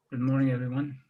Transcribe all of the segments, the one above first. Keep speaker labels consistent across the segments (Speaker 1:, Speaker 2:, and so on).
Speaker 1: Good morning, everyone.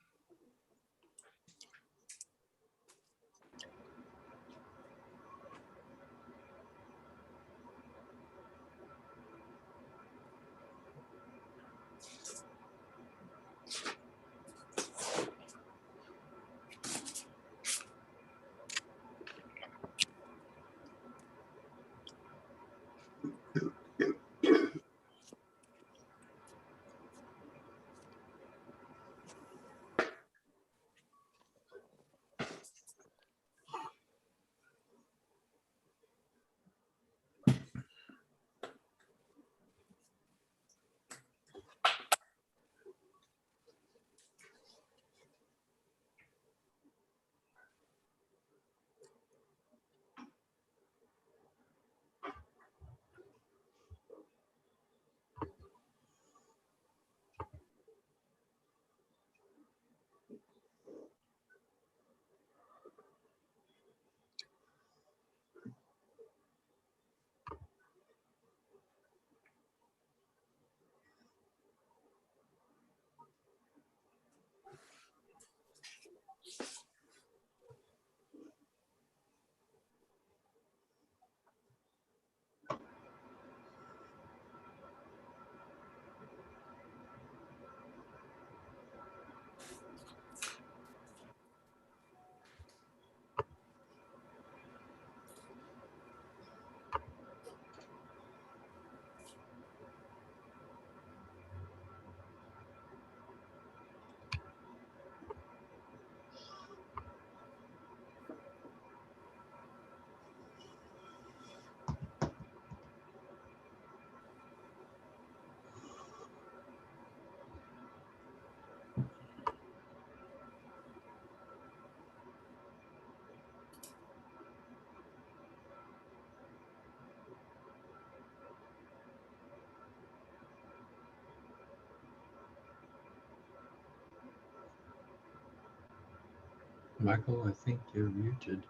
Speaker 2: Michael, I think you're muted.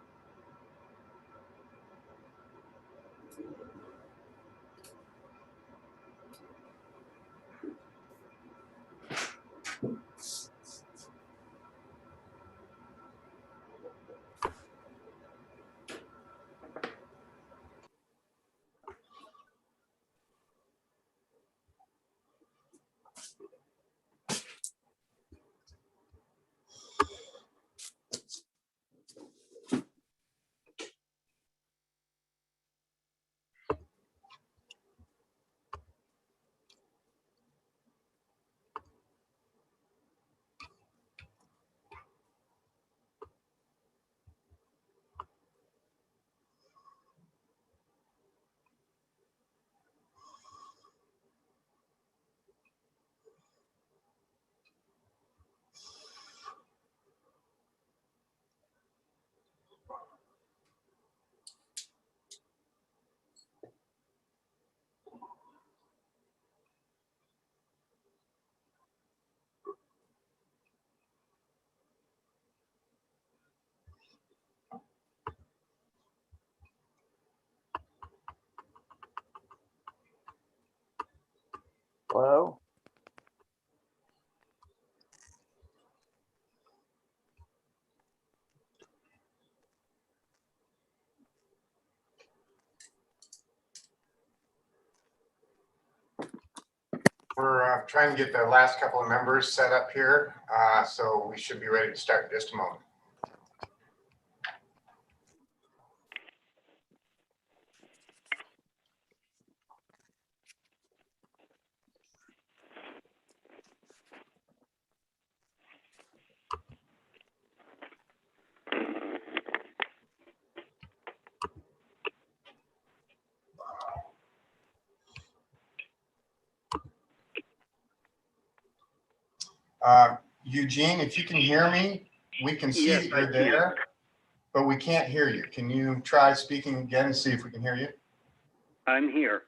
Speaker 3: Hello?
Speaker 4: We're trying to get the last couple of members set up here, so we should be ready to start in just a moment. Eugene, if you can hear me, we can see that you're there, but we can't hear you. Can you try speaking again and see if we can hear you?
Speaker 5: I'm here.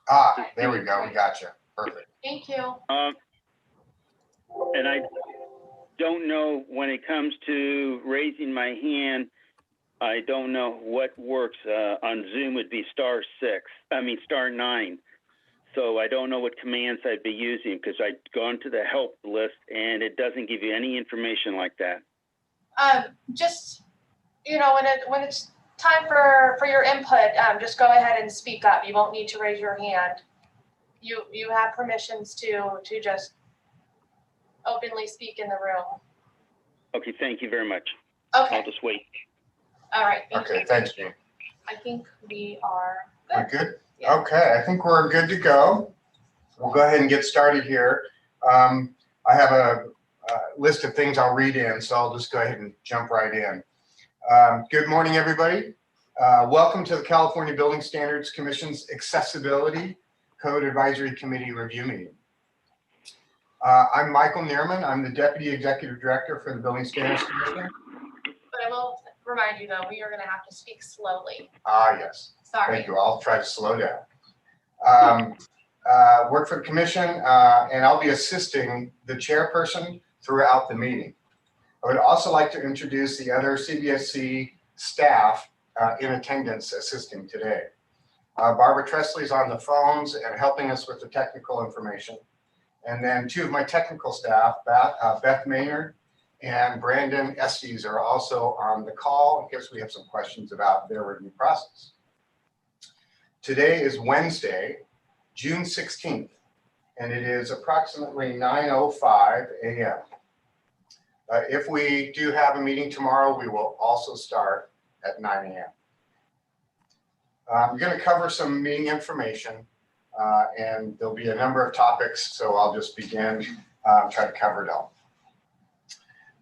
Speaker 4: Ah, there we go. We got you. Perfect.
Speaker 6: Thank you.
Speaker 5: And I don't know when it comes to raising my hand, I don't know what works. On Zoom would be star 9. So I don't know what commands I'd be using because I'd gone to the help list and it doesn't give you any information like that.
Speaker 1: Just, you know, when it's time for your input, just go ahead and speak up. You won't need to raise your hand. You have permissions to just openly speak in the room.
Speaker 5: Okay, thank you very much.
Speaker 1: Okay,
Speaker 5: I'll just wait.
Speaker 1: all right. Thank
Speaker 4: Okay,
Speaker 1: you.
Speaker 4: thanks, Gene.
Speaker 1: I think we are
Speaker 4: We're
Speaker 1: good.
Speaker 4: good?
Speaker 1: Yeah.
Speaker 4: Okay, I think we're good to go. We'll go ahead and get started here. I have a list of things I'll read in, so I'll just go ahead and jump right in. Good morning, everybody. Welcome to the California Building Standards Commission's Accessibility Code Advisory Committee Review Meeting. I'm Michael Neerman. I'm the Deputy Executive Director for the Building Standards Commission.
Speaker 1: But I will remind you, though, we are going to have to speak slowly.
Speaker 4: Yes.
Speaker 1: Sorry.
Speaker 4: Thank you. I'll try to slow down. Work for the commission, and I'll be assisting the chairperson throughout the meeting. I would also like to introduce the other CBSC staff in attendance assisting today. Barbara Tresley is on the phones and helping us with the technical information. And then two of my technical staff, Beth Maynard and Brandon Estes, are also on the call in case we have some questions about their review process. Today is Wednesday, June 16th, and it is approximately 9:05 a.m. If we do have a meeting tomorrow, we will also start at 9 a.m. I'm going to cover some meeting information, and there'll be a number of topics, so I'll just begin, try to cover it all.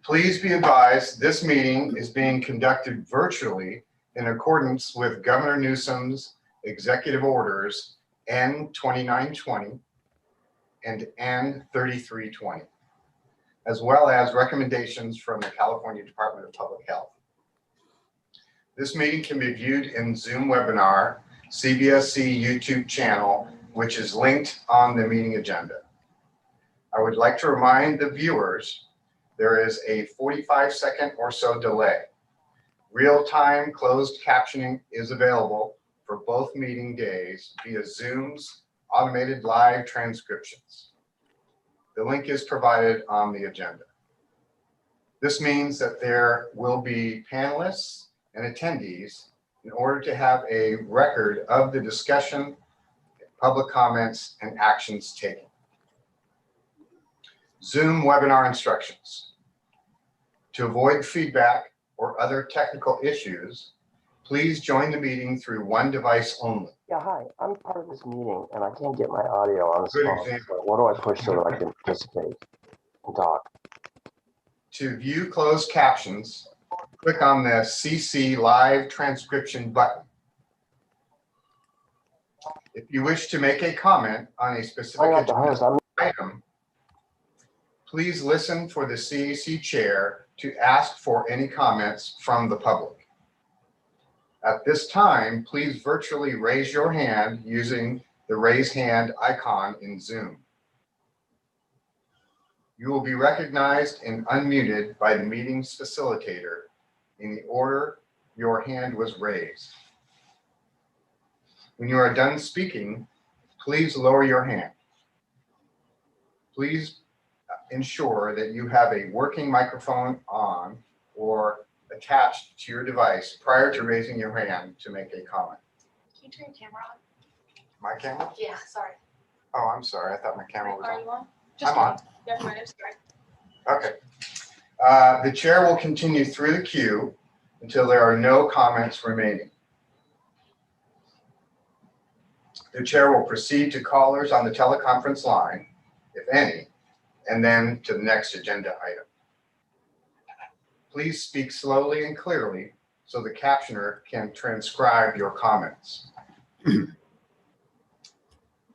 Speaker 4: Please be advised, this meeting is being conducted virtually in accordance with Governor Newsom's executive orders N-2920 and N-3320, as well as recommendations from the California Department of Public Health. This meeting can be viewed in Zoom webinar, CBSC YouTube channel, which is linked on the meeting agenda. I would like to remind the viewers there is a 45-second or so delay. Real-time closed captioning is available for both meeting days via Zoom's automated live transcriptions. The link is provided on the agenda. This means that there will be panelists and attendees in order to have a record of the discussion, public comments, and actions taken. Zoom webinar instructions. To avoid feedback or other technical issues, please join the meeting through one device only.
Speaker 3: Yeah, hi. I'm part of this meeting and I can't get my audio on this
Speaker 4: Good
Speaker 3: phone.
Speaker 4: example.
Speaker 3: So what do I push so that I can participate and talk?
Speaker 4: To view closed captions, click on the CC Live Transcription button. If you wish to make a comment on a specific
Speaker 3: I'm not the host.
Speaker 4: item, please listen for the CAC chair to ask for any comments from the public. At this time, please virtually raise your hand using the raise hand icon in Zoom. You will be recognized and unmuted by the meeting's facilitator in the order your hand was raised. When you are done speaking, please lower your hand. Please ensure that you have a working microphone on or attached to your device prior to raising your hand to make a comment.
Speaker 1: Can you turn your camera on?
Speaker 4: My camera?
Speaker 1: Yeah, sorry.
Speaker 4: Oh, I'm sorry. I thought my camera was
Speaker 1: Are
Speaker 4: on.
Speaker 1: you on? Just
Speaker 4: I'm on.
Speaker 1: kidding. Never mind, I'm sorry.
Speaker 4: Okay. The chair will continue through the queue until there are no comments remaining. The chair will proceed to callers on the teleconference line, if any, and then to the next agenda item. Please speak slowly and clearly so the captioner can transcribe your comments.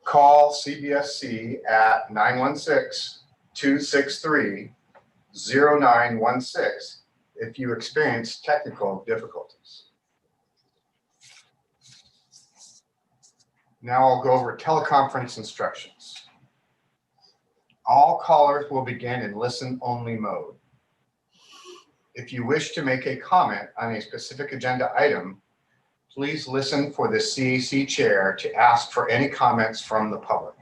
Speaker 4: Call CBSC at 916-263-0916 if you experience technical difficulties. Now I'll go over teleconference instructions. All callers will begin in listen-only mode. If you wish to make a comment on a specific agenda item, Please listen for the CAC chair to ask for any comments from the public.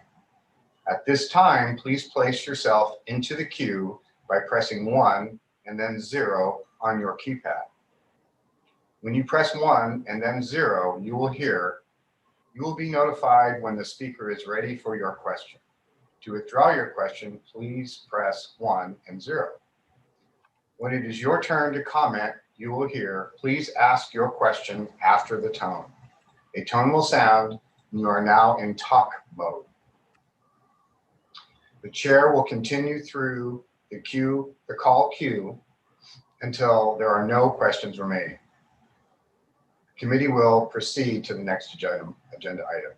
Speaker 4: At this time, please place yourself into the queue by pressing 1 and then 0 on your keypad. When you press 1 and then 0, you will be notified when the speaker is ready for your question. To withdraw your question, please press 1 and 0. When it is your turn to comment, you will hear, please ask your question after the tone. A tone will sound, and you are now in talk mode. The chair will continue through the call queue until there are no questions remaining. The committee will proceed to the next agenda item.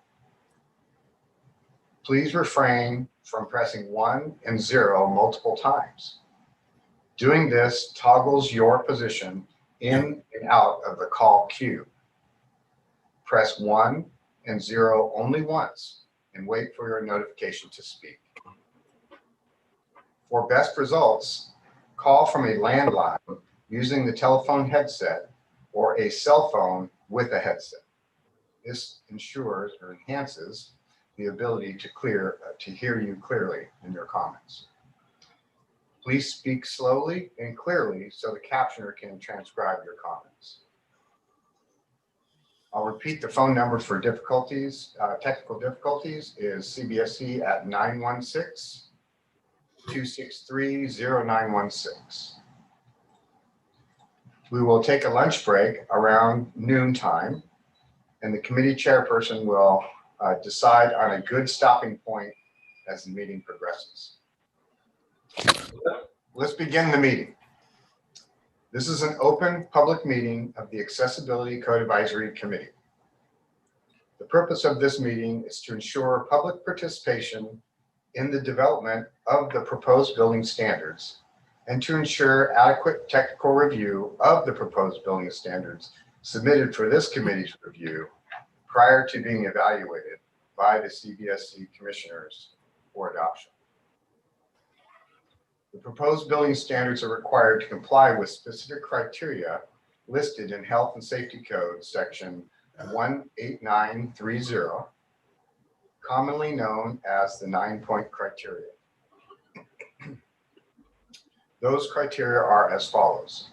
Speaker 4: Please refrain from pressing 1 and 0 multiple times. Doing this toggles your position in and out of the call queue. Press 1 and 0 only once and wait for your notification to speak. For best results, call from a landline using the telephone headset or a cell phone with a headset. This ensures or enhances the ability to hear you clearly in your comments. Please speak slowly and clearly so the captioner can transcribe your comments. I'll repeat the phone number for technical difficulties is CBSC at 916-263-0916. We will take a lunch break around noon time, and the committee chairperson will decide on a good stopping point as the meeting progresses. Let's begin the meeting. This is an open public meeting of the Accessibility Code Advisory Committee. The purpose of this meeting is to ensure public participation in the development of the proposed building standards and to ensure adequate technical review of the proposed building standards submitted for this committee's review prior to being evaluated by the CBSC commissioners for adoption. The proposed building standards are required to comply with specific criteria listed in Health and Safety Code section 18930, commonly known as the 9-point criteria. Those criteria are as follows.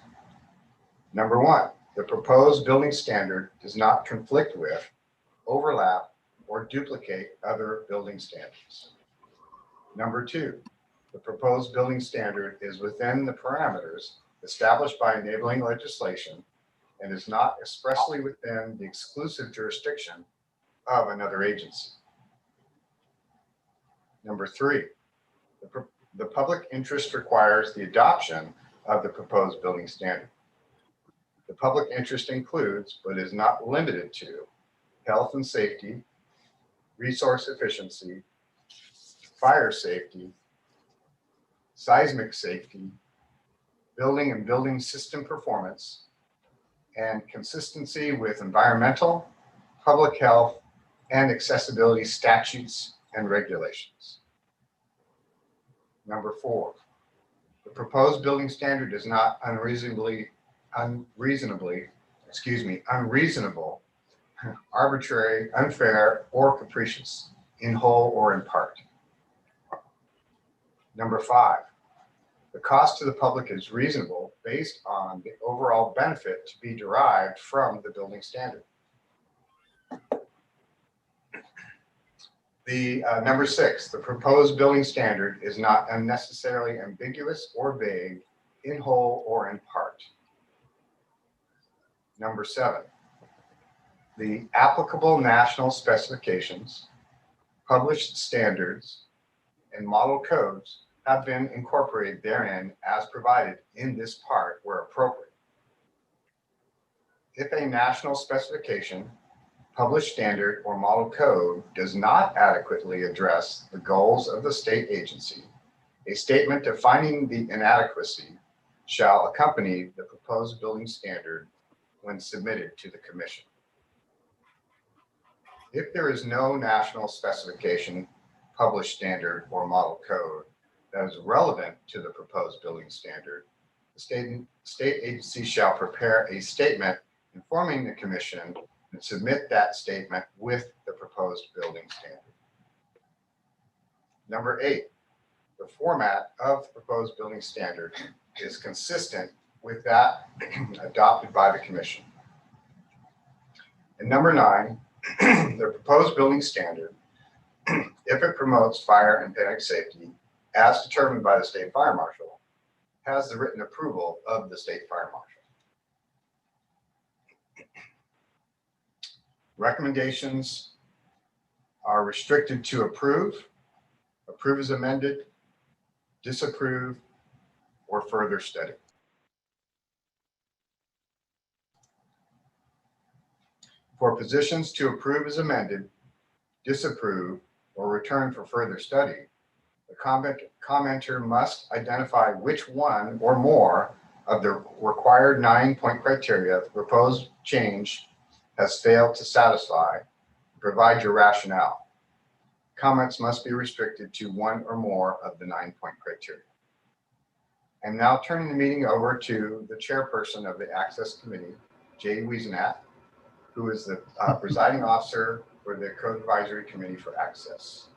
Speaker 4: Number 1, the proposed building standard does not conflict with, overlap, or duplicate other building standards. Number 2, the proposed building standard is within the parameters established by enabling legislation and is not expressly within the exclusive jurisdiction of another agency. Number 3, the public interest requires the adoption of the proposed building standard. The public interest includes, but is not limited to, health and safety, resource efficiency, fire safety, seismic safety, building and building system performance, and consistency with environmental, public health, and accessibility statutes and regulations. Number 4, the proposed building standard is not unreasonable, arbitrary, unfair, or capricious, in whole or in part. Number 5, the cost to the public is reasonable based on the overall benefit to be derived from the building standard. Number 6, the proposed building standard is not unnecessarily ambiguous or vague, in whole or in part. Number 7, the applicable national specifications, published standards, and model codes have been incorporated therein as provided in this part where appropriate. If a national specification, published standard, or model code does not adequately address the goals of the state agency, a statement defining the inadequacy shall accompany the proposed building standard when submitted to the commission. If there is no national specification, published standard, or model code that is relevant to the proposed building standard, the state agency shall prepare a statement informing the commission and submit that statement with the proposed building standard. Number 8, the format of the proposed building standard is consistent with that adopted by the commission. And number 9, the proposed building standard, if it promotes fire and panic safety as determined by the state fire marshal, has the written approval of the state fire marshal. Recommendations are restricted to approve, approve as amended, disapprove, or further study. For positions to approve as amended, disapprove, or return for further study, the commenter must identify which one or more of the required 9-point criteria the proposed change has failed to satisfy. Provide your rationale. Comments must be restricted to one or more of the 9-point criteria. I'm now turning the meeting over to the chairperson of the Access Committee, Jay Wiesnatt, who is the presiding officer for the Code Advisory Committee for Access.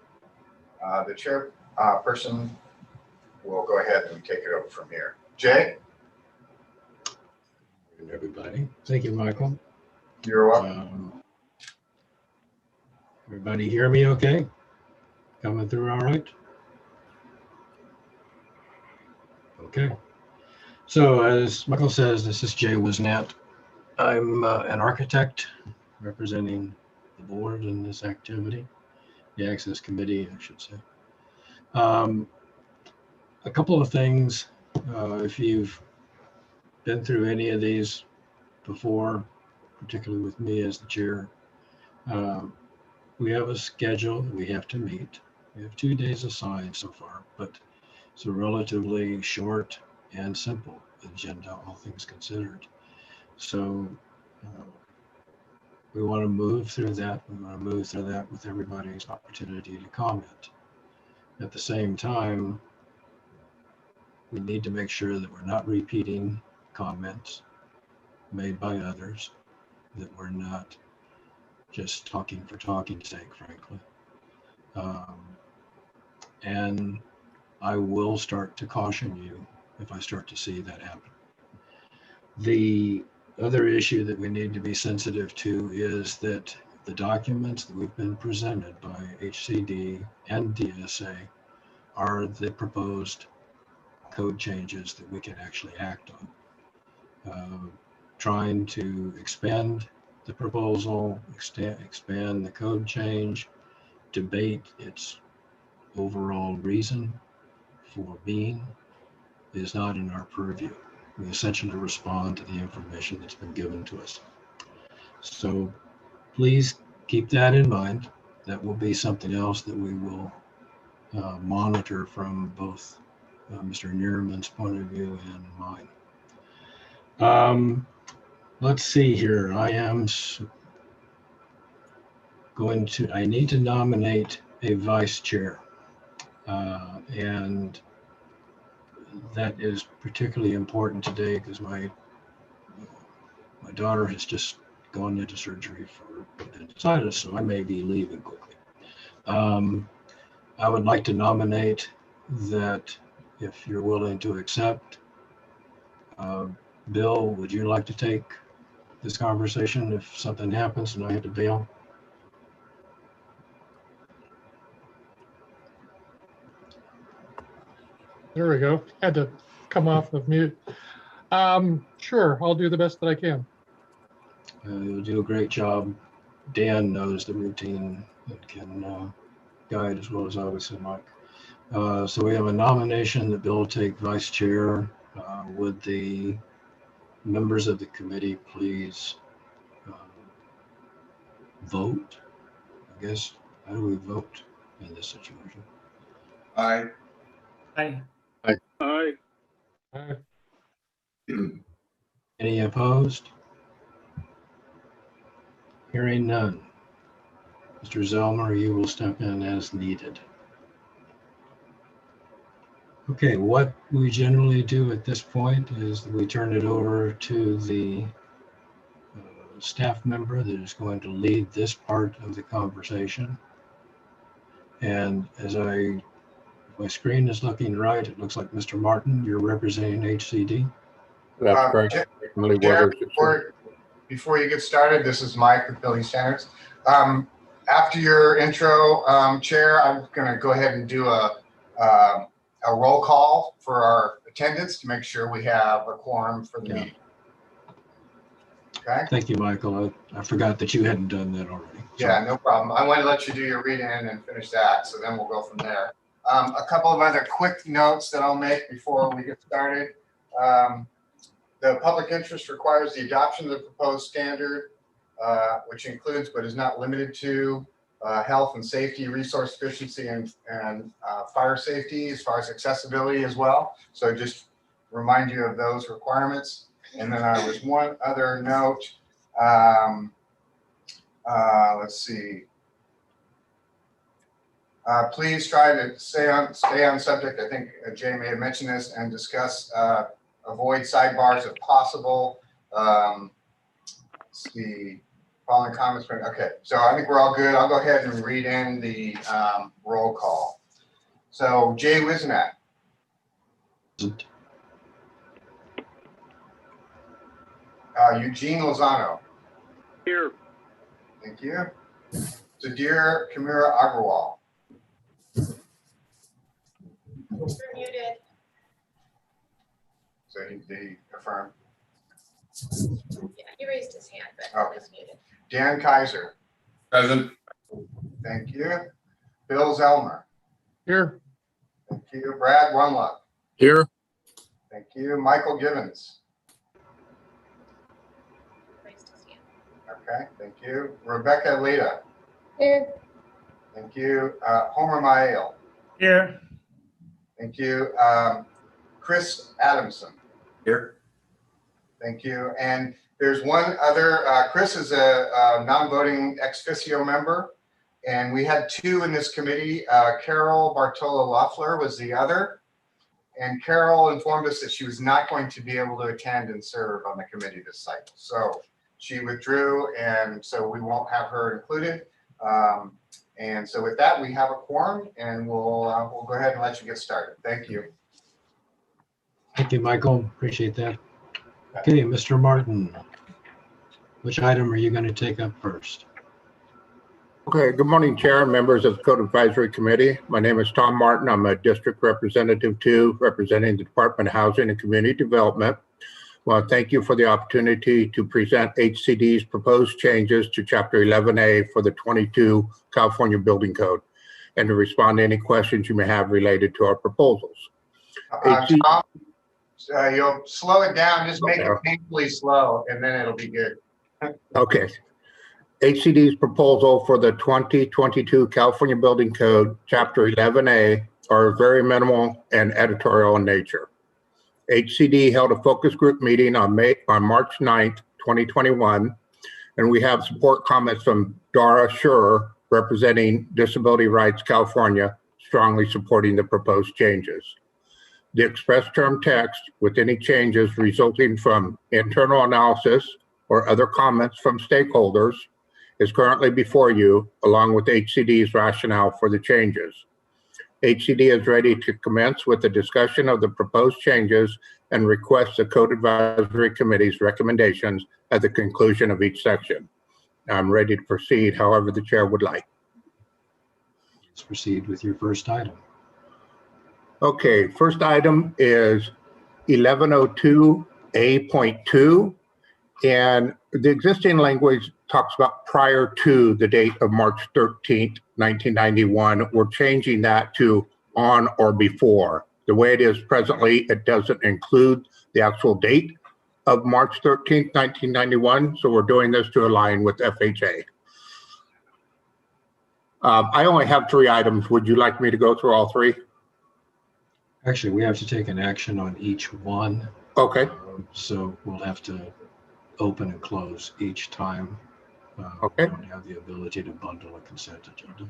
Speaker 4: The chairperson will go ahead and take it over from here. Jay?
Speaker 2: Everybody. Thank you, Michael.
Speaker 4: You're welcome.
Speaker 2: Everybody hear me okay? Coming through all right? Okay. So as Michael says, this is Jay Wiesnatt. I'm an architect representing the board in this activity, the Access Committee, I should say. A couple of things, if you've been through any of these before, particularly with me as the chair, we have a schedule that we have to meet. We have 2 days assigned so far, but it's a relatively short and simple agenda, all things considered. So we want to move through that. We want to move through that with everybody's opportunity to comment. At the same time, we need to make sure that we're not repeating comments made by others, that we're not just talking for talking's sake, frankly. And I will start to caution you if I start to see that happen. The other issue that we need to be sensitive to is that the documents that we've been presented by HCD and DSA are the proposed code changes that we can actually act on. Trying to expand the proposal, expand the code change, debate its overall reason for being is not in our purview. We essentially respond to the information that's been given to us. So please keep that in mind. That will be something else that we will monitor from both Mr. Neerman's point of view and mine. Let's see here. I need to nominate a vice chair. And that is particularly important today because my daughter has just gone into surgery for appendicitis, so I may be leaving quickly. I would like to nominate that, if you're willing to accept. Bill, would you like to take this conversation if something happens and I have to bail?
Speaker 6: There we go. Had to come off of mute. Sure, I'll do the best that I can.
Speaker 2: You'll do a great job. Dan knows the routine and can guide as well as obviously Mike. So we have a nomination that Bill will take vice chair. Would the members of the committee please vote? I guess, how do we vote in this situation?
Speaker 7: Aye.
Speaker 6: Aye.
Speaker 5: Aye.
Speaker 2: Any opposed? Hearing none. Mr. Zelmer, you will step in as needed. Okay, what we generally do at this point is we turn it over to the staff member that is going to lead this part of the conversation. And as my screen is looking right, it looks like Mr. Martin, you're representing HCD.
Speaker 7: That's correct. Emily
Speaker 4: Jared,
Speaker 7: Waters.
Speaker 4: before you get started, this is Mike with Building Standards. After your intro, Chair, I'm going to go ahead and do a roll call for our attendance to make sure we have a quorum for the meeting. Okay.
Speaker 2: Thank you, Michael. I forgot that you hadn't done that already.
Speaker 4: Yeah, no problem. I want to let you do your read in and finish that, so then we'll go from there. A couple of other quick notes that I'll make before we get started. The public interest requires the adoption of the proposed standard, which includes but is not limited to health and safety, resource efficiency, and fire safety, as far as accessibility as well. So just remind you of those requirements. And then there was one other note. Let's see. Please try to stay on subject. I think Jay may have mentioned this, and discuss avoid sidebars if possible. Let's see. Following comments. Okay, so I think we're all good. I'll go ahead and read in the roll call. So Jay Wisenat. Eugene Lozano.
Speaker 5: Here.
Speaker 4: Thank you. Sadir Kamira Agrawal.
Speaker 1: You're muted.
Speaker 4: So they affirm.
Speaker 1: Yeah, he raised his hand, but
Speaker 4: Okay.
Speaker 1: he's muted.
Speaker 4: Dan Kaiser.
Speaker 7: Present.
Speaker 4: Thank you. Bill Zelmer.
Speaker 6: Here.
Speaker 4: Thank you. Brad Runluck.
Speaker 7: Here.
Speaker 4: Thank you. Michael Givens.
Speaker 1: Raised his hand.
Speaker 4: Okay, thank you. Rebecca Leda.
Speaker 1: Here.
Speaker 4: Thank you. Homer Mael.
Speaker 8: Here.
Speaker 4: Thank you. Chris Adamson.
Speaker 7: Here.
Speaker 4: Thank you. And there's one other, Chris is a non-voting ex officio member, and we had two in this committee. Carol Bartola Loeffler was the other. And Carol informed us that she was not going to be able to attend and serve on the committee this cycle. So she withdrew, and so we won't have her included. And so with that, we have a quorum, and we'll go ahead and let you get started. Thank you.
Speaker 2: Thank you, Michael. Appreciate that. Okay, Mr. Martin, which item are you going to take up first?
Speaker 7: Okay, good morning, Chair and members of the Code Advisory Committee. My name is Tom Martin. I'm a District Representative 2, representing the Department of Housing and Community Development. Well, thank you for the opportunity to present HCD's proposed changes to Chapter 11A for the 22 California Building Code, and to respond to any questions you may have related to our proposals.
Speaker 4: Tom, you'll slow it down, just make it painfully slow, and then it'll be good.
Speaker 7: Okay. HCD's proposal for the 2022 California Building Code, Chapter 11A, are very minimal and editorial in nature. HCD held a focus group meeting on March 9th, 2021, and we have support comments from Dara Schur, representing Disability Rights California, strongly supporting the proposed changes. The express term text, with any changes resulting from internal analysis or other comments from stakeholders, is currently before you, along with HCD's rationale for the changes. HCD is ready to commence with the discussion of the proposed changes and request the Code Advisory Committee's recommendations at the conclusion of each section. I'm ready to proceed however the chair would like.
Speaker 2: Let's proceed with your first item.
Speaker 7: Okay, first item is 1102A.2, and the existing language talks about prior to the date of March 13th, 1991. We're changing that to on or before. The way it is presently, it doesn't include the actual date of March 13th, 1991. So we're doing this to align with FHA. I only have 3 items. Would you like me to go through all 3?
Speaker 2: Actually, we have to take an action on each one.
Speaker 7: Okay.
Speaker 2: So we'll have to open and close each time.
Speaker 7: Okay.
Speaker 2: We don't have the ability to bundle a consent agenda.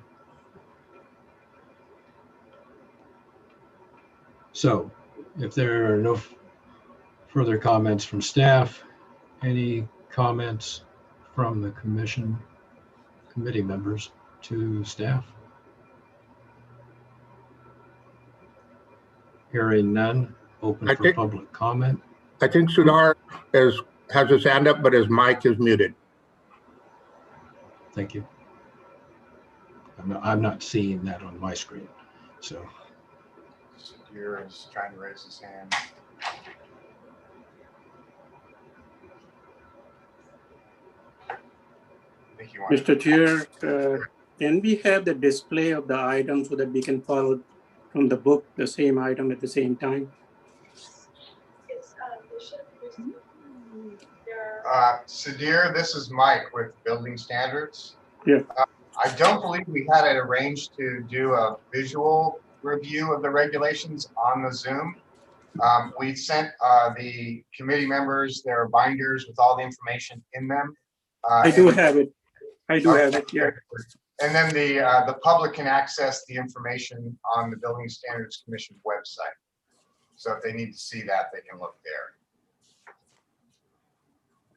Speaker 2: So if there are no further comments from staff, any comments from the committee members to staff? Hearing none, open
Speaker 7: I
Speaker 2: for
Speaker 7: think-
Speaker 2: public comment.
Speaker 7: I think Sudar has his hand up, but his mic is muted.
Speaker 2: Thank you. I'm not seeing that on my screen, so.
Speaker 4: Sadir is trying to raise his hand. I think you want.
Speaker 8: Mr. Chair, can we have the display of the item so that we can follow from the book, the same item at the same time?
Speaker 4: Sadir, this is Mike with Building Standards.
Speaker 8: Yeah.
Speaker 4: I don't believe we had it arranged to do a visual review of the regulations on the Zoom. We sent the committee members their binders with all the information in them.
Speaker 8: I do have it. I do have it, yeah.
Speaker 4: And then the public can access the information on the Building Standards Commission website. So if they need to see that, they can look there.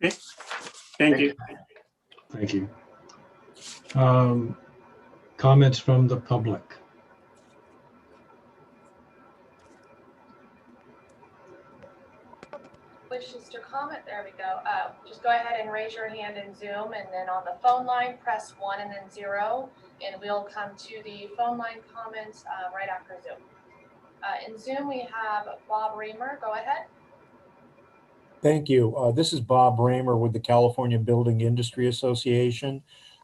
Speaker 8: Okay. Thank you.
Speaker 2: Thank you. Comments from the public?
Speaker 1: Wishes to comment, there we go. Just go ahead and raise your hand in Zoom, and then on the phone line, press 1 and then 0, and we'll come to the phone line comments right after Zoom. In Zoom, we have Bob Reamer. Go ahead.
Speaker 9: Thank you. This is Bob Raymer with the California Building Industry Association.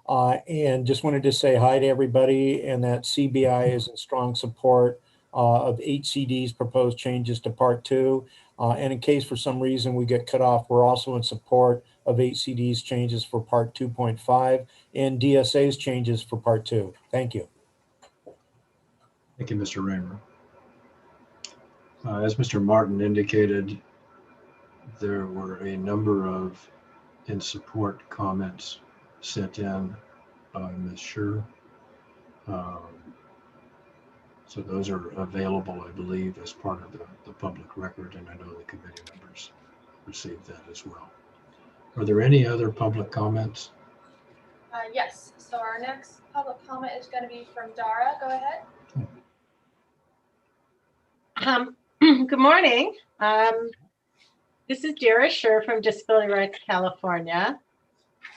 Speaker 9: And just wanted to say hi to everybody, and that CBI is in strong support of HCD's proposed changes to Part 2. And in case for some reason we get cut off, we're also in support of HCD's changes for Part 2.5 and DSA's changes for Part 2. Thank you.
Speaker 2: Thank you, Mr. Raymer. As Mr. Martin indicated, there were a number of in support comments sent in by Ms. Scher. So those are available, I believe, as part of the public record, and I know the committee members received that as well. Are there any other public comments?
Speaker 1: Yes, so our next public comment is going to be from Dara. Go ahead.
Speaker 10: Good morning. This is Dara Scher from Disability Rights California.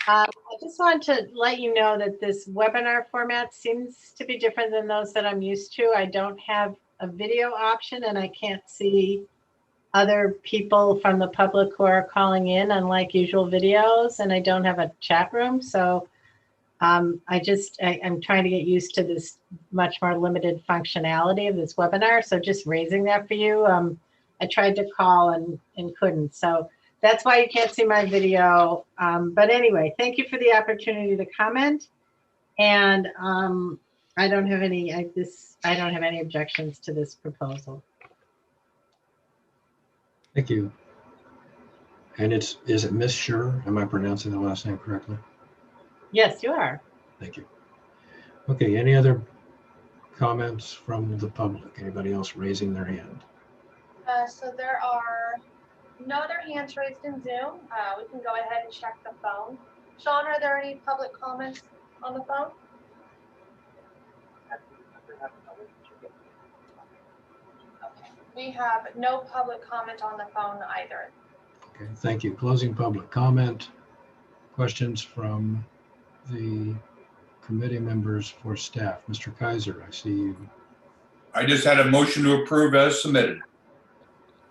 Speaker 10: I just want to let you know that this webinar format seems to be different than those that I'm used to. I don't have a video option, and I can't see other people from the public who are calling in, unlike usual videos, and I don't have a chat room. So I'm trying to get used to this much more limited functionality of this webinar. So just raising that for you. I tried to call and couldn't. So that's why you can't see my video. But anyway, thank you for the opportunity to comment. And I don't have any objections to this proposal.
Speaker 2: Thank you. And is it Ms. Scher? Am I pronouncing the last name correctly?
Speaker 10: Yes, you are.
Speaker 2: Thank you. Okay, any other comments from the public? Anybody else raising their hand?
Speaker 1: So there are no other hands raised in Zoom. We can go ahead and check the phone. Sean, are there any public comments on the phone? Okay. We have no public comment on the phone either.
Speaker 2: Okay, thank you. Closing public comment. Questions from the committee members for staff. Mr. Kaiser, I see you.
Speaker 11: I just had a motion to approve as submitted.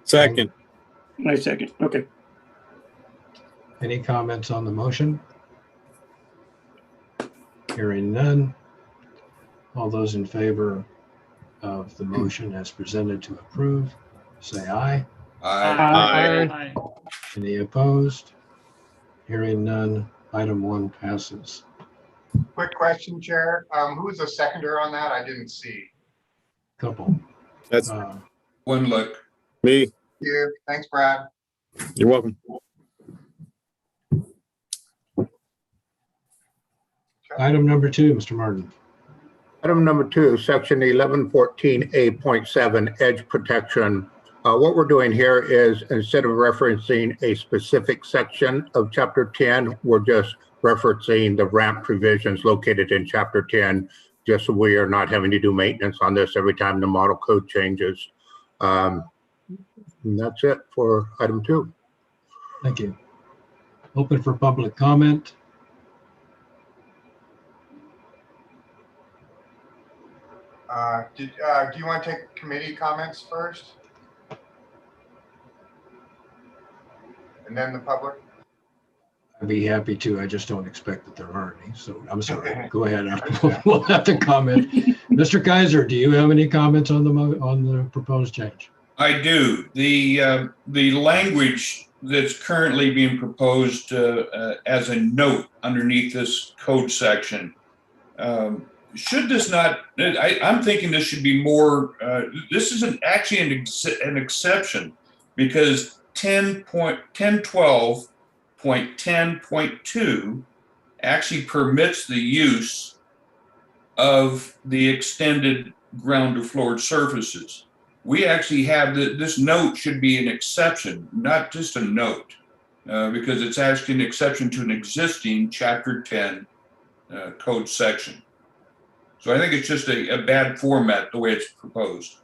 Speaker 12: Second.
Speaker 8: My second. Okay.
Speaker 2: Any comments on the motion? Hearing none. All those in favor of the motion as presented to approve, say aye.
Speaker 11: Aye.
Speaker 2: Any opposed? Hearing none, item 1 passes.
Speaker 4: Quick question, Chair. Who was the seconder on that? I didn't see.
Speaker 2: Couple.
Speaker 12: That's
Speaker 11: One look.
Speaker 12: me.
Speaker 4: Thank you. Thanks, Brad.
Speaker 12: You're welcome.
Speaker 2: Item number 2, Mr. Martin.
Speaker 7: Item number 2, section 1114A.7, edge protection What we're doing here is instead of referencing a specific section of Chapter 10, we're just referencing the ramp provisions located in Chapter 10, just so we are not having to do maintenance on this every time the model code changes. And that's it for item 2.
Speaker 2: Thank you. Open for public comment.
Speaker 4: Do you want to take committee comments first? And then the public?
Speaker 2: I'd be happy to. I just don't expect that there are any. So I'm sorry. Go ahead. We'll have to comment. Mr. Kaiser, do you have any comments on the proposed change?
Speaker 11: I do. The language that's currently being proposed as a note underneath this code section, should this not, I'm thinking this should be more, this isn't actually an exception, because 10.12.10.2 actually permits the use of the extended ground to floored surfaces. We actually have this note should be an exception, not just a note, because it's actually an exception to an existing Chapter 10 code section. So I think it's just a bad format the way it's proposed.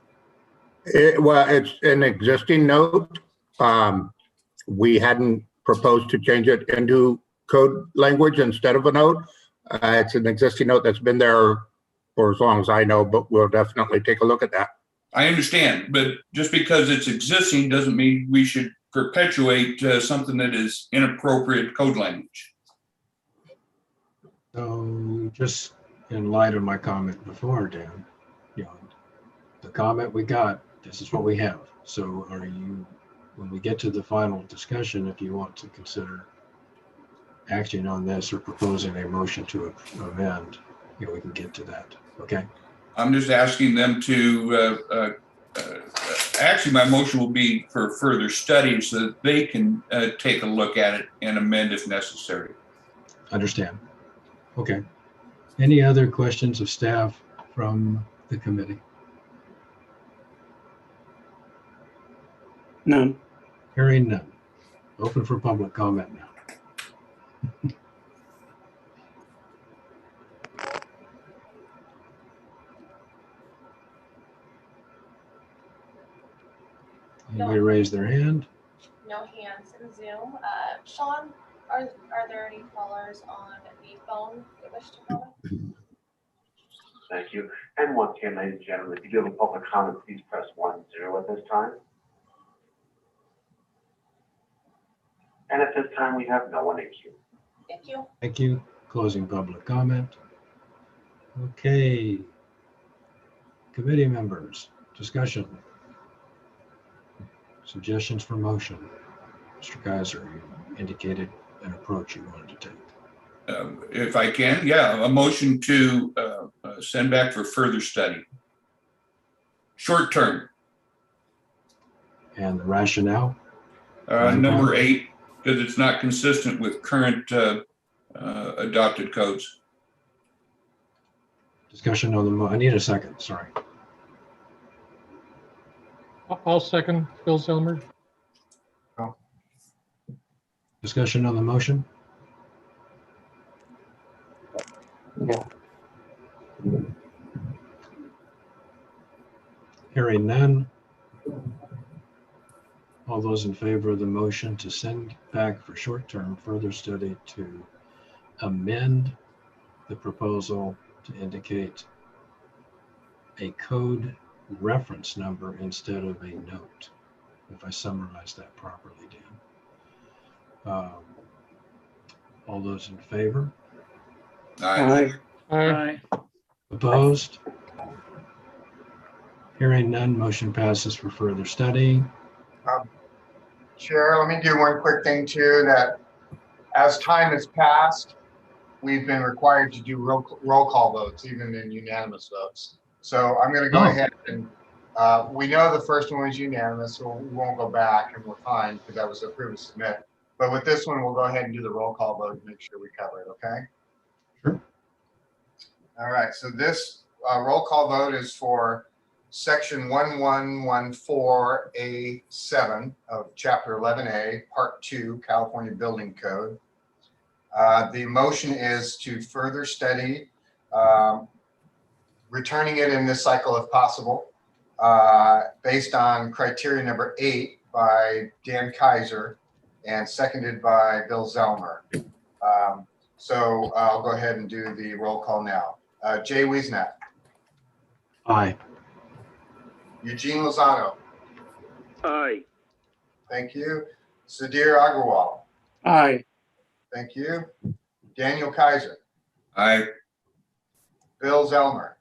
Speaker 7: Well, it's an existing note. We hadn't proposed to change it into code language instead of a note. It's an existing note that's been there for as long as I know, but we'll definitely take a look at that.
Speaker 11: I understand, but just because it's existing doesn't mean we should perpetuate something that is inappropriate code language.
Speaker 2: So just in light of my comment before, Dan, the comment we got, this is what we have. So are you, when we get to the final discussion, if you want to consider acting on this or proposing a motion to amend, we can get to that. Okay.
Speaker 11: I'm just asking them to, actually my motion will be for further study so that they can take a look at it and amend if necessary.
Speaker 2: Understand. Okay. Any other questions of staff from the committee?
Speaker 8: None.
Speaker 2: Hearing none. Open for public comment now. Anybody raise their hand?
Speaker 1: No hands in Zoom. Sean, are there any callers on the phone that wish to comment?
Speaker 13: Thank you. And once again, ladies and gentlemen, if you do have a public comment, please press 10 at this time. And at this time, we have no one in queue.
Speaker 1: Thank you.
Speaker 2: Thank you. Closing public comment. Okay. Committee members, discussion. Suggestions for motion. Mr. Kaiser, you indicated an approach you wanted to take.
Speaker 11: If I can, yeah, a motion to send back for further study. Short term.
Speaker 2: And the rationale?
Speaker 11: Number 8, because it's not consistent with current adopted codes.
Speaker 2: Discussion on the, I need a second, sorry.
Speaker 6: I'll second Bill Zellmer.
Speaker 2: Discussion on the motion?
Speaker 3: Yeah.
Speaker 2: Hearing none. All those in favor of the motion to send back for short-term further study to amend the proposal to indicate a code reference number instead of a note, if I summarize that properly, Dan. All those in favor?
Speaker 11: Aye.
Speaker 8: Aye.
Speaker 2: Opposed? Hearing none, motion passes for further study.
Speaker 4: Chair, let me do one quick thing too, that as time has passed, we've been required to do roll call votes, even in unanimous votes. So I'm going to go ahead and we know the first one was unanimous, so we won't go back and we're fine because that was approved to submit. But with this one, we'll go ahead and do the roll call vote and make sure we cover it, okay?
Speaker 2: Sure.
Speaker 4: All right, so this roll call vote is for Section 1114A7 of Chapter 11A, Part 2, California Building Code. The motion is to further study returning it in this cycle if possible, based on criteria number 8 by Dan Kaiser and seconded by Bill Zellmer. So I'll go ahead and do the roll call now. Jay Wiesnack.
Speaker 2: Aye.
Speaker 4: Eugene Lozano.
Speaker 5: Aye.
Speaker 4: Thank you. Sudhir Agarwal.
Speaker 8: Aye.
Speaker 4: Thank you. Daniel Kaiser.
Speaker 11: Aye.
Speaker 4: Bill Zellmer.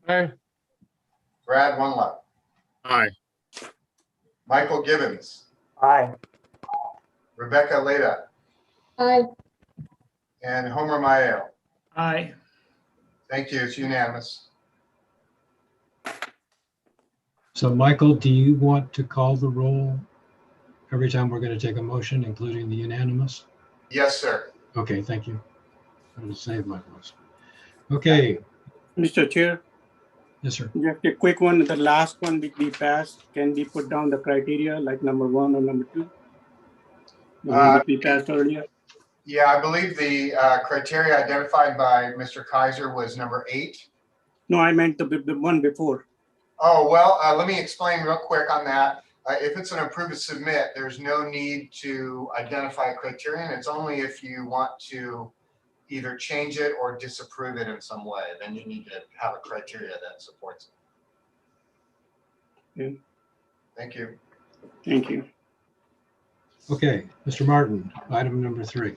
Speaker 6: Aye.
Speaker 4: Brad Wunluck.
Speaker 12: Aye.
Speaker 4: Michael Gibbons.
Speaker 3: Aye.
Speaker 4: Rebecca Leda.
Speaker 14: Aye.
Speaker 4: And Homer Mayo.
Speaker 8: Aye.
Speaker 4: Thank you. It's unanimous.
Speaker 2: So Michael, do you want to call the roll every time we're going to take a motion, including the unanimous?
Speaker 4: Yes, sir.
Speaker 2: Okay, thank you. I will save my voice. Okay.
Speaker 8: Mr. Chair,
Speaker 2: Yes, sir.
Speaker 8: just a quick one. The last one which we passed, can we put down the criteria like number 1 or number 2? The one that we passed earlier?
Speaker 4: Yeah, I believe the criteria identified by Mr. Kaiser was number 8.
Speaker 8: No, I meant the one before.
Speaker 4: Oh, well, let me explain real quick on that. If it's an approve and submit, there's no need to identify a criterion. It's only if you want to either change it or disapprove it in some way, then you need to have a criteria that supports it.
Speaker 8: Okay.
Speaker 4: Thank you.
Speaker 8: Thank you.
Speaker 2: Okay, Mr. Martin, item number 3.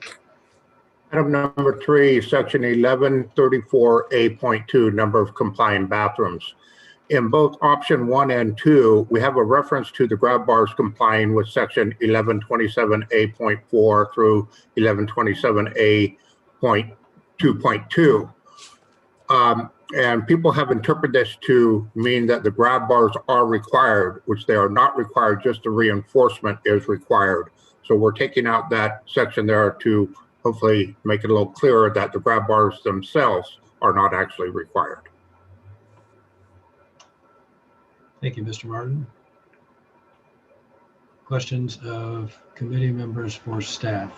Speaker 7: Item number 3, section 1134A.2, number of compliant bathrooms. In both option 1 and 2, we have a reference to the grab bars complying with section 1127A.4 through 1127A.2.2. And people have interpreted this to mean that the grab bars are required, which they are not required, just the reinforcement is required. So we're taking out that section there to hopefully make it a little clearer that the grab bars themselves are not actually required.
Speaker 2: Thank you, Mr. Martin. Questions of committee members for staff?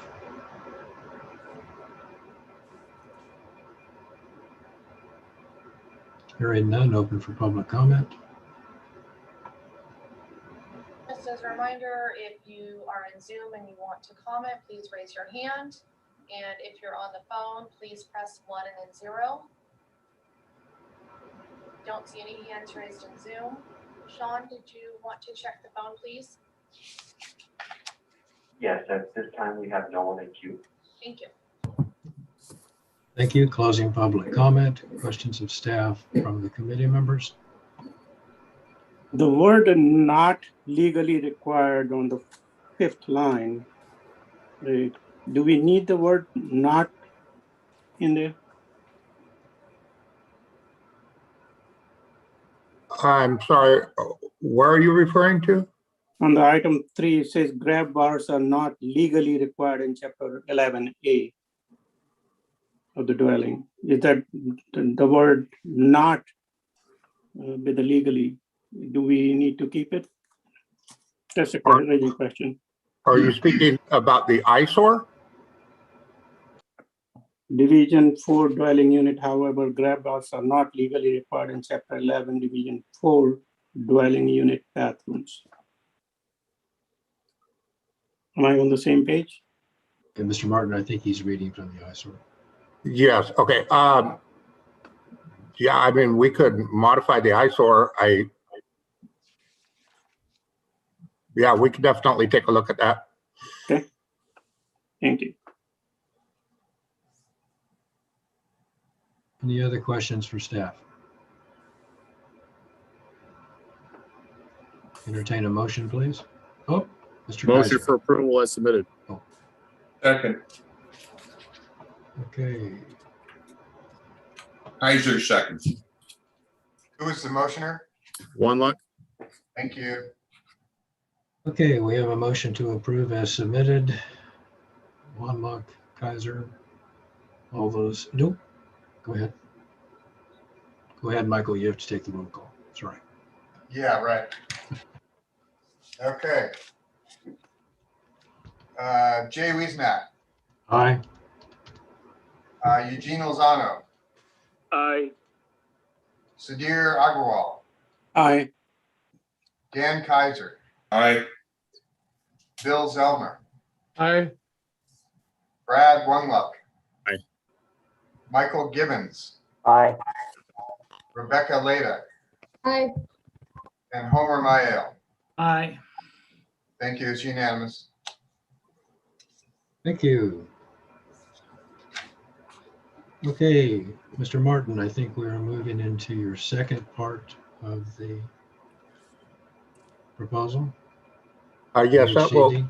Speaker 2: Hearing none, open for public comment.
Speaker 1: Just as a reminder, if you are in Zoom and you want to comment, please raise your hand. And if you're on the phone, please press 1 and then 0. Don't see any hands raised in Zoom. Sean, did you want to check the phone, please?
Speaker 13: Yes, at this time, we have no one in queue.
Speaker 1: Thank you.
Speaker 2: Thank you. Closing public comment. Questions of staff from the committee members?
Speaker 8: The word not legally required on the 5th line. Do we need the word not in there?
Speaker 7: I'm sorry, where are you referring to?
Speaker 8: On the item 3, it says grab bars are not legally required in chapter 11A of the dwelling. Is that the word not with the legally? Do we need to keep it? That's a question.
Speaker 7: Are you speaking about the eyesore?
Speaker 8: Division 4 dwelling unit, however, grab bars are not legally required in chapter 11, division 4 dwelling unit bathrooms. Am I on the same page?
Speaker 2: Okay, Mr. Martin, I think he's reading from the eyesore.
Speaker 7: Yes, okay. Yeah, I mean, we could modify the eyesore. Yeah, we could definitely take a look at that.
Speaker 8: Okay, thank you.
Speaker 2: Any other questions for staff? Entertain a motion, please. Oh, Mr.
Speaker 12: Motion
Speaker 2: Kaiser.
Speaker 12: for approval as submitted.
Speaker 11: Second.
Speaker 2: Okay.
Speaker 11: Kaiser seconds.
Speaker 4: Who is the motioner?
Speaker 12: Wunluck.
Speaker 4: Thank you.
Speaker 2: Okay, we have a motion to approve as submitted. Wunluck, Kaiser, all those. Nope. Go ahead. Go ahead, Michael. You have to take the roll call. That's right.
Speaker 4: Yeah, right. Okay. Jay Wiesnack,
Speaker 2: Aye.
Speaker 4: Eugene Lozano,
Speaker 5: Aye.
Speaker 4: Sudhir Agrawal,
Speaker 8: Aye.
Speaker 4: Dan Kaiser,
Speaker 11: Aye.
Speaker 4: Bill Zellmer,
Speaker 6: Aye.
Speaker 4: Brad Wungluck,
Speaker 12: Aye.
Speaker 4: Michael Gibbons,
Speaker 3: Aye.
Speaker 4: Rebecca Leda,
Speaker 14: Aye.
Speaker 4: and Homer Mayel.
Speaker 11: Aye.
Speaker 4: Thank you. It's unanimous.
Speaker 2: Thank you. Okay, Mr. Martin, I think we're moving into your second part of the proposal.
Speaker 7: Yes,
Speaker 2: HCD.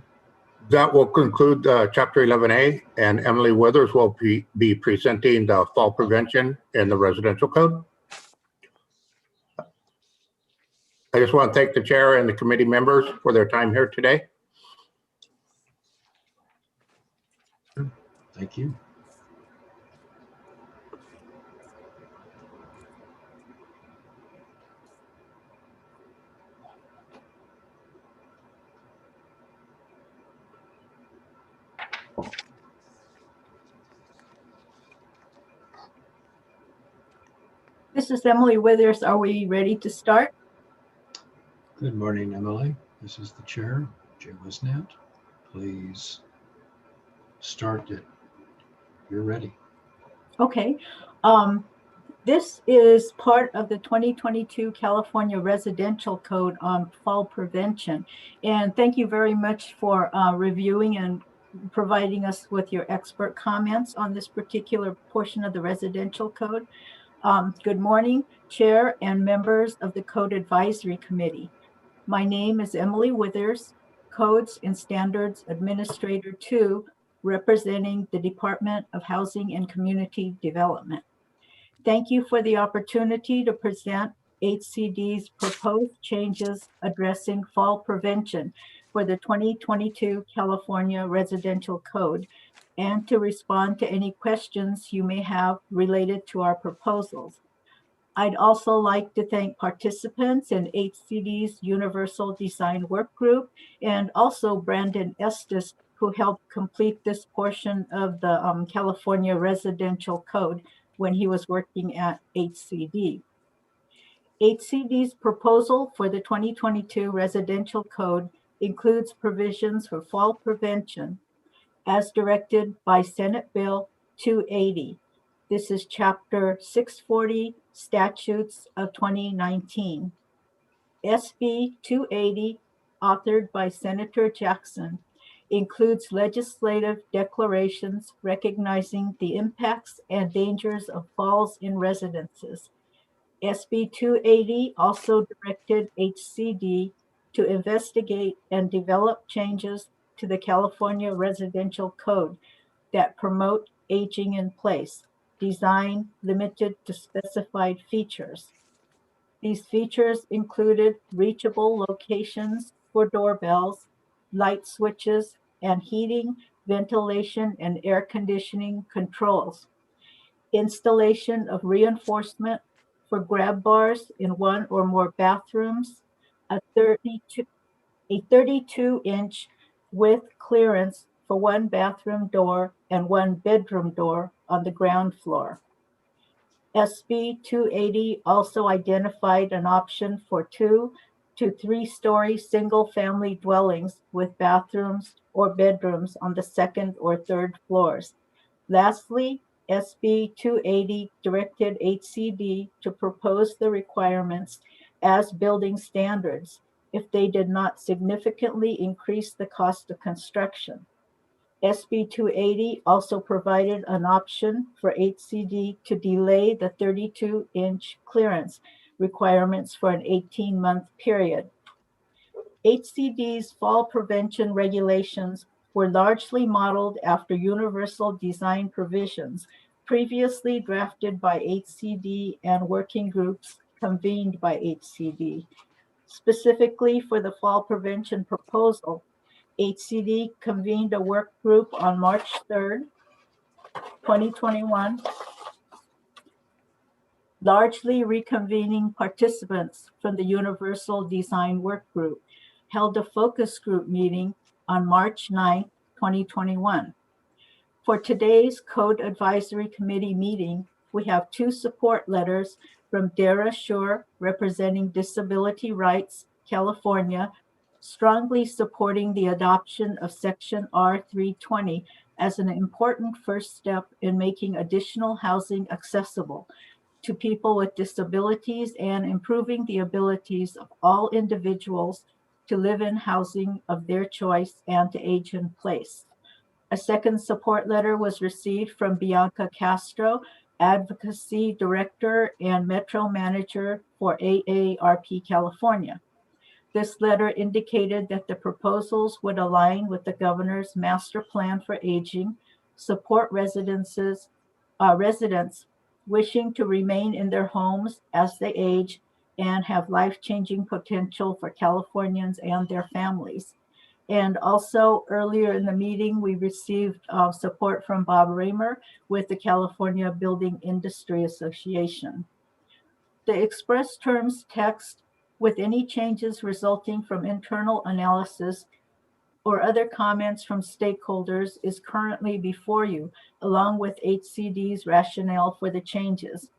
Speaker 7: that will conclude Chapter 11A, and Emily Withers will be presenting the fall prevention in the residential code. I just want to thank the chair and the committee members for their time here today.
Speaker 2: Thank you.
Speaker 14: This is Emily Withers. Are we ready to start?
Speaker 2: Good morning, Emily. This is the chair, Jay Wisnat. Please start it. You're ready.
Speaker 14: Okay. This is part of the 2022 California Residential Code on fall prevention. And thank you very much for reviewing and providing us with your expert comments on this particular portion of the residential code. Good morning, Chair and members of the Code Advisory Committee. My name is Emily Withers, Codes and Standards Administrator 2, representing the Department of Housing and Community Development. Thank you for the opportunity to present HCD's proposed changes addressing fall prevention for the 2022 California Residential Code and to respond to any questions you may have related to our proposals. I'd also like to thank participants in HCD's Universal Design Work Group and also Brandon Estes, who helped complete this portion of the California Residential Code when he was working at HCD. HCD's proposal for the 2022 Residential Code includes provisions for fall prevention as directed by Senate Bill 280. This is Chapter 640, Statutes of 2019. SB 280, authored by Senator Jackson, includes legislative declarations recognizing the impacts and dangers of falls in residences. SB 280 also directed HCD to investigate and develop changes to the California Residential Code that promote aging in place, design limited to specified features. These features included reachable locations for doorbells, light switches, and heating, ventilation, and air conditioning controls. Installation of reinforcement for grab bars in one or more bathrooms, a 32-inch width clearance for one bathroom door and one bedroom door on the ground floor. SB 280 also identified an option for 2 to 3-story single-family dwellings with bathrooms or bedrooms on the second or third floors. Lastly, SB 280 directed HCD to propose the requirements as building standards if they did not significantly increase the cost of construction. SB 280 also provided an option for HCD to delay the 32-inch clearance requirements for an 18-month period. HCD's fall prevention regulations were largely modeled after universal design provisions previously drafted by HCD and working groups convened by HCD. Specifically for the fall prevention proposal, HCD convened a work group on March 3rd, 2021, largely reconvening participants from the Universal Design Work Group, held a focus group meeting on March 9, 2021. For today's Code Advisory Committee meeting, we have 2 support letters from Dara Shore, representing Disability Rights California, strongly supporting the adoption of Section R320 as an important first step in making additional housing accessible to people with disabilities and improving the abilities of all individuals to live in housing of their choice and to age in place. A second support letter was received from Bianca Castro, Advocacy Director and Metro Manager for AARP California. This letter indicated that the proposals would align with the governor's master plan for aging, support residents wishing to remain in their homes as they age, and have life-changing potential for Californians and their families. And also earlier in the meeting, we received support from Bob Raymer with the California Building Industry Association. The express terms text with any changes resulting from internal analysis or other comments from stakeholders is currently before you, along with HCD's rationale for the changes.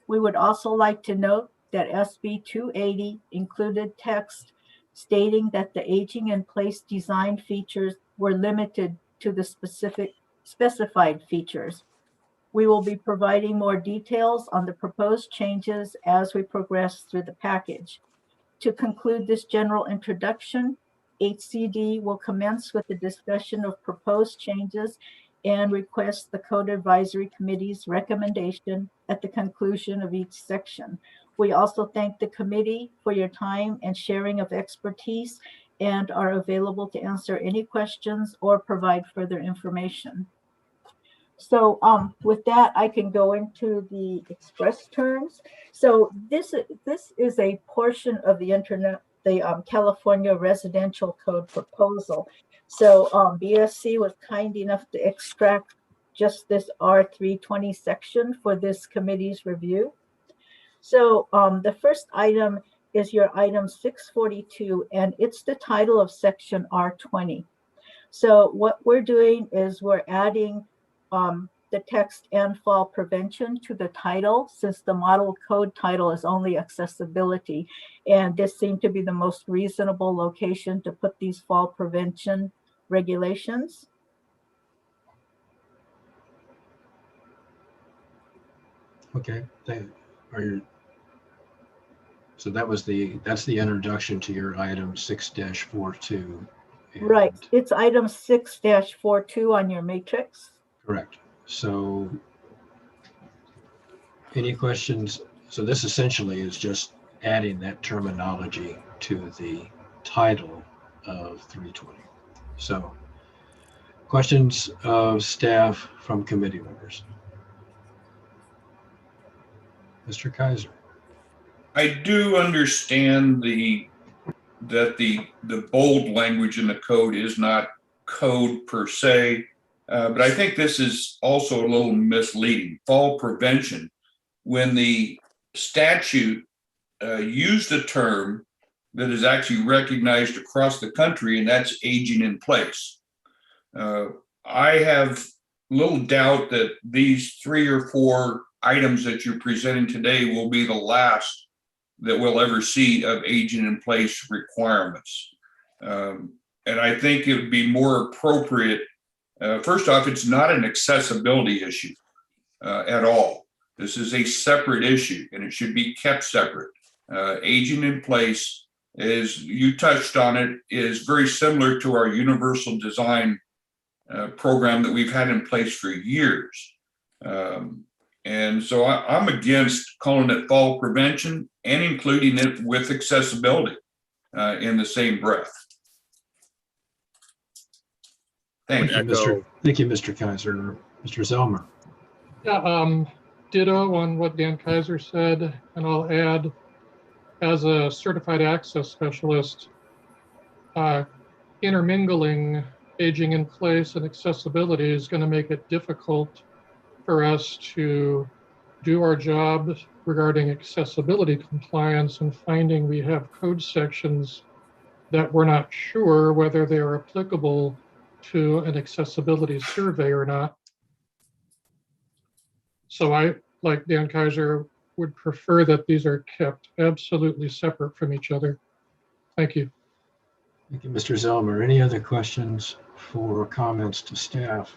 Speaker 14: We would also like to note that SB 280 included text stating that the aging in place design features were limited to the specified features. We will be providing more details on the proposed changes as we progress through the package. To conclude this general introduction, HCD will commence with the discussion of proposed changes and request the Code Advisory Committee's recommendation at the conclusion of each section. We also thank the committee for your time and sharing of expertise and are available to answer any questions or provide further information. So with that, I can go into the express terms. So this is a portion of the California Residential Code proposal. So BSC was kind enough to extract just this R320 section for this committee's review. So the first item is your item 642, and it's the title of section R20. So what we're doing is we're adding the text and fall prevention to the title, since the model code title is only accessibility. And this seemed to be the most reasonable location to put these fall prevention regulations.
Speaker 2: Okay, so that's the introduction to your item 6-42.
Speaker 14: Right, it's item 6-42 on your matrix.
Speaker 2: Correct. So any questions? So this essentially is just adding that terminology to the title of 320. So questions of staff from committee members? Mr. Kaiser.
Speaker 11: I do understand that the bold language in the code is not code per se, but I think this is also a little misleading. Fall prevention, when the statute used a term that is actually recognized across the country, and that's aging in place. I have little doubt that these 3 or 4 items that you're presenting today will be the last that we'll ever see of aging in place requirements. And I think it would be more appropriate. First off, it's not an accessibility issue at all. This is a separate issue, and it should be kept separate. Aging in place, is, you touched on it, is very similar to our universal design program that we've had in place for years. And so I'm against calling it fall prevention and including it with accessibility in the same breath. Thank you.
Speaker 2: Thank you, Mr. Kaiser. Mr. Zelmer.
Speaker 6: Yeah, ditto on what Dan Kaiser said, and I'll add, as a certified access specialist, intermingling aging in place and accessibility is going to make it difficult for us to do our job regarding accessibility compliance and finding we have code sections that we're not sure whether they are applicable to an accessibility survey or not. So I, like Dan Kaiser, would prefer that these are kept absolutely separate from each other. Thank you.
Speaker 2: Thank you, Mr. Zelmer. Any other questions for comments to staff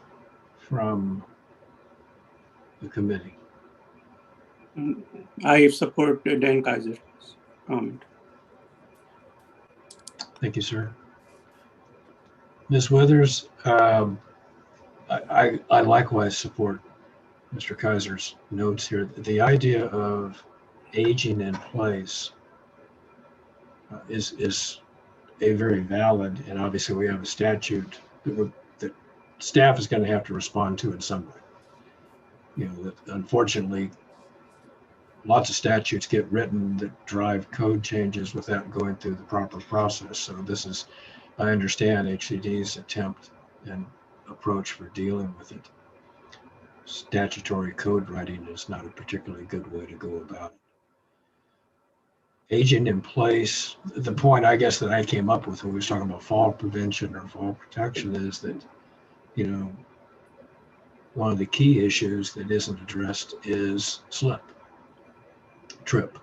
Speaker 2: from the committee?
Speaker 8: I support Dan Kaiser's comment.
Speaker 2: Thank you, sir. Ms. Withers, I likewise support Mr. Kaiser's notes here. The idea of aging in place is a very valid, and obviously we have a statute that staff is going to have to respond to in some way. You know, that unfortunately, lots of statutes get written that drive code changes without going through the proper process. So this is, I understand HCD's attempt and approach for dealing with it. Statutory code writing is not a particularly good way to go about it. Aging in place, the point I guess that I came up with when we were talking about fall prevention or fall protection is that, you know, one of the key issues that isn't addressed is slip, trip,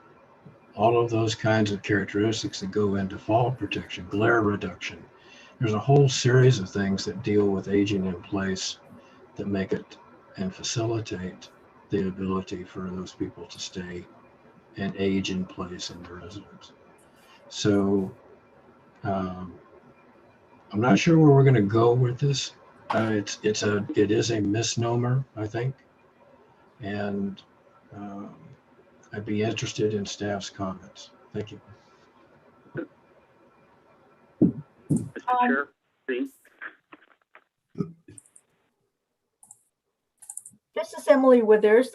Speaker 2: all of those kinds of characteristics that go into fall protection, glare reduction. There's a whole series of things that deal with aging in place that make it and facilitate the ability for those people to stay and age in place in their residence. So I'm not sure where we're going to go with this. It is a misnomer, I think, and I'd be interested in staff's comments. Thank you.
Speaker 5: Mr. Chair, please.
Speaker 14: This is Emily Withers.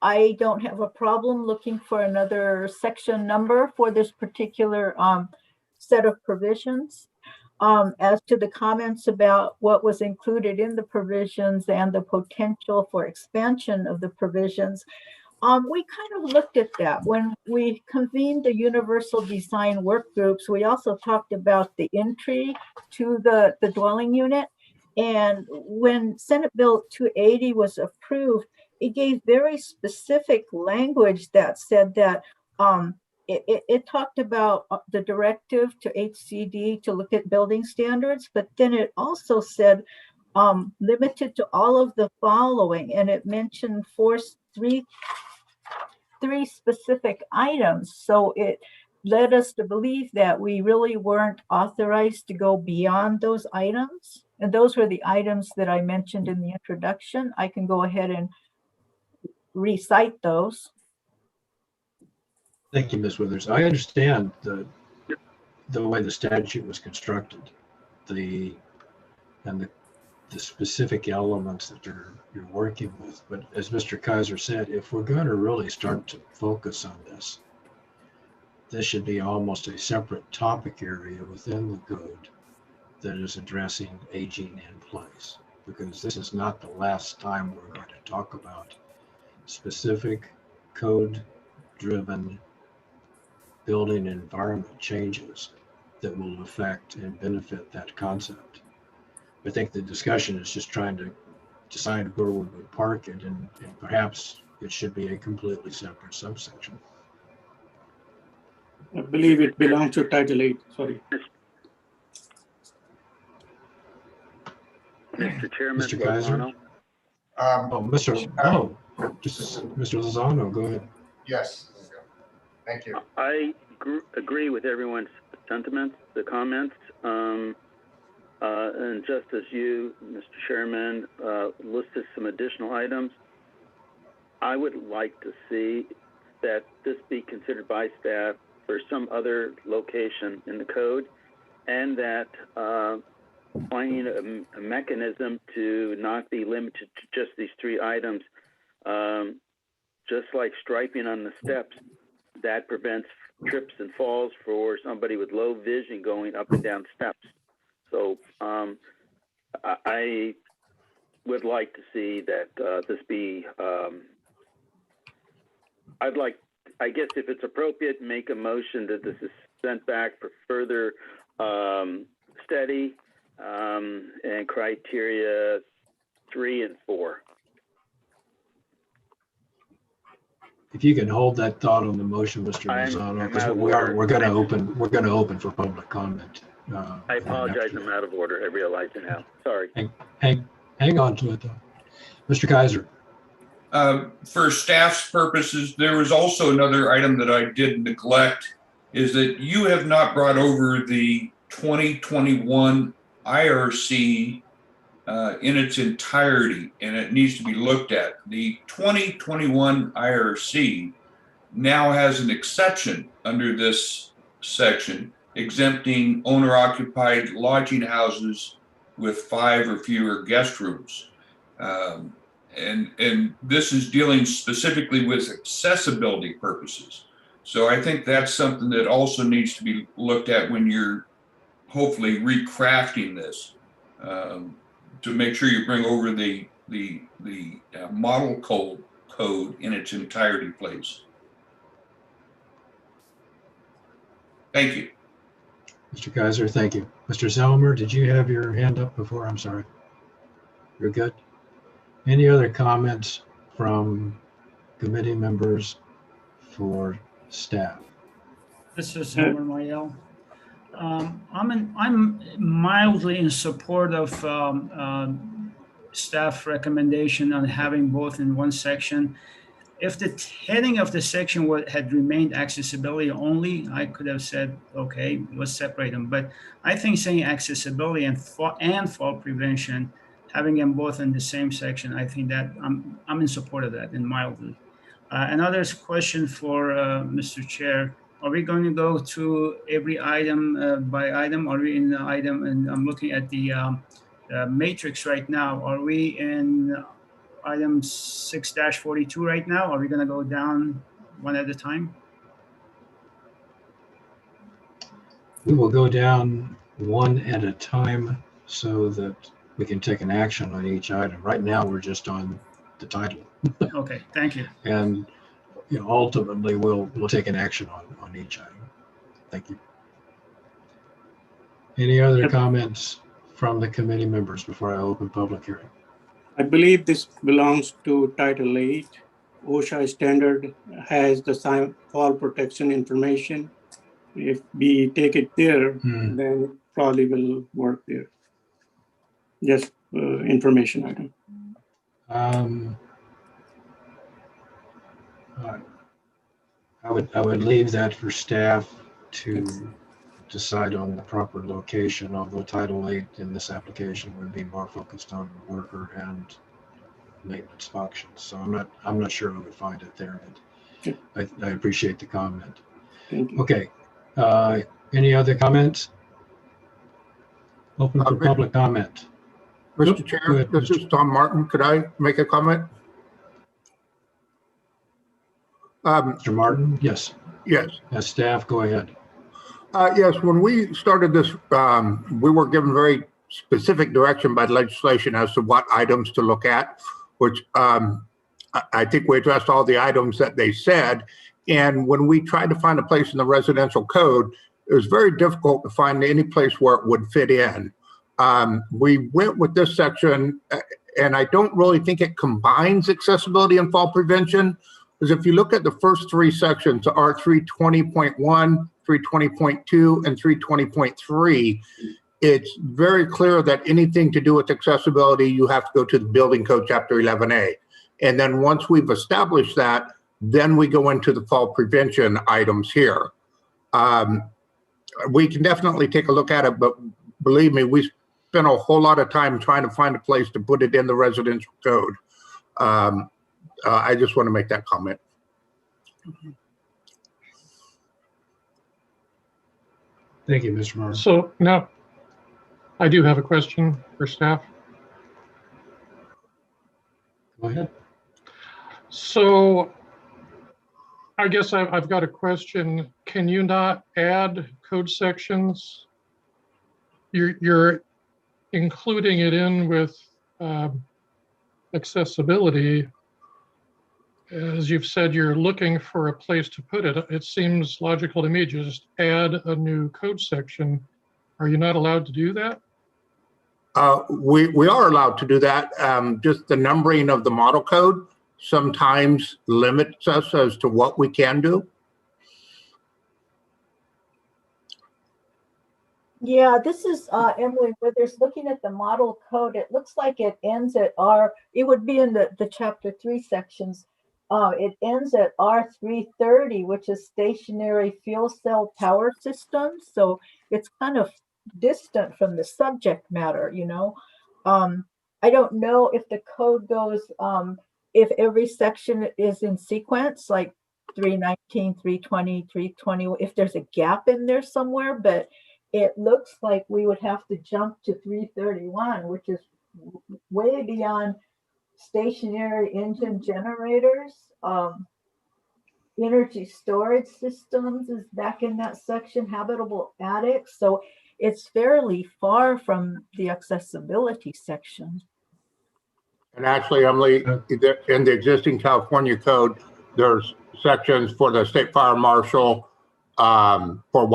Speaker 14: I don't have a problem looking for another section number for this particular set of provisions. As to the comments about what was included in the provisions and the potential for expansion of the provisions, we kind of looked at that. When we convened the universal design work groups, we also talked about the entry to the dwelling unit. And when Senate Bill 280 was approved, it gave very specific language that said that it talked about the directive to HCD to look at building standards, but then it also said limited to all of the following, and it mentioned three specific items. So it led us to believe that we really weren't authorized to go beyond those items. And those were the items that I mentioned in the introduction. I can go ahead and recite those.
Speaker 2: Thank you, Ms. Withers. I understand the way the statute was constructed, the specific elements that you're working with. But as Mr. Kaiser said, if we're going to really start to focus on this should be almost a separate topic area within the code that is addressing aging in place, because this is not the last time we're going to talk about specific code-driven building environment changes that will affect and benefit that concept. I think the discussion is just trying to decide where we would park it, and perhaps it should be a completely separate subsection.
Speaker 8: I believe it belongs to Title 8. Sorry.
Speaker 5: Mr. Chairman,
Speaker 2: Mr. Kaiser? Mr. Lozano, go ahead.
Speaker 4: Yes. Thank you.
Speaker 5: I agree with everyone's sentiments, the comments. And just as you, Mr. Chairman, listed some additional items, I would like to see that this be considered by staff for some other location in the code, and that finding a mechanism to not be limited to just these three items, just like striping on the steps, that prevents trips and falls for somebody with low vision going up and down steps. So I would like to see that this be, I'd like I guess if it's appropriate, make a motion that this is sent back for further study and criteria 3 and 4.
Speaker 2: If you can hold that thought on the motion, Mr. Lozano, because we're going to open for public comment.
Speaker 5: I apologize, I'm out of order. I realize it now. Sorry.
Speaker 2: Hang on to it, though. Mr. Kaiser.
Speaker 11: For staff's purposes, there was also another item that I did neglect, is that you have not brought over the 2021 IRC in its entirety, and it needs to be looked at. The 2021 IRC now has an exception under this section, exempting owner-occupied lodging houses with 5 or fewer guest rooms. And this is dealing specifically with accessibility purposes. So I think that's something that also needs to be looked at when you're hopefully recrafting this, to make sure you bring over the model code in its entirety, please. Thank you.
Speaker 2: Mr. Kaiser, thank you. Mr. Zelmer, did you have your hand up before? I'm sorry. You're good. Any other comments from committee members for staff?
Speaker 15: This is Homer Mayel. I'm mildly in support of staff recommendation on having both in one section. If the heading of the section had remained accessibility only, I could have said, okay, let's separate them. But I think saying accessibility and fall prevention, having them both in the same section, I think that I'm in support of that, and mildly. Another question for Mr. Chair. Are we going to go through every item by item? Are we in the item, and I'm looking at the matrix right now. Are we in item 6-42 right now? Are we going to go down one at a time?
Speaker 2: We will go down one at a time so that we can take an action on each item. Right now, we're just on the title.
Speaker 15: Okay, thank you.
Speaker 2: And ultimately, we'll take an action on each item. Thank you. Any other comments from the committee members before I open public hearing?
Speaker 8: I believe this belongs to Title 8. OSHA standard has the fall protection information. If we take it there, then it probably will work there. Just information item.
Speaker 2: I would leave that for staff to decide on the proper location, although Title 8 in this application would be more focused on worker and maintenance functions. So I'm not sure I would find it there, but I appreciate the comment.
Speaker 8: Thank you.
Speaker 2: Okay. Any other comments? Open for public comment.
Speaker 7: Mr. Chair, this is Tom Martin. Could I make a comment?
Speaker 2: Mr. Martin, yes.
Speaker 7: Yes.
Speaker 2: As staff, go ahead.
Speaker 7: Yes, when we started this, we were given very specific direction by legislation as to what items to look at, which I think we addressed all the items that they said. And when we tried to find a place in the residential code, it was very difficult to find any place where it would fit in. We went with this section, and I don't really think it combines accessibility and fall prevention, because if you look at the first 3 sections, R320.1, 320.2, and 320.3, it's very clear that anything to do with accessibility, you have to go to the Building Code Chapter 11A. And then once we've established that, then we go into the fall prevention items here. We can definitely take a look at it, but believe me, we spent a whole lot of time trying to find a place to put it in the residential code. I just want to make that comment.
Speaker 2: Thank you, Mr. Martin.
Speaker 6: So now I do have a question for staff.
Speaker 2: Go ahead.
Speaker 6: So I guess I've got a question. Can you not add code sections? You're including it in with accessibility, as you've said, you're looking for a place to put it. It seems logical to me, just add a new code section. Are you not allowed to do that?
Speaker 7: We are allowed to do that. Just the numbering of the model code sometimes limits us as to what we can do.
Speaker 14: Yeah, this is Emily Withers. Looking at the model code, it looks like it ends at it would be in the chapter 3 sections. It ends at R330, which is stationary fuel cell power systems. So it's kind of distant from the subject matter, you know. I don't know if the code goes, if every section is in sequence, like 319, 320, 320, if there's a gap in there somewhere, but it looks like we would have to jump to 331, which is way beyond stationary engine generators. Energy storage systems is back in that section, habitable attics. So it's fairly far from the accessibility section.
Speaker 7: And actually, Emily, in the existing California code, there's sections for the state fire marshal, for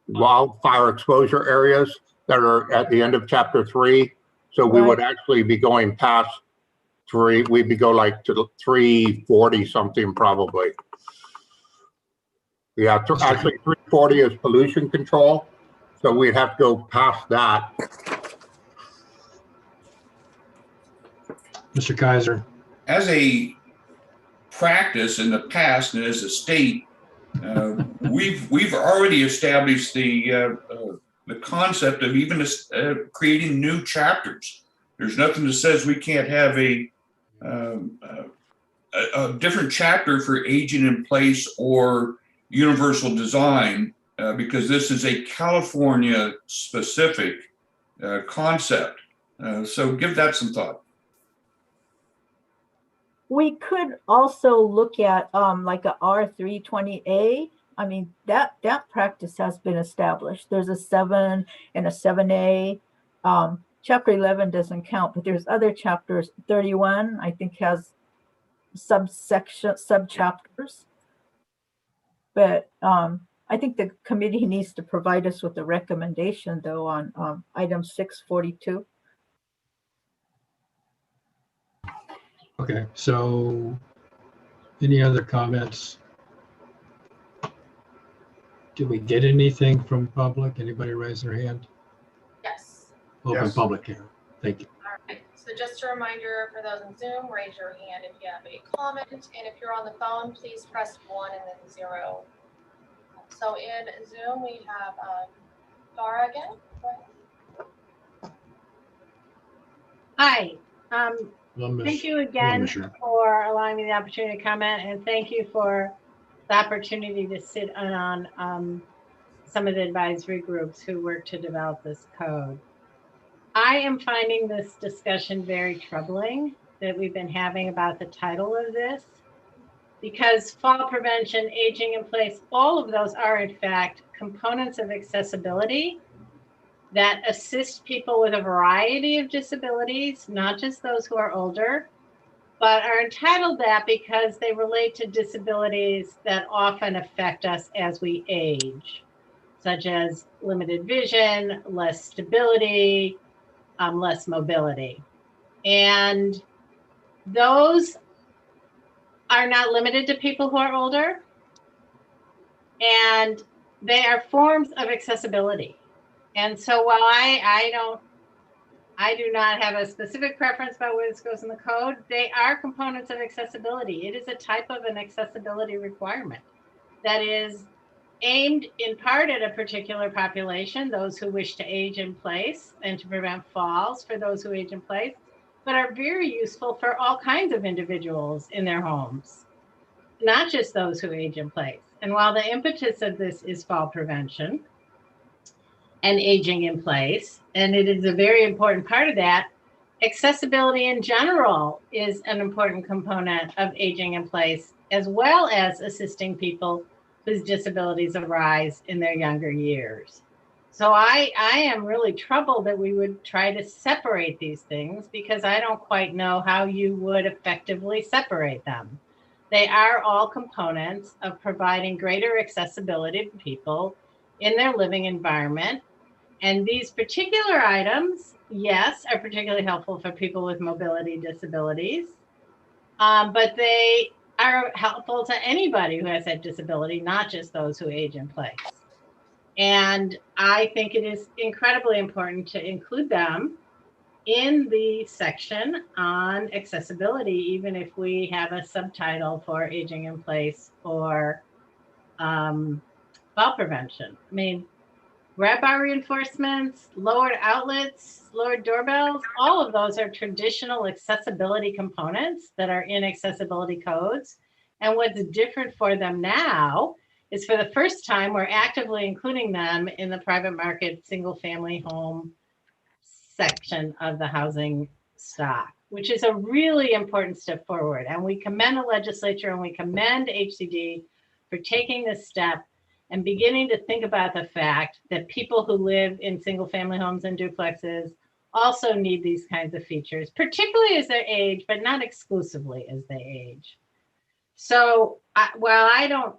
Speaker 7: wildfire exposure areas that are at the end of chapter 3. So we would actually be going past 3. We'd be go like to 340 something probably. Yeah, actually 340 is pollution control. So we'd have to go past that.
Speaker 2: Mr. Kaiser.
Speaker 11: As a practice in the past and as a state, we've already established the concept of even creating new chapters. There's nothing that says we can't have a different chapter for aging in place or universal design, because this is a California specific concept. So give that some thought.
Speaker 14: We could also look at like a R320A. I mean, that practice has been established. There's a 7 and a 7A. Chapter 11 doesn't count, but there's other chapters. 31, I think, has subchapters. But I think the committee needs to provide us with a recommendation, though, on item 642.
Speaker 2: Okay, so any other comments? Did we get anything from public? Anybody raise their hand?
Speaker 1: Yes.
Speaker 2: Open
Speaker 4: Yes.
Speaker 2: public here. Thank you.
Speaker 1: All right. So just a reminder for those in Zoom, raise your hand if you have a comment. And if you're on the phone, please press 1 and then 0. So in Zoom, we have Dara again. Go ahead.
Speaker 10: Hi.
Speaker 2: Well,
Speaker 10: Thank you again for allowing me the opportunity to comment, and thank you for the opportunity to sit on some of the advisory groups who work to develop this code. I am finding this discussion very troubling that we've been having about the title of this, because fall prevention, aging in place, all of those are in fact components of accessibility that assist people with a variety of disabilities, not just those who are older, but are entitled that because they relate to disabilities that often affect us as we age, such as limited vision, less stability, less mobility. And those are not limited to people who are older, and they are forms of accessibility. And so while I do not have a specific preference about where this goes in the code, they are components of accessibility. It is a type of an accessibility requirement that is aimed in part at a particular population, those who wish to age in place and to prevent falls for those who age in place, but are very useful for all kinds of individuals in their homes, not just those who age in place. And while the impetus of this is fall prevention and aging in place, and it is a very important part of that, accessibility in general is an important component of aging in place, as well as assisting people whose disabilities arise in their younger years. So I am really troubled that we would try to separate these things, because I don't quite know how you would effectively separate them. They are all components of providing greater accessibility to people in their living environment. And these particular items, yes, are particularly helpful for people with mobility disabilities, but they are helpful to anybody who has that disability, not just those who age in place. And I think it is incredibly important to include them in the section on accessibility, even if we have a subtitle for aging in place or fall prevention. I mean, grab bar reinforcements, lowered outlets, lowered doorbells, all of those are traditional accessibility components that are in accessibility codes. And what's different for them now is for the first time, we're actively including them in the private market single family home section of the housing stock, which is a really important step forward. And we commend the legislature and we commend HCD for taking this step and beginning to think about the fact that people who live in single family homes and duplexes also need these kinds of features, particularly as they age, but not exclusively as they age. So while I don't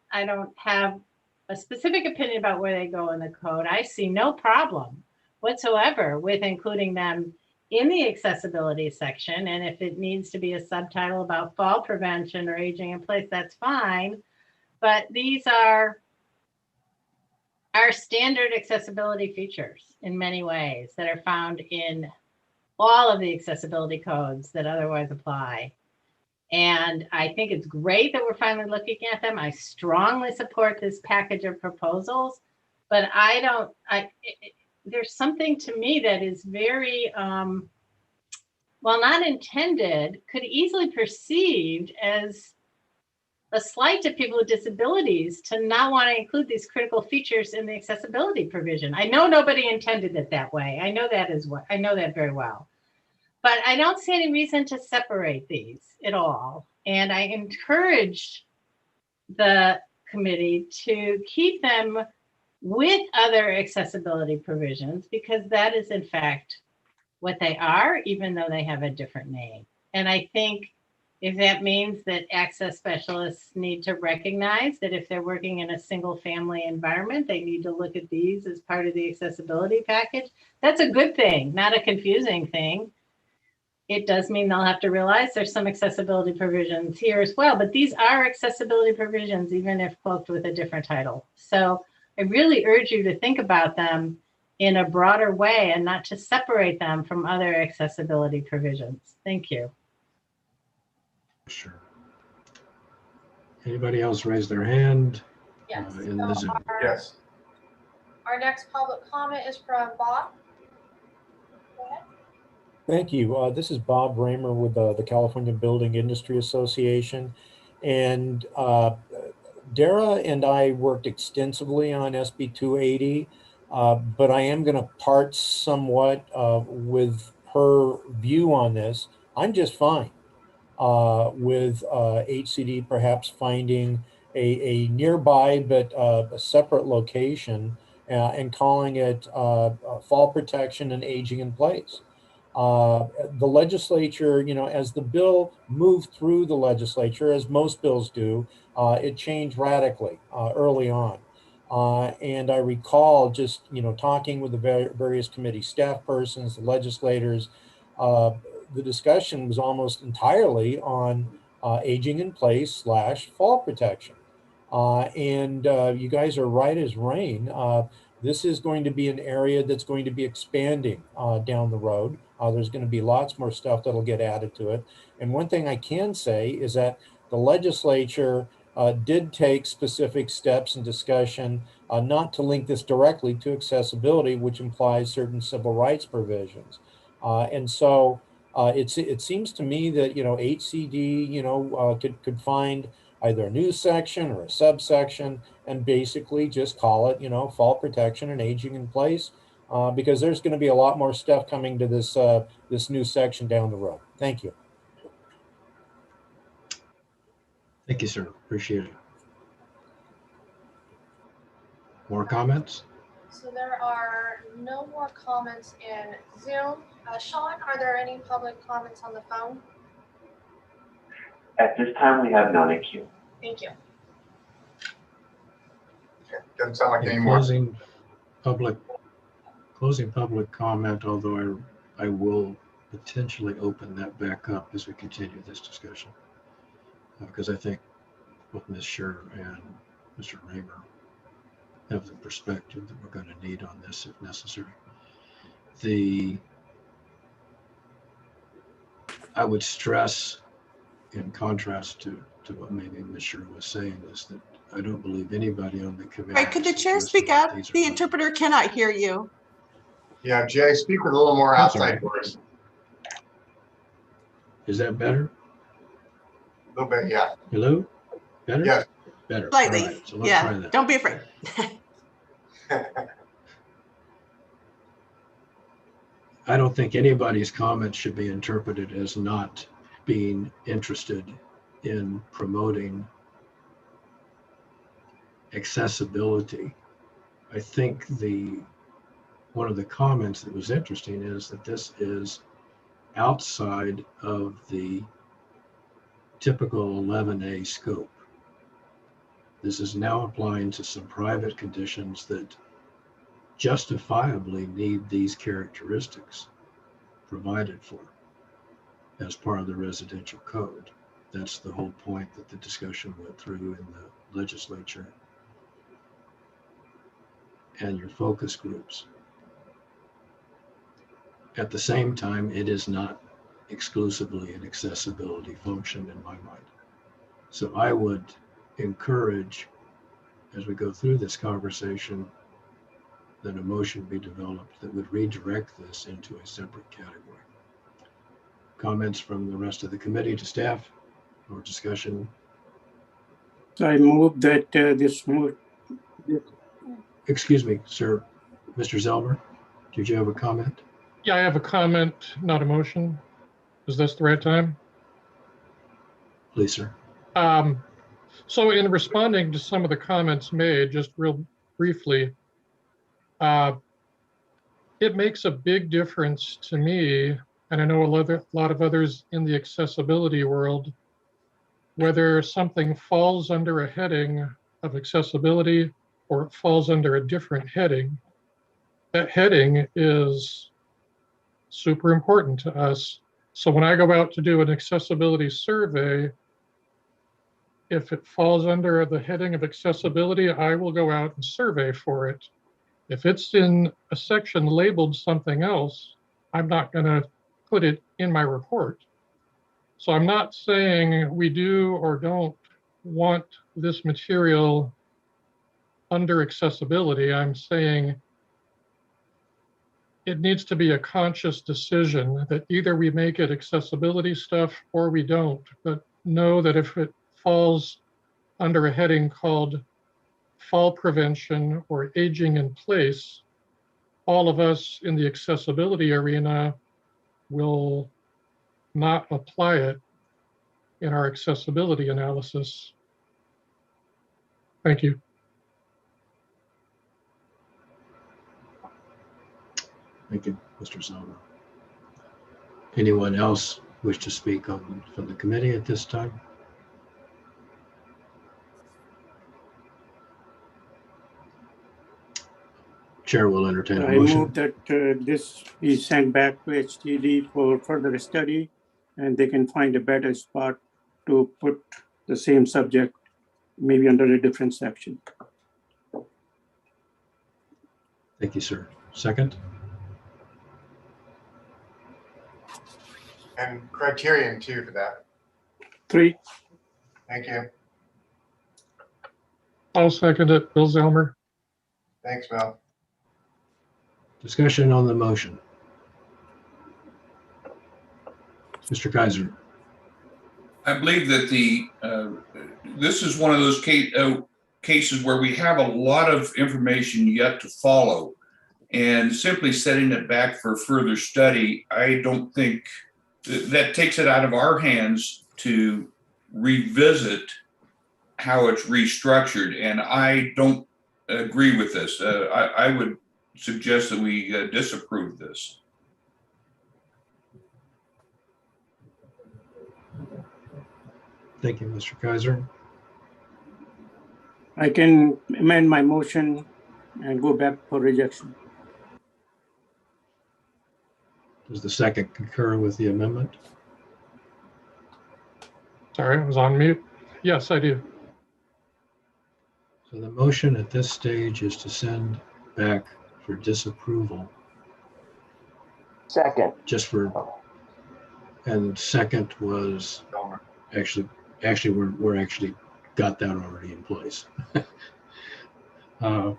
Speaker 10: have a specific opinion about where they go in the code, I see no problem whatsoever with including them in the accessibility section. And if it needs to be a subtitle about fall prevention or aging in place, that's fine. But these are our standard accessibility features in many ways that are found in all of the accessibility codes that otherwise apply. And I think it's great that we're finally looking at them. I strongly support this package of proposals, but there's something to me that is very, while not intended, could easily perceived as a slight to people with disabilities to not want to include these critical features in the accessibility provision. I know nobody intended it that way. I know that very well. But I don't see any reason to separate these at all. And I encourage the committee to keep them with other accessibility provisions, because that is in fact what they are, even though they have a different name. And I think if that means that access specialists need to recognize that if they're working in a single family environment, they need to look at these as part of the accessibility package, that's a good thing, not a confusing thing. It does mean they'll have to realize there's some accessibility provisions here as well, but these are accessibility provisions, even if cloaked with a different title. So I really urge you to think about them in a broader way and not to separate them from other accessibility provisions. Thank you.
Speaker 2: Sure. Anybody else raise their hand?
Speaker 1: Yes.
Speaker 2: In the Zoom?
Speaker 4: Yes.
Speaker 1: Our next public comment is from Bob. Go ahead.
Speaker 9: Thank you. This is Bob Raymer with the California Building Industry Association. And Dara and I worked extensively on SB 280, but I am going to part somewhat with her view on this. I'm just fine with HCD perhaps finding a nearby but a separate location and calling it fall protection and aging in place. The legislature, as the bill moved through the legislature, as most bills do, it changed radically early on. And I recall just, talking with the various committee staff persons, the legislators, the discussion was almost entirely on aging in place / fall protection. And you guys are right as rain. This is going to be an area that's going to be expanding down the road. There's going to be lots more stuff that'll get added to it. And one thing I can say is that the legislature did take specific steps in discussion not to link this directly to accessibility, which implies certain civil rights provisions. And so it seems to me that, HCD, could find either a new section or a subsection and basically just call it, fall protection and aging in place, because there's going to be a lot more stuff coming to this this new section down the road. Thank you.
Speaker 2: Thank you, sir. Appreciate it. More comments?
Speaker 1: So there are no more comments in Zoom. Sean, are there any public comments on the phone?
Speaker 13: At this time, we have none in queue.
Speaker 1: Thank you.
Speaker 4: Okay, doesn't sound like
Speaker 2: In
Speaker 4: any more.
Speaker 2: Closing public comment, although I will potentially open that back up as we continue this discussion. Because I think both Ms. Scher and Mr. Raymer have the perspective that we're going to need on this if necessary. I would stress, in contrast to what maybe Ms. Scher was saying, is that I don't believe anybody on the committee.
Speaker 16: Right, could the chair speak up? The interpreter cannot hear you.
Speaker 4: Yeah, Jay, speak with a little more
Speaker 2: I'm
Speaker 4: outside
Speaker 2: sorry.
Speaker 4: voice.
Speaker 2: Is that better?
Speaker 4: A little bit, yeah.
Speaker 2: Hello? Better?
Speaker 4: Yes.
Speaker 2: Better.
Speaker 16: Slightly.
Speaker 2: All right, so let's try
Speaker 16: Yeah,
Speaker 2: that.
Speaker 16: don't be afraid.
Speaker 2: I don't think anybody's comments should be interpreted as not being interested in promoting accessibility. I think one of the comments that was interesting is that this is outside of the typical 11A scope. This is now applying to some private conditions that justifiably need these characteristics provided for as part of the residential code. That's the whole point that the discussion went through in the legislature and your focus groups. At the same time, it is not exclusively an accessibility function in my mind. So I would encourage, as we go through this conversation, that a motion be developed that would redirect this into a separate category. Comments from the rest of the committee to staff or discussion?
Speaker 8: So I move that
Speaker 2: Excuse me, sir. Mr. Zelmer, did you have a comment?
Speaker 6: Yeah, I have a comment, not a motion. Is this the right time?
Speaker 2: Please, sir.
Speaker 6: So in responding to some of the comments made, just real briefly, it makes a big difference to me, and I know a lot of others in the accessibility world, whether something falls under a heading of accessibility or it falls under a different heading. That heading is super important to us. So when I go out to do an accessibility survey, if it falls under the heading of accessibility, I will go out and survey for it. If it's in a section labeled something else, I'm not going to put it in my report. So I'm not saying we do or don't want this material under accessibility. I'm saying it needs to be a conscious decision that either we make it accessibility stuff or we don't, but know that if it falls under a heading called fall prevention or aging in place, all of us in the accessibility arena will not apply it in our accessibility analysis. Thank you.
Speaker 2: Thank you, Mr. Zelmer. Anyone else wish to speak from the committee at this time? Chair will entertain a
Speaker 8: I
Speaker 2: motion.
Speaker 8: move that this be sent back to HTD for further study, and they can find a better spot to put the same subject, maybe under a different section.
Speaker 2: Thank you, sir. Second?
Speaker 4: And criterion too for that.
Speaker 8: 3.
Speaker 4: Thank you.
Speaker 6: I'll second it, Bill Zelmer.
Speaker 4: Thanks, Bill.
Speaker 2: Discussion on the motion. Mr. Kaiser.
Speaker 11: I believe that this is one of those cases where we have a lot of information yet to follow, and simply setting it back for further study, I don't think that takes it out of our hands to revisit how it's restructured, and I don't agree with this. I would suggest that we disapprove this.
Speaker 2: Thank you, Mr. Kaiser.
Speaker 8: I can amend my motion and go back for rejection.
Speaker 2: Does the second concur with the amendment?
Speaker 6: Sorry, I was on mute. Yes, I do.
Speaker 2: So the motion at this stage is to send back for disapproval,
Speaker 3: Second.
Speaker 2: just for, and second was actually we're actually got that already in place. I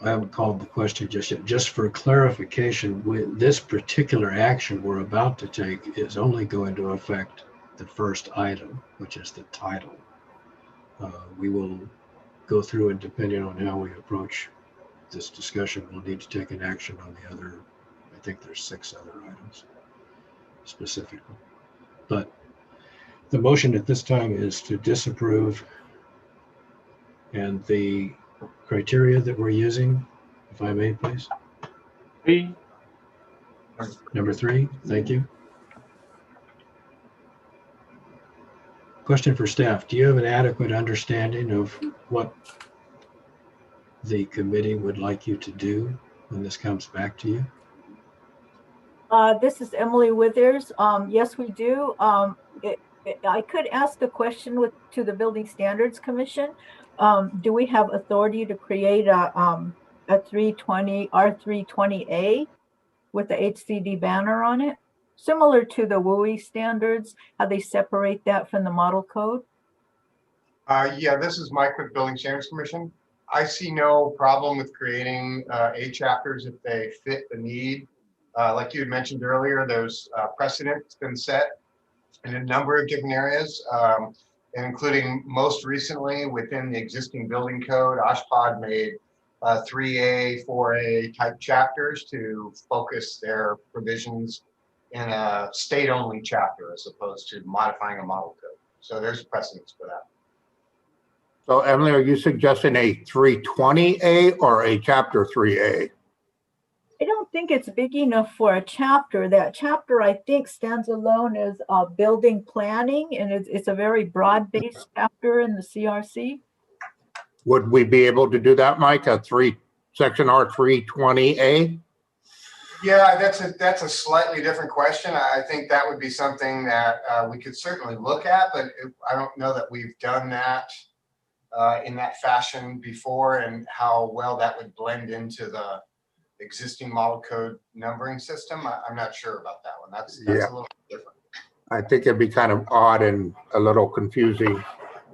Speaker 2: haven't called the question just yet. Just for clarification, this particular action we're about to take is only going to affect the first item, which is the title. We will go through it depending on how we approach this discussion. We'll need to take an action on the other, I think there's 6 other items specifically. But the motion at this time is to disapprove, and the criteria that we're using, if I may, please.
Speaker 8: 3.
Speaker 2: Number 3, thank you. Question for staff. Do you have an adequate understanding of what the committee would like you to do when this comes back to you?
Speaker 14: This is Emily Withers. Yes, we do. I could ask a question to the Building Standards Commission. Do we have authority to create a 320 R320A with the HCD banner on it, similar to the WUI standards, how they separate that from the model code?
Speaker 4: Yeah, this is Mike with Building Standards Commission. I see no problem with creating A chapters if they fit the need. Like you had mentioned earlier, there's precedent that's been set in a number of different areas, including most recently within the existing building code. OSHPD made 3A, 4A type chapters to focus their provisions in a state-only chapter as opposed to modifying a model code. So there's precedence for that.
Speaker 7: So Emily, are you suggesting a 320A or a chapter 3A?
Speaker 14: I don't think it's big enough for a chapter. That chapter, I think, stands alone as building planning, and it's a very broad-based chapter in the CRC.
Speaker 7: Would we be able to do that, Mike? Section R320A?
Speaker 4: Yeah, that's a slightly different question. I think that would be something that we could certainly look at, but I don't know that we've done that in that fashion before, and how well that would blend into the existing model code numbering system. I'm not sure about that one. That's a little different.
Speaker 7: I think it'd be kind of odd and a little confusing.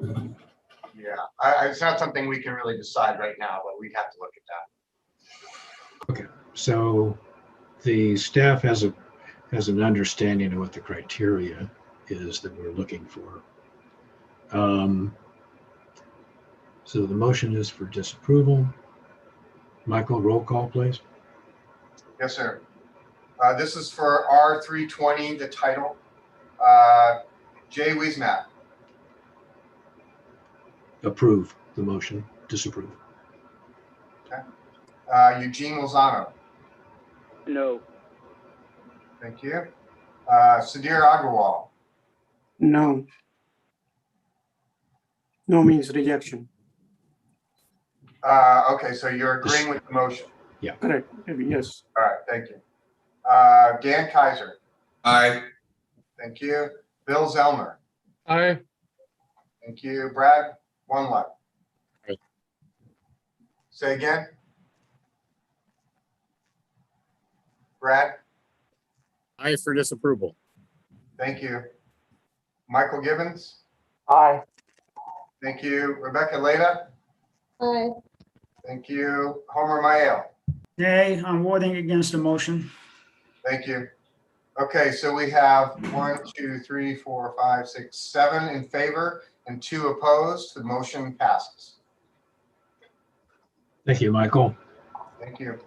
Speaker 4: Yeah, it's not something we can really decide right now, but we'd have to look at that.
Speaker 2: Okay, so the staff has an understanding of what the criteria is that we're looking for. So the motion is for disapproval. Michael, roll call, please.
Speaker 4: Yes, sir. This is for R320, the title. Jay Wiesmatt.
Speaker 2: Approve the motion. Disapprove.
Speaker 4: Okay. Eugene Lozano.
Speaker 5: No.
Speaker 4: Thank you. Sudhir Agrawal.
Speaker 8: No. No means rejection.
Speaker 4: Okay, so you're agreeing with the motion.
Speaker 2: Yeah.
Speaker 8: Correct. Yes.
Speaker 4: All right, thank you. Dan Kaiser.
Speaker 11: Aye.
Speaker 4: Thank you. Bill Zellner.
Speaker 6: Aye.
Speaker 4: Thank you. Brad One.
Speaker 12: Aye.
Speaker 4: Say again. Brad.
Speaker 12: Aye for disapproval.
Speaker 4: Thank you. Michael Gibbons.
Speaker 3: Aye.
Speaker 4: Thank you. Rebecca Leda.
Speaker 16: Aye.
Speaker 4: Thank you. Homer Mael.
Speaker 15: Nay, I'm voting against the motion.
Speaker 4: Thank you. Okay, so we have 1, 2, 3, 4, 5, 6, 7 in favor and 2 opposed. The motion passes.
Speaker 2: Thank you, Michael.
Speaker 4: Thank you.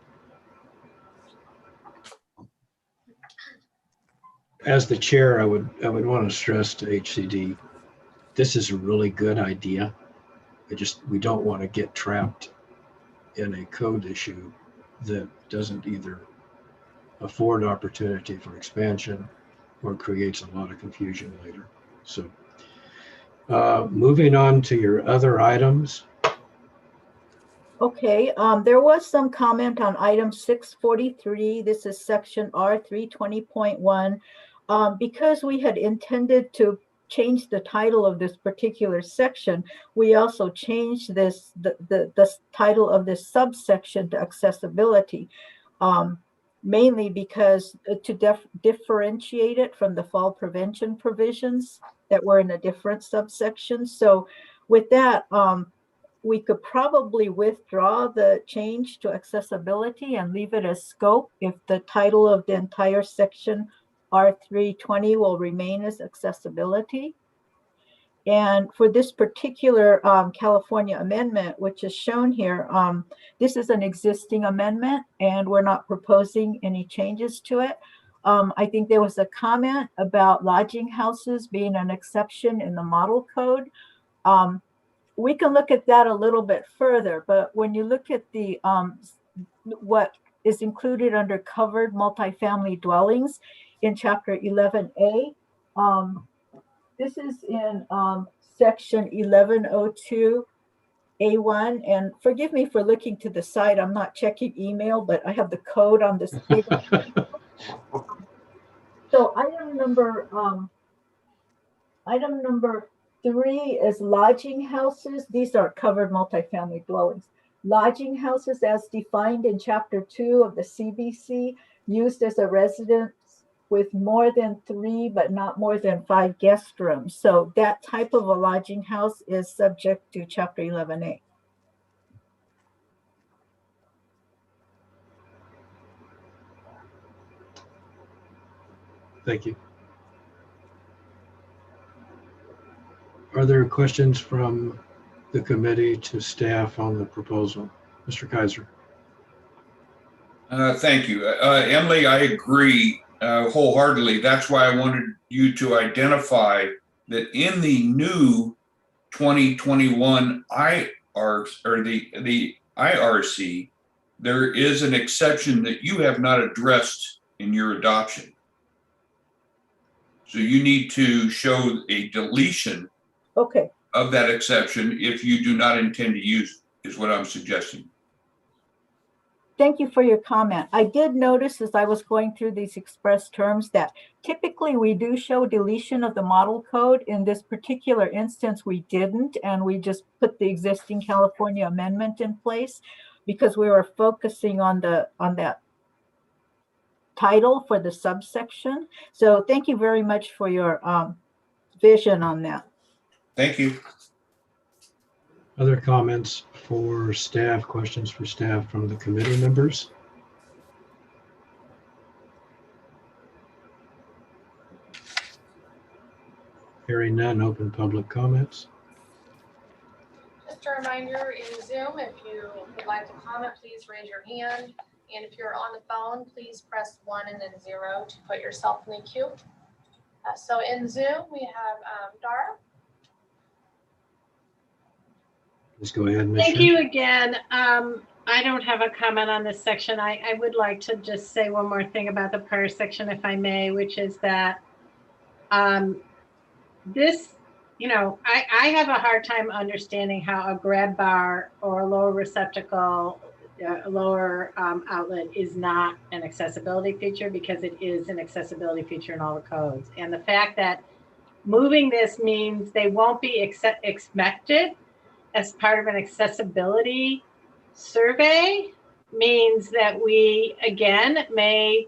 Speaker 2: As the chair, I would want to stress to HCD, this is a really good idea. We don't want to get trapped in a code issue that doesn't either afford opportunity for expansion or creates a lot of confusion later. So moving on to your other items.
Speaker 14: Okay, there was some comment on item 643. This is section R 320.1. Because we had intended to change the title of this particular section, we also changed the title of this subsection to accessibility, mainly because to differentiate it from the fall prevention provisions that were in a different subsection. So with that, we could probably withdraw the change to accessibility and leave it as scope if the title of the entire section R320 will remain as accessibility. And for this particular California amendment, which is shown here, this is an existing amendment and we're not proposing any changes to it. I think there was a comment about lodging houses being an exception in the model code. We can look at that a little bit further, but when you look at the what is included under covered multifamily dwellings in chapter 11A, this is in section 1102 A1, and forgive me for looking to the side. I'm not checking email, but I have the code on this big. So item number 3 is lodging houses. These are covered multifamily dwellings. Lodging houses as defined in chapter 2 of the CBC, used as a residence with more than 3 but not more than 5 guest rooms. So that type of a lodging house is subject to chapter 11A.
Speaker 2: Thank you. Are there questions from the committee to staff on the proposal? Mr. Kaiser.
Speaker 11: Thank you. Emily, I agree wholeheartedly. That's why I wanted you to identify that in the new 2021 the IRC, there is an exception that you have not addressed in your adoption. So you need to show a deletion of that exception if you do not intend to use it, is what I'm suggesting.
Speaker 14: Thank you for your comment. I did notice as I was going through these express terms that typically we do show deletion of the model code. In this particular instance, we didn't, and we just put the existing California amendment in place because we were focusing on that title for the subsection. So thank you very much for your vision on that.
Speaker 11: Thank you.
Speaker 2: Other comments for staff, questions for staff from the committee members? Hearing none, open public comments.
Speaker 1: Just a reminder in Zoom, if you would like to comment, please raise your hand. And if you're on the phone, please press 1 and then 0 to put yourself in the queue. So in Zoom, we have Dara.
Speaker 2: Please go ahead, Ms.
Speaker 10: Thank
Speaker 2: Shen.
Speaker 10: you again. I don't have a comment on this section. I would like to just say one more thing about the prior section, if I may, which is that this, I have a hard time understanding how a grab bar or a lower receptacle, a lower outlet is not an accessibility feature, because it is an accessibility feature in all the codes. And the fact that moving this means they won't be expected as part of an accessibility survey means that we, again, may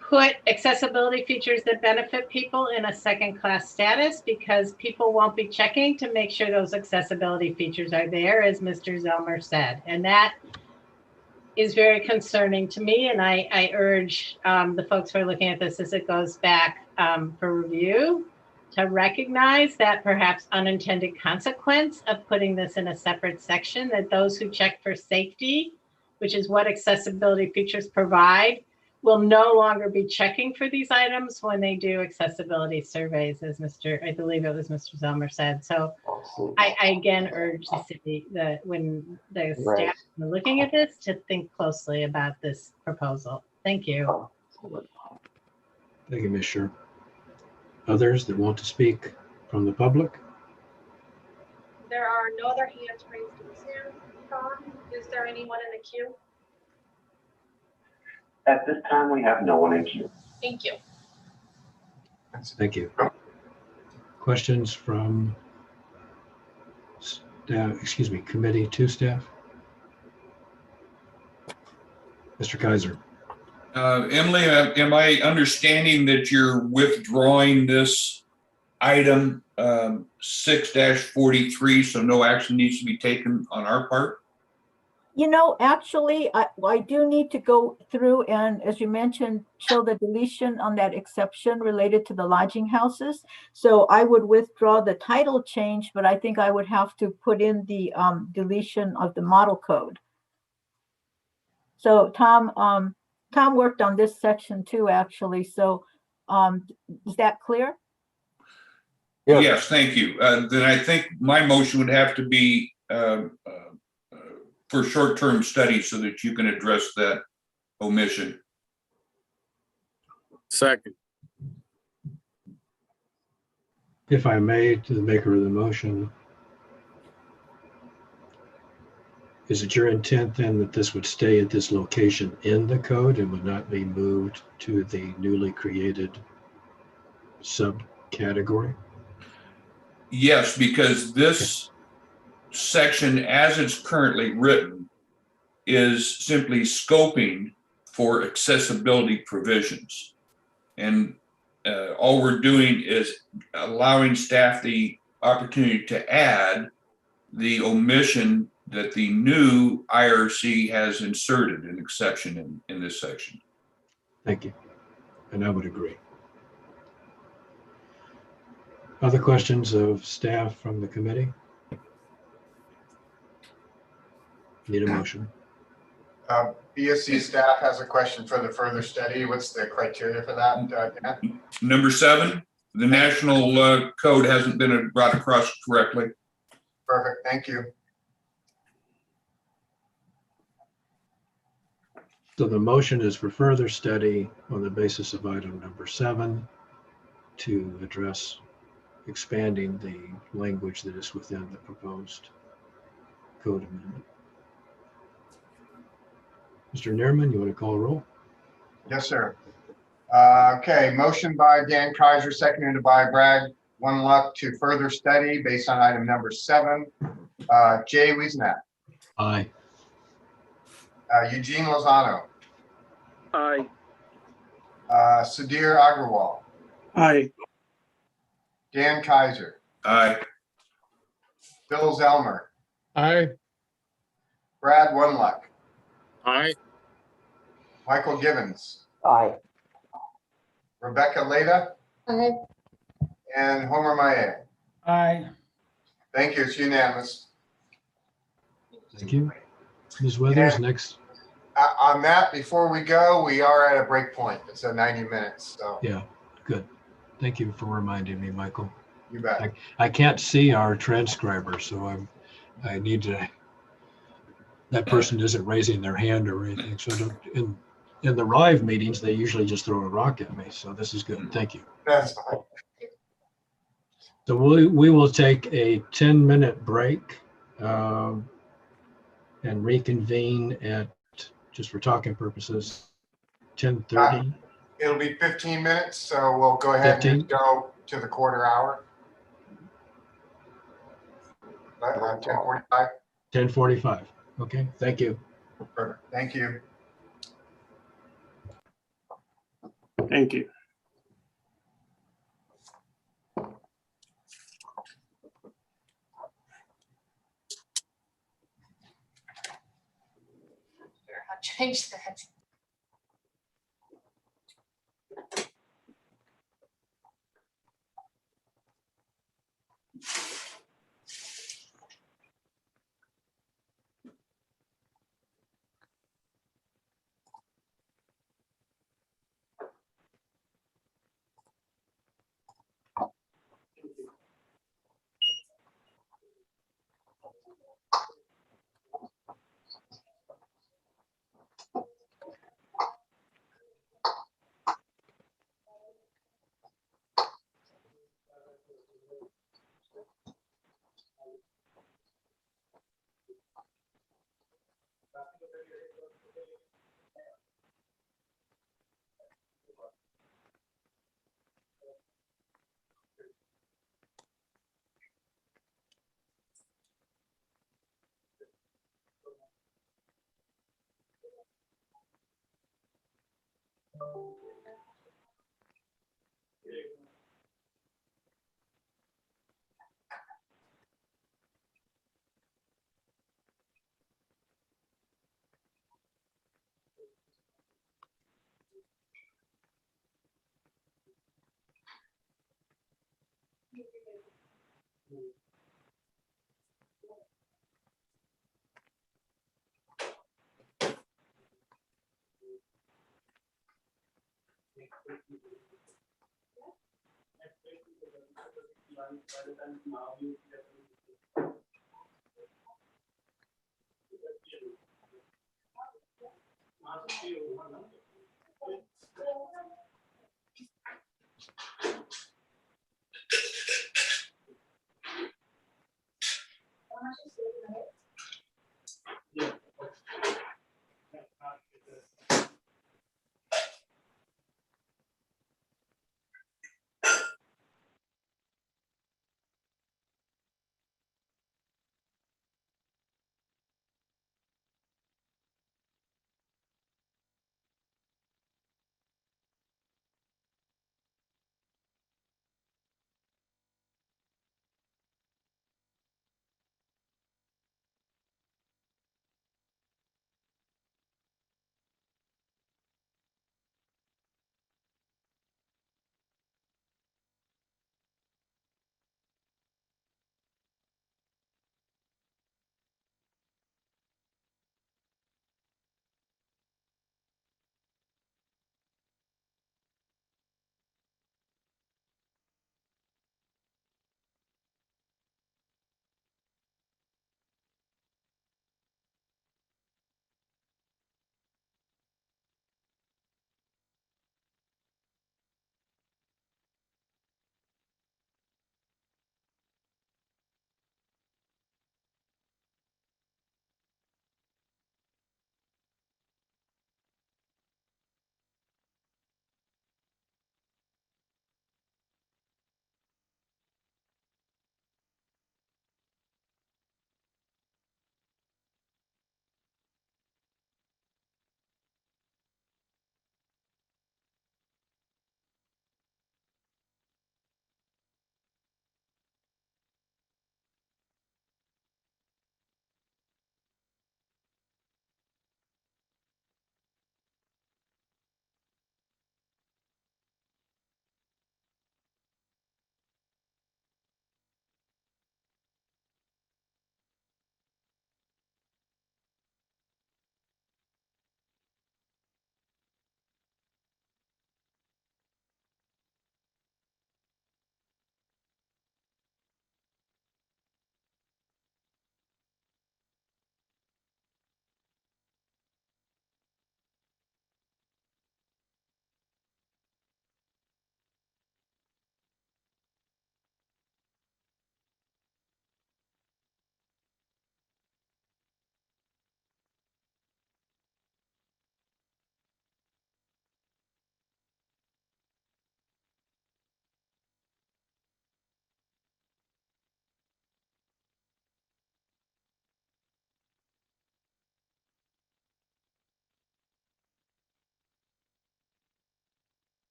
Speaker 10: put accessibility features that benefit people in a second-class status, because people won't be checking to make sure those accessibility features are there, as Mr. Zelmer said. And that is very concerning to me. And I urge the folks who are looking at this as it goes back for review to recognize that perhaps unintended consequence of putting this in a separate section, that those who check for safety, which is what accessibility features provide, will no longer be checking for these items when they do accessibility surveys, as I believe it was Mr. Zelmer said. So I again urge the city, when the staff are looking at this, to think closely about this proposal. Thank you.
Speaker 2: Thank you, Ms. Sher. others that want to speak from the public?
Speaker 1: There are no other hands raised in Zoom. Tom, is there anyone in the queue?
Speaker 13: At this time, we have no one in queue.
Speaker 1: Thank you.
Speaker 2: Thank you. Questions from staff, excuse me, committee to staff? Mr. Kaiser.
Speaker 11: Emily, am I understanding that you're withdrawing this item 6-43, so no action needs to be taken on our part?
Speaker 14: You know, actually, I do need to go through and, as you mentioned, show the deletion on that exception related to the lodging houses. So I would withdraw the title change, but I think I would have to put in the deletion of the model code. So Tom worked on this section too, actually. So is that clear?
Speaker 11: Yes, thank you. Then I think my motion would have to be for short-term study so that you can address that omission.
Speaker 12: Second.
Speaker 2: If I may, to the maker of the motion, is it your intent then that this would stay at this location in the code and would not be moved to the newly created subcategory?
Speaker 11: Yes, because this section, as it's currently written, is simply scoping for accessibility provisions. And all we're doing is allowing staff the opportunity to add the omission that the new IRC has inserted an exception in this section.
Speaker 2: Thank you. And I would agree. Other questions of staff from the committee? Need a motion.
Speaker 4: BSC staff has a question for the further study. What's the criteria for that, Dan?
Speaker 11: Number 7, the national code hasn't been brought across correctly.
Speaker 4: Perfect, thank you.
Speaker 2: So the motion is for further study on the basis of item number 7 to address expanding the language that is within the proposed code amendment. Mr. Neerman, you want to call a roll?
Speaker 4: Yes, sir. Okay, motion by Dan Kaiser, seconded by Brad One-Luck to further study based on item number 7. Jay Wiesnack.
Speaker 2: Aye.
Speaker 4: Eugene Lozano.
Speaker 5: Aye.
Speaker 4: Sudhir Agrawal.
Speaker 8: Aye.
Speaker 4: Dan Kaiser.
Speaker 11: Aye.
Speaker 4: Bill Zelmer.
Speaker 6: Aye.
Speaker 4: Brad One-Luck.
Speaker 12: Aye.
Speaker 4: Michael Givens.
Speaker 3: Aye.
Speaker 4: Rebecca Leda.
Speaker 16: Aye.
Speaker 4: And Homer Maye.
Speaker 15: Aye.
Speaker 4: Thank you, it's unanimous.
Speaker 2: Thank you. Ms. Weathers,
Speaker 4: And
Speaker 2: next.
Speaker 4: on that, before we go, we are at a break point. It's 90 minutes, so
Speaker 2: Yeah, good. Thank you for reminding me, Michael.
Speaker 4: you bet.
Speaker 2: I can't see our transcriber, so I need to, that person isn't raising their hand or anything. So in the RIVE meetings, they usually just throw a rock at me. So this is good. Thank you.
Speaker 4: That's fine.
Speaker 2: So we will take a 10-minute break and reconvene at, just for talking purposes, 10:30.
Speaker 4: It'll be 15 minutes, so we'll go ahead
Speaker 2: 15?
Speaker 4: and go to the quarter hour. 10:45.
Speaker 2: 10:45. Okay, thank you.
Speaker 4: Perfect. Thank you.
Speaker 8: Thank you.
Speaker 1: I'll change that.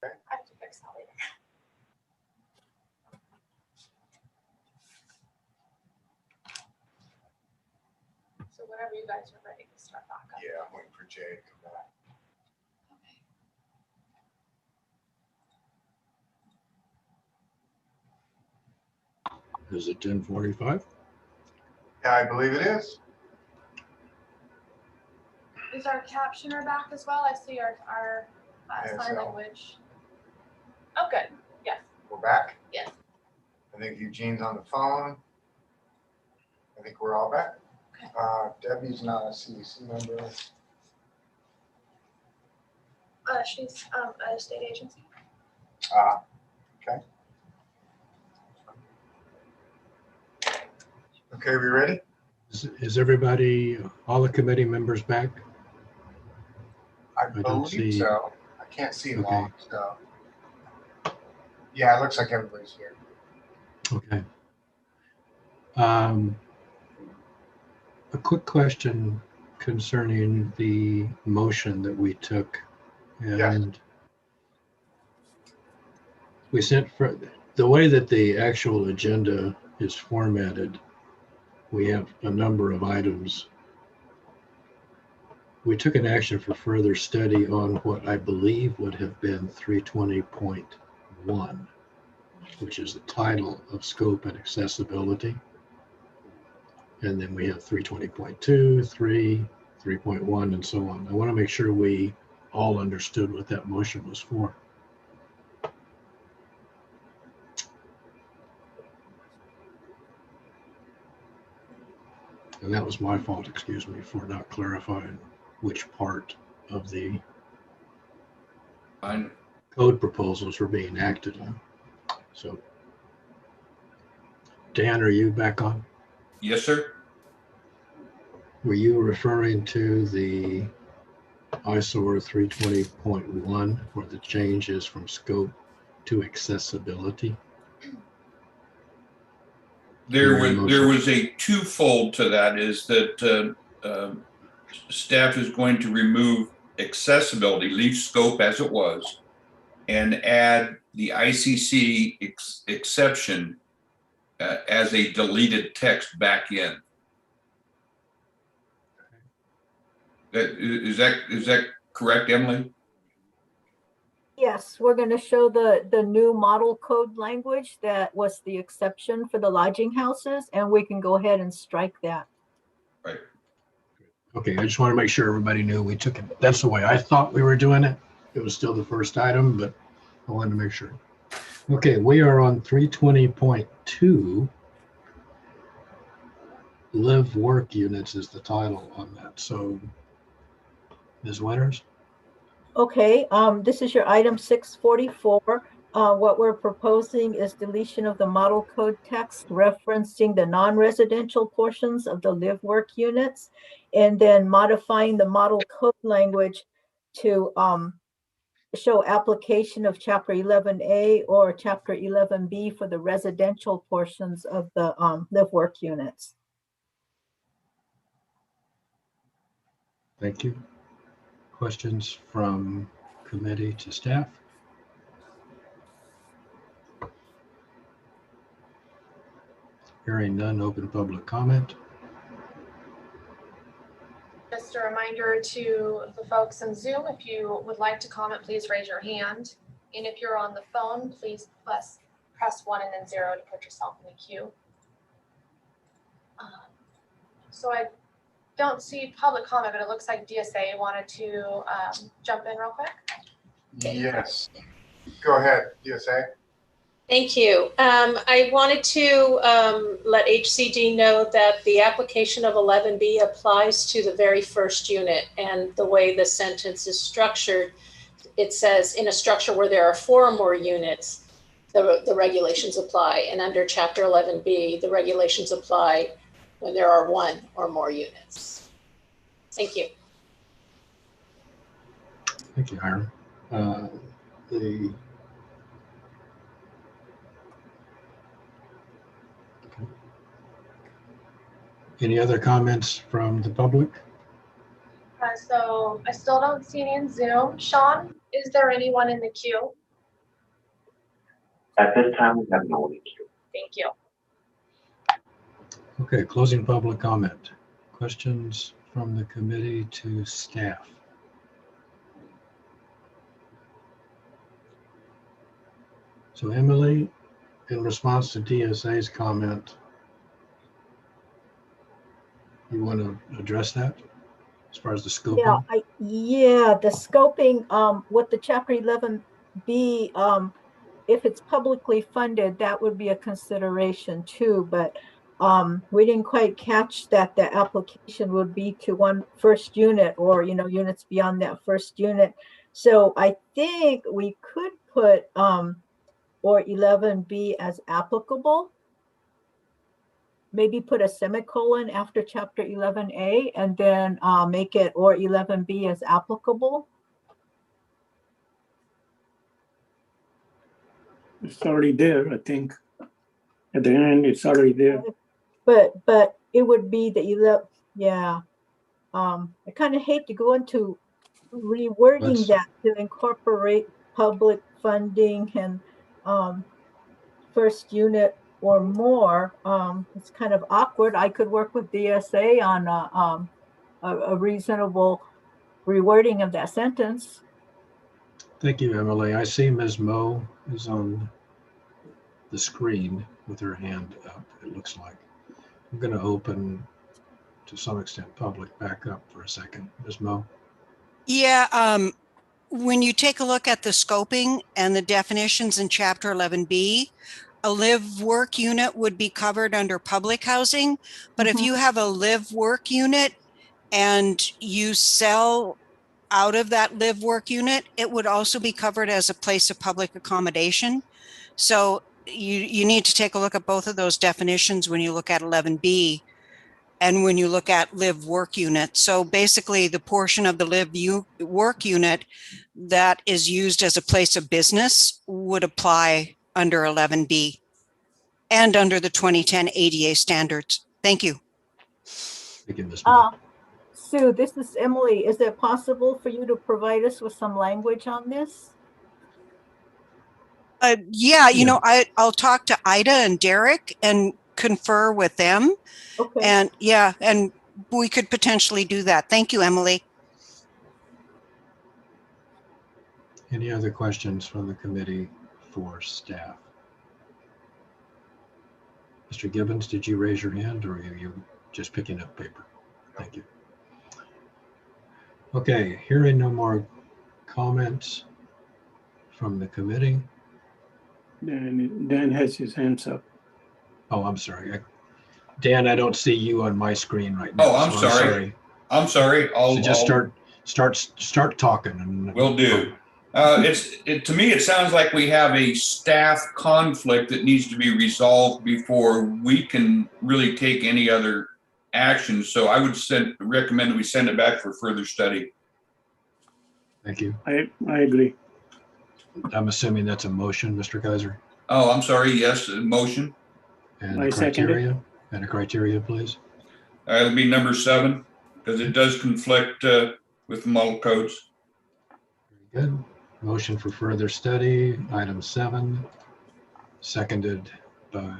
Speaker 1: I have to fix that later. So whenever you guys are ready to start back up.
Speaker 4: Yeah, I'm waiting for Jay to come back.
Speaker 2: Is it 10:45?
Speaker 4: Yeah, I believe it is.
Speaker 1: Is our captioner back as well? I see our sign
Speaker 4: so.
Speaker 1: language. Oh, good. Yes.
Speaker 4: We're back.
Speaker 1: Yes.
Speaker 4: I think Eugene's on the phone. I think we're all back.
Speaker 1: Okay.
Speaker 4: Debbie's not a CBC member.
Speaker 1: She's a state agency.
Speaker 4: Okay. Okay, we ready?
Speaker 2: Is everybody, all the committee members back?
Speaker 4: I
Speaker 2: don't
Speaker 4: believe
Speaker 2: see-
Speaker 4: so. I can't see them
Speaker 2: Okay.
Speaker 4: all, so. Yeah, it looks like everybody's here.
Speaker 2: Okay. A quick question concerning the motion that we took.
Speaker 4: Yes.
Speaker 2: And we sent for the way that the actual agenda is formatted, we have a number of items. We took an action for further study on what I believe would have been 320.1, which is the title of scope and accessibility. And then we have 320.2, 3, 3.1, and so on. I want to make sure we all understood what that motion was for. And that was my fault, excuse me, for not clarifying which part of the
Speaker 11: Fine.
Speaker 2: code proposals were being acted on. So, Dan, are you back on?
Speaker 11: Yes, sir.
Speaker 2: Were you referring to the ISOR 320.1 where the changes from scope to accessibility?
Speaker 11: There was a twofold to that, is that staff is going to remove accessibility, leave scope as it was, and add the ICC exception as a deleted text back in. Is that correct, Emily?
Speaker 14: Yes, we're going to show the new model code language that was the exception for the lodging houses, and we can go ahead and strike that.
Speaker 11: Right.
Speaker 2: Okay, I just want to make sure everybody knew we took it. That's the way I thought we were doing it. It was still the first item, but I wanted to make sure. Okay, we are on 320.2. Live work units is the title on that. So, Ms. Winters?
Speaker 14: Okay, this is your item 644. What we're proposing is deletion of the model code text referencing the non-residential portions of the live work units, and then modifying the model code language to show application of Chapter 11A or Chapter 11B for the residential portions of the live work units.
Speaker 2: Thank you. Questions from committee to staff? Hearing none, open public comment.
Speaker 1: Just a reminder to the folks in Zoom, if you would like to comment, please raise your hand. And if you're on the phone, please press 1 and then 0 to put yourself in the queue. So I don't see public comment, but it looks like DSA wanted to jump in real quick.
Speaker 4: Yes. Go ahead, DSA.
Speaker 17: Thank you. I wanted to let HCD know that the application of 11B applies to the very first unit, and the way the sentence is structured, it says in a structure where there are 4 or more units, the regulations apply, and under Chapter 11B, the regulations apply when there are 1 or more units. Thank you.
Speaker 2: Thank you, Hiram. Any other comments from the public?
Speaker 1: So I still don't see any in Zoom. Sean, is there anyone in the queue?
Speaker 13: At this time, we have no one in queue.
Speaker 17: Thank you.
Speaker 2: Okay, closing public comment. Questions from the committee to staff? So Emily, in response to DSA's comment, you want to address that as far as the scoping?
Speaker 14: Yeah, the scoping, with the Chapter 11B, if it's publicly funded, that would be a consideration too, but we didn't quite catch that the application would be to one first unit or, units beyond that first unit. So I think we could put or 11B as applicable. Maybe put a semicolon after Chapter 11A and then make it or 11B as applicable.
Speaker 8: It's already there, I think. At the end, it's already there.
Speaker 14: But it would be the 11, yeah. I kind of hate to go into rewording that to incorporate public funding and first unit or more. It's kind of awkward. I could work with DSA on a reasonable rewording of that sentence.
Speaker 2: Thank you, Emily. I see Ms. Moe is on the screen with her hand up, it looks like. I'm going to open, to some extent, public back up for a second. Ms. Moe?
Speaker 18: Yeah, when you take a look at the scoping and the definitions in Chapter 11B, a live work unit would be covered under public housing. But if you have a live work unit and you sell out of that live work unit, it would also be covered as a place of public accommodation. So you need to take a look at both of those definitions when you look at 11B and when you look at live work unit. So basically the portion of the live work unit that is used as a place of business would apply under 11B and under the 2010 ADA standards. Thank you.
Speaker 2: Thank you, Ms. Moe.
Speaker 14: Sue, this is Emily. Is it possible for you to provide us with some language on this?
Speaker 18: Yeah, I'll talk to Ida and Derek and confer with them.
Speaker 14: Okay.
Speaker 18: And yeah, and we could potentially do that. Thank you, Emily.
Speaker 2: Any other questions from the committee for staff? Mr. Gibbons, did you raise your hand or are you just picking up paper? Thank you. Okay, hearing no more comments from the committee.
Speaker 8: Dan has his hands up.
Speaker 2: Oh, I'm sorry. Dan, I don't see you on my screen right now.
Speaker 11: Oh, I'm sorry. I'm sorry.
Speaker 2: So just start talking. And
Speaker 11: will do. To me, it sounds like we have a staff conflict that needs to be resolved before we can really take any other action. So I would recommend that we send it back for further study.
Speaker 2: Thank you.
Speaker 8: I agree.
Speaker 2: I'm assuming that's a motion, Mr. Kaiser.
Speaker 11: Oh, I'm sorry. Yes, a motion.
Speaker 2: And a criteria. And a criteria, please.
Speaker 11: It'll be number 7 because it does conflict with the model codes.
Speaker 2: Very good. Motion for further study, item 7, seconded by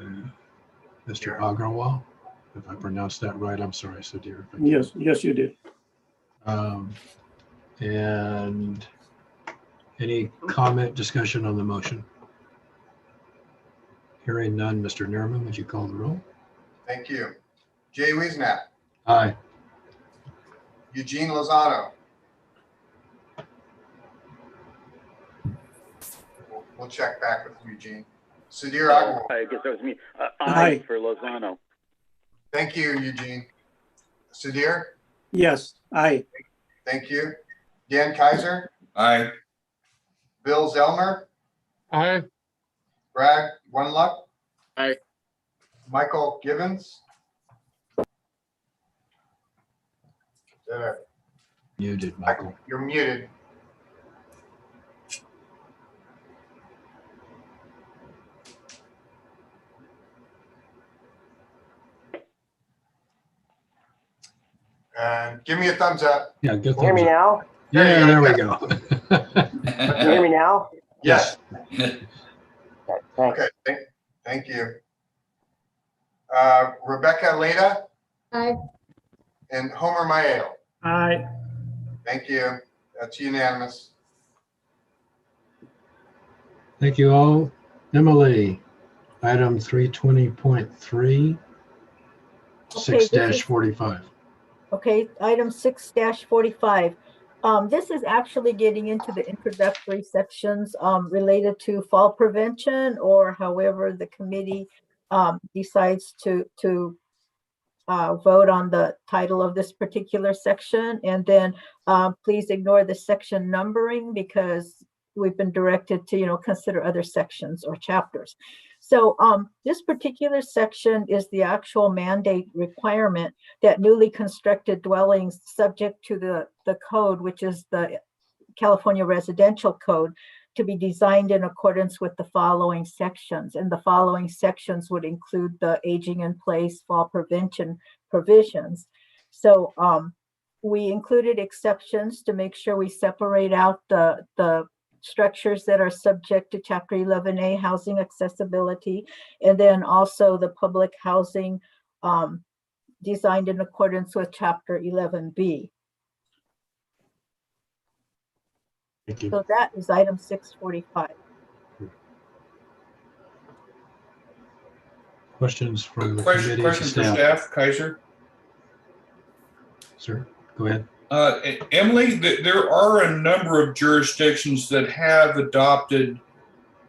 Speaker 2: Mr. Agrawal. If I pronounced that right, I'm sorry, Sudhir.
Speaker 8: Yes, you did.
Speaker 2: And any comment, discussion on the motion? Hearing none, Mr. Nerman, would you call the roll?
Speaker 4: Thank you. Jay Wiesnap,
Speaker 2: Aye.
Speaker 4: Eugene Lozano. We'll check back with Eugene. Sudhir Agrawal.
Speaker 5: I guess that was me.
Speaker 8: Aye.
Speaker 5: Aye for Lozano.
Speaker 4: Thank you, Eugene. Sudhir?
Speaker 8: Yes, aye.
Speaker 4: Thank you. Dan Kaiser?
Speaker 11: Aye.
Speaker 4: Bill Zellmer?
Speaker 6: Aye.
Speaker 4: Brad Oneluck?
Speaker 12: Aye.
Speaker 4: Michael Gibbons?
Speaker 2: Muted, Michael.
Speaker 4: You're muted. And give me a thumbs up.
Speaker 2: Yeah, good.
Speaker 3: Hear me now?
Speaker 2: Yeah, there we go.
Speaker 3: Can you hear me now?
Speaker 4: Yes. Okay, thank you. Rebecca Leda?
Speaker 10: Aye.
Speaker 4: And Homer Mayo?
Speaker 15: Aye.
Speaker 4: Thank you. That's unanimous.
Speaker 2: Thank you all. Emily, item 320.3,
Speaker 14: Okay, this is
Speaker 2: 6-45.
Speaker 14: Okay, item 6-45. This is actually getting into the introductory sections related to fall prevention, or however the committee decides to vote on the title of this particular section. And then please ignore the section numbering, because we've been directed to, consider other sections or chapters. So this particular section is the actual mandate requirement that newly constructed dwellings subject to the code, which is the California Residential Code, to be designed in accordance with the following sections. And the following sections would include the aging in place, fall prevention provisions. So we included exceptions to make sure we separate out the structures that are subject to Chapter 11A housing accessibility, and then also the public housing designed in accordance with Chapter 11B.
Speaker 2: Thank you.
Speaker 14: So that is item 645.
Speaker 2: Questions from the committee to
Speaker 11: Question for
Speaker 2: staff?
Speaker 11: staff, Kaiser.
Speaker 2: Sir, go ahead.
Speaker 11: Emily, there are a number of jurisdictions that have adopted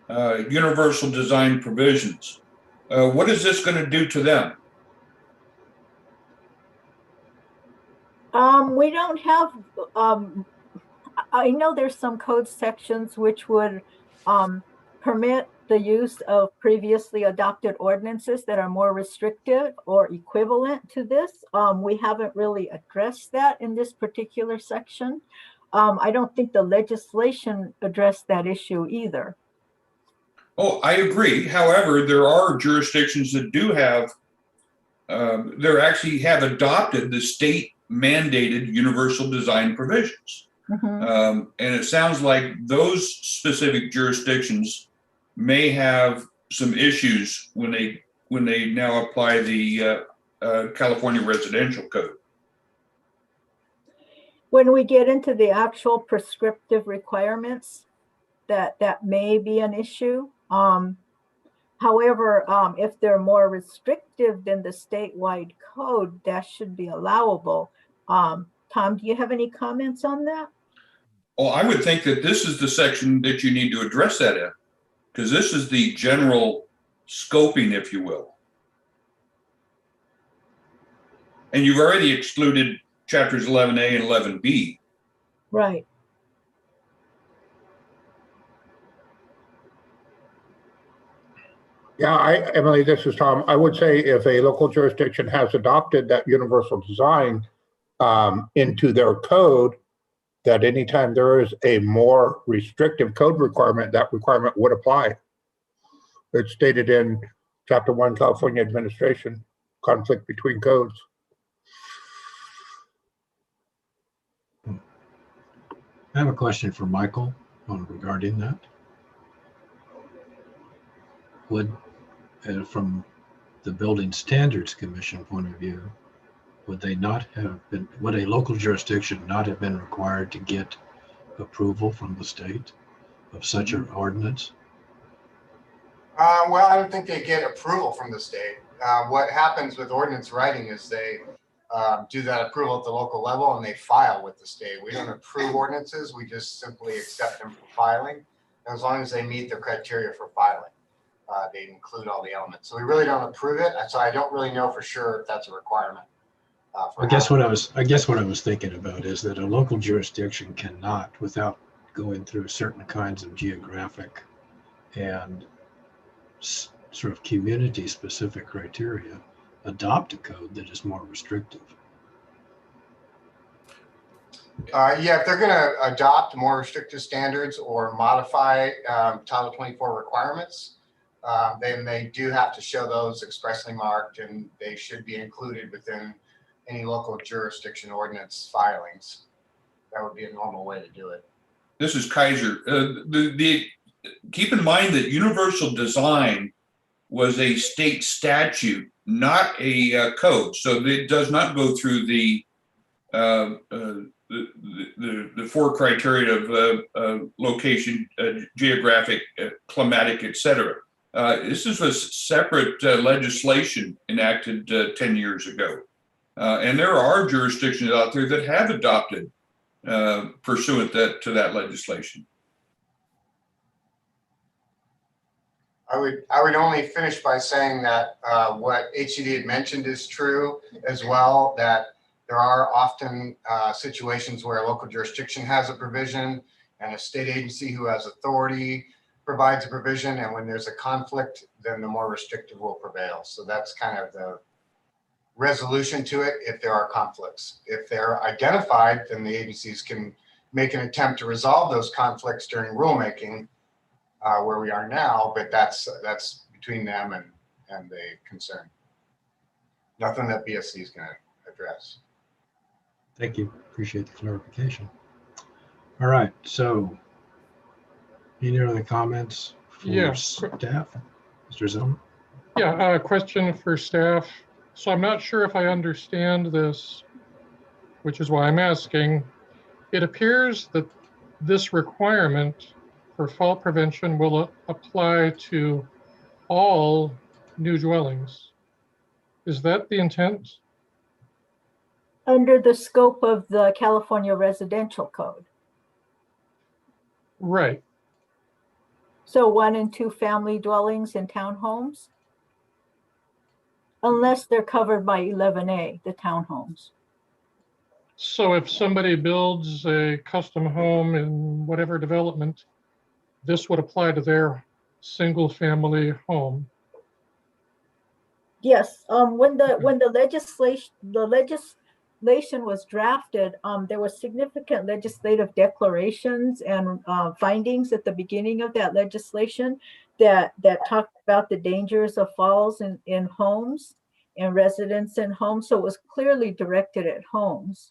Speaker 11: universal design provisions. What is this going to do to them?
Speaker 14: We don't have, I know there's some code sections which would permit the use of previously adopted ordinances that are more restrictive or equivalent to this. We haven't really addressed that in this particular section. I don't think the legislation addressed that issue either.
Speaker 11: Oh, I agree. However, there are jurisdictions that do have, they actually have adopted the state mandated universal design provisions. And it sounds like those specific jurisdictions may have some issues when they now apply the California Residential Code.
Speaker 14: When we get into the actual prescriptive requirements, that may be an issue. However, if they're more restrictive than the statewide code, that should be allowable. Tom, do you have any comments on that?
Speaker 11: Oh, I would think that this is the section that you need to address that in, because this is the general scoping, if you will. And you've already excluded chapters 11A and 11B.
Speaker 14: Right.
Speaker 7: Yeah, Emily, this is Tom. I would say if a local jurisdiction has adopted that universal design into their code, that anytime there is a more restrictive code requirement, that requirement would apply. It's stated in Chapter 1, California Administration, conflict between codes.
Speaker 2: I have a question for Michael regarding that. Would, from the Building Standards Commission point of view, would a local jurisdiction not have been required to get approval from the state of such an ordinance?
Speaker 4: Well, I don't think they get approval from the state. What happens with ordinance writing is they do that approval at the local level and they file with the state. We don't approve ordinances, we just simply accept them for filing. And as long as they meet the criteria for filing, they include all the elements. So we really don't approve it. So I don't really know for sure if that's a requirement.
Speaker 2: I guess what I was thinking about is that a local jurisdiction cannot, without going through certain kinds of geographic and sort of community specific criteria, adopt a code that is more restrictive.
Speaker 4: Yeah, if they're going to adopt more restrictive standards or modify Title 24 requirements, then they do have to show those expressly marked, and they should be included within any local jurisdiction ordinance filings. That would be a normal way to do it.
Speaker 11: This is Kaiser. keep in mind that universal design was a state statute, not a code. So it does not go through the four criteria of location, geographic, climatic, etc. This is a separate legislation enacted 10 years ago. And there are jurisdictions out there that have adopted pursuant to that legislation.
Speaker 4: I would only finish by saying that what HCD had mentioned is true as well, that there are often situations where a local jurisdiction has a provision and a state agency who has authority provides a provision, and when there's a conflict, then the more restrictive will prevail. So that's kind of the resolution to it if there are conflicts. If they're identified, then the agencies can make an attempt to resolve those conflicts during rulemaking where we are now, but that's between them and the concern. Nothing that BSC is going to address.
Speaker 2: Thank you. Appreciate the clarification. All right. So, any other comments for staff? Mr. Zillmer?
Speaker 6: Yeah, a question for staff. So I'm not sure if I understand this, which is why I'm asking. It appears that this requirement for fall prevention will apply to all new dwellings. Is that the intent?
Speaker 14: Under the scope of the California Residential Code.
Speaker 6: Right.
Speaker 14: So 1 and 2 family dwellings in townhomes? Unless they're covered by 11A, the townhomes.
Speaker 6: So if somebody builds a custom home in whatever development, this would apply to their single family home.
Speaker 14: Yes, when the legislation was drafted, there were significant legislative declarations and findings at the beginning of that legislation that talked about the dangers of falls in homes and residents in homes. So it was clearly directed at homes.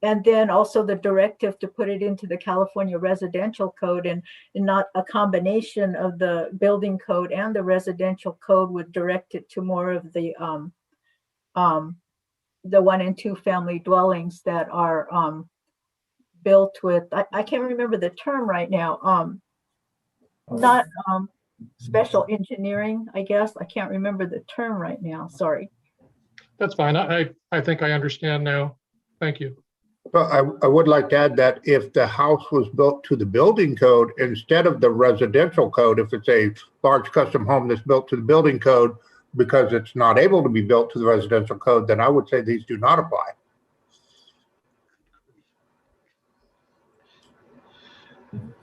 Speaker 14: And then also the directive to put it into the California Residential Code, and not a combination of the building code and the residential code would direct it to more of the 1 and 2 family dwellings that are built with, I can't remember the term right now, not special engineering, I guess. I can't remember the term right now, sorry.
Speaker 6: That's fine. I think I understand now. Thank you.
Speaker 7: But I would like to add that if the house was built to the building code instead of the residential code, if it's a large custom home that's built to the building code because it's not able to be built to the residential code, then I would say these do not apply.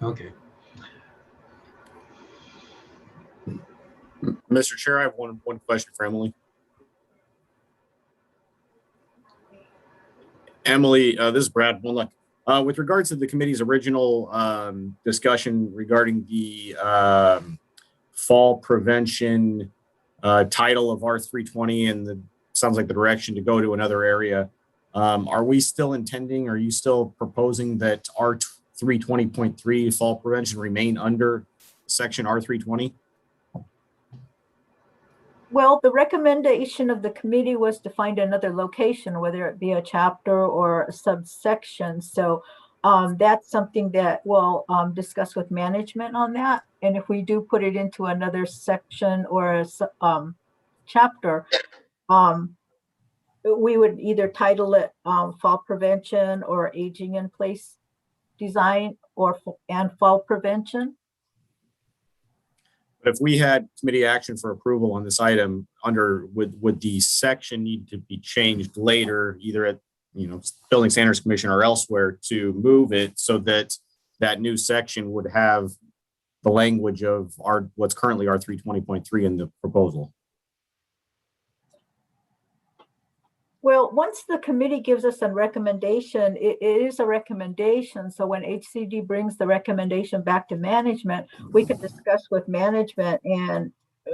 Speaker 2: Okay.
Speaker 12: Mr. Chair, I have one question for Emily. Emily, this is Brad. One luck. With regards to the committee's original discussion regarding the fall prevention title of R320 and sounds like the direction to go to another area, are we still intending, are you still proposing that R320.3 fall prevention remain under section R320?
Speaker 14: Well, the recommendation of the committee was to find another location, whether it be a chapter or a subsection. So that's something that we'll discuss with management on that. And if we do put it into another section or a chapter, we would either title it fall prevention or aging in place design and fall prevention.
Speaker 12: But if we had committee action for approval on this item would the section need to be changed later, either at Building Standards Commission or elsewhere, to move it so that that new section would have the language of what's currently R320.3 in the proposal?
Speaker 14: Well, once the committee gives us a recommendation, it is a recommendation. So when HCD brings the recommendation back to management, we can discuss with management. And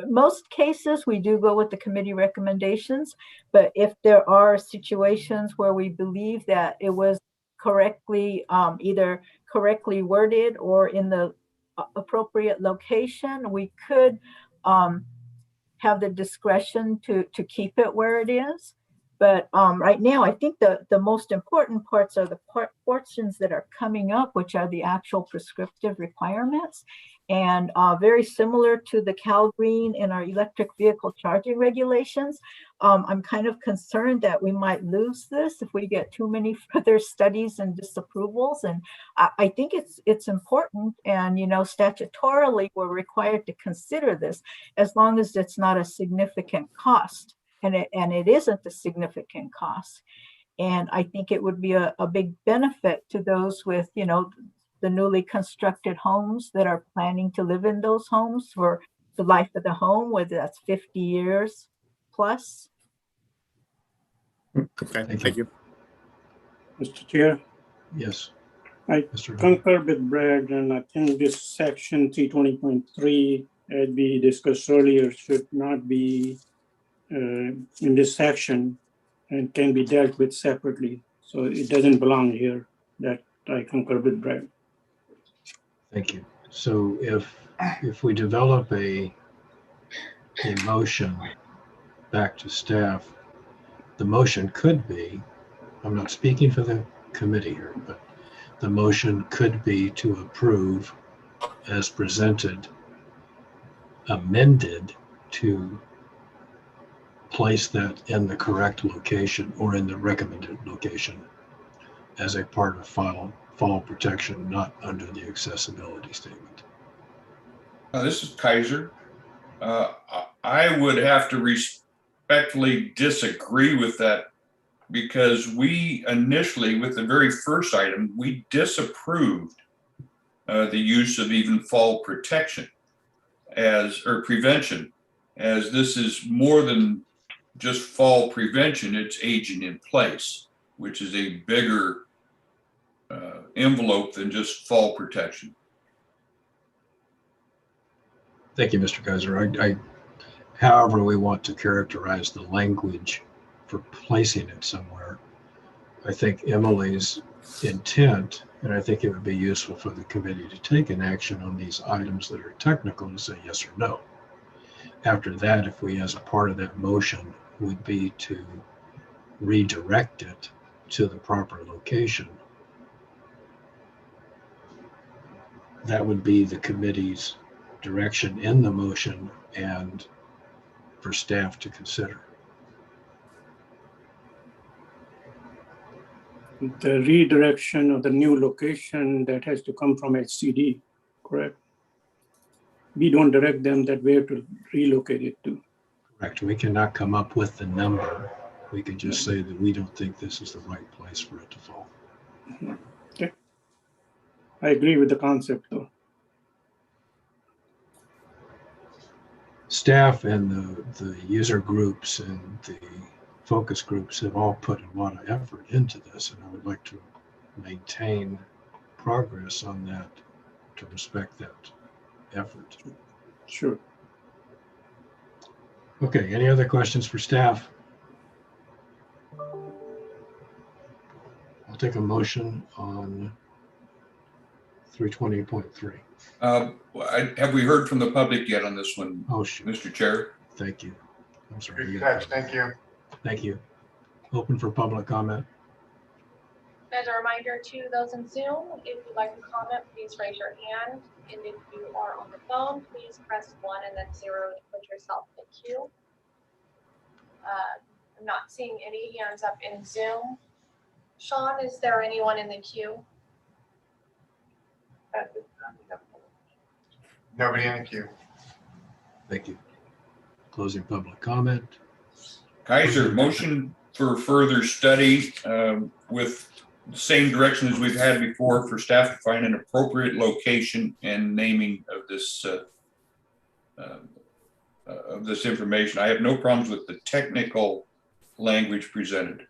Speaker 14: most cases, we do go with the committee recommendations. But if there are situations where we believe that it was correctly, either correctly worded or in the appropriate location, we could have the discretion to keep it where it is. But right now, I think the most important parts are the portions that are coming up, which are the actual prescriptive requirements. And very similar to the Cal Green in our electric vehicle charging regulations. I'm kind of concerned that we might lose this if we get too many further studies and disapprovals. And I think it's important, and statutorily we're required to consider this as long as it's not a significant cost, and it isn't a significant cost. And I think it would be a big benefit to those with the newly constructed homes that are planning to live in those homes for the life of the home, whether that's 50 years plus.
Speaker 12: Okay, thank you.
Speaker 8: Mr. Chair,
Speaker 2: Yes.
Speaker 8: I concur with Brad, and I think this section 320.3, as we discussed earlier, should not be in this section and can be dealt with separately. So it doesn't belong here. That I concur with Brad.
Speaker 2: Thank you. So if we develop a motion back to staff, the motion could be, I'm not speaking for the committee here, but the motion could be to approve as presented, amended to place that in the correct location or in the recommended location as a part of fall protection, not under the accessibility statement.
Speaker 11: This is Kaiser. I would have to respectfully disagree with that, because we initially, with the very first item, we disapproved the use of even fall protection or prevention, as this is more than just fall prevention, it's aging in place, which is a bigger envelope than just fall protection.
Speaker 2: Thank you, Mr. Kaiser. However we want to characterize the language for placing it somewhere, I think Emily's intent, and I think it would be useful for the committee to take an action on these items that are technical and say yes or no. After that, if we, as a part of that motion, would be to redirect it to the proper location, that would be the committee's direction in the motion and for staff to consider.
Speaker 8: The redirection of the new location, that has to come from HCD, correct? We don't direct them that where to relocate it to.
Speaker 2: Correct. We cannot come up with the number. We can just say that we don't think this is the right place for it to fall.
Speaker 8: Okay. I agree with the concept though.
Speaker 2: Staff and the user groups and the focus groups have all put a lot of effort into this, and I would like to maintain progress on that, to respect that effort.
Speaker 8: Sure.
Speaker 2: Okay, any other questions for staff? I'll take a motion on 320.3.
Speaker 11: Have we heard from the public yet on this one?
Speaker 2: Oh, sure.
Speaker 11: Mr. Chair?
Speaker 2: Thank you. I'm sorry.
Speaker 4: Good catch. Thank you.
Speaker 2: Thank you. Open for public comment.
Speaker 1: As a reminder to those in Zoom, if you'd like to comment, please raise your hand. And if you are on the phone, please press 1 and then 0 to put yourself in the queue. I'm not seeing any hands up in Zoom. Sean, is there anyone in the queue?
Speaker 4: Nobody in the queue.
Speaker 2: Thank you. Closing public comment.
Speaker 11: Kaiser, motion for further study with the same direction as we've had before, for staff to find an appropriate location and naming of this information. I have no problems with the technical language presented.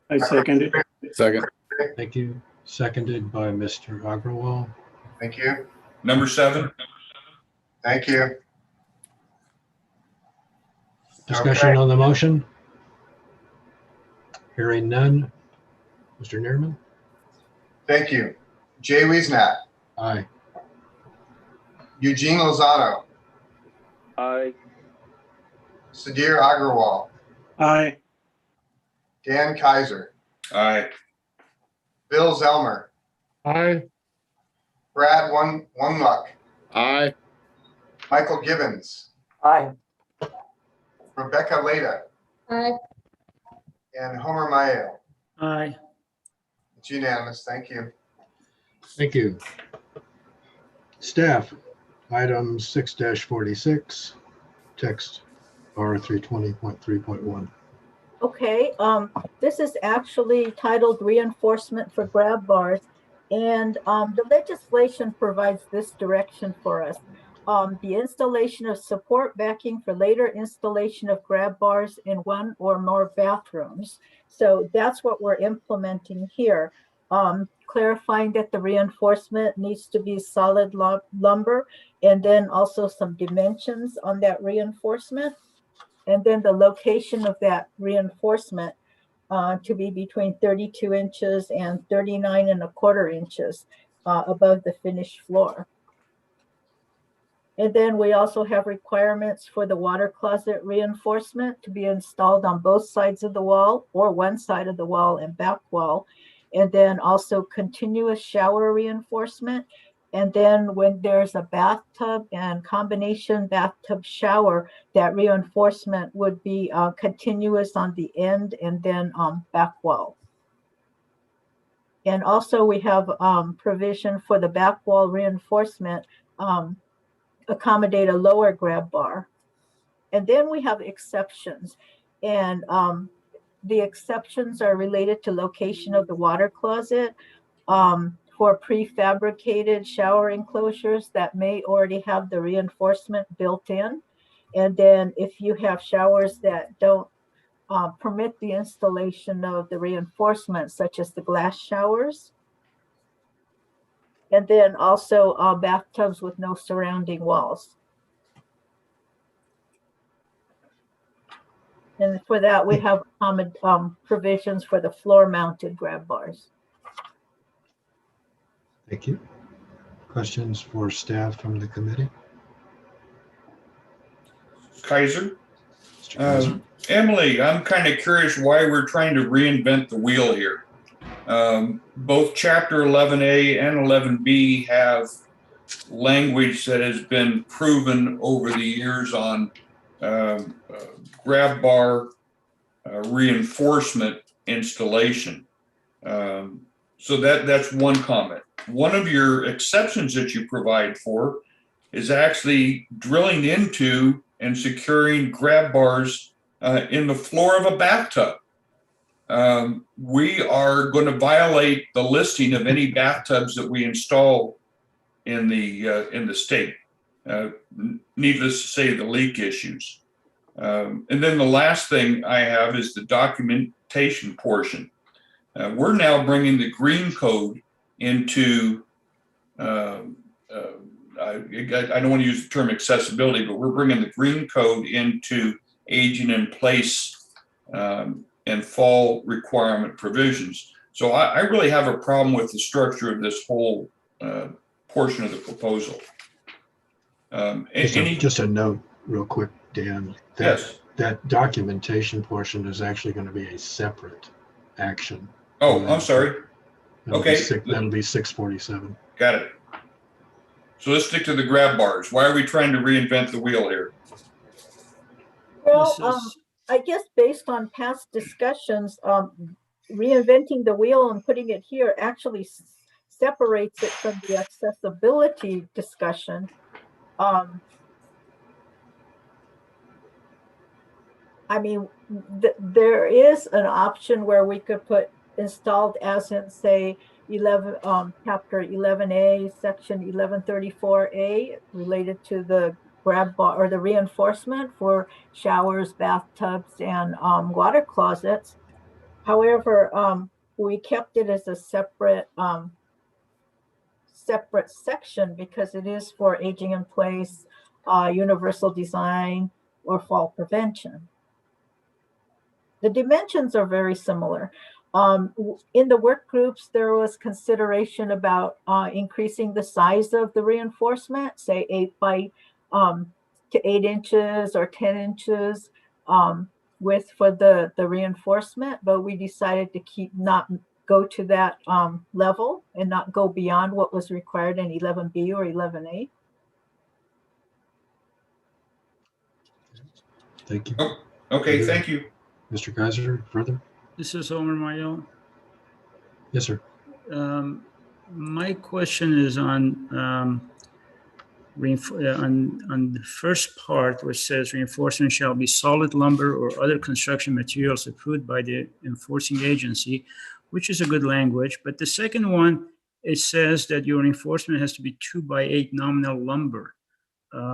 Speaker 8: I second it.
Speaker 12: Second.
Speaker 2: Thank you. Seconded by Mr. Agrawal.
Speaker 4: Thank you.
Speaker 11: Number 7.
Speaker 4: Thank you.
Speaker 2: Discussion
Speaker 4: Okay.
Speaker 2: on the motion? Hearing none. Mr. Neerman?
Speaker 4: Thank you. Jay Wiesnat,
Speaker 2: Aye.
Speaker 4: Eugene Lozano,
Speaker 5: Aye.
Speaker 4: Sudhir Agrawal,
Speaker 8: Aye.
Speaker 4: Dan Kaiser,
Speaker 11: Aye.
Speaker 4: Bill Zelmer,
Speaker 6: Aye.
Speaker 4: Brad Wunluck,
Speaker 12: Aye.
Speaker 4: Michael Gibbons,
Speaker 3: Aye.
Speaker 4: Rebecca Leda,
Speaker 17: Aye.
Speaker 4: and Homer Mayo.
Speaker 15: Aye.
Speaker 4: It's unanimous. Thank you.
Speaker 2: Thank you. Staff, item 6-46, text R320.3.1.
Speaker 14: Okay, this is actually titled Reinforcement for Grab Bars, and the legislation provides this direction for us. The installation of support backing for later installation of grab bars in one or more bathrooms. So that's what we're implementing here. Clarifying that the reinforcement needs to be solid lumber, and then also some dimensions on that reinforcement. And then the location of that reinforcement to be between 32 inches and 39.25 inches above the finished floor. And then we also have requirements for the water closet reinforcement to be installed on both sides of the wall or one side of the wall and back wall. And then also continuous shower reinforcement. And then when there's a bathtub and combination bathtub shower, that reinforcement would be continuous on the end and then back wall. And also we have provision for the back wall reinforcement accommodate a lower grab bar. And then we have exceptions. And the exceptions are related to location of the water closet, for prefabricated shower enclosures that may already have the reinforcement built in. And then if you have showers that don't permit the installation of the reinforcement, such as the glass showers. And then also bathtubs with no surrounding walls. And for that, we have provisions for the floor-mounted grab bars.
Speaker 2: Thank you. Questions for staff from the committee?
Speaker 11: Kaiser?
Speaker 2: Mr. Kaiser?
Speaker 11: Emily, I'm kind of curious why we're trying to reinvent the wheel here. Both Chapter 11A and 11B have language that has been proven over the years on grab bar reinforcement installation. So that's one comment. One of your exceptions that you provide for is actually drilling into and securing grab bars in the floor of a bathtub. We are going to violate the listing of any bathtubs that we install in the state. Needless to say, the leak issues. And then the last thing I have is the documentation portion. We're now bringing the green code into, I don't want to use the term accessibility, but we're bringing the green code into aging in place and fall requirement provisions. So I really have a problem with the structure of this whole portion of the proposal.
Speaker 2: Just a note real quick, Dan.
Speaker 11: Yes.
Speaker 2: That documentation portion is actually going to be a separate action.
Speaker 11: Oh, I'm sorry. Okay.
Speaker 2: That'll be 647.
Speaker 11: Got it. So let's stick to the grab bars. Why are we trying to reinvent the wheel here?
Speaker 14: Well, I guess based on past discussions, reinventing the wheel and putting it here actually separates it from the accessibility discussion. I mean, there is an option where we could put installed as in, say, Chapter 11A, Section 1134A, related to the grab bar or the reinforcement for showers, bathtubs, and water closets. However, we kept it as a separate section because it is for aging in place, universal design, or fall prevention. The dimensions are very similar. In the work groups, there was consideration about increasing the size of the reinforcement, say 8 to 8 inches or 10 inches width for the reinforcement, but we decided to not go to that level and not go beyond what was required in 11B or 11A.
Speaker 2: Thank you.
Speaker 11: Oh, okay, thank you.
Speaker 2: Mr. Kaiser, further?
Speaker 15: This is Omer Mayo.
Speaker 2: Yes, sir.
Speaker 15: My question is on the first part, which says reinforcement shall be solid lumber or other construction materials approved by the enforcing agency, which is a good language. But the second one, it says that your reinforcement has to be 2x8 nominal lumber,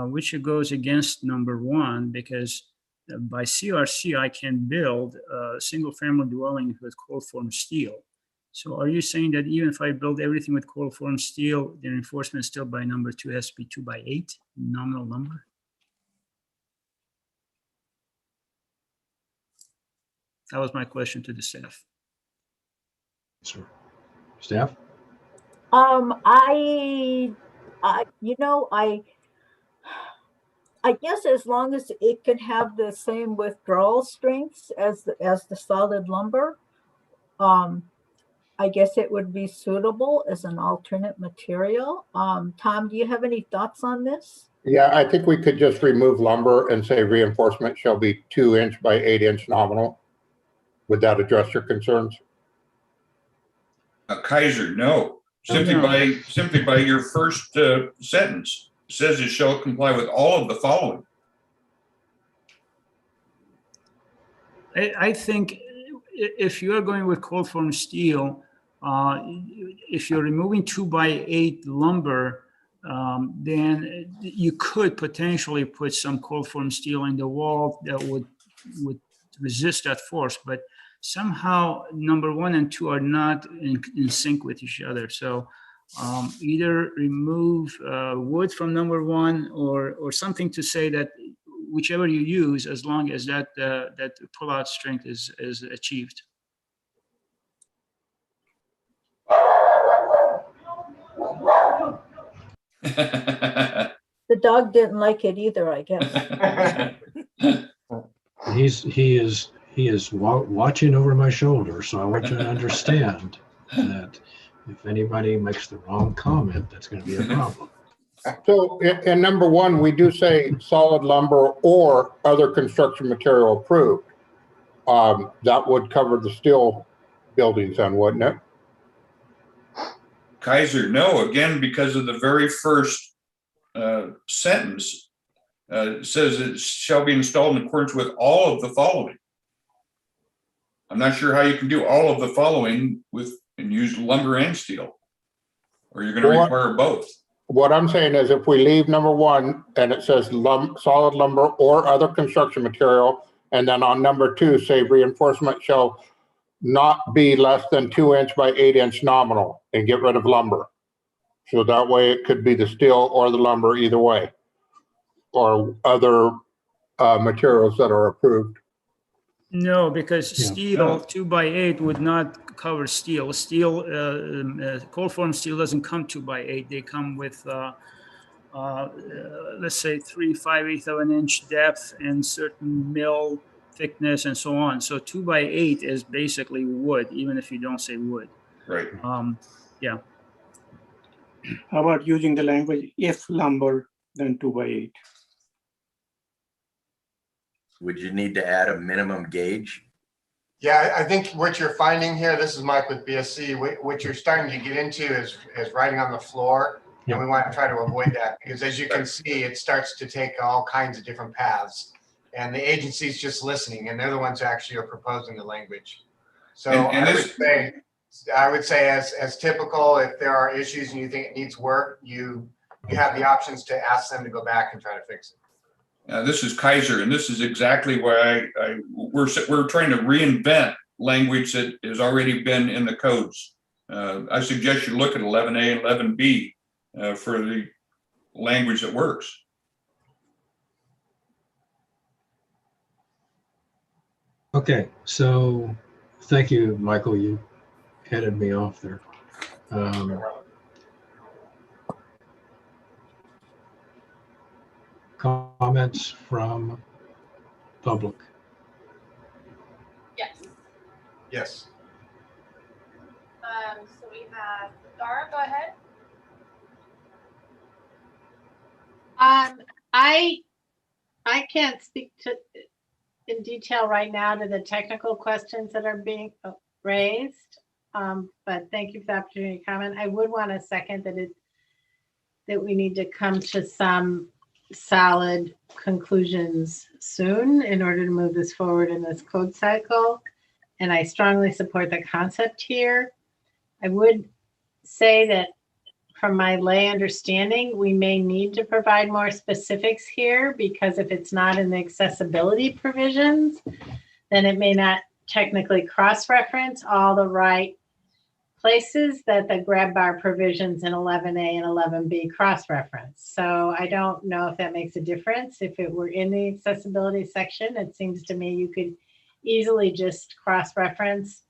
Speaker 15: which goes against number 1, because by CRC, I can build a single-family dwelling with cold-formed steel. So are you saying that even if I build everything with cold-formed steel, the reinforcement still by number 2 has to be 2x8 nominal lumber? That was my question to the staff.
Speaker 2: Sir. Staff?
Speaker 14: I guess as long as it can have the same withdrawal strengths as the solid lumber, I guess it would be suitable as an alternate material. Tom, do you have any thoughts on this?
Speaker 7: Yeah, I think we could just remove lumber and say reinforcement shall be 2 inch by 8 inch nominal. Would that address your concerns?
Speaker 11: Kaiser, no. Simply by your first sentence, it says it shall comply with all of the following.
Speaker 15: I think if you are going with cold formed steel, if you're removing 2x8 lumber, then you could potentially put some cold formed steel in the wall that would resist that force. But somehow number 1 and 2 are not in sync with each other. So either remove wood from number 1 or something to say that whichever you use, as long as that pull-out strength is achieved.
Speaker 14: The dog didn't like it either, I guess.
Speaker 2: He is watching over my shoulder, so I want you to understand that if anybody makes the wrong comment, that's going to be a problem.
Speaker 7: So in number 1, we do say solid lumber or other construction material approved. That would cover the steel buildings then, wouldn't it?
Speaker 11: Kaiser, no, again, because of the very first sentence, says it shall be installed in accordance with all of the following. I'm not sure how you can do all of the following and use lumber and steel, or you're going to require both.
Speaker 7: What I'm saying is if we leave number 1 and it says solid lumber or other construction material, and then on number 2 say reinforcement shall not be less than 2 inch by 8 inch nominal, and get rid of lumber. So that way it could be the steel or the lumber either way, or other materials that are approved.
Speaker 15: No, because steel 2x8 would not cover steel. Steel, cold formed steel doesn't come 2x8. They come with, let's say 3/5 of an inch depth and certain mill thickness and so on. So 2x8 is basically wood, even if you don't say wood.
Speaker 11: Right.
Speaker 15: Yeah.
Speaker 8: How about using the language if lumber, then 2x8?
Speaker 19: Would you need to add a minimum gauge?
Speaker 4: Yeah, I think what you're finding here, this is Mike with BSC, what you're starting to get into is writing on the floor. And we want to try to avoid that because as you can see, it starts to take all kinds of different paths. And the agency's just listening and they're the ones who actually are proposing the language. So I would say as typical, if there are issues and you think it needs work, you have the options to ask them to go back and try to fix it.
Speaker 11: This is Kaiser, and this is exactly why we're trying to reinvent language that has already been in the codes. I suggest you look at 11A and 11B for the language that works.
Speaker 2: Okay, so Thank you, Michael. You headed me off there. Comments from public?
Speaker 1: Yes.
Speaker 4: Yes.
Speaker 1: So we have Dara, go ahead.
Speaker 10: I can't speak to in detail right now to the technical questions that are being raised. But thank you for the opportunity to comment. I would want to second that we need to come to some solid conclusions soon in order to move this forward in this code cycle. And I strongly support the concept here. I would say that from my lay understanding, we may need to provide more specifics here, because if it's not in the accessibility provisions, then it may not technically cross-reference all the right places that the grab bar provisions in 11A and 11B cross-reference. So I don't know if that makes a difference. If it were in the accessibility section, it seems to me you could easily just cross-reference,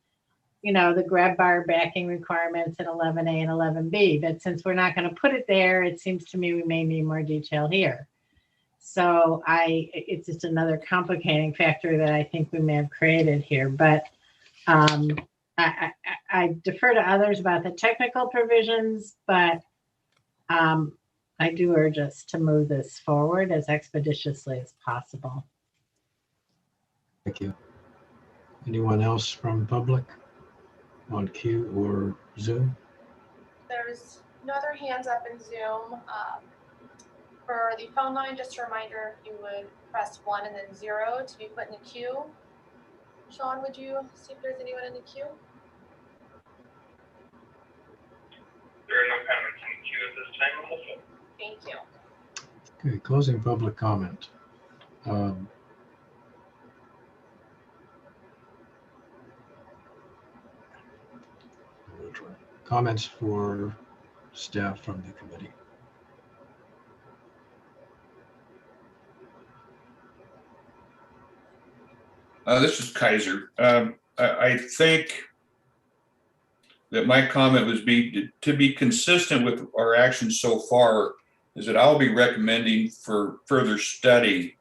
Speaker 10: the grab bar backing requirements in 11A and 11B. But since we're not going to put it there, it seems to me we may need more detail here. So it's just another complicating factor that I think we may have created here. But I defer to others about the technical provisions, but I do urge us to move this forward as expeditiously as possible.
Speaker 2: Thank you. Anyone else from public on Q or Zoom?
Speaker 1: There's no other hands up in Zoom. For the phone line, just a reminder, you would press 1 and then 0 to be put in the queue. Sean, would you see if there's anyone in the queue?
Speaker 13: There are no comments in the queue at this time, Melissa.
Speaker 1: Thank you.
Speaker 2: Okay, closing public comment. Comments for staff from the committee.
Speaker 11: This is Kaiser. I think that my comment was to be consistent with our actions so far, is that I'll be recommending for further study,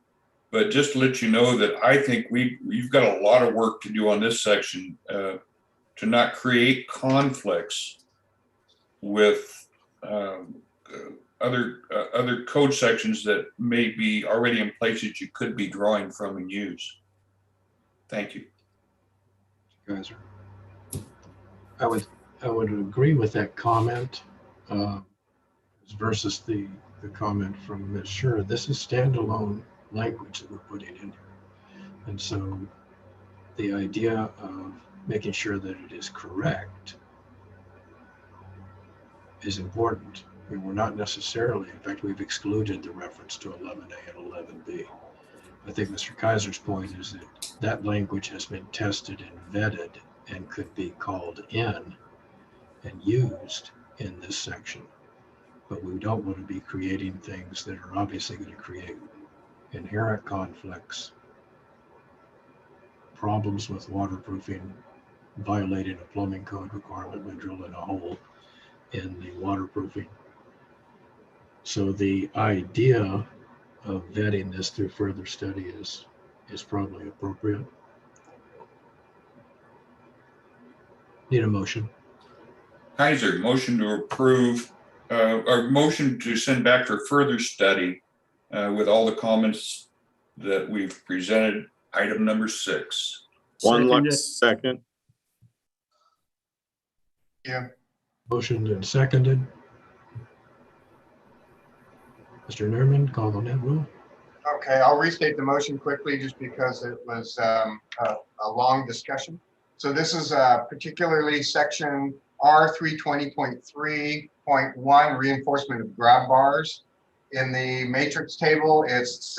Speaker 11: but just to let you know that I think we've got a lot of work to do on this section to not create conflicts with other code sections that may be already in place that you could be drawing from and use. Thank you.
Speaker 2: Guys, I would agree with that comment versus the comment from Ms. Sure. This is standalone language that we're putting in here. And so the idea of making sure that it is correct is important. I mean, we're not necessarily, in fact, we've excluded the reference to 11A and 11B. I think Mr. Kaiser's point is that that language has been tested and vetted and could be called in and used in this section. But we don't want to be creating things that are obviously going to create inherent conflicts, problems with waterproofing, violating a plumbing code requirement by drilling a hole in the waterproofing. So the idea of vetting this through further study is probably appropriate. Need a motion.
Speaker 11: Kaiser, motion to approve, or motion to send back for further study with all the comments that we've presented. Item number 6.
Speaker 12: One Lux, second.
Speaker 4: Yeah.
Speaker 2: Motioned and seconded. Mr. Nerman, call on that rule.
Speaker 4: Okay, I'll restate the motion quickly just because it was a long discussion. So this is particularly section R320.3.1, reinforcement of grab bars. In the matrix table, it's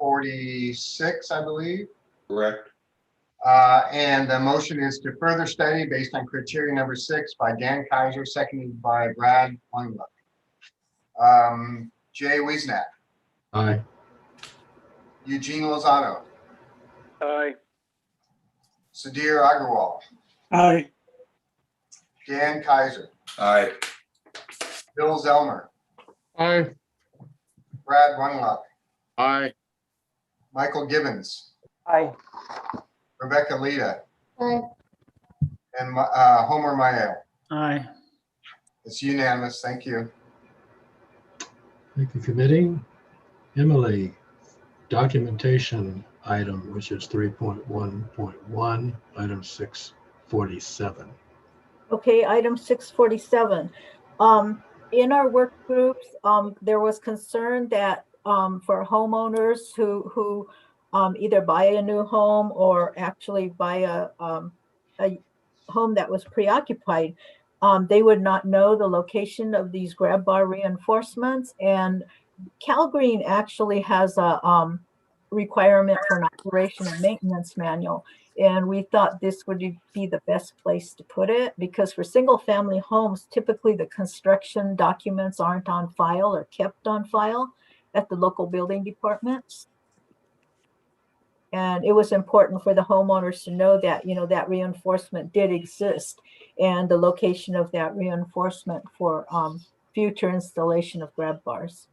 Speaker 4: 6-46, I believe.
Speaker 11: Correct.
Speaker 4: And the motion is to further study based on criteria number 6 by Dan Kaiser, seconded by Brad Lundluck. Jay Wiesnack.
Speaker 2: Aye.
Speaker 4: Eugene Lozano.
Speaker 5: Aye.
Speaker 4: Sudhir Agrawal,
Speaker 8: Aye.
Speaker 4: Dan Kaiser,
Speaker 11: Aye.
Speaker 4: Bill Zelmer,
Speaker 6: Aye.
Speaker 4: Brad Wunlock,
Speaker 12: Aye.
Speaker 4: Michael Gibbons,
Speaker 3: Aye.
Speaker 4: Rebecca Lita,
Speaker 17: Aye.
Speaker 4: and Homer Mayo.
Speaker 15: Aye.
Speaker 4: It's unanimous. Thank you.
Speaker 2: Thank you, committee. Emily, documentation item, which is 3.1.1, item 647.
Speaker 14: Okay, item 647. In our work groups, there was concern that for homeowners who either buy a new home or actually buy a home that was preoccupied, they would not know the location of these grab bar reinforcements. And CalGreen actually has a requirement for an operation and maintenance manual. And we thought this would be the best place to put it, because for single family homes, typically the construction documents aren't on file or kept on file at the local building departments. And it was important for the homeowners to know that, you know, that reinforcement did exist and the location of that reinforcement for future installation of grab bars.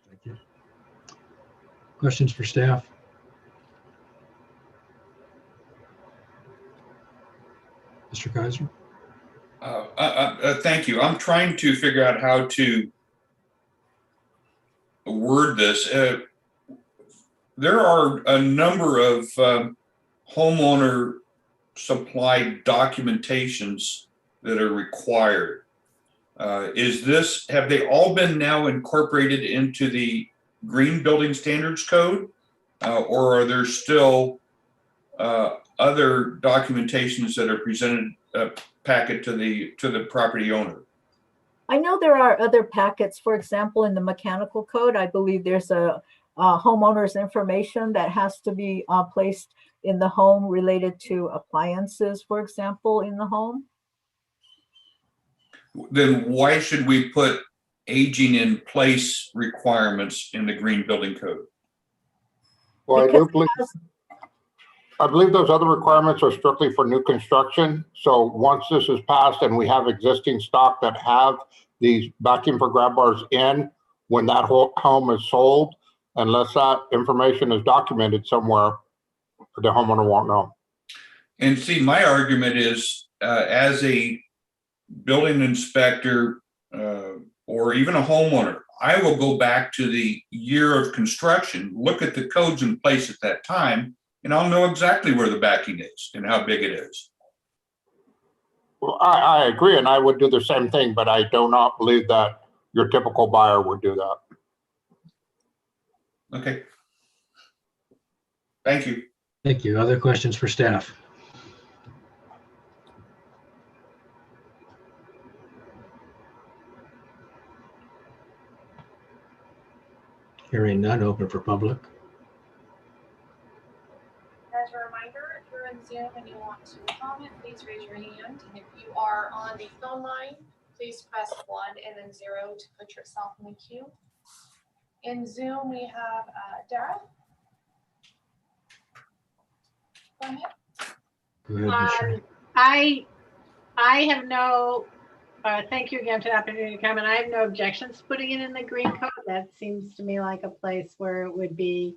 Speaker 2: Thank you. Questions for staff? Mr. Kaiser?
Speaker 11: Thank you. I'm trying to figure out how to word this. There are a number of homeowner supplied documentations that are required. Have they all been now incorporated into the Green Building Standards Code? Or are there still other documentations that are presented packet to the property owner?
Speaker 14: I know there are other packets. For example, in the mechanical code, I believe there's a homeowner's information that has to be placed in the home related to appliances, for example, in the home.
Speaker 11: Then why should we put aging in place requirements in the Green Building Code?
Speaker 7: Well, I believe those other requirements are strictly for new construction. So once this is passed and we have existing stock that have these vacuum for grab bars in, when that whole home is sold, unless that information is documented somewhere, the homeowner won't know.
Speaker 11: And see, my argument is, as a building inspector or even a homeowner, I will go back to the year of construction, look at the codes in place at that time, and I'll know exactly where the backing is and how big it is.
Speaker 7: Well, I agree, and I would do the same thing, but I do not believe that your typical buyer would do that.
Speaker 11: Okay. Thank you.
Speaker 2: Thank you. Other questions for staff? Hearing none, open for public.
Speaker 1: As a reminder, if you're in Zoom and you want to comment, please raise your hand. And if you are on the phone line, please press 1 and then 0 to put yourself in the queue. In Zoom, we have Dara. Go ahead.
Speaker 2: Go ahead, Michelle.
Speaker 10: I have no, thank you again for the opportunity to comment. I have no objections to putting it in the green code. That seems to me like a place where it would be,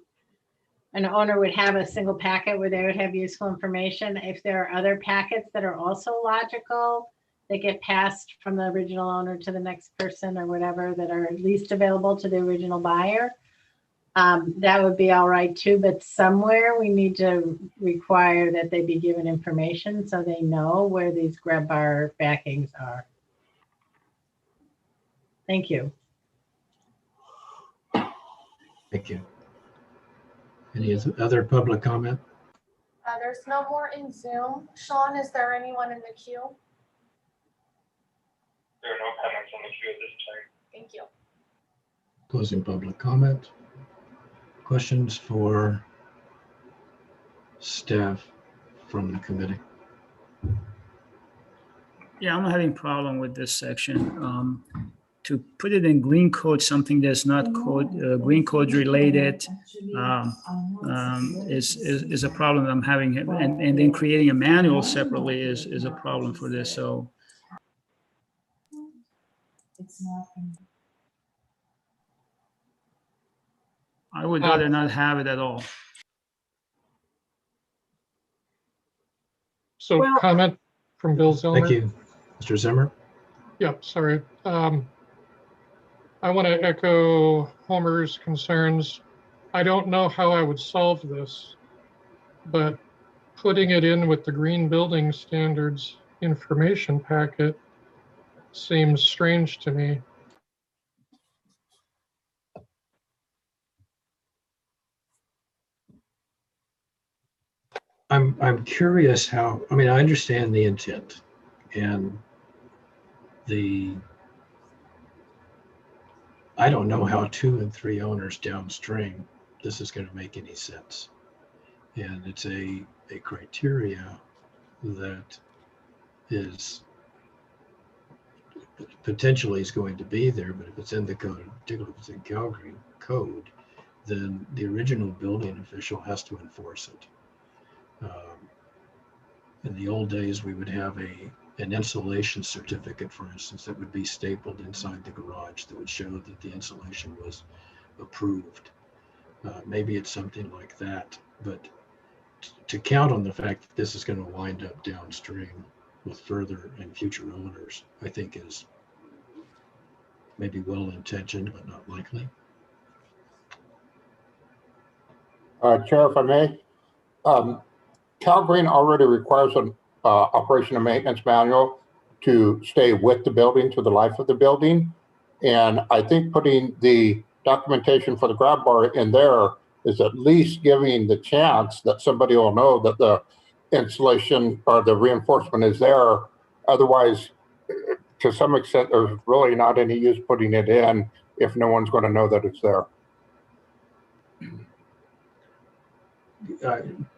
Speaker 10: an owner would have a single packet where they would have useful information. If there are other packets that are also logical, that get passed from the original owner to the next person or whatever, that are at least available to the original buyer, that would be all right too. But somewhere we need to require that they be given information so they know where these grab bar backings are. Thank you.
Speaker 2: Thank you. Any other public comment?
Speaker 1: There's no more in Zoom. Sean, is there anyone in the queue?
Speaker 13: There are no comments on the queue at this time.
Speaker 1: Thank you.
Speaker 2: Closing public comment. Questions for staff from the committee?
Speaker 15: Yeah, I'm having problem with this section. to put it in green code, something that's not green code related, is a problem I'm having, and then creating a manual separately is a problem for this. So I would rather not have it at all.
Speaker 6: So comment from Bill Zellner.
Speaker 2: Thank you. Mr. Zimmer?
Speaker 6: Yep, sorry. I want to echo Homer's concerns. I don't know how I would solve this, but putting it in with the green building standards information packet seems strange to me.
Speaker 2: I'm curious how, I mean, I understand the intent and I don't know how 2 and 3 owners downstream this is going to make any sense. And it's a criteria that is potentially is going to be there, but if it's in the code, particularly if it's in Calgary code, then the original building official has to enforce it. In the old days, we would have an insulation certificate, for instance, that would be stapled inside the garage that would show that the insulation was approved. Maybe it's something like that, but to count on the fact that this is going to wind up downstream with further and future owners, I think is maybe well-intentioned, but not likely.
Speaker 7: Chair, if I may, CalGreen already requires an operation and maintenance manual to stay with the building to the life of the building. And I think putting the documentation for the grab bar in there is at least giving the chance that somebody will know that the insulation or the reinforcement is there. Otherwise, to some extent, there's really not any use putting it in if no one's going to know that it's there.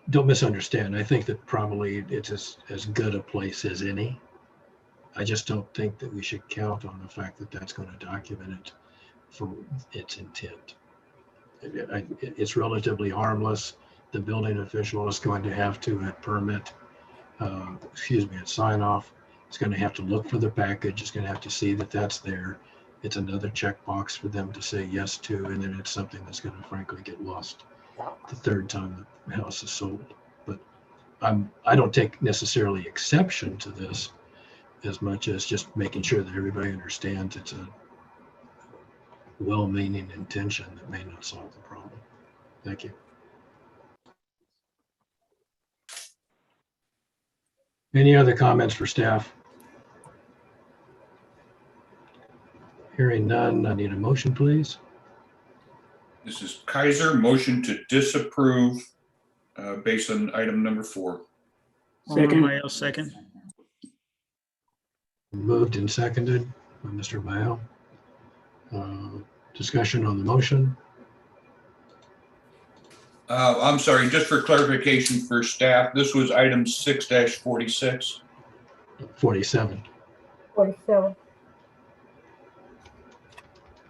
Speaker 2: Don't misunderstand. I think that probably it's as good a place as any. I just don't think that we should count on the fact that that's going to document it for its intent. It's relatively harmless. The building official is going to have to, at permit, at sign off, it's going to have to look for the package. It's going to have to see that that's there. It's another checkbox for them to say yes to, and then it's something that's going to frankly get lost the third time the house is sold. But I don't take necessarily exception to this as much as just making sure that everybody understands it's a well-meaning intention that may not solve the problem. Thank you. Any other comments for staff? Hearing none, I need a motion, please.
Speaker 11: This is Kaiser, motion to disapprove based on item number 4.
Speaker 15: Second. Second.
Speaker 2: Moved and seconded by Mr. Mayo. Discussion on the motion.
Speaker 11: I'm sorry, just for clarification for staff, this was item 6-46.
Speaker 2: 47.
Speaker 14: 47.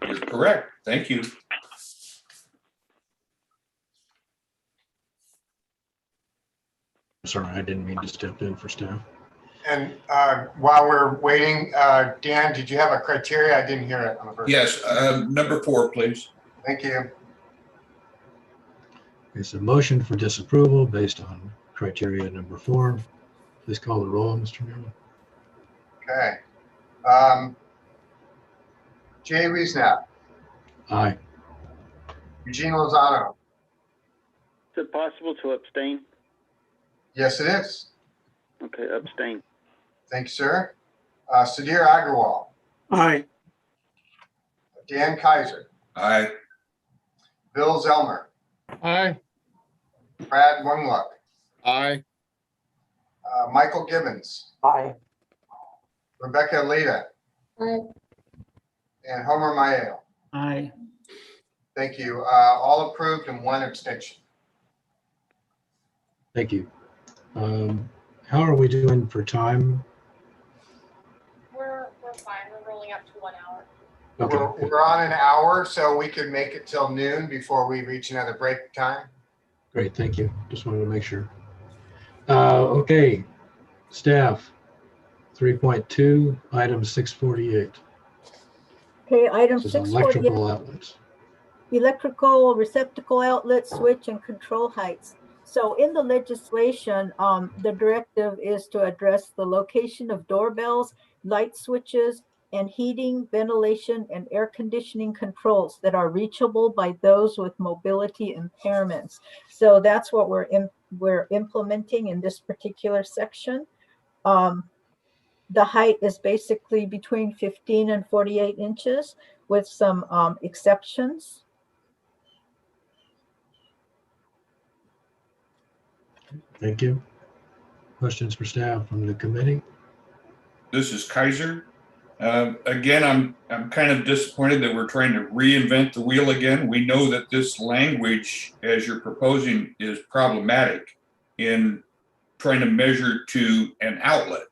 Speaker 11: You're correct. Thank you.
Speaker 2: Sorry, I didn't mean to step in for staff.
Speaker 4: And while we're waiting, Dan, did you have a criteria? I didn't hear it on the first.
Speaker 11: Yes, number 4, please.
Speaker 4: Thank you.
Speaker 2: It's a motion for disapproval based on criteria number 4. Please call the roll, Mr. Chairman.
Speaker 4: Okay. Jay Reesnap.
Speaker 2: Aye.
Speaker 4: Eugene Lozano.
Speaker 5: Is it possible to abstain?
Speaker 4: Yes, it is.
Speaker 5: Okay, abstain.
Speaker 4: Thank you, sir. Sudhir Agarwal.
Speaker 8: Aye.
Speaker 4: Dan Kaiser.
Speaker 11: Aye.
Speaker 4: Bill Zellmer.
Speaker 6: Aye.
Speaker 4: Brad Mungluck.
Speaker 12: Aye.
Speaker 4: Michael Gibbons.
Speaker 3: Aye.
Speaker 4: Rebecca Leda.
Speaker 16: Aye.
Speaker 4: And Homer Mayo.
Speaker 15: Aye.
Speaker 4: Thank you. All approved and 1 abstention.
Speaker 2: Thank you. How are we doing for time?
Speaker 1: We're fine. We're rolling up to 1 hour.
Speaker 2: Okay.
Speaker 4: We're on an hour, so we can make it till noon before we reach another break time.
Speaker 2: Great, thank you. Just wanted to make sure. Okay, staff, 3.2, item 648.
Speaker 14: Okay, item
Speaker 2: This is
Speaker 14: 648.
Speaker 2: electrical outlets.
Speaker 14: Electrical receptacle outlets, switch and control heights. So in the legislation, the directive is to address the location of doorbells, light switches, and heating, ventilation, and air conditioning controls that are reachable by those with mobility impairments. So that's what we're implementing in this particular section. The height is basically between 15 and 48 inches with some exceptions.
Speaker 2: Thank you. Questions for staff from the committee?
Speaker 11: This is Kaiser. Again, I'm kind of disappointed that we're trying to reinvent the wheel again. We know that this language, as you're proposing, is problematic in trying to measure to an outlet.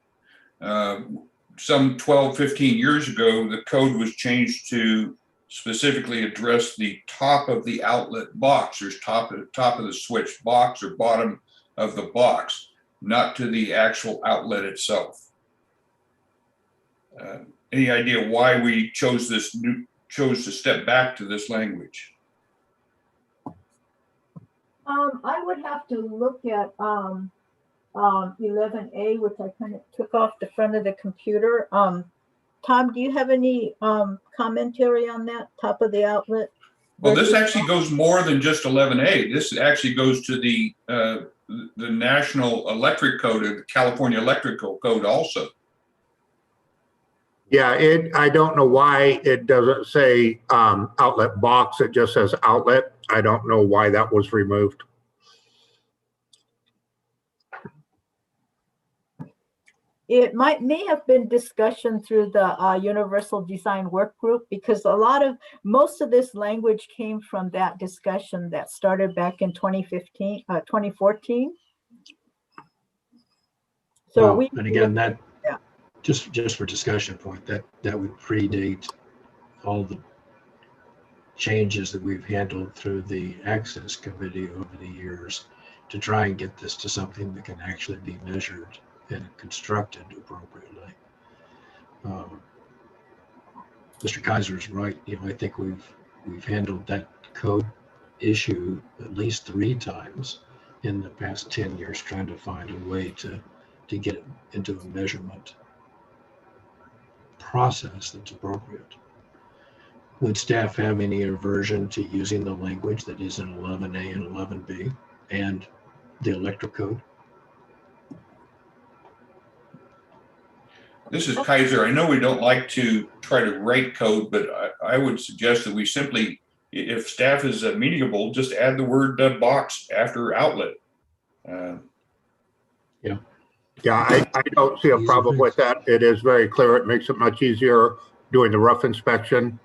Speaker 11: Some 12, 15 years ago, the code was changed to specifically address the top of the outlet box, or top of the switch box or bottom of the box, not to the actual outlet itself. Any idea why we chose to step back to this language?
Speaker 14: I would have to look at 11A, which I kind of took off the front of the computer. Tom, do you have any commentary on that, top of the outlet?
Speaker 11: Well, this actually goes more than just 11A. This actually goes to the National Electric Code, the California Electrical Code also.
Speaker 7: Yeah, I don't know why it doesn't say outlet box. It just says outlet. I don't know why that was removed.
Speaker 14: It may have been discussion through the Universal Design Work Group, because most of this language came from that discussion that started back in 2014. So
Speaker 2: and again, that just for discussion point, that would predate all the changes that we've handled through the Access Committee over the years to try and get this to something that can actually be measured and constructed appropriately. Mr. Kaiser is right. I think we've handled that code issue at least 3 times in the past 10 years, trying to find a way to get it into a measurement process that's appropriate. Would staff have any aversion to using the language that is in 11A and 11B and the electric code?
Speaker 11: This is Kaiser. I know we don't like to try to write code, but I would suggest that we simply, if staff is amenable, just add the word box after outlet.
Speaker 7: Yeah, I don't see a problem with that. It is very clear. It makes it much easier doing the rough inspection.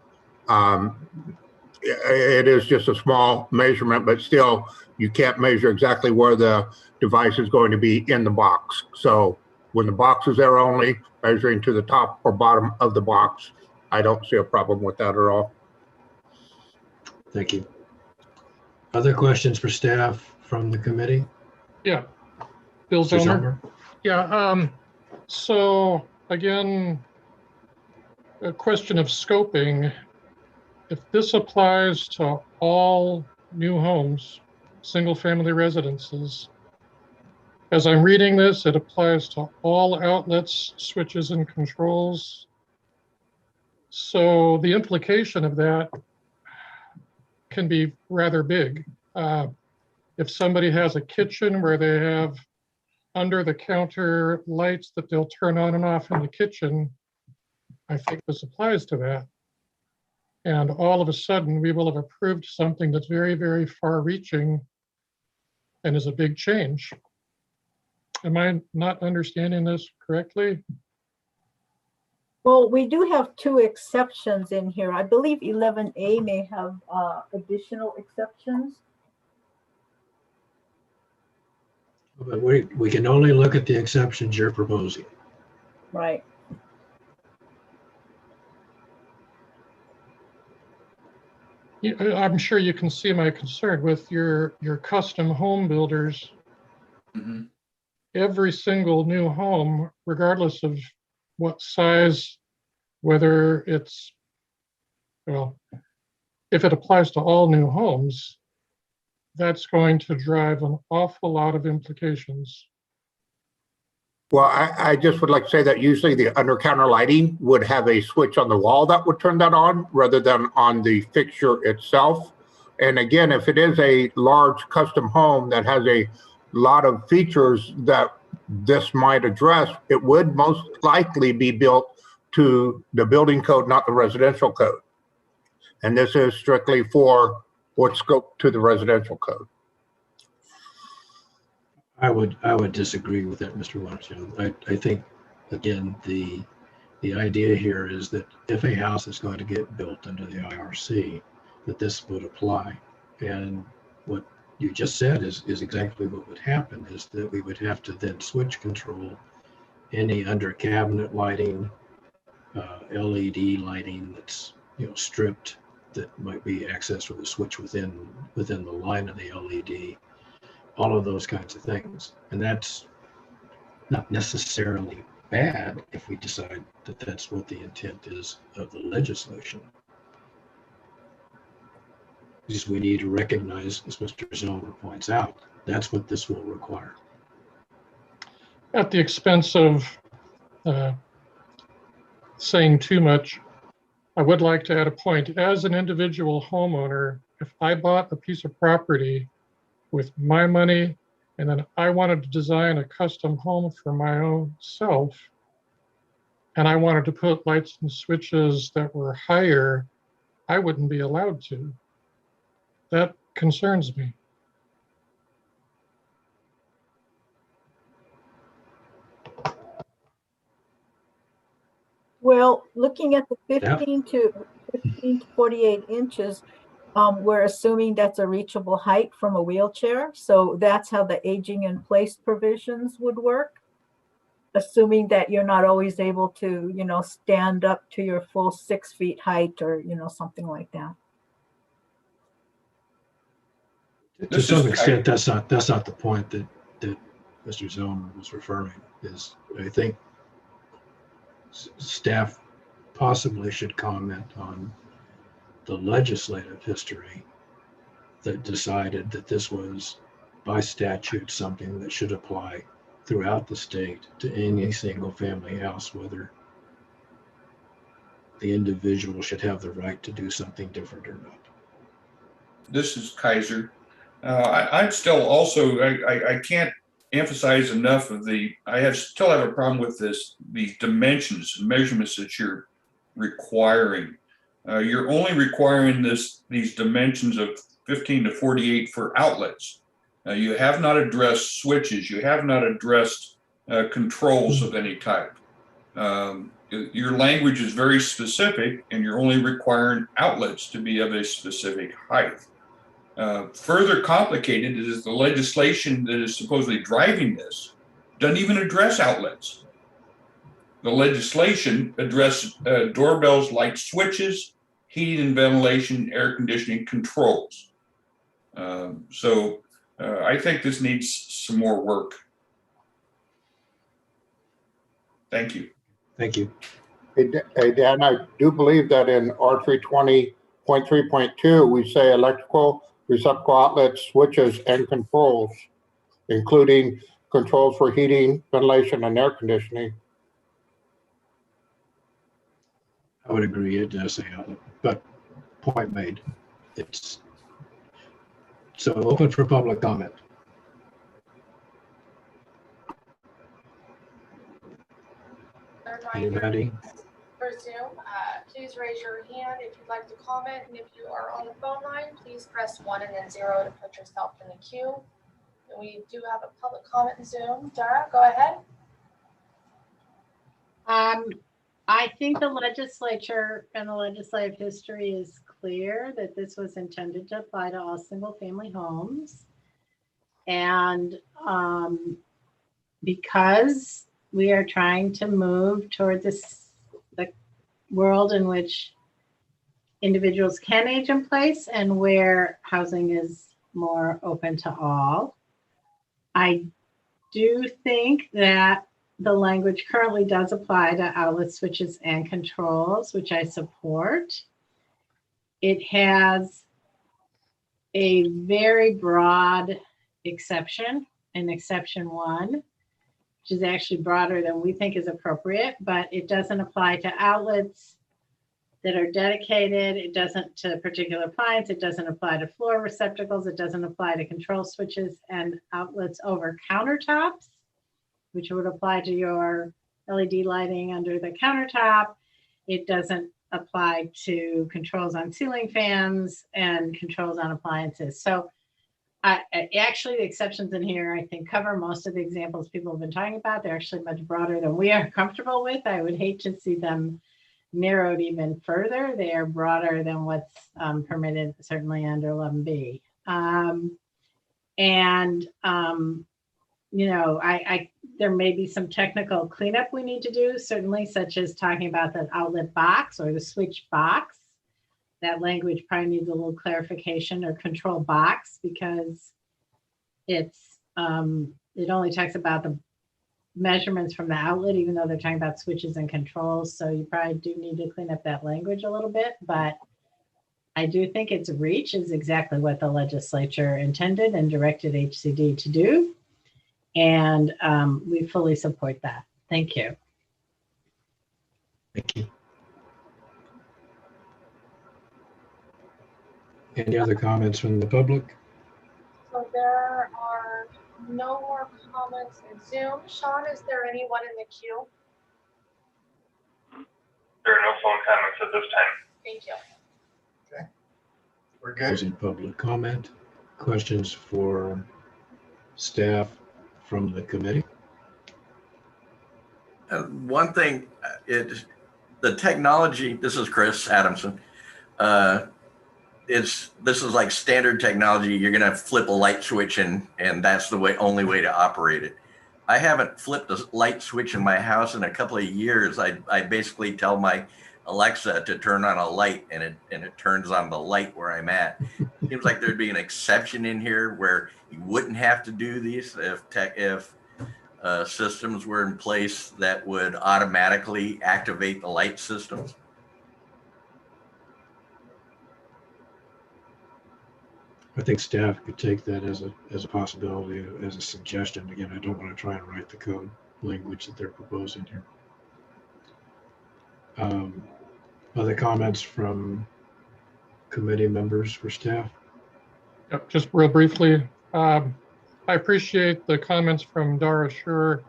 Speaker 7: It is just a small measurement, but still you can't measure exactly where the device is going to be in the box. So when the box is there only, measuring to the top or bottom of the box, I don't see a problem with that at all.
Speaker 2: Thank you. Other questions for staff from the committee?
Speaker 6: Yeah, Bill
Speaker 2: Mr.
Speaker 6: Zomer. Yeah, so again, a question of scoping. If this applies to all new homes, single-family residences, as I'm reading this, it applies to all outlets, switches, and controls. So the implication of that can be rather big. If somebody has a kitchen where they have under-the-counter lights that they'll turn on and off in the kitchen, I think this applies to that. And all of a sudden, we will have approved something that's very, very far-reaching and is a big change. Am I not understanding this correctly?
Speaker 14: Well, we do have 2 exceptions in here. I believe 11A may have additional exceptions.
Speaker 2: But we can only look at the exceptions you're proposing.
Speaker 14: Right.
Speaker 6: I'm sure you can see my concern with your custom home builders.
Speaker 11: Mm-hmm.
Speaker 6: Every single new home, regardless of what size, whether it's, well, if it applies to all new homes, that's going to drive an awful lot of implications.
Speaker 7: Well, I just would like to say that usually the under counter lighting would have a switch on the wall that would turn that on rather than on the fixture itself. And again, if it is a large custom home that has a lot of features that this might address, it would most likely be built to the building code, not the residential code. And this is strictly for what's scoped to the residential code.
Speaker 2: I would disagree with that, Mr. Waterfield. I think, again, the idea here is that if a house is going to get built under the IRC, that this would apply. And what you just said is exactly what would happen, is that we would have to then switch control any under cabinet lighting, LED lighting that's stripped, that might be accessed with a switch within the line of the LED. All of those kinds of things. And that's not necessarily bad if we decide that that's what the intent is of the legislation. Because we need to recognize, as Mr. Zellmer points out, that's what this will require.
Speaker 6: At the expense of saying too much, I would like to add a point. As an individual homeowner, if I bought a piece of property with my money, and then I wanted to design a custom home for my own self, and I wanted to put lights and switches that were higher, I wouldn't be allowed to. That concerns me.
Speaker 14: Well, looking at the 15 to 48 inches, we're assuming that's a reachable height from a wheelchair. So that's how the aging in place provisions would work, assuming that you're not always able to, stand up to your full 6 feet height or, something like that.
Speaker 2: To some extent, that's not the point that Mr. Zellmer was referring. Is I think staff possibly should comment on the legislative history that decided that this was by statute something that should apply throughout the state to any single family house, whether the individual should have the right to do something different or not.
Speaker 11: This is Kaiser. I'm still also, I can't emphasize enough of still have a problem with these dimensions, measurements that you're requiring. You're only requiring these dimensions of 15 to 48 for outlets. You have not addressed switches. You have not addressed controls of any type. Your language is very specific, and you're only requiring outlets to be of a specific height. Further complicated is the legislation that is supposedly driving this doesn't even address outlets. The legislation addresses doorbells, light switches, heating and ventilation, air conditioning controls. I think this needs some more work. Thank you.
Speaker 2: Thank you.
Speaker 7: Hey, Dan, I do believe that in R320.3.2, we say electrical receptacle outlets, switches, and controls, including controls for heating, ventilation, and air conditioning.
Speaker 2: I would agree, it does say outlet, but point made. It's so open for public comment. Anybody?
Speaker 1: For Zoom, please raise your hand if you'd like to comment, and if you are on the phone line, please press 1 and then 0 to put yourself in the queue. And we do have a public comment in Zoom. Dara, go ahead.
Speaker 10: I think the legislature and the legislative history is clear that this was intended to apply to all single-family homes. And because we are trying to move toward the world in which individuals can age in place and where housing is more open to all. I do think that the language currently does apply to outlet switches and controls, which I support. It has a very broad exception in exception 1, which is actually broader than we think is appropriate, but it doesn't apply to outlets that are dedicated. It doesn't to particular appliance. It doesn't apply to floor receptacles. It doesn't apply to control switches and outlets over countertops, which would apply to your LED lighting under the countertop. It doesn't apply to controls on ceiling fans and controls on appliances. So actually the exceptions in here, I think, cover most of the examples people have been talking about. They're actually much broader than we are comfortable with. I would hate to see them narrowed even further. They are broader than what's permitted, certainly under 11B. You know, there may be some technical cleanup we need to do, certainly, such as talking about the outlet box or the switch box. That language probably needs a little clarification, or control box, because it's it only talks about the measurements from the outlet, even though they're talking about switches and controls. So you probably do need to clean up that language a little bit, but I do think its reach is exactly what the legislature intended and directed HCD to do. And we fully support that. Thank you.
Speaker 2: Thank you. Any other comments from the public?
Speaker 1: So there are no more comments in Zoom. Sean, is there anyone in the queue?
Speaker 13: There are no phone comments at this time.
Speaker 1: Thank you.
Speaker 4: Okay, we're good.
Speaker 2: Closing public comment. Questions for staff from the committee?
Speaker 19: One thing, the technology, this is Chris Adamson, this is like standard technology. You're gonna flip a light switch and that's the only way to operate it. I haven't flipped a light switch in my house in a couple of years. I basically tell my Alexa to turn on a light and it turns on the light where I'm at. Seems like there'd be an exception in here where you wouldn't have to do these if systems were in place that would automatically activate the light systems.
Speaker 2: I think staff could take that as a possibility, as a suggestion. Again, I don't want to try and write the code language that they're proposing here. Other comments from committee members for staff?
Speaker 6: Yep, just real briefly, I appreciate the comments from Dara Schur.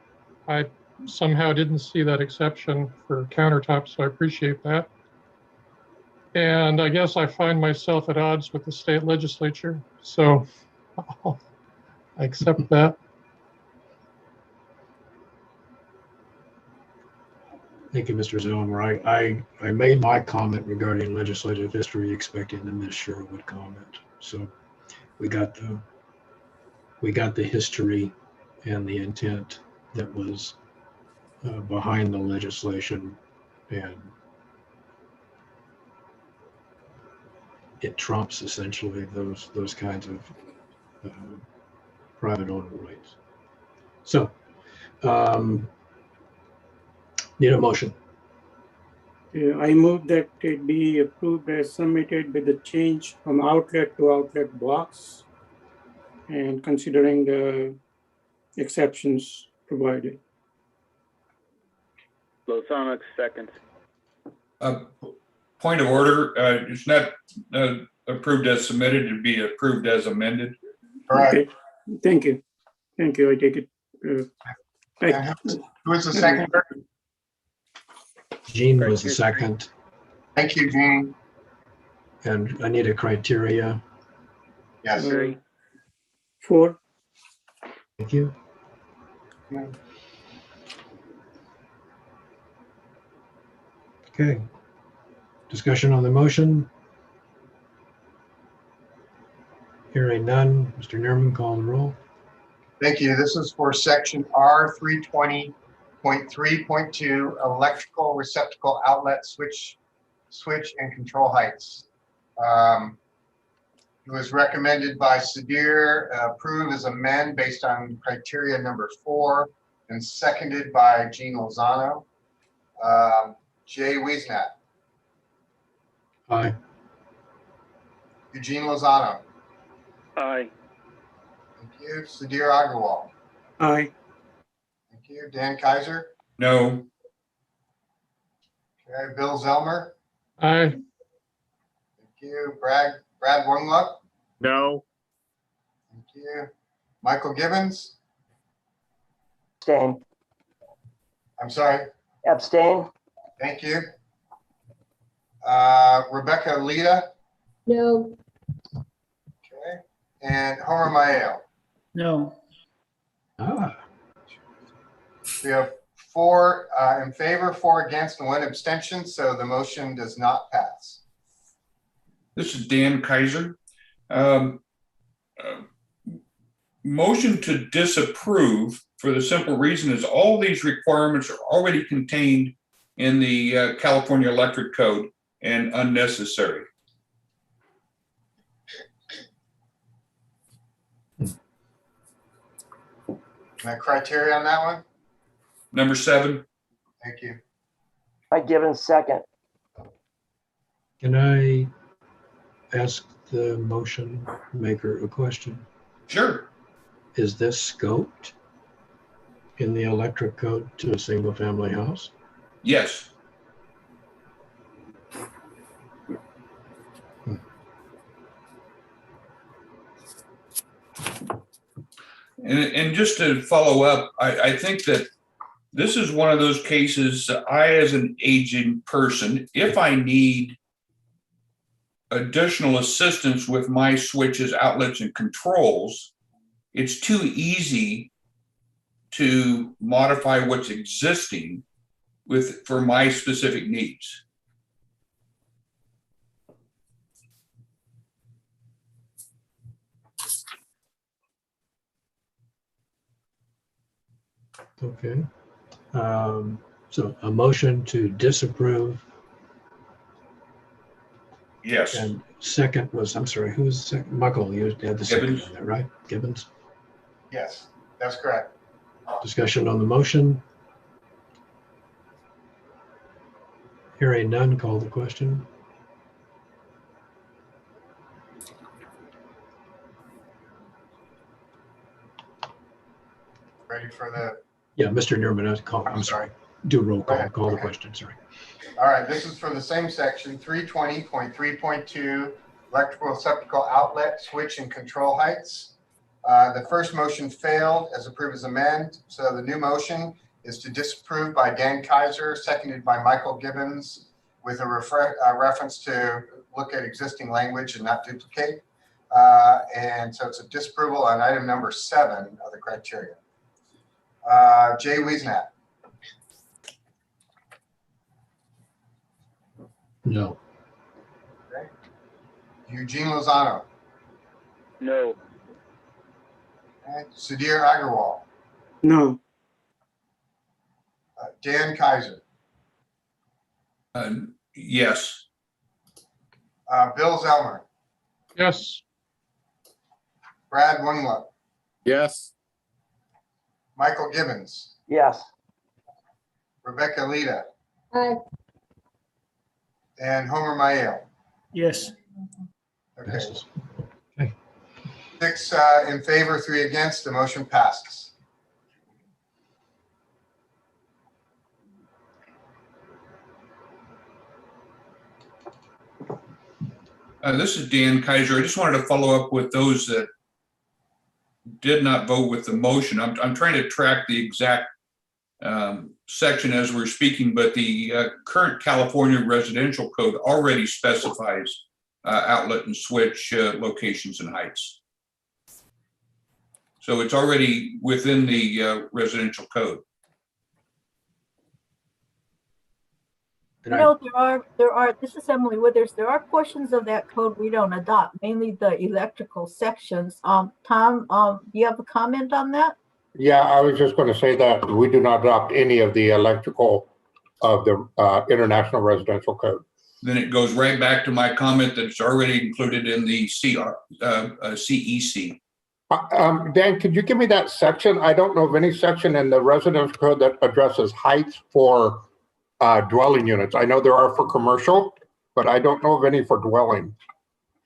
Speaker 6: I somehow didn't see that exception for countertops, so I appreciate that. And I guess I find myself at odds with the state legislature, so I'll accept that.
Speaker 2: Thank you, Mr. Zillmer. I made my comment regarding legislative history expecting that Ms. Schur would comment. So we got the history and the intent that was behind the legislation, and it trumps essentially those kinds of private owner rights. So need a motion.
Speaker 8: I move that it be approved as submitted with the change from outlet to outlet box and considering the exceptions provided.
Speaker 5: Lozano, second.
Speaker 11: Point of order, it's not approved as submitted, it'd be approved as amended.
Speaker 4: Correct.
Speaker 8: Okay. Thank you. Thank you. I take it.
Speaker 4: Who is the second?
Speaker 2: Gene was the second.
Speaker 4: Thank you, Gene.
Speaker 2: And I need a criteria.
Speaker 4: Yes.
Speaker 8: 4.
Speaker 2: Thank you. Okay. Discussion on the motion. Hearing none. Mr. Nerman, call the roll.
Speaker 4: Thank you. This is for section R320.3.2, electrical receptacle outlet switch switch, and control heights. It was recommended by Sadir, approve as amend based on criteria number 4, and seconded by Gene Lozano. Jay Wiesnat.
Speaker 2: Aye.
Speaker 4: Eugene Lozano.
Speaker 5: Aye.
Speaker 4: Thank you. Sadir Agarwal.
Speaker 8: Aye.
Speaker 4: Thank you. Dan Kaiser.
Speaker 11: No.
Speaker 4: Okay. Bill Zelmer.
Speaker 6: Aye.
Speaker 4: Thank you. Brad Wungluck.
Speaker 12: No.
Speaker 4: Thank you. Michael Gibbons.
Speaker 3: Abstain.
Speaker 4: I'm sorry.
Speaker 3: Abstain.
Speaker 4: Thank you. Rebecca Lita.
Speaker 20: No.
Speaker 4: Okay. And Homer Maeo.
Speaker 15: No.
Speaker 2: Ah,
Speaker 4: We have 4 in favor, 4 against, and 1 abstention, so the motion does not pass.
Speaker 11: This is Dan Kaiser. Motion to disapprove for the simple reason is all these requirements are already contained in the California Electric Code and unnecessary.
Speaker 4: And the criteria on that one?
Speaker 11: Number 7.
Speaker 4: Thank you.
Speaker 3: Mike Gibbons, second.
Speaker 2: can I ask the motion maker a question?
Speaker 11: Sure.
Speaker 2: Is this scoped in the electric code to a single family house?
Speaker 11: Yes. And just to follow up, I think that this is one of those cases, I, as an aging person, if I need additional assistance with my switches, outlets, and controls, it's too easy to modify what's existing for my specific needs.
Speaker 2: Okay. So a motion to disapprove.
Speaker 11: Yes.
Speaker 2: And second was, I'm sorry, who was the second? Michael, you had the second
Speaker 11: Gibbons.
Speaker 2: on that, right? Gibbons.
Speaker 4: Yes, that's correct.
Speaker 2: Discussion on the motion. Hearing none, call the question.
Speaker 4: Ready for the,
Speaker 2: Yeah, Mr. Newman, call. I'm sorry. Do a roll call.
Speaker 4: Okay,
Speaker 2: Call the
Speaker 4: okay.
Speaker 2: question. Sorry.
Speaker 4: all right, this is for the same section, 320.3.2, electrical receptacle outlet, switch, and control heights. The first motion failed as approved as amend. So the new motion is to disapprove by Dan Kaiser, seconded by Michael Gibbons, with a reference to look at existing language and not duplicate. And so it's a disapproval on item number 7 of the criteria. Jay Wiesnat.
Speaker 2: No.
Speaker 4: Okay. Eugene Lozano.
Speaker 5: No.
Speaker 4: Okay. Sadir Agarwal.
Speaker 8: No.
Speaker 4: Dan Kaiser.
Speaker 11: Yes.
Speaker 4: Bill Zelmer.
Speaker 6: Yes.
Speaker 4: Brad Wungluck.
Speaker 12: Yes.
Speaker 4: Michael Gibbons.
Speaker 3: Yes.
Speaker 4: Rebecca Lita.
Speaker 20: Aye.
Speaker 4: And Homer Maeo.
Speaker 15: Yes.
Speaker 4: Okay.
Speaker 2: Passes.
Speaker 4: 6 in favor, 3 against. The motion passes.
Speaker 11: This is Dan Kaiser. I just wanted to follow up with those that did not vote with the motion. I'm trying to track the exact section as we're speaking, but the current California residential code already specifies outlet and switch locations and heights. So it's already within the residential code.
Speaker 14: You know, there are, this is Emily Withers, there are portions of that code we don't adopt, mainly the electrical sections. Tom, do you have a comment on that?
Speaker 7: Yeah, I was just going to say that we do not adopt any of the electrical of the International Residential Code.
Speaker 11: then it goes right back to my comment that's already included in the CEC.
Speaker 7: Dan, could you give me that section? I don't know of any section in the residence code that addresses heights for dwelling units. I know there are for commercial, but I don't know of any for dwelling.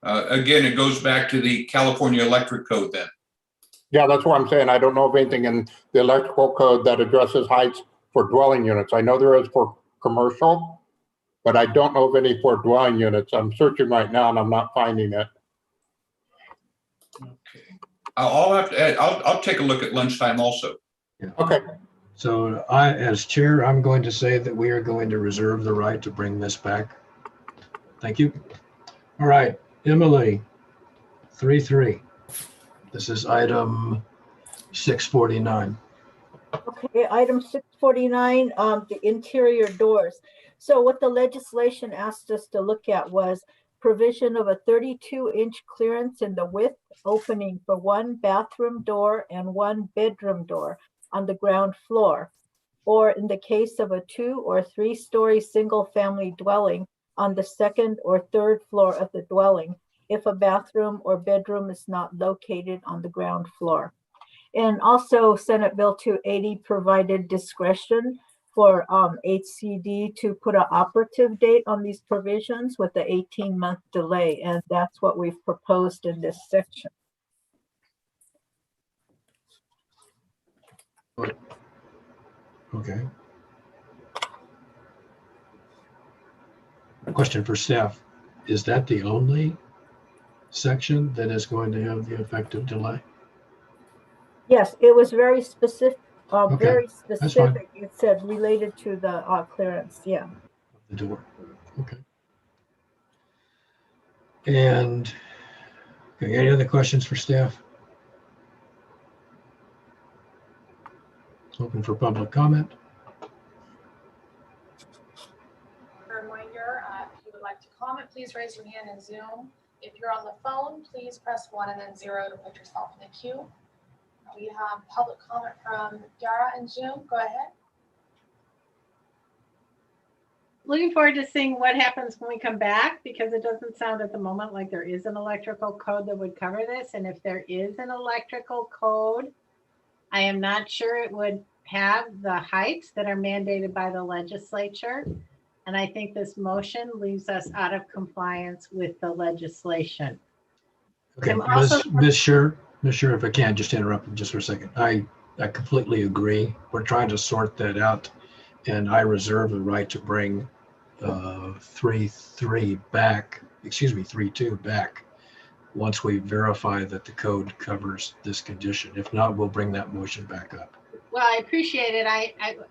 Speaker 11: Again, it goes back to the California Electric Code then.
Speaker 7: Yeah, that's what I'm saying. I don't know of anything in the electrical code that addresses heights for dwelling units. I know there is for commercial, but I don't know of any for dwelling units. I'm searching right now and I'm not finding it.
Speaker 11: Okay. I'll take a look at lunchtime also.
Speaker 2: Yeah.
Speaker 7: Okay.
Speaker 2: So as chair, I'm going to say that we are going to reserve the right to bring this back. Thank you. All right, Emily, 3-3. This is item 649.
Speaker 14: Okay, item 649, the interior doors. So what the legislation asked us to look at was provision of a 32-inch clearance in the width opening for one bathroom door and one bedroom door on the ground floor, or in the case of a 2- or 3-story single-family dwelling on the second or third floor of the dwelling, if a bathroom or bedroom is not located on the ground floor. And also Senate Bill 280 provided discretion for HCD to put an operative date on these provisions with the 18-month delay. And that's what we've proposed in this section.
Speaker 2: Okay. Question for staff. Is that the only section that is going to have the effective delay?
Speaker 14: Yes, it was very specific.
Speaker 2: Okay,
Speaker 14: very
Speaker 2: that's fine.
Speaker 14: specific. It said related to the clearance. Yeah.
Speaker 2: The door. Okay. And okay, any other questions for staff? Open for public comment.
Speaker 1: Reminder, if you would like to comment, please raise your hand in Zoom. If you're on the phone, please press 1 and then 0 to put yourself in the queue. We have public comment from Yara in Zoom. Go ahead.
Speaker 10: Looking forward to seeing what happens when we come back, because it doesn't sound at the moment like there is an electrical code that would cover this. And if there is an electrical code, I am not sure it would have the heights that are mandated by the legislature. And I think this motion leaves us out of compliance with the legislation.
Speaker 2: Okay,
Speaker 10: Also,
Speaker 2: Ms. Scher, if I can just interrupt just for a second. I completely agree. We're trying to sort that out, and I reserve the right to bring 3-3 back, excuse me, 3-2 back once we verify that the code covers this condition. If not, we'll bring that motion back up.
Speaker 10: well, I appreciate it.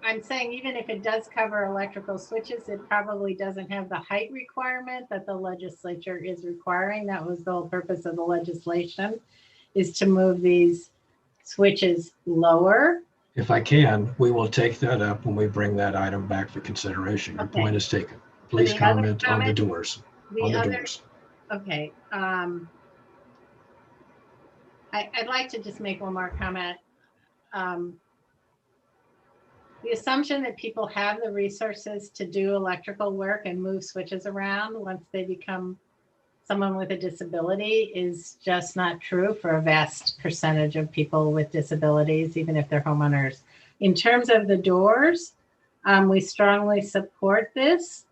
Speaker 10: I'm saying even if it does cover electrical switches, it probably doesn't have the height requirement that the legislature is requiring. That was the whole purpose of the legislation, is to move these switches lower.
Speaker 2: If I can, we will take that up when we bring that item back for consideration. Your
Speaker 10: Okay.
Speaker 2: point is taken. Please
Speaker 10: The other
Speaker 2: comment on the
Speaker 10: comment-
Speaker 2: doors. Doors.
Speaker 10: Okay. I'd like to just make one more comment. The assumption that people have the resources to do electrical work and move switches around once they become someone with a disability is just not true for a vast percentage of people with disabilities, even if they're homeowners. In terms of the doors, we strongly support this.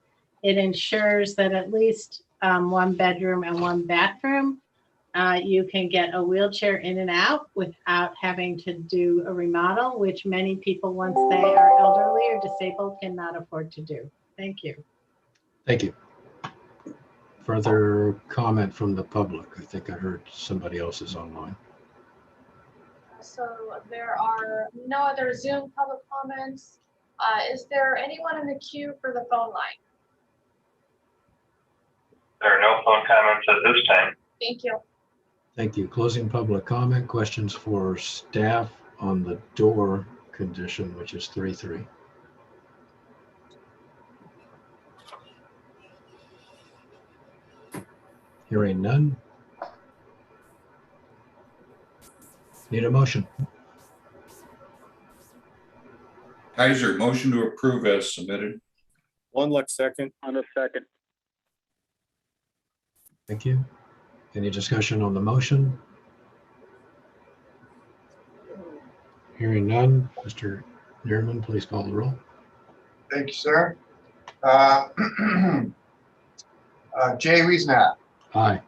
Speaker 10: It ensures that at least one bedroom and one bathroom, you can get a wheelchair in and out without having to do a remodel, which many people, once they are elderly or disabled, cannot afford to do. Thank you.
Speaker 2: Thank you. Further comment from the public? I think I heard somebody else is online.
Speaker 1: So there are no other Zoom public comments. Is there anyone in the queue for the phone line?
Speaker 13: There are no phone comments at this time.
Speaker 1: Thank you.
Speaker 2: Thank you. Closing public comment. Questions for staff on the door condition, which is 3-3. Hearing none. Need a motion.
Speaker 11: Kaiser, motion to approve as submitted.
Speaker 12: One luck second.
Speaker 5: On a second.
Speaker 2: Thank you. Any discussion on the motion? Hearing none, Mr. Dearman, please call the roll.
Speaker 4: Thank you, sir. Jay Wiesnat,
Speaker 2: Aye.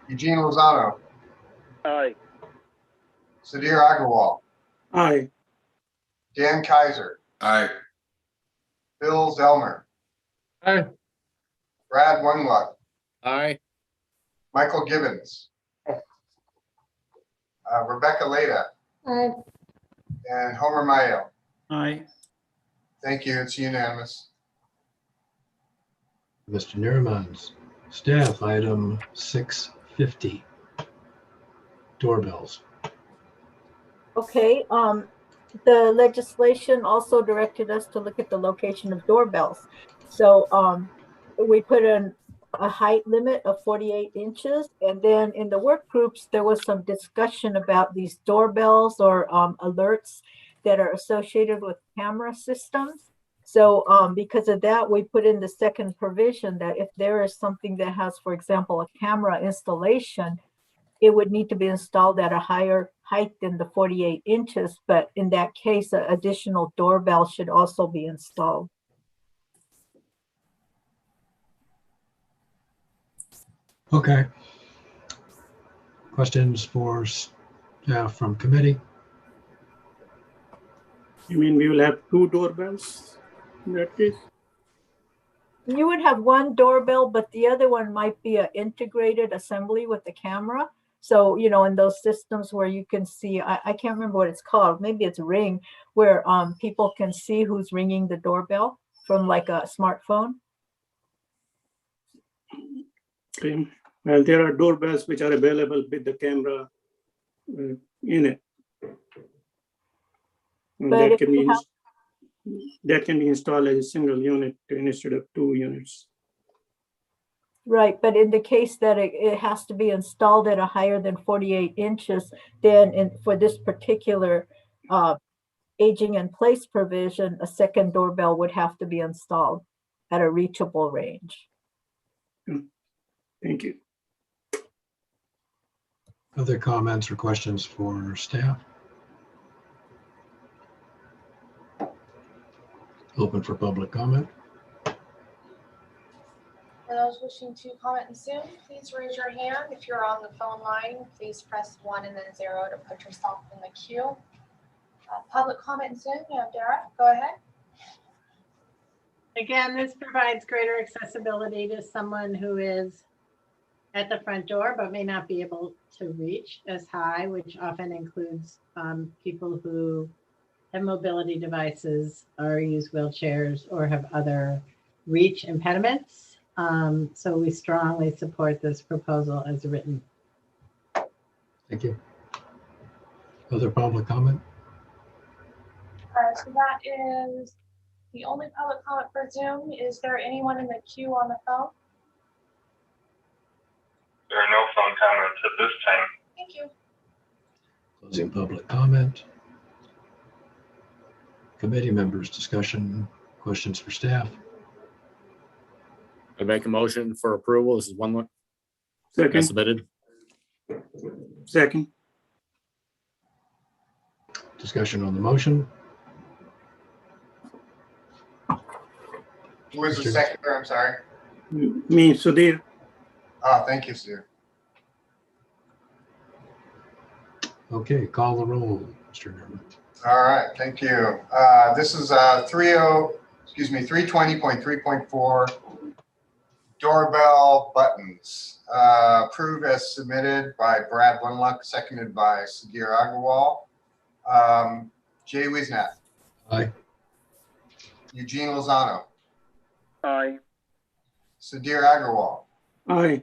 Speaker 4: Eugene Lozano,
Speaker 5: Aye.
Speaker 4: Sudhir Agarwal,
Speaker 8: Aye.
Speaker 4: Dan Kaiser,
Speaker 11: Aye.
Speaker 4: Bill Zellmer,
Speaker 6: Aye.
Speaker 4: Brad Wunluck,
Speaker 12: Aye.
Speaker 4: Michael Gibbons, Rebecca Leda,
Speaker 17: Aye.
Speaker 4: and Homer Mayo.
Speaker 15: Aye.
Speaker 4: Thank you. It's unanimous.
Speaker 2: Mr. Nuremans, staff item 650, doorbells.
Speaker 14: Okay, the legislation also directed us to look at the location of doorbells. So we put in a height limit of 48 inches. And then in the work groups, there was some discussion about these doorbells or alerts that are associated with camera systems. So because of that, we put in the second provision that if there is something that has, for example, a camera installation, it would need to be installed at a higher height than the 48 inches. But in that case, an additional doorbell should also be installed.
Speaker 2: Okay. Questions for staff from committee?
Speaker 8: You mean we will have 2 doorbells in that case?
Speaker 14: You would have one doorbell, but the other one might be an integrated assembly with the camera. So, you know, in those systems where you can see, I can't remember what it's called. Maybe it's Ring, where people can see who's ringing the doorbell from like a smartphone.
Speaker 8: Okay. Well, there are doorbells which are available with the camera in it. And
Speaker 14: But
Speaker 8: that can be installed as a single unit instead of 2 units.
Speaker 14: Right, but in the case that it has to be installed at a higher than 48 inches, then for this particular aging in place provision, a second doorbell would have to be installed at a reachable range.
Speaker 8: Thank you.
Speaker 2: Other comments or questions for staff? Open for public comment.
Speaker 1: For those wishing to comment in Zoom, please raise your hand. If you're on the phone line, please press 1 and then 0 to put yourself in the queue. Public comment in Zoom, you have Dara, go ahead.
Speaker 10: Again, this provides greater accessibility to someone who is at the front door but may not be able to reach as high, which often includes people who have mobility devices or use wheelchairs or have other reach impediments. So we strongly support this proposal as written.
Speaker 2: Thank you. Other public comment?
Speaker 1: So that is the only public comment for Zoom. Is there anyone in the queue on the phone?
Speaker 13: There are no phone comments at this time.
Speaker 1: Thank you.
Speaker 2: Closing public comment. Committee members, discussion, questions for staff?
Speaker 12: I make a motion for approval. This is one as
Speaker 8: Second.
Speaker 12: submitted.
Speaker 8: Second.
Speaker 2: Discussion on the motion?
Speaker 4: Who was the seconder? I'm sorry.
Speaker 8: Me, Sudhir.
Speaker 4: Oh, thank you, sir.
Speaker 2: Okay, call the roll, Mr. Nurman.
Speaker 4: All right, thank you. This is 320.3.4 doorbell buttons. Approved as submitted by Brad Wunluck, seconded by Sudhir Agarwal. Jay Wiesnat.
Speaker 2: Aye.
Speaker 4: Eugene Lozano.
Speaker 5: Aye.
Speaker 4: Sudhir Agarwal.
Speaker 8: Aye.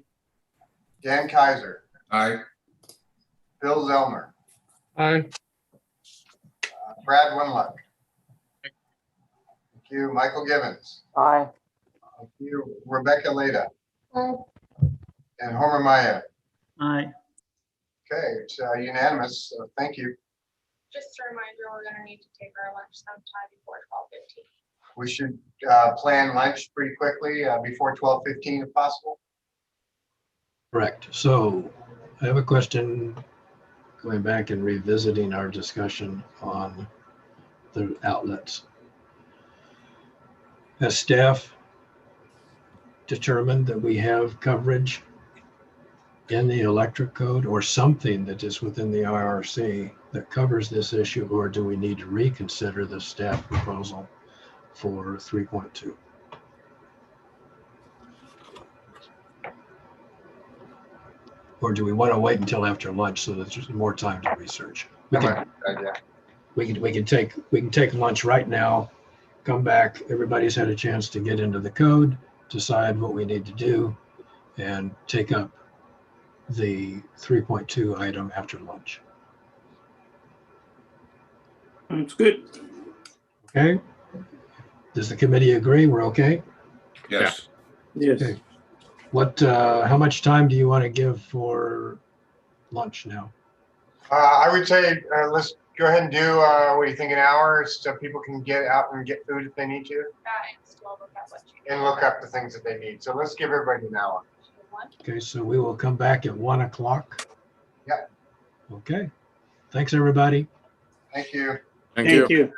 Speaker 4: Dan Kaiser.
Speaker 11: Aye.
Speaker 4: Bill Zellmer.
Speaker 6: Aye.
Speaker 4: Brad Wunluck. Thank you. Michael Gibbons.
Speaker 3: Aye.
Speaker 4: Thank you. Rebecca Leda.
Speaker 17: Aye.
Speaker 4: And Homer Maya.
Speaker 15: Aye.
Speaker 4: Okay, it's unanimous. Thank you.
Speaker 1: Just a reminder, we're going to need to take our lunch sometime before 12:15.
Speaker 4: We should plan lunch pretty quickly before 12:15 if possible.
Speaker 2: Correct. So I have a question, going back and revisiting our discussion on the outlets. Has staff determined that we have coverage in the electric code or something that is within the IRC that covers this issue, or do we need to reconsider the staff proposal for 3.2? Or do we want to wait until after lunch so that there's more time to research? We can take lunch right now, come back, everybody's had a chance to get into the code, decide what we need to do, and take up the 3.2 item after lunch.
Speaker 8: Sounds good.
Speaker 2: Okay? Does the committee agree? We're okay?
Speaker 11: Yes.
Speaker 8: Yes.
Speaker 2: Okay. What, how much time do you want to give for lunch now?
Speaker 4: I would say let's go ahead and do, what do you think, an hour so people can get out and get food if they need to? And look up the things that they need. So let's give everybody an hour.
Speaker 2: Okay, so we will come back at 1 o'clock.
Speaker 4: Yep.
Speaker 2: Okay. Thanks, everybody.
Speaker 4: Thank you.
Speaker 8: Thank you.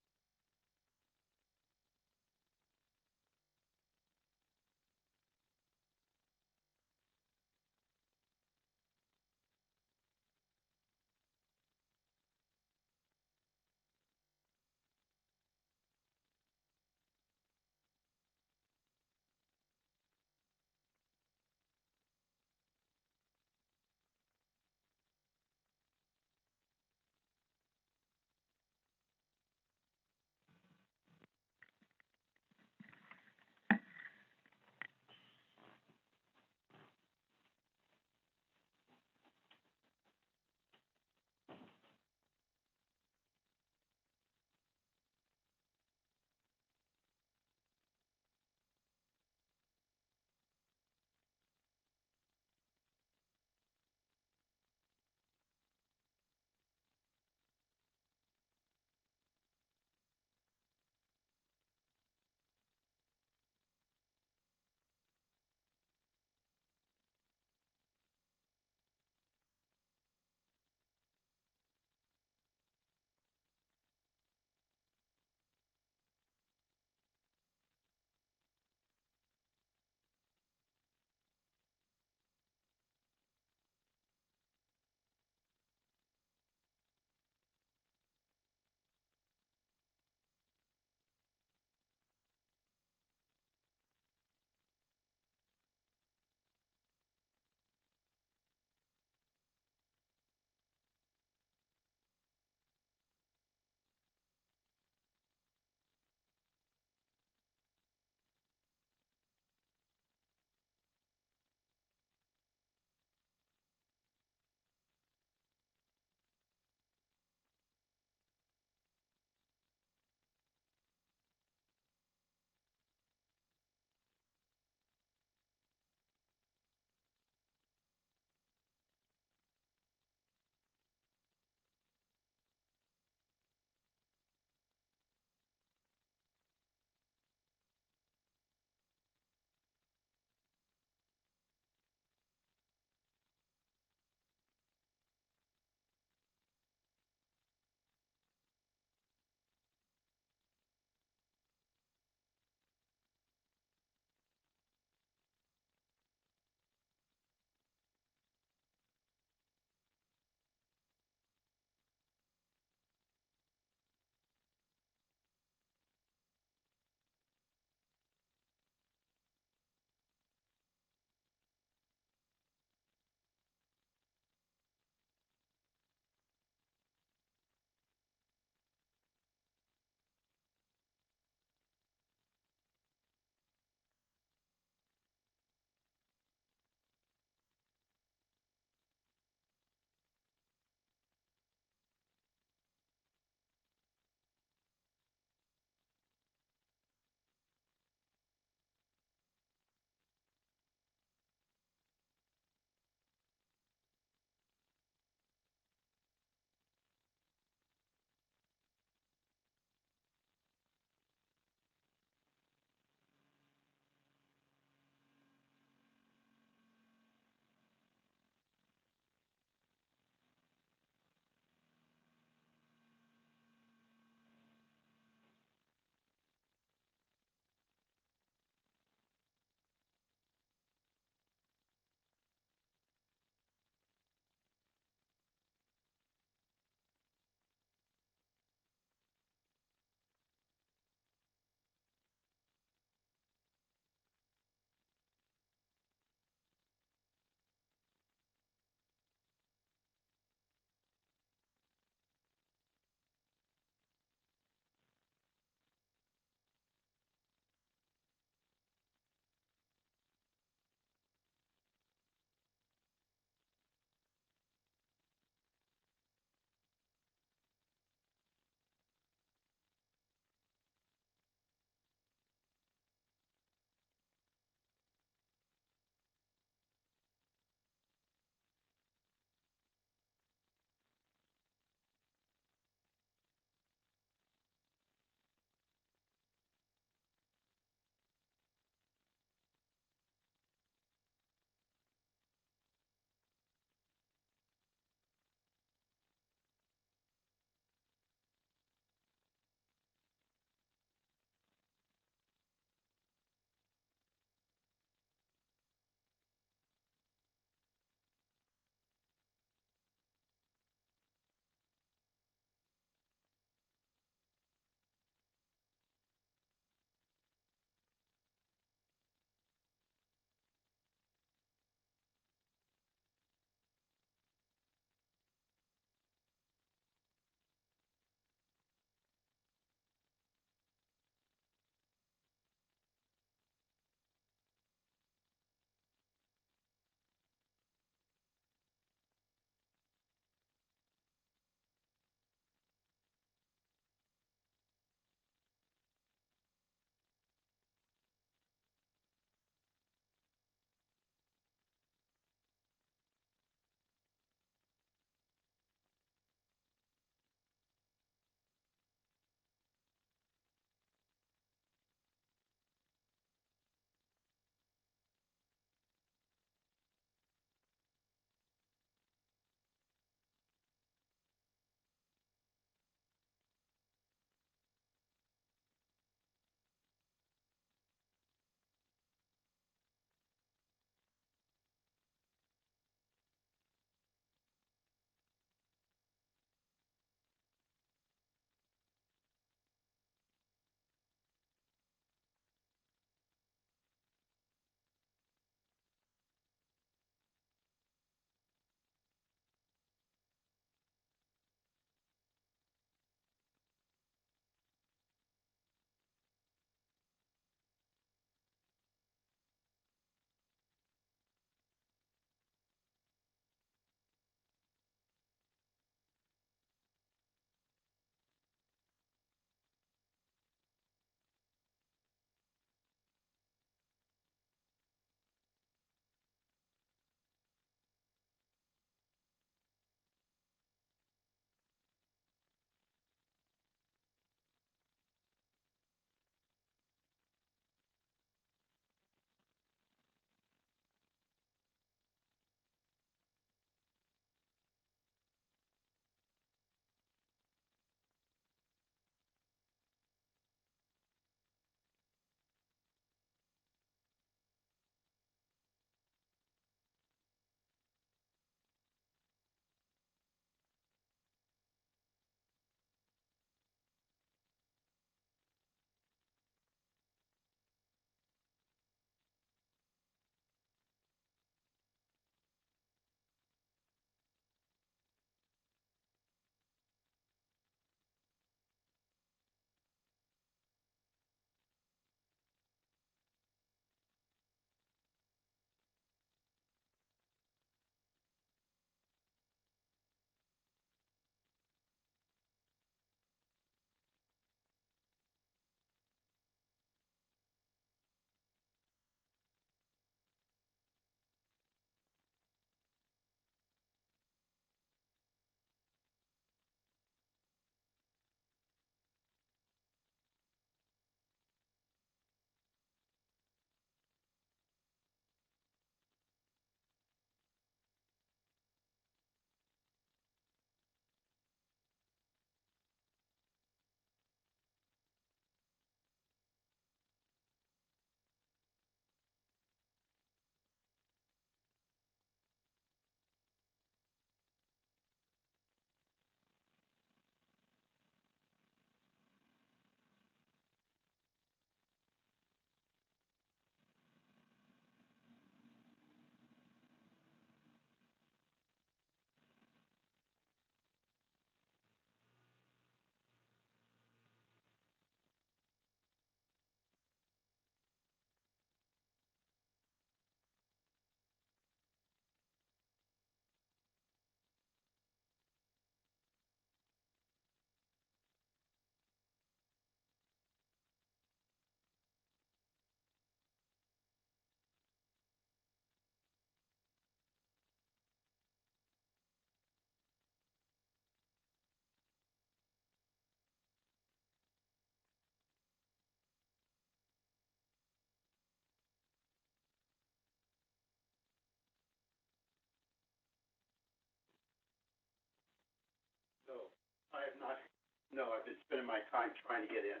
Speaker 20: No, I've been spending my time trying to get in.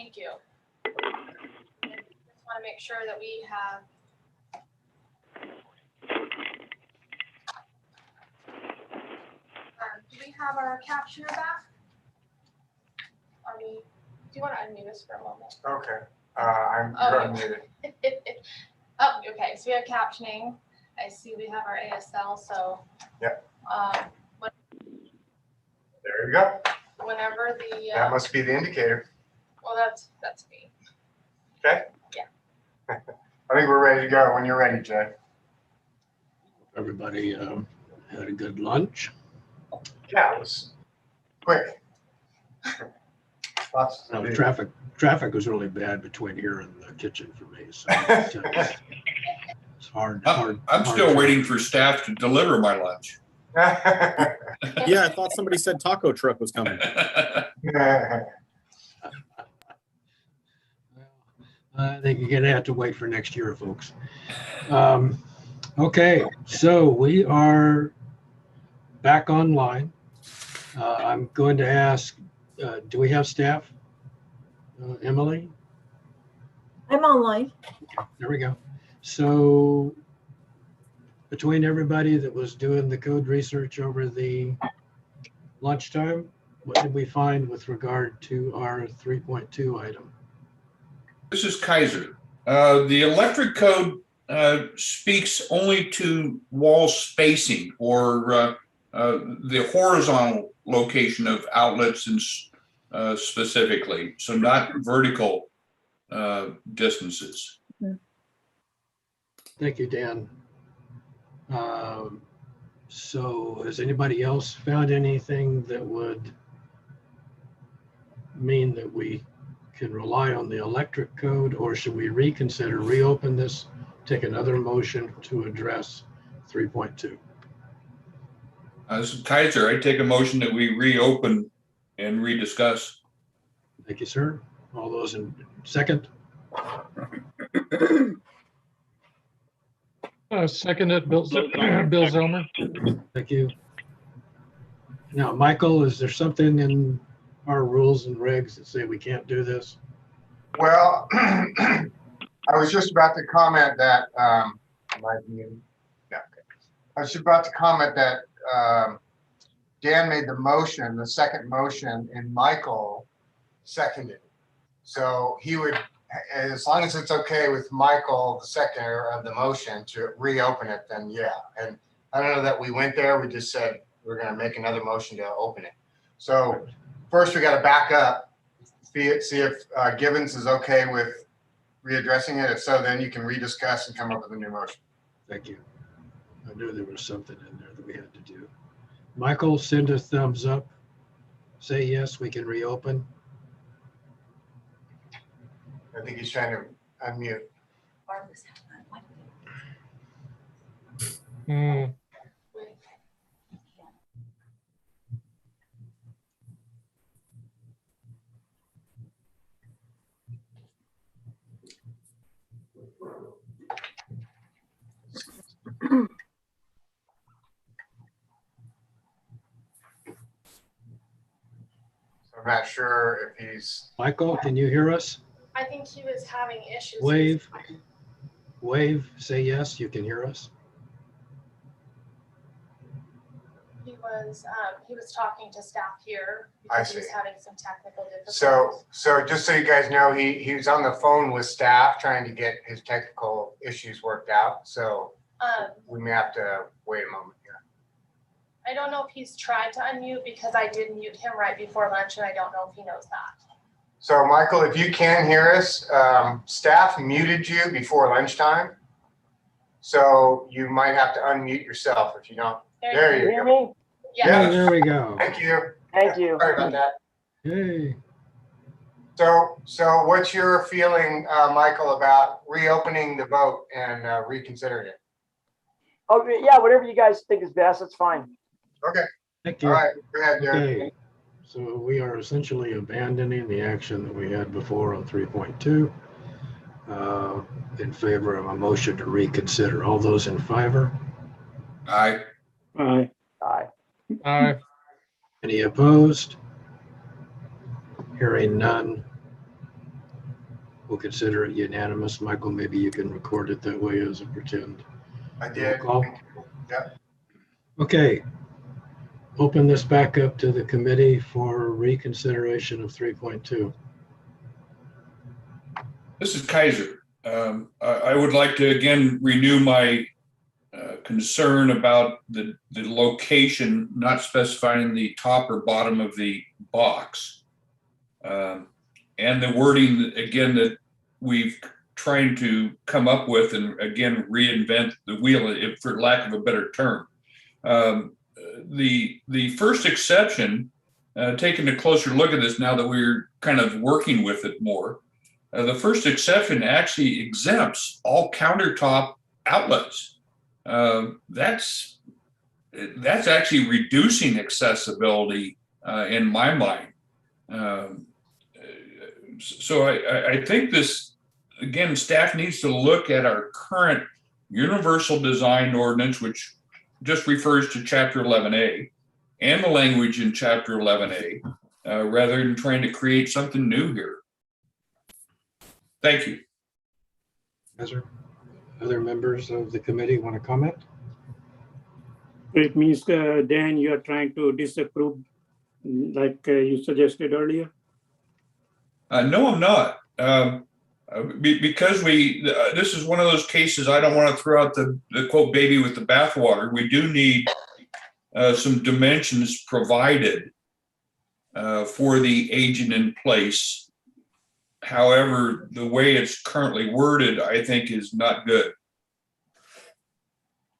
Speaker 1: Thank you. Just want to make sure that we have. Do we have our captioner back? Are we? Do you want to unmute us for a moment?
Speaker 4: Okay. You're unmuted.
Speaker 1: Oh, okay. So we have captioning. I see we have our ASL. So.
Speaker 4: Yep. There you go.
Speaker 1: Whenever the.
Speaker 4: That must be the indicator.
Speaker 1: Well, that's me.
Speaker 4: Okay.
Speaker 1: Yeah.
Speaker 4: I think we're ready to go when you're ready, Jay.
Speaker 2: Everybody had a good lunch.
Speaker 4: Yeah, it was quick. Lots to do.
Speaker 2: Traffic was really bad between here and the kitchen for me. So it's hard.
Speaker 11: I'm still waiting for staff to deliver my lunch.
Speaker 12: Yeah, I thought somebody said taco truck was coming.
Speaker 2: I think you're going to have to wait for next year, folks. Okay, so we are back online. I'm going to ask, do we have staff? Emily?
Speaker 14: I'm online.
Speaker 2: There we go. So between everybody that was doing the code research over the lunchtime, what did we find with regard to our 3.2 item?
Speaker 11: This is Kaiser. The electric code speaks only to wall spacing or the horizontal location of outlets and specifically, so not vertical distances.
Speaker 2: Thank you, Dan. So has anybody else found anything that would mean that we can rely on the electric code, or should we reopen this, take another motion to address 3.2?
Speaker 11: This is Kaiser. I take a motion that we reopen and rediscuss.
Speaker 2: Thank you, sir. All those in second?
Speaker 6: Seconded, Bill Zellmer.
Speaker 2: Thank you. Now, Michael, is there something in our rules and regs that say we can't do this?
Speaker 4: Well, I was just about to comment that I was about to comment that Dan made the motion, the second motion, and Michael seconded. So he would, as long as it's okay with Michael, the seconder of the motion, to reopen it, then yeah. And I don't know that we went there. We just said we're going to make another motion to open it. So first we got to back up, see if Gibbons is okay with readdressing it. If so, then you can rediscuss and come up with a new motion.
Speaker 2: Thank you. I knew there was something in there that we had to do. Michael, send a thumbs up. Say yes, we can reopen.
Speaker 4: I think he's trying to unmute. I'm not sure if he's.
Speaker 2: Michael, can you hear us?
Speaker 1: I think he was having issues.
Speaker 2: Wave, say yes, you can hear us.
Speaker 1: He was talking to staff here
Speaker 4: I
Speaker 1: because
Speaker 4: see.
Speaker 1: he was having some technical difficulties.
Speaker 4: So just so you guys know, he was on the phone with staff trying to get his technical issues worked out. So we may have to wait a moment here.
Speaker 1: I don't know if he's tried to unmute because I did mute him right before lunch, and I don't know if he knows that.
Speaker 4: So Michael, if you can hear us, staff muted you before lunchtime. So you might have to unmute yourself if you don't. There you
Speaker 3: hear
Speaker 4: go.
Speaker 3: me?
Speaker 2: Yeah, there we go.
Speaker 4: Thank you.
Speaker 3: Thank you.
Speaker 4: Sorry about that.
Speaker 2: Hey.
Speaker 4: So what's your feeling, Michael, about reopening the vote and reconsidering it?
Speaker 3: Oh, yeah, whatever you guys think is best, that's fine.
Speaker 4: Okay.
Speaker 2: Thank you.
Speaker 4: All right, go ahead, Derek.
Speaker 2: Okay. So we are essentially abandoning the action that we had before on 3.2 in favor of a motion to reconsider. All those in favor?
Speaker 11: Aye.
Speaker 8: Aye.
Speaker 3: Aye.
Speaker 6: Aye.
Speaker 2: Any opposed? Hearing none. we'll consider it unanimous. Michael, maybe you can record it that way as a pretend.
Speaker 4: I did.
Speaker 2: Roll call.
Speaker 4: Yep.
Speaker 2: Okay. Open this back up to the committee for reconsideration of 3.2.
Speaker 11: This is Kaiser. I would like to again renew my concern about the location, not specifying the top or bottom of the box. And the wording, again, that we've trying to come up with and again, reinvent the wheel, for lack of a better term. The first exception, taking a closer look at this now that we're kind of working with it more, the first exception actually exempts all countertop outlets. That's actually reducing accessibility in my mind. So I think this, again, staff needs to look at our current universal design ordinance, which just refers to Chapter 11A, and the language in Chapter 11A, rather than trying to create something new here. Thank you.
Speaker 2: Other members of the committee want to comment?
Speaker 8: It means, Dan, you are trying to disapprove, like you suggested earlier?
Speaker 11: No, I'm not. Because this is one of those cases, I don't want to throw out the quote baby with the bathwater. We do need some dimensions provided for the agent in place. However, the way it's currently worded, I think, is not good.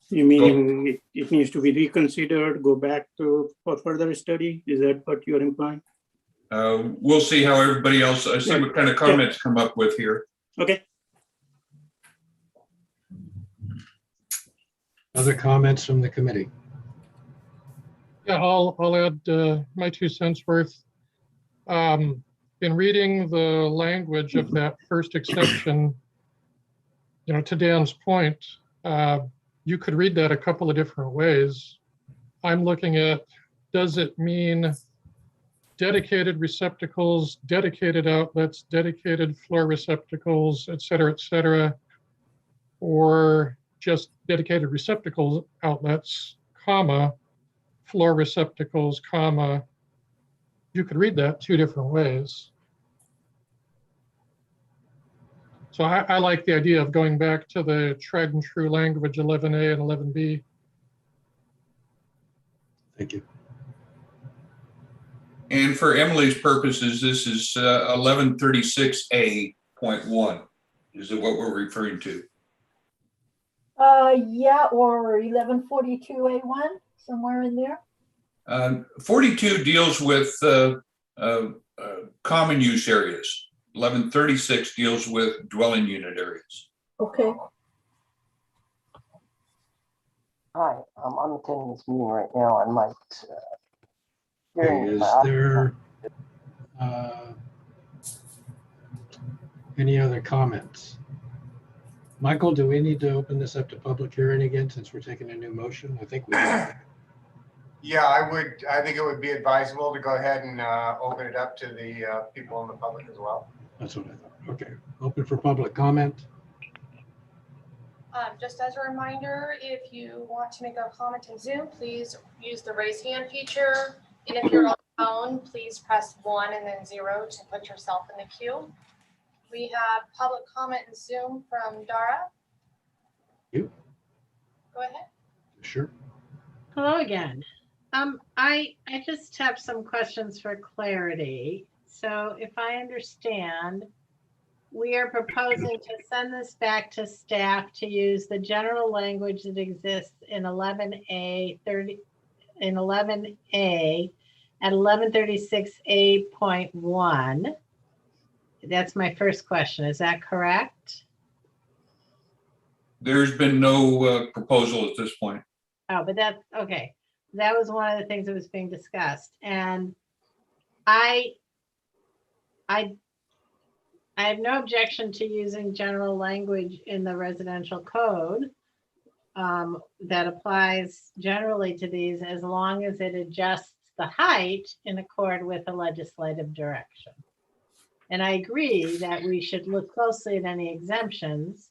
Speaker 8: You mean it needs to be reconsidered, go back for further study? Is that what you're implying?
Speaker 11: We'll see how everybody else, I see what kind of comments come up with here.
Speaker 8: Okay.
Speaker 2: Other comments from the committee?
Speaker 6: Yeah, I'll add my 2 cents worth. In reading the language of that first exception, to Dan's point, you could read that a couple of different ways. I'm looking at, does it mean dedicated receptacles, dedicated outlets, dedicated floor receptacles, et cetera, or just dedicated receptacles, outlets, comma, floor receptacles, comma. You could read that 2 different ways. So I like the idea of going back to the tried and true language 11A and 11B.
Speaker 2: Thank you.
Speaker 11: And for Emily's purposes, this is 1136A.1. Is it what we're referring to?
Speaker 14: Yeah, or 1142A1, somewhere in there.
Speaker 11: 42 deals with common use areas. 1136 deals with dwelling unit areas.
Speaker 14: Okay.
Speaker 3: Hi, I'm attending this meeting right now. I might.
Speaker 2: Is there any other comments? Michael, do we need to open this up to public hearing again since we're taking a new motion? I think we do.
Speaker 4: Yeah, I think it would be advisable to go ahead and open it up to the people in the public as well.
Speaker 2: That's what I thought. Okay, open for public comment.
Speaker 1: Just as a reminder, if you want to make a comment in Zoom, please use the raise hand feature. And if you're on the phone, please press 1 and then 0 to put yourself in the queue. We have public comment in Zoom from Dara.
Speaker 2: You.
Speaker 1: Go ahead.
Speaker 2: Sure.
Speaker 10: Hello again. I just have some questions for clarity. So if I understand, we are proposing to send this back to staff to use the general language that exists in 11A at 1136A.1. That's my first question. Is that correct?
Speaker 11: There's been no proposal at this point.
Speaker 10: Oh, but that's okay. That was one of the things that was being discussed. And I have no objection to using general language in the residential code that applies generally to these as long as it adjusts the height in accord with the legislative direction. And I agree that we should look closely at any exemptions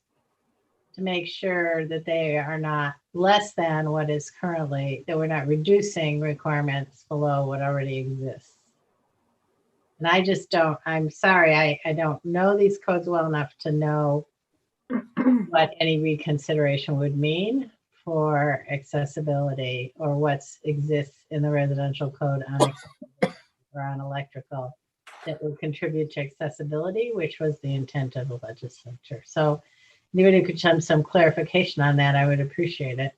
Speaker 10: to make sure that they are not less than what is currently, that we're not reducing requirements below what already exists. And I just don't, I'm sorry, I don't know these codes well enough to know what any reconsideration would mean for accessibility or what exists in the residential code on accessibility or on electrical that would contribute to accessibility, which was the intent of the legislature. So even if you could have some clarification on that, I would appreciate it.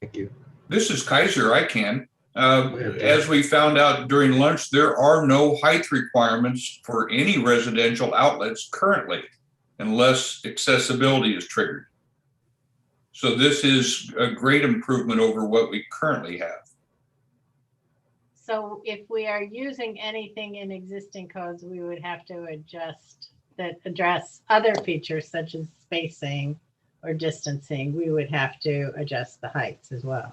Speaker 2: Thank you.
Speaker 11: This is Kaiser. I can. As we found out during lunch, there are no height requirements for any residential outlets currently, unless accessibility is triggered. So this is a great improvement over what we currently have.
Speaker 10: So if we are using anything in existing codes, we would have to adjust that address other features such as spacing or distancing. We would have to adjust the heights as well.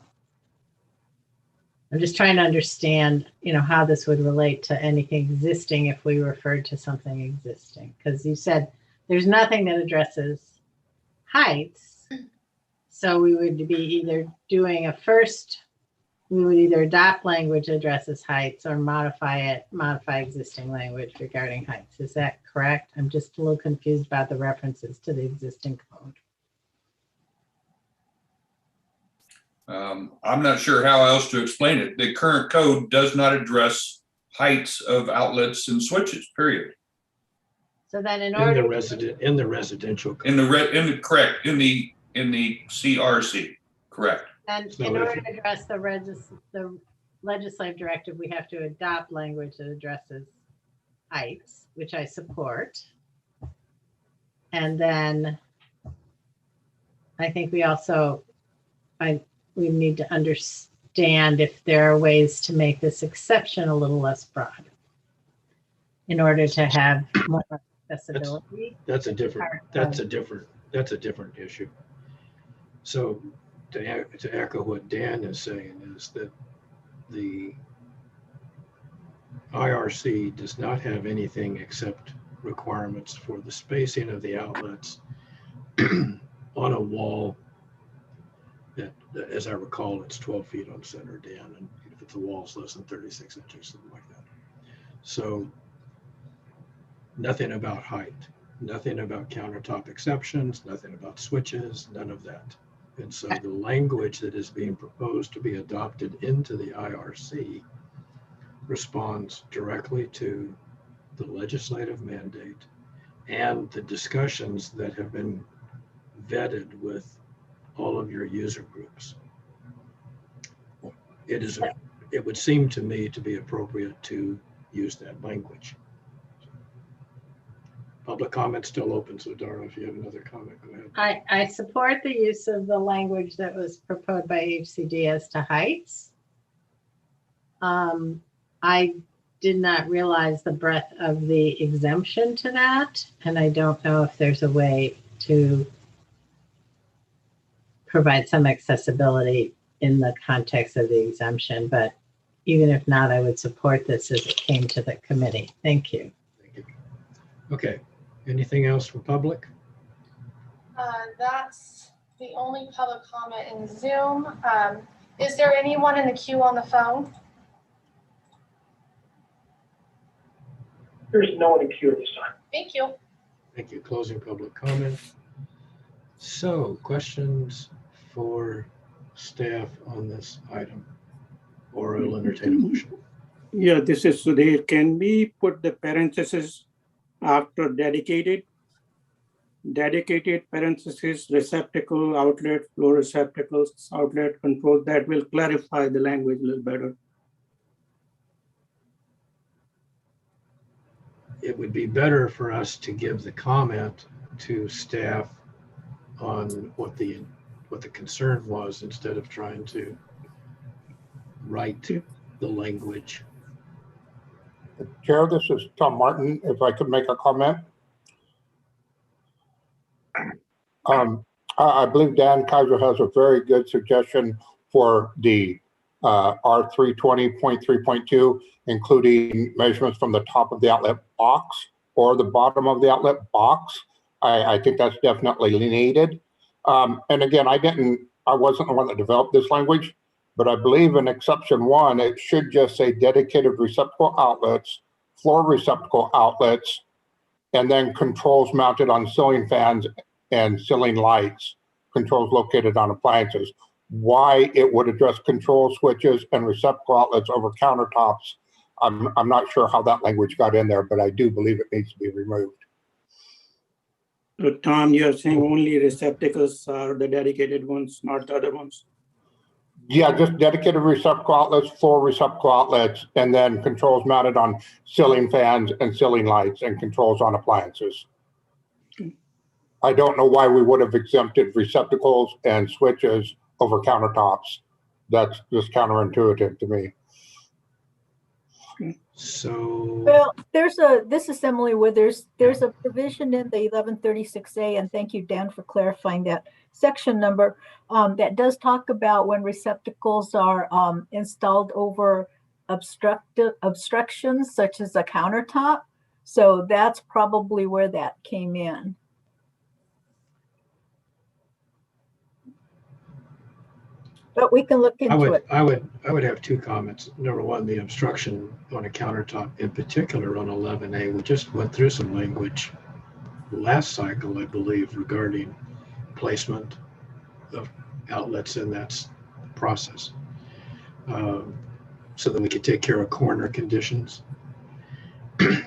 Speaker 10: I'm just trying to understand, you know, how this would relate to anything existing if we referred to something existing, because you said there's nothing that addresses heights. So we would be either doing a first, we would either adopt language that addresses heights or modify existing language regarding heights. Is that correct? I'm just a little confused about the references to the existing code.
Speaker 11: I'm not sure how else to explain it. The current code does not address heights of outlets and switches, period.
Speaker 10: So then in
Speaker 2: the residential code.
Speaker 11: Correct, in the CRC, correct.
Speaker 10: And
Speaker 2: So
Speaker 10: in order
Speaker 2: if-
Speaker 10: to address the legislative directive, we have to adopt language that addresses heights, which I support. And then I think we also, we need to understand if there are ways to make this exception a little less broad in order to have more accessibility.
Speaker 2: That's a different issue. So to echo what Dan is saying is that the IRC does not have anything except requirements for the spacing of the outlets on a wall that, as I recall, it's 12 feet on center, Dan, and if it's a wall, it's less than 36 inches, something like that. So nothing about height, nothing about countertop exceptions, nothing about switches, none of that. And so the language that is being proposed to be adopted into the IRC responds directly to the legislative mandate and the discussions that have been vetted with all of your user groups. It would seem to me to be appropriate to use that language. Public comment still open, so Dara, if you have another comment, go ahead.
Speaker 10: I support the use of the language that was proposed by HCD as to heights. I did not realize the breadth of the exemption to that, and I don't know if there's a way to provide some accessibility in the context of the exemption, but even if not, I would support this as it came to the committee. Thank you.
Speaker 2: Thank you. Okay, anything else from public?
Speaker 1: That's the only public comment in Zoom. Is there anyone in the queue on the phone?
Speaker 13: There's no one in queue at this time.
Speaker 1: Thank you.
Speaker 2: Thank you. Closing public comment. So questions for staff on this item, or I'll entertain a motion.
Speaker 8: Yeah, this is Sudhir. Can we put the parentheses after dedicated? Dedicated parentheses, receptacle, outlet, flow receptacles, outlet control. That will clarify the language a little better.
Speaker 2: It would be better for us to give the comment to staff on what the concern was instead of trying to write the language.
Speaker 7: Chair, this is Tom Martin. If I could make a comment. I believe Dan Kaiser has a very good suggestion for the R320.3.2, including measurements from the top of the outlet box or the bottom of the outlet box. I think that's definitely needed. And again, I wasn't the one that developed this language, but I believe in exception 1, it should just say dedicated receptacle outlets, floor receptacle outlets, and then controls mounted on ceiling fans and ceiling lights, controls located on appliances. Why it would address control switches and receptacle outlets over countertops, I'm not sure how that language got in there, but I do believe it needs to be removed.
Speaker 8: So Tom, you're saying only receptacles are the dedicated ones, not the other ones?
Speaker 7: Yeah, just dedicated receptacle outlets, floor receptacle outlets, and then controls mounted on ceiling fans and ceiling lights and controls on appliances. I don't know why we would have exempted receptacles and switches over countertops. That's just counterintuitive to me.
Speaker 2: So,
Speaker 14: well, this is Emily Withers. There's a provision in the 1136A, and thank you, Dan, for clarifying that section number, that does talk about when receptacles are installed over obstructions, such as a countertop. So that's probably where that came in. But we can look into it.
Speaker 2: I would have 2 comments. Number 1, the obstruction on a countertop, in particular on 11A. We just went through some language last cycle, I believe, regarding placement of outlets in that process, so that we could take care of corner conditions,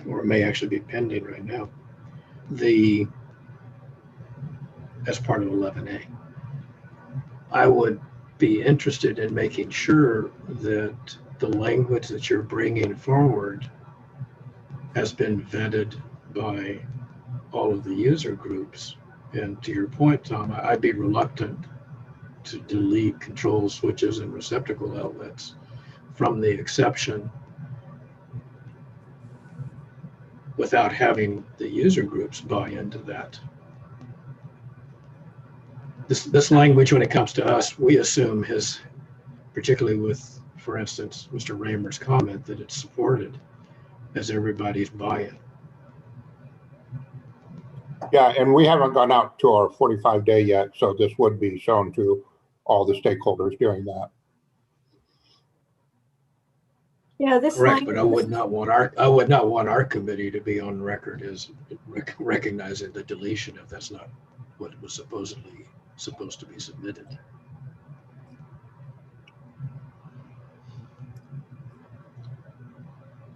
Speaker 2: or it may actually be pending right now. As part of 11A, I would be interested in making sure that the language that you're bringing forward has been vetted by all of the user groups. And to your point, Tom, I'd be reluctant to delete control switches and receptacle outlets from the exception without having the user groups buy into that. This language, when it comes to us, we assume particularly with, for instance, Mr. Raymer's comment, that it's supported as everybody's buy-in.
Speaker 7: Yeah, and we haven't gone out to our 45-day yet, so this would be shown to all the stakeholders during that.
Speaker 14: Yeah, this
Speaker 2: correct, but I would not want our committee to be on record as recognizing the deletion if that's not what was supposed to be submitted.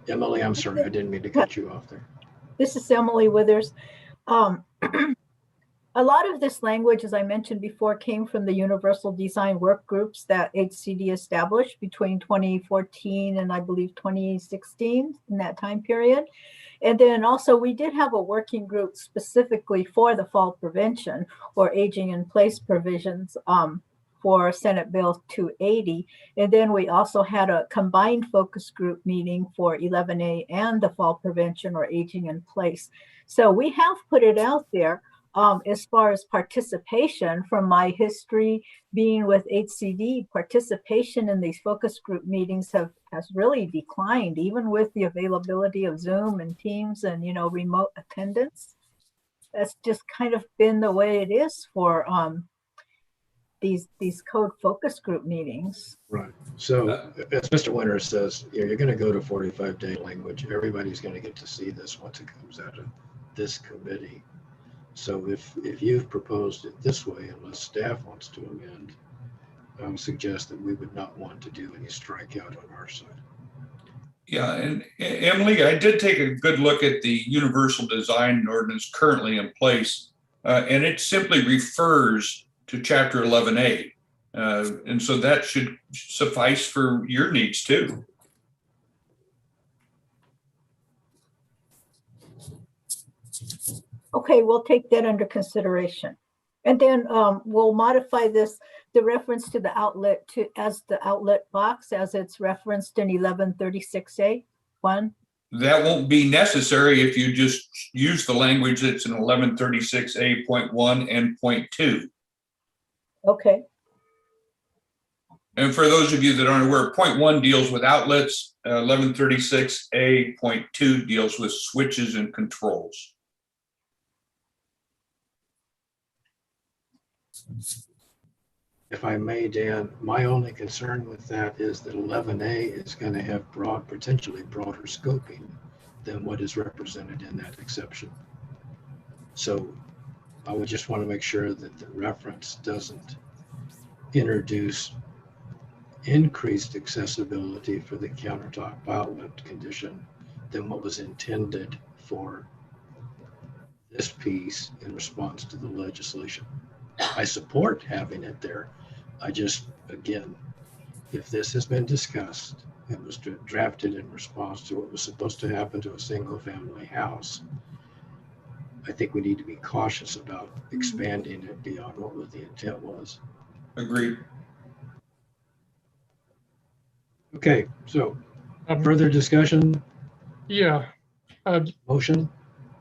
Speaker 2: Emily, I'm sorry, I didn't mean to cut you off there.
Speaker 14: This is Emily Withers. A lot of this language, as I mentioned before, came from the Universal Design work groups that HCD established between 2014 and I believe 2016, in that time period. And then also we did have a working group specifically for the fall prevention or aging in place provisions for Senate Bill 280. And then we also had a combined focus group meeting for 11A and the fall prevention or aging in place. So we have put it out there. As far as participation, from my history being with HCD, participation in these focus group meetings has really declined, even with the availability of Zoom and Teams and remote attendance. That's just kind of been the way it is for these code focus group meetings.
Speaker 2: Right. So as Mr. Winter says, you're going to go to 45-day language. Everybody's going to get to see this once it comes out of this committee. So if you've proposed it this way, unless staff wants to amend, I would suggest that we would not want to do any strikeout on our side.
Speaker 11: Yeah, and Emily, I did take a good look at the Universal Design Ordinance currently in place, and it simply refers to Chapter 11A. And so that should suffice for your needs too.
Speaker 14: Okay, we'll take that under consideration. And then we'll modify the reference to the outlet as the outlet box as it's referenced in 1136A1.
Speaker 11: That won't be necessary if you just use the language that's in 1136A.1 and .2.
Speaker 14: Okay.
Speaker 11: And for those of you that aren't aware, point 1 deals with outlets, 1136A point 2 deals with switches and controls.
Speaker 2: If I may, Dan, my only concern with that is that 11A is going to have potentially broader scoping than what is represented in that exception. So I would just want to make sure that the reference doesn't introduce increased accessibility for the countertop outlet condition than what was intended for this piece in response to the legislation. I support having it there. I just, again, if this has been discussed, it was drafted in response to what was supposed to happen to a single family house. I think we need to be cautious about expanding it beyond what the intent was.
Speaker 11: Agreed.
Speaker 2: Okay, so further discussion?
Speaker 6: Yeah.
Speaker 2: Motion?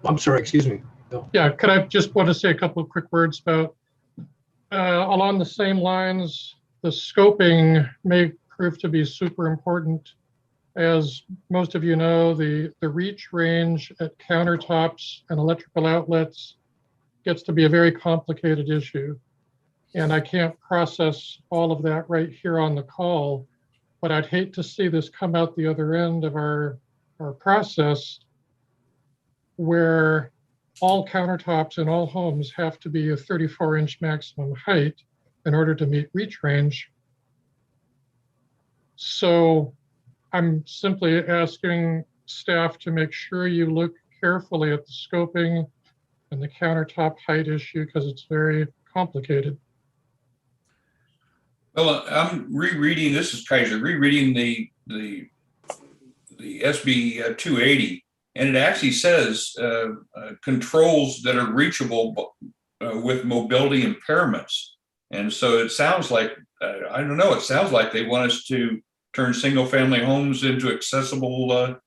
Speaker 2: I'm sorry, excuse me. Bill.
Speaker 6: Yeah, could I just want to say a couple of quick words about, along the same lines, the scoping may prove to be super important. As most of you know, the reach range at countertops and electrical outlets gets to be a very complicated issue. And I can't process all of that right here on the call, but I'd hate to see this come out the other end of our process where all countertops in all homes have to be a 34-inch maximum height in order to meet reach range. So I'm simply asking staff to make sure you look carefully at the scoping and the countertop height issue because it's very complicated.
Speaker 11: Well, I'm rereading, this is Kaiser, rereading the SB 280, and it actually says controls that are reachable with mobility impairments. And so it sounds like, I don't know, it sounds like they want us to turn single family homes into accessible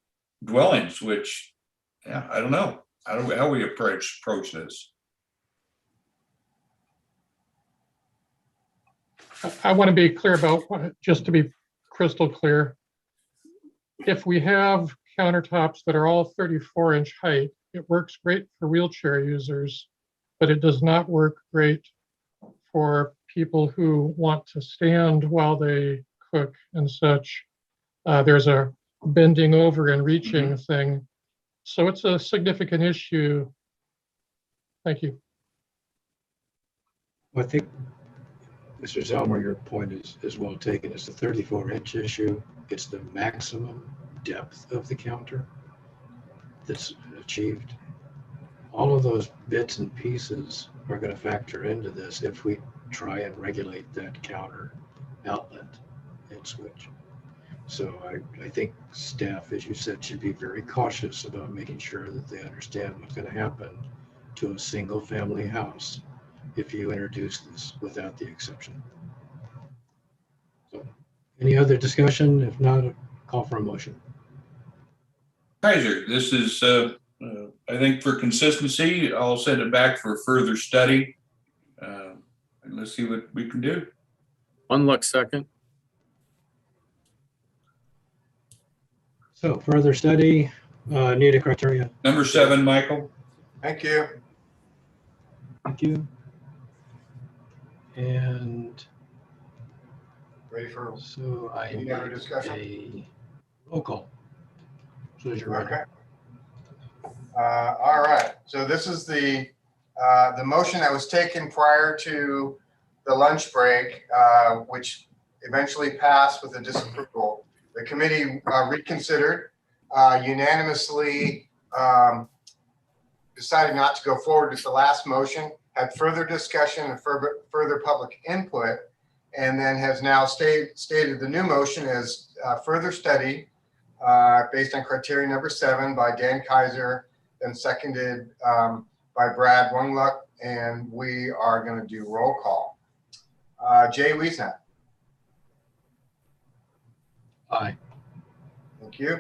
Speaker 11: dwellings, which, yeah, I don't know. How we approach this.
Speaker 6: I want to be clear about, just to be crystal clear, if we have countertops that are all 34-inch height, it works great for wheelchair users, but it does not work great for people who want to stand while they cook and such. There's a bending over and reaching thing. So it's a significant issue. Thank you.
Speaker 2: I think, Mr. Zelmer, your point is well taken. It's the 34-inch issue. It's the maximum depth of the counter that's achieved. All of those bits and pieces are going to factor into this if we try and regulate that counter outlet and switch. So I think staff, as you said, should be very cautious about making sure that they understand what's going to happen to a single family house if you introduce this without the exception. So, any other discussion? If not, call for a motion.
Speaker 11: Kaiser, this is, I think for consistency, I'll send it back for further study. And let's see what we can do.
Speaker 12: Unluck second.
Speaker 2: So further study, need a criteria.
Speaker 11: Number 7, Michael.
Speaker 4: Thank you.
Speaker 2: Thank you. And
Speaker 4: ready for
Speaker 2: any
Speaker 4: other discussion?
Speaker 2: A roll call. So as you're ready.
Speaker 4: Okay. All right. So this is the motion that was taken prior to the lunch break, which eventually passed with a disapproval. The committee reconsidered, unanimously decided not to go forward with the last motion, had further discussion and further public input, and then has now stated the new motion as further study based on criteria number 7 by Dan Kaiser, then seconded by Brad Wungluck, and we are going to do roll call. Jay Wiesnett.
Speaker 2: Aye.
Speaker 4: Thank you.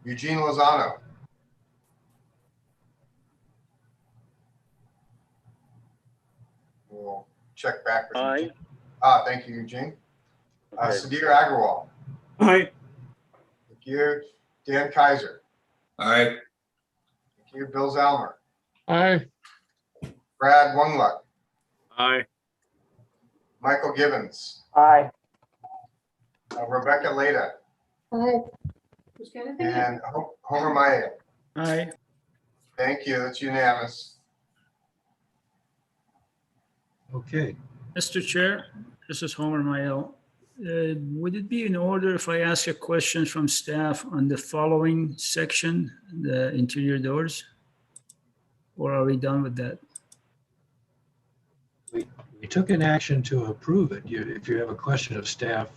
Speaker 4: Eugene Lozano. We'll check back with
Speaker 5: Aye.
Speaker 4: Eugene. Thank you, Eugene. Sadir Agarwal.
Speaker 8: Aye.
Speaker 4: Thank you. Dan Kaiser.
Speaker 11: Aye.
Speaker 4: Thank you. Bill Zalmer.
Speaker 6: Aye.
Speaker 4: Brad Wungluck.
Speaker 12: Aye.
Speaker 4: Michael Gibbons.
Speaker 3: Aye.
Speaker 4: Rebecca Leda.
Speaker 10: Aye.
Speaker 4: And Homer Maya.
Speaker 15: Aye.
Speaker 4: Thank you. That's unanimous.
Speaker 2: Okay.
Speaker 15: Mr. Chair, this is Homer Mael. Would it be in order if I ask a question from staff on the following section, the interior doors? Or are we done with that?
Speaker 2: We took an action to approve it. If you have a question of staff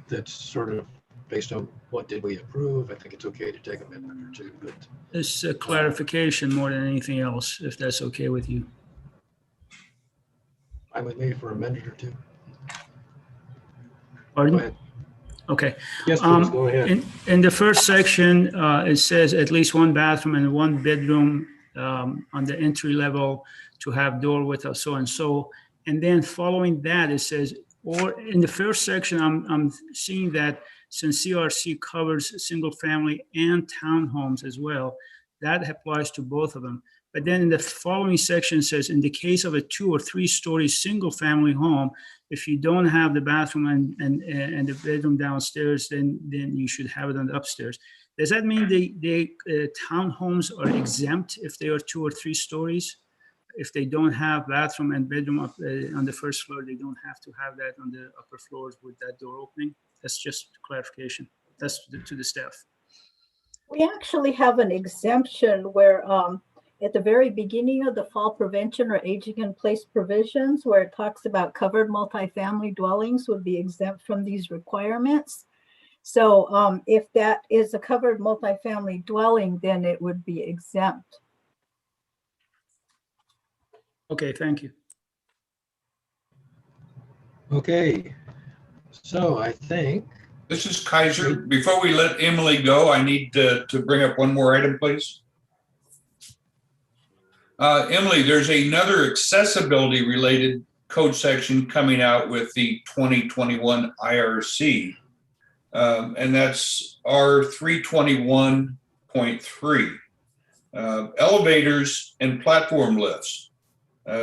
Speaker 2: that's sort of based on what did we approve, I think it's okay to take a minute or two, but
Speaker 15: It's a clarification more than anything else, if that's okay with you.
Speaker 2: I'm with me for a minute or two.
Speaker 15: Pardon?
Speaker 2: Go ahead.
Speaker 15: Okay.
Speaker 2: Yes, please, go ahead.
Speaker 15: In the first section, it says at least one bathroom and one bedroom on the entry level to have door width of so and so. And then following that, it says, or in the first section, I'm seeing that since CRC covers single family and townhomes as well, that applies to both of them. But then in the following section says, in the case of a 2 or 3 story single family home, if you don't have the bathroom and the bedroom downstairs, then you should have it on the upstairs. Does that mean the townhomes are exempt if they are 2 or 3 stories? If they don't have bathroom and bedroom up on the first floor, they don't have to have that on the upper floors with that door opening? That's just clarification. That's to the staff.
Speaker 14: We actually have an exemption where at the very beginning of the fall prevention or aging in place provisions, where it talks about covered multifamily dwellings would be exempt from these requirements. So if that is a covered multifamily dwelling, then it would be exempt.
Speaker 15: Okay, thank you.
Speaker 2: Okay, so I think.
Speaker 11: This is Kaiser. Before we let Emily go, I need to bring up one more item, please. Emily, there's another accessibility related code section coming out with the 2021 IRC, and that's R321.3, elevators and platform lifts,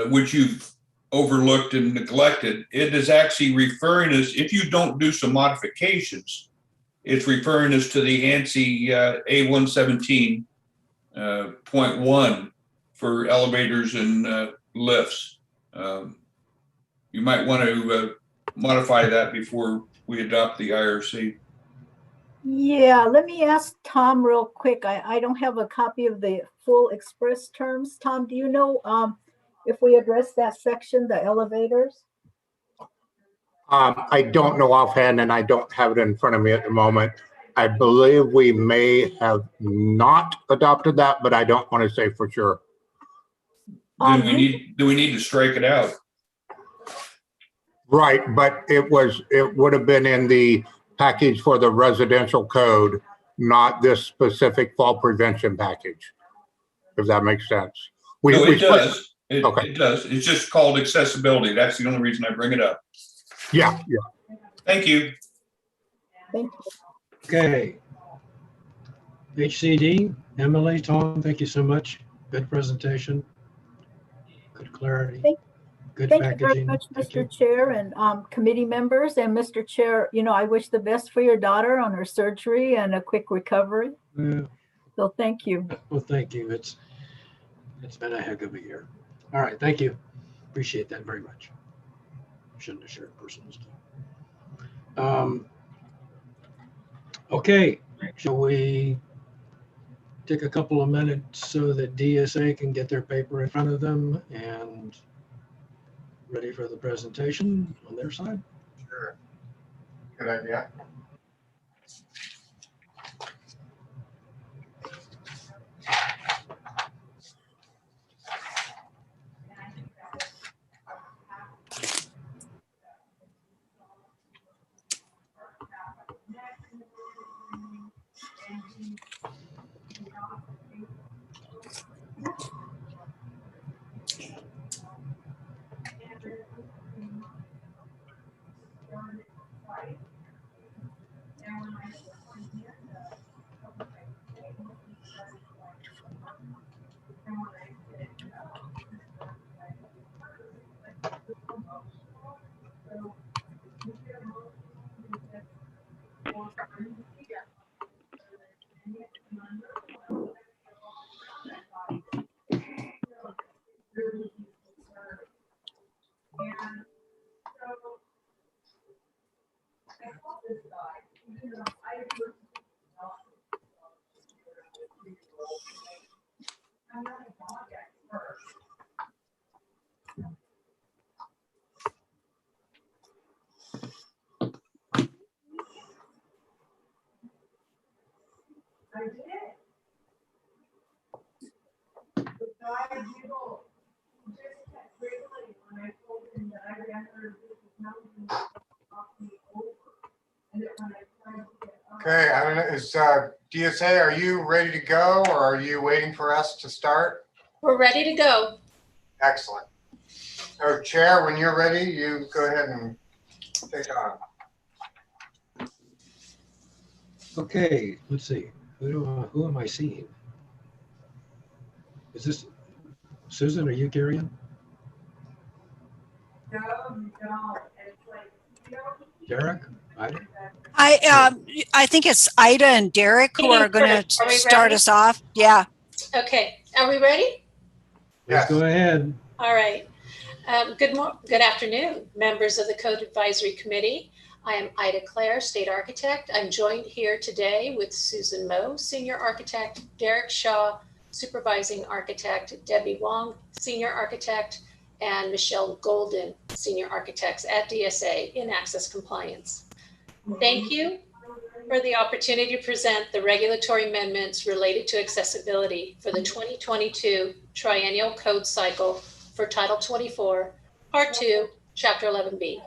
Speaker 11: which you've overlooked and neglected. It is actually referring us, if you don't do some modifications, it's referring us to the ANSI A117.1 for elevators and lifts. You might want to modify that before we adopt the IRC.
Speaker 14: Yeah, let me ask Tom real quick. I don't have a copy of the full express terms. Tom, do you know if we address that section, the elevators?
Speaker 7: I don't know offhand, and I don't have it in front of me at the moment. I believe we may have not adopted that, but I don't want to say for sure.
Speaker 11: Do we need to strike it out?
Speaker 7: Right, but it would have been in the package for the residential code, not this specific fall prevention package, if that makes sense.
Speaker 11: No, it does. It does. It's just called accessibility. That's the only reason I bring it up.
Speaker 7: Yeah.
Speaker 11: Thank you.
Speaker 14: Thank you.
Speaker 2: Okay. HCD, Emily, Tom, thank you so much. Good presentation. Good clarity. Good
Speaker 14: Thank
Speaker 2: packaging.
Speaker 14: you very much, Mr. Chair and committee members. And Mr. Chair, I wish the best for your daughter on her surgery and a quick recovery.
Speaker 2: Yeah.
Speaker 14: So thank you.
Speaker 2: Well, thank you. It's been a heck of a year. All right, thank you. Appreciate that very much. Shouldn't have shared personal stuff. Okay, shall we take a couple of minutes so that DSA can get their paper in front of them and ready for the presentation on their side?
Speaker 4: Sure. Good idea. Okay, I don't know, is DSA, are you ready to go or are you waiting for us to start?
Speaker 17: We're ready to go.
Speaker 4: Excellent. So Chair, when you're ready, you go ahead and take on.
Speaker 2: Okay, let's see. Who am I seeing? Is this Susan? Are you carrying?
Speaker 14: No, you don't. It's like, you know,
Speaker 2: Derek?
Speaker 18: I think it's Ida and Derek who are going to start us off. Yeah.
Speaker 17: Okay, are we ready?
Speaker 2: Yes. Go ahead.
Speaker 17: All right. Good afternoon, members of the Code Advisory Committee. I am Ida Clare, State Architect. I'm joined here today with Susan Moe, Senior Architect, Derek Shaw, Supervising Architect, Debbie Wong, Senior Architect, and Michelle Golden, Senior Architects at DSA in Access Compliance. Thank you for the opportunity to present the regulatory amendments related to accessibility for the 2022 Triennial Code Cycle for Title 24, Part 2, Chapter 11B.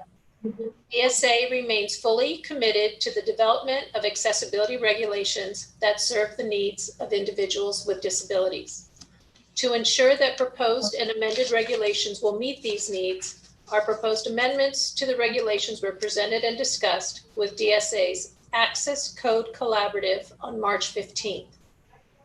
Speaker 17: DSA remains fully committed to the development of accessibility regulations that serve the needs of individuals with disabilities. To ensure that proposed and amended regulations will meet these needs, our proposed amendments to the regulations were presented and discussed with DSA's Access Code Collaborative on March 15th.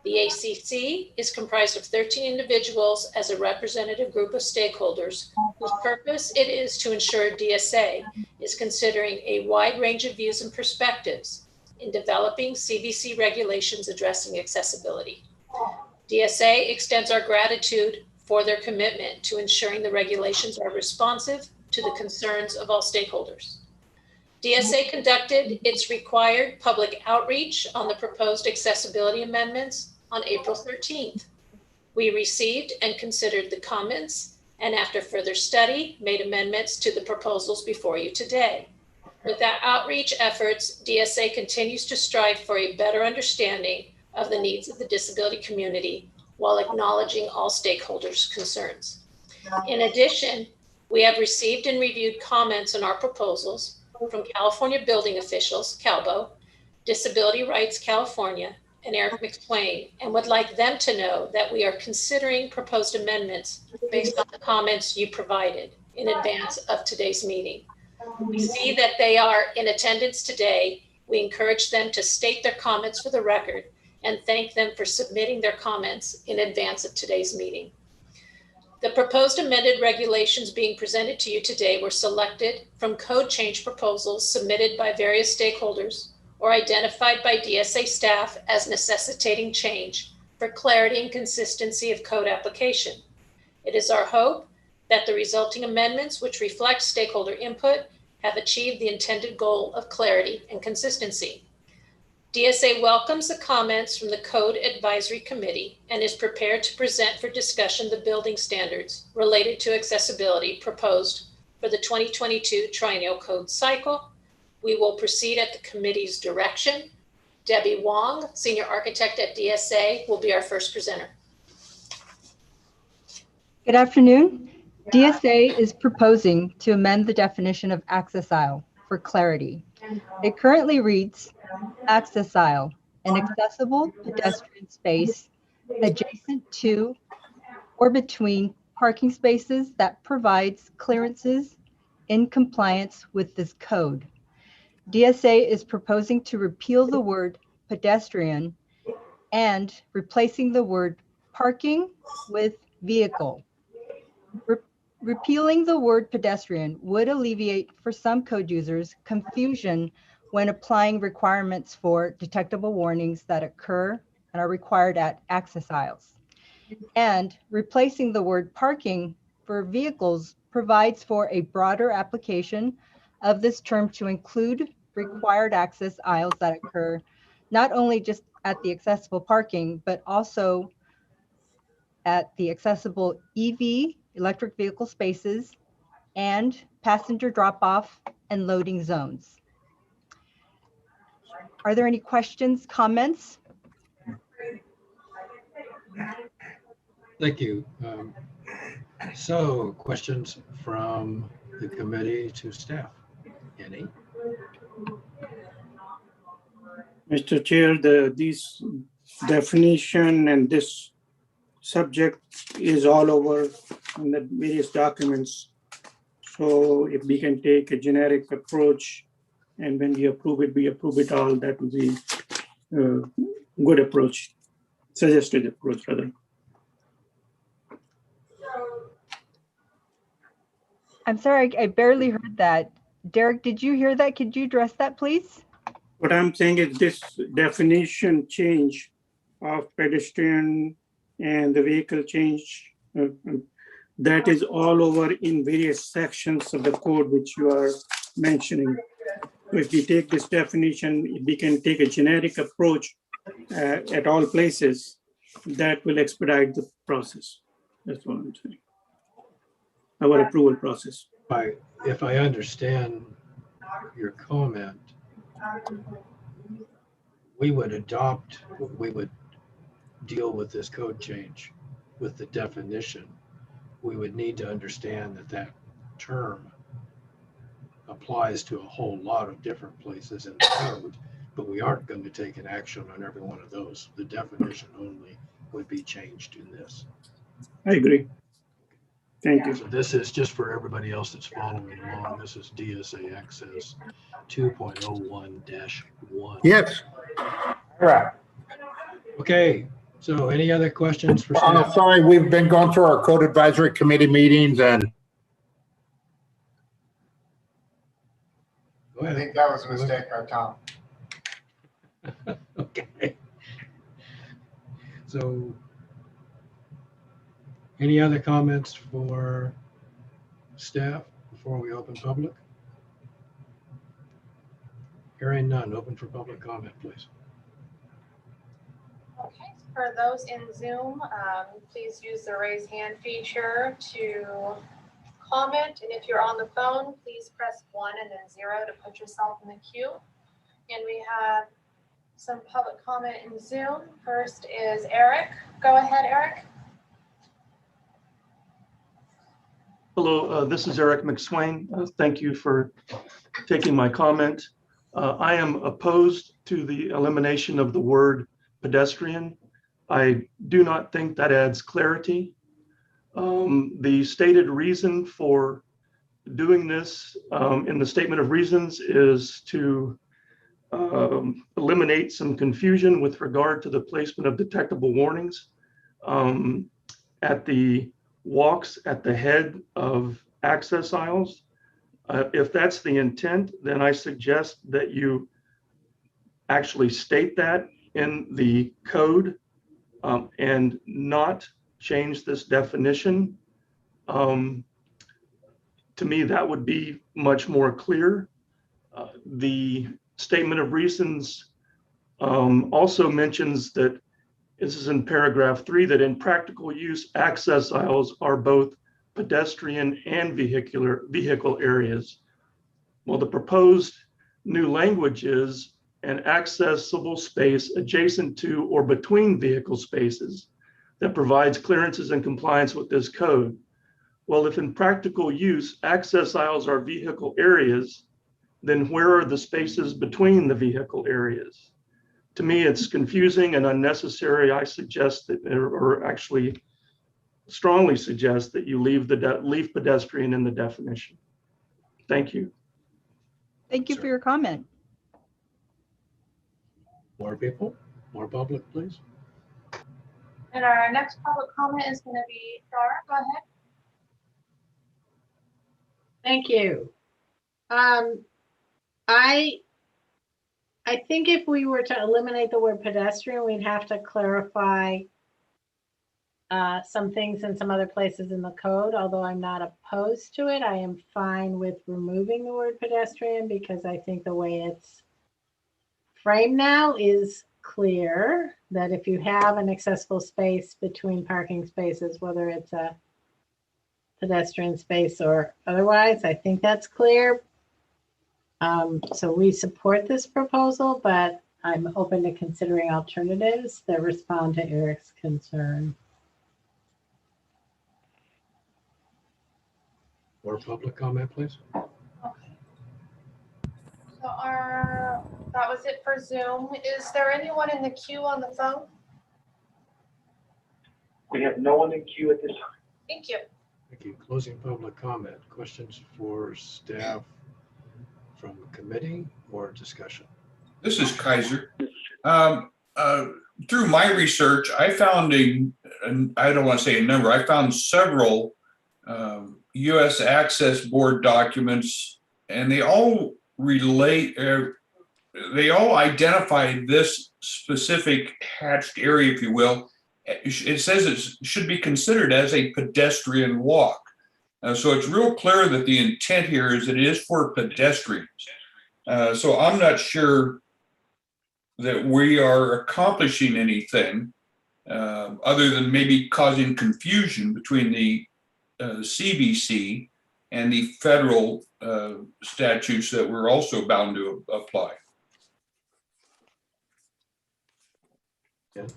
Speaker 17: The ACC is comprised of 13 individuals as a representative group of stakeholders whose purpose it is to ensure DSA is considering a wide range of views and perspectives in developing CBC regulations addressing accessibility. DSA extends our gratitude for their commitment to ensuring the regulations are responsive to the concerns of all stakeholders. DSA conducted its required public outreach on the proposed accessibility amendments on April 13th. We received and considered the comments, and after further study, made amendments to the proposals before you today. With our outreach efforts, DSA continues to strive for a better understanding of the needs of the disability community while acknowledging all stakeholders' concerns. In addition, we have received and reviewed comments on our proposals from California building officials, CalBO, Disability Rights California, and Eric McSwain, and would like them to know that we are considering proposed amendments based on the comments you provided in advance of today's meeting. We see that they are in attendance today. We encourage them to state their comments for the record and thank them for submitting their comments in advance of today's meeting. The proposed amended regulations being presented to you today were selected from code change proposals submitted by various stakeholders or identified by DSA staff as necessitating change for clarity and consistency of code application. It is our hope that the resulting amendments, which reflect stakeholder input, have achieved the intended goal of clarity and consistency. DSA welcomes the comments from the Code Advisory Committee and is prepared to present for discussion the building standards related to accessibility proposed for the 2022 Triennial Code Cycle. We will proceed at the committee's direction. Debbie Wong, Senior Architect at DSA, will be our first presenter.
Speaker 21: Good afternoon. DSA is proposing to amend the definition of access aisle for clarity. It currently reads, access aisle, an accessible pedestrian space adjacent to or between parking spaces that provides clearances in compliance with this code. DSA is proposing to repeal the word pedestrian and replacing the word parking with vehicle. Repealing the word pedestrian would alleviate for some code users confusion when applying requirements for detectable warnings that occur and are required at access aisles. And replacing the word parking for vehicles provides for a broader application of this term to include required access aisles that occur not only just at the accessible parking, but also at the accessible EV, electric vehicle spaces, and passenger drop-off and loading zones. Are there any questions, comments?
Speaker 2: Thank you. So questions from the committee to staff? Any?
Speaker 8: Mr. Chair, this definition and this subject is all over in the various documents. So if we can take a generic approach and when we approve it all, that would be a good approach, suggested approach rather.
Speaker 21: I'm sorry, I barely heard that. Derek, did you hear that? Could you address that, please?
Speaker 8: What I'm saying is this definition change of pedestrian and the vehicle change, that is all over in various sections of the code which you are mentioning. If we take this definition, we can take a generic approach at all places that will expedite the process. That's what I'm saying. Our approval process.
Speaker 2: If I understand your comment, we would deal with this code change with the definition. We would need to understand that that term applies to a whole lot of different places in the code, but we aren't going to take an action on every one of those. The definition only would be changed in this.
Speaker 8: I agree. Thank you.
Speaker 2: So this is just for everybody else that's following along. This is DSA Access 2.01-1.
Speaker 7: Yes.
Speaker 4: All right.
Speaker 2: Okay, so any other questions for staff?
Speaker 7: Sorry, we've been going through our code advisory committee meetings and.
Speaker 2: Go ahead.
Speaker 4: I think that was a mistake by Tom.
Speaker 2: Okay. So any other comments for staff before we open public? Hearing none, open for public comment, please.
Speaker 1: Okay, for those in Zoom, please use the raise hand feature to comment. And if you're on the phone, please press 1 and then 0 to put yourself in the queue. And we have some public comment in Zoom. First is Eric. Go ahead, Eric.
Speaker 9: Hello, this is Eric McSwain. Thank you for taking my comment. I am opposed to the elimination of the word pedestrian. I do not think that adds clarity. The stated reason for doing this in the statement of reasons is to eliminate some confusion with regard to the placement of detectable warnings at the walks at the head of access aisles. If that's the intent, then I suggest that you actually state that in the code and not change this definition. To me, that would be much more clear. The statement of reasons also mentions that, this is in paragraph 3, that in practical use, access aisles are both pedestrian and vehicle areas. Well, the proposed new language is an accessible space adjacent to or between vehicle spaces that provides clearances in compliance with this code. Well, if in practical use, access aisles are vehicle areas, then where are the spaces between the vehicle areas? To me, it's confusing and unnecessary. I suggest that, or actually strongly suggest that you leave pedestrian in the definition. Thank you.
Speaker 21: Thank you for your comment.
Speaker 2: More people, more public, please.
Speaker 1: And our next public comment is going to be Dara. Go ahead.
Speaker 10: Thank you. I think if we were to eliminate the word pedestrian, we'd have to clarify some things in some other places in the code. Although I'm not opposed to it, I am fine with removing the word pedestrian because I think the way it's framed now is clear that if you have an accessible space between parking spaces, whether it's a pedestrian space or otherwise, I think that's clear. So we support this proposal, but I'm open to considering alternatives that respond to Eric's concern.
Speaker 2: More public comment, please.
Speaker 1: So that was it for Zoom. Is there anyone in the queue on the phone?
Speaker 13: We have no one in queue at this time.
Speaker 1: Thank you.
Speaker 2: Thank you. Closing public comment. Questions for staff from the committee or discussion?
Speaker 11: This is Kaiser. Through my research, I found I don't want to say a number, I found several U.S. Access Board documents, and they all relate, they all identify this specific hatched area, if you will. It says it should be considered as a pedestrian walk. So it's real clear that the intent here is that it is for pedestrians. So I'm not sure that we are accomplishing anything other than maybe causing confusion between the CBC and the federal statutes that we're also bound to apply.
Speaker 2: Yeah.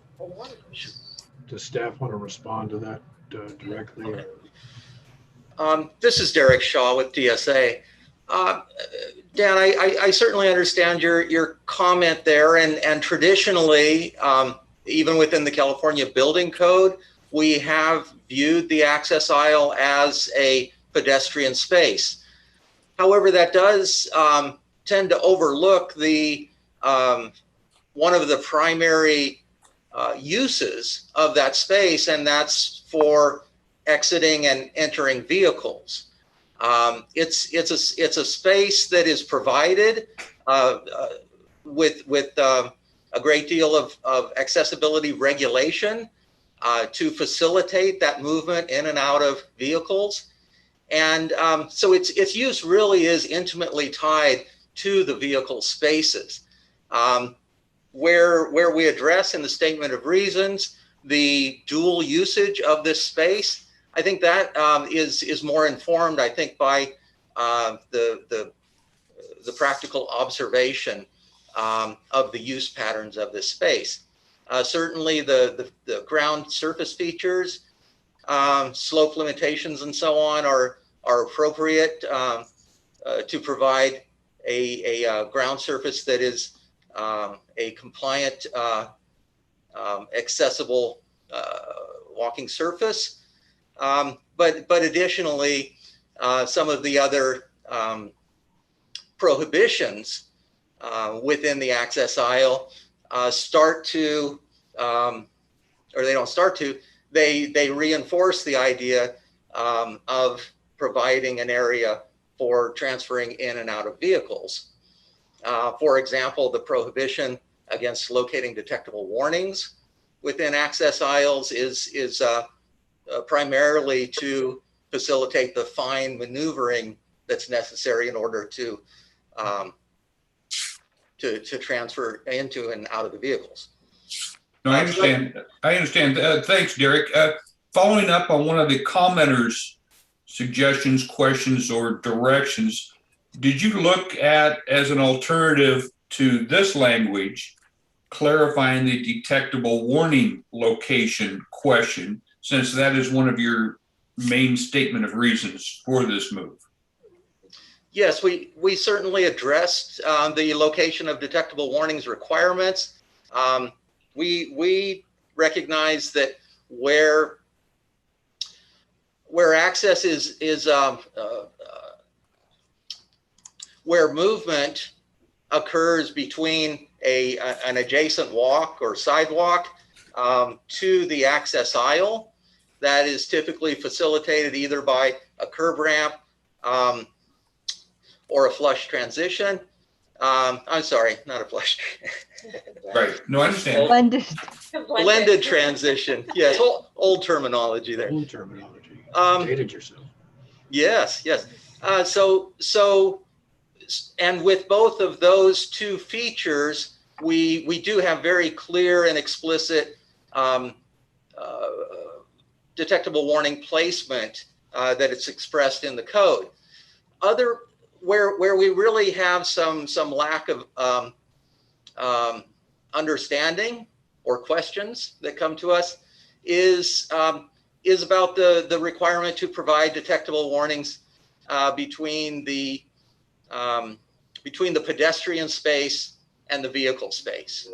Speaker 2: Does staff want to respond to that directly? Or?
Speaker 16: This is Derek Shaw with DSA. Dan, I certainly understand your comment there, and traditionally, even within the California Building Code, we have viewed the access aisle as a pedestrian space. However, that does tend to overlook the one of the primary uses of that space, and that's for exiting and entering vehicles. It's a space that is provided with a great deal of accessibility regulation to facilitate that movement in and out of vehicles. And so its use really is intimately tied to the vehicle spaces. Where we address in the statement of reasons the dual usage of this space, I think that is more informed, I think, by the practical observation of the use patterns of this space. Certainly the ground surface features, slope limitations and so on are appropriate to provide a ground surface that is a compliant, accessible walking surface. But additionally, some of the other prohibitions within the access aisle start to, or they don't start to, they reinforce the idea of providing an area for transferring in and out of vehicles. For example, the prohibition against locating detectable warnings within access aisles is primarily to facilitate the fine maneuvering that's necessary in order to transfer into and out of the vehicles.
Speaker 11: No, I understand. I understand. Thanks, Derek. Following up on one of the commenters' suggestions, questions, or directions, did you look at, as an alternative to this language, clarifying the detectable warning location question, since that is one of your main statement of reasons for this move?
Speaker 16: Yes, we certainly addressed the location of detectable warnings requirements. We recognize that where access is where movement occurs between an adjacent walk or sidewalk to the access aisle, that is typically facilitated either by a curb ramp or a flush transition. I'm sorry, not a flush.
Speaker 11: Right. No, I understand.
Speaker 16: Blended transition. Yes, old terminology there.
Speaker 2: Old terminology. Dated yourself.
Speaker 16: Yes, yes. So, and with both of those two features, we do have very clear and explicit detectable warning placement that it's expressed in the code. Where we really have some lack of understanding or questions that come to us is about the requirement to provide detectable warnings between the pedestrian space and the vehicle space.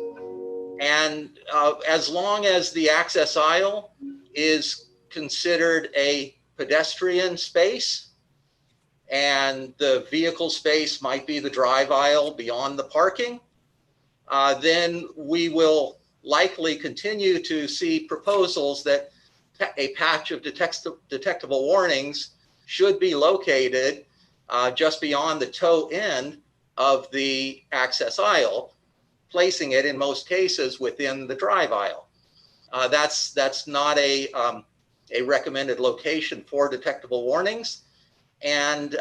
Speaker 16: And as long as the access aisle is considered a pedestrian space and the vehicle space might be the drive aisle beyond the parking, then we will likely continue to see proposals that a patch of detectable warnings should be located just beyond the toe end of the access aisle, placing it in most cases within the drive aisle. That's not a recommended location for detectable warnings, and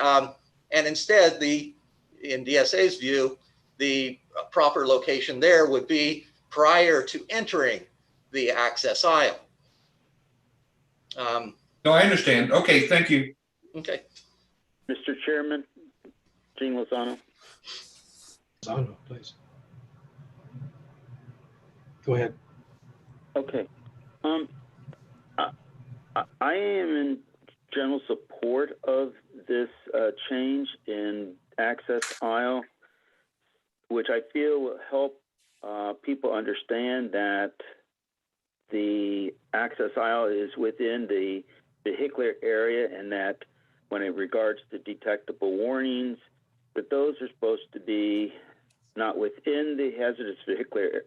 Speaker 16: instead, in DSA's view, the proper location there would be prior to entering the access aisle.
Speaker 11: No, I understand. Okay, thank you.
Speaker 16: Okay.
Speaker 5: Mr. Chairman, Gene Lozano.
Speaker 2: Lozano, please. Go ahead.
Speaker 5: Okay. I am in general support of this change in access aisle, which I feel will help people understand that the access aisle is within the vehicular area, and that when it regards to detectable warnings, that those are supposed to be not within the hazardous vehicular,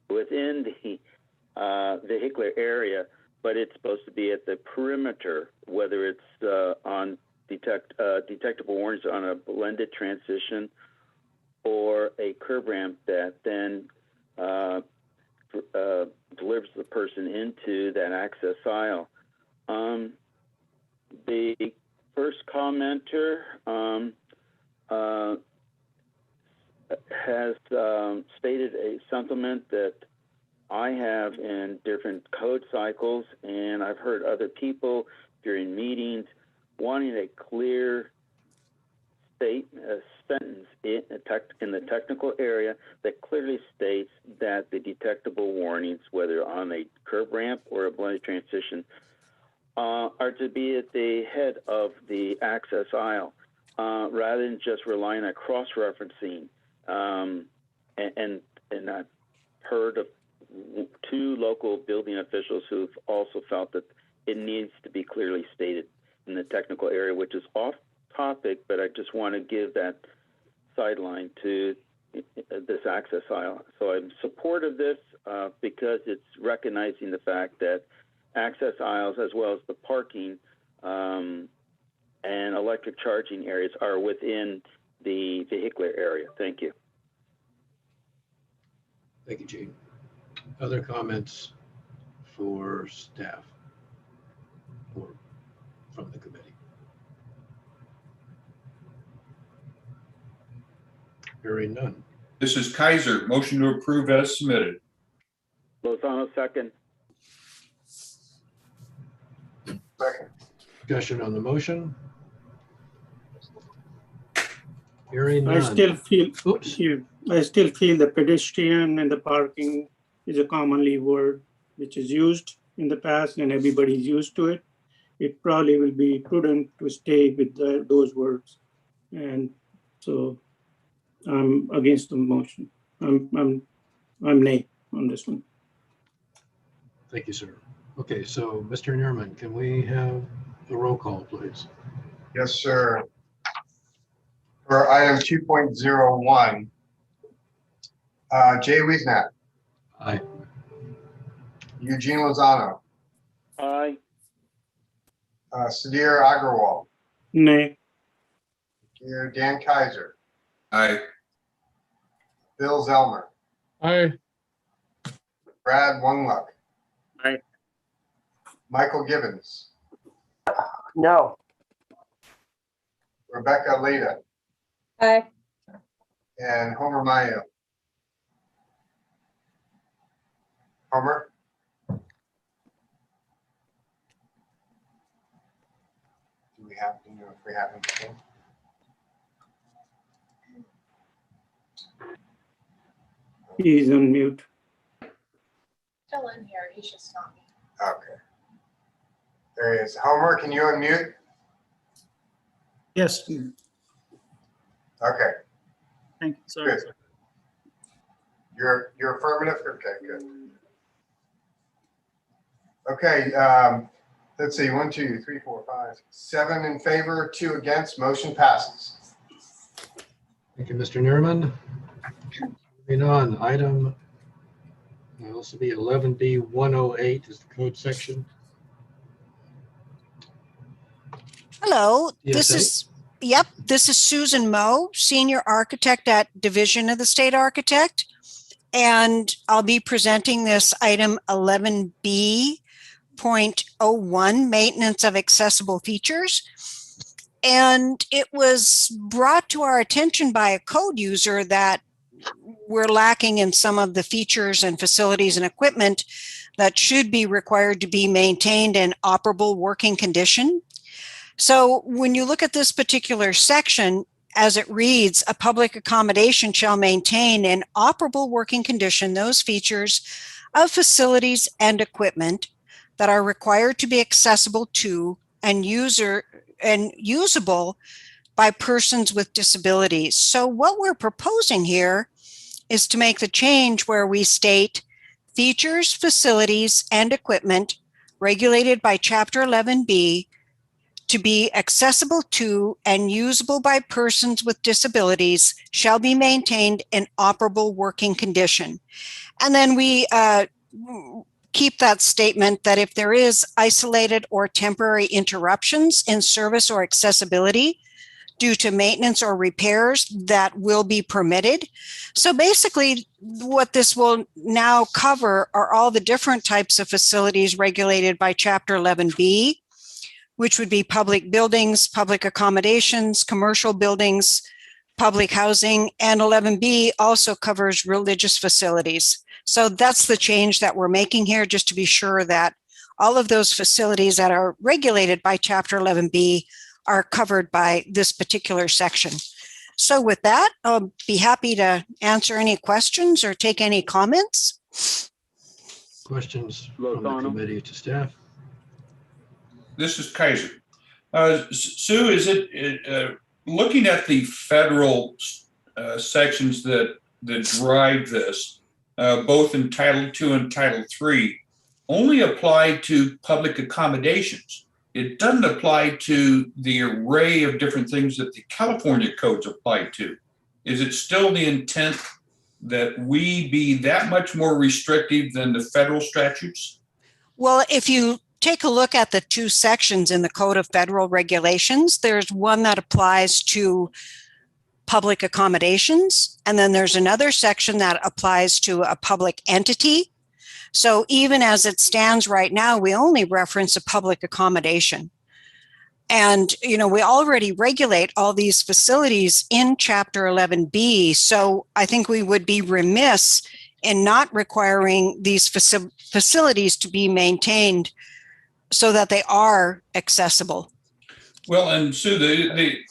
Speaker 5: within the vehicular area, but it's supposed to be at the perimeter, whether it's on detectable warnings on a blended transition or a curb ramp that then delivers the person into that access aisle. The first commenter has stated a sentiment that I have in different code cycles, and I've heard other people during meetings wanting a clear sentence in the technical area that clearly states that the detectable warnings, whether on a curb ramp or a blended transition, are to be at the head of the access aisle, rather than just relying on cross-referencing. And I've heard of 2 local building officials who've also felt that it needs to be clearly stated in the technical area, which is off topic, but I just want to give that sideline to this access aisle. So I'm in support of this because it's recognizing the fact that access aisles, as well as the parking and electric charging areas, are within the vehicular area. Thank you.
Speaker 2: Thank you, Gene. Other comments for staff or from the committee? Hearing none.
Speaker 11: This is Kaiser. Motion to approve as submitted.
Speaker 5: Lozano, second.
Speaker 4: Second.
Speaker 2: Discussion on the motion? Hearing none.
Speaker 8: I still feel
Speaker 2: Oops.
Speaker 8: the pedestrian and the parking is a commonly word which is used in the past and everybody's used to it. It probably will be prudent to stay with those words. And so I'm against the motion. I'm nay on this one.
Speaker 2: Thank you, sir. Okay, so Mr. Nurman, can we have a roll call, please?
Speaker 4: Yes, sir. For item 2.01, Jay Wiesnat.
Speaker 2: Aye.
Speaker 4: Eugene Lozano.
Speaker 5: Aye.
Speaker 4: Sudhir Agrawal.
Speaker 8: Nay.
Speaker 4: Dan Kaiser.
Speaker 11: Aye.
Speaker 4: Bill Zellmer.
Speaker 6: Aye.
Speaker 4: Brad Wungluck.
Speaker 12: Aye.
Speaker 4: Michael Gibbons.
Speaker 3: No.
Speaker 4: Rebecca Leda.
Speaker 17: Aye.
Speaker 4: And Homer Mayo. Homer? Do we have, do you know if we have him?
Speaker 8: He's on mute.
Speaker 1: Still in here, he's just not.
Speaker 4: Okay. There he is. Homer, can you unmute?
Speaker 15: Yes,
Speaker 4: Okay,
Speaker 15: thank you, sorry.
Speaker 4: good. You're affirmative? Okay, good. Okay, let's see, 1, 2, 3, 4, 5, 7 in favor, 2 against, motion passes.
Speaker 2: Thank you, Mr. Nerman. Moving on, item, this will be 11B 108 is the code section.
Speaker 18: Hello,
Speaker 2: DSA?
Speaker 18: this is Susan Moe, Senior Architect at Division of the State Architect. And I'll be presenting this item 11B.01, Maintenance of Accessible Features. And it was brought to our attention by a code user that we're lacking in some of the features and facilities and equipment that should be required to be maintained in operable working condition. So when you look at this particular section, as it reads, a public accommodation shall maintain in operable working condition those features of facilities and equipment that are required to be accessible to and usable by persons with disabilities. So what we're proposing here is to make the change where we state features, facilities, and equipment regulated by Chapter 11B to be accessible to and usable by persons with disabilities shall be maintained in operable working condition. And then we keep that statement that if there is isolated or temporary interruptions in service or accessibility due to maintenance or repairs, that will be permitted. So basically what this will now cover are all the different types of facilities regulated by Chapter 11B, which would be public buildings, public accommodations, commercial buildings, public housing, and 11B also covers religious facilities. So that's the change that we're making here, just to be sure that all of those facilities that are regulated by Chapter 11B are covered by this particular section. So with that, I'll be happy to answer any questions or take any comments.
Speaker 2: Questions from the committee to staff?
Speaker 11: This is Kaiser. Sue, is it looking at the federal sections that drive this, both in Title II and Title III, only apply to public accommodations? It doesn't apply to the array of different things that the California codes apply to. Is it still the intent that we be that much more restrictive than the federal statutes?
Speaker 18: Well, if you take a look at the two sections in the Code of Federal Regulations, there's one that applies to public accommodations, and then there's another section that applies to a public entity. So even as it stands right now, we only reference a public accommodation. And, you know, we already regulate all these facilities in Chapter 11B. So I think we would be remiss in not requiring these facilities to be maintained so that they are accessible.
Speaker 11: Well, and Sue,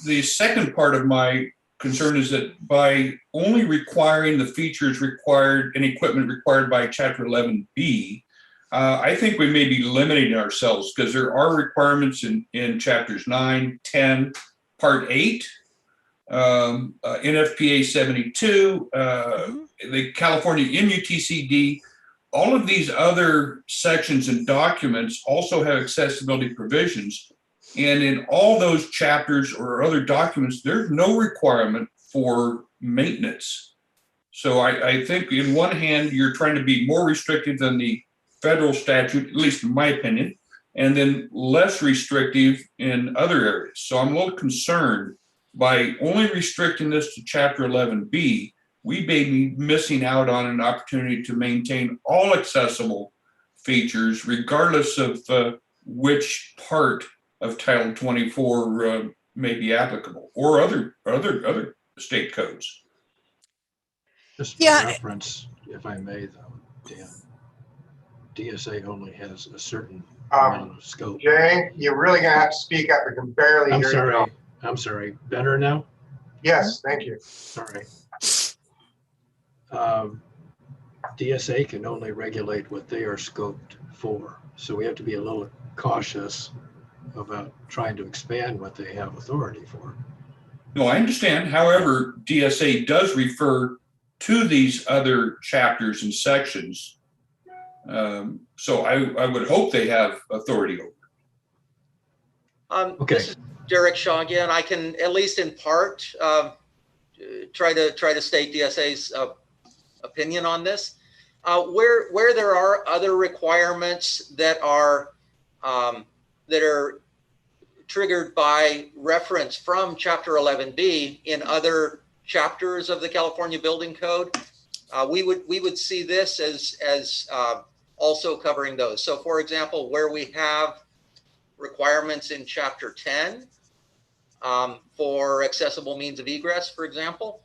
Speaker 11: the second part of my concern is that by only requiring the features required and equipment required by Chapter 11B, I think we may be limiting ourselves, because there are requirements in Chapters 9, 10, Part 8, NFPA 72, the California MUTCD. All of these other sections and documents also have accessibility provisions. And in all those chapters or other documents, there's no requirement for maintenance. So I think in one hand, you're trying to be more restrictive than the federal statute, at least in my opinion, and then less restrictive in other areas. So I'm a little concerned by only restricting this to Chapter 11B, we may be missing out on an opportunity to maintain all accessible features, regardless of which part of Title 24 may be applicable, or other state codes.
Speaker 2: Just for reference, if I may, though, Dan, DSA only has a certain amount of scope.
Speaker 4: Jay, you're really gonna have to speak up. We can barely hear you.
Speaker 2: I'm sorry. Better now?
Speaker 4: Yes, thank you.
Speaker 2: Sorry. DSA can only regulate what they are scoped for. So we have to be a little cautious about trying to expand what they have authority for.
Speaker 11: No, I understand. However, DSA does refer to these other chapters and sections. So I would hope they have authority over.
Speaker 2: Okay.
Speaker 16: This is Derek Shaw again. I can, at least in part, try to state DSA's opinion on this. Where there are other requirements that are triggered by reference from Chapter 11B in other chapters of the California Building Code, we would see this as also covering those. So, for example, where we have requirements in Chapter 10 for accessible means of egress, for example,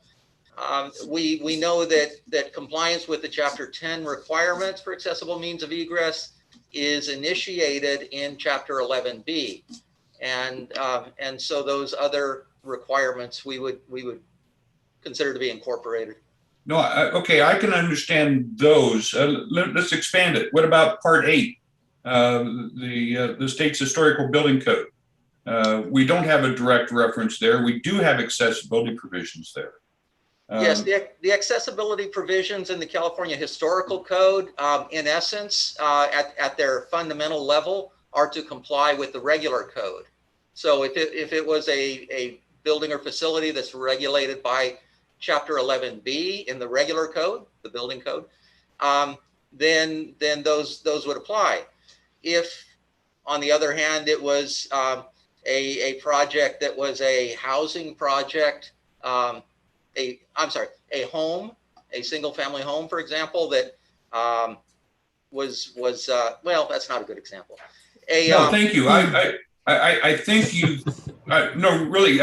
Speaker 16: we know that compliance with the Chapter 10 requirements for accessible means of egress is initiated in Chapter 11B. And so those other requirements we would consider to be incorporated.
Speaker 11: No, okay, I can understand those. Let's expand it. What about Part 8, the state's historical building code? We don't have a direct reference there. We do have accessibility provisions there.
Speaker 16: Yes, the accessibility provisions in the California Historical Code, in essence, at their fundamental level, are to comply with the regular code. So if it was a building or facility that's regulated by Chapter 11B in the regular code, the building code, then those would apply. If, on the other hand, it was a project that was a housing project, a home, a single family home, for example, that was well, that's not a good example.
Speaker 11: No, thank you. I think you, no, really,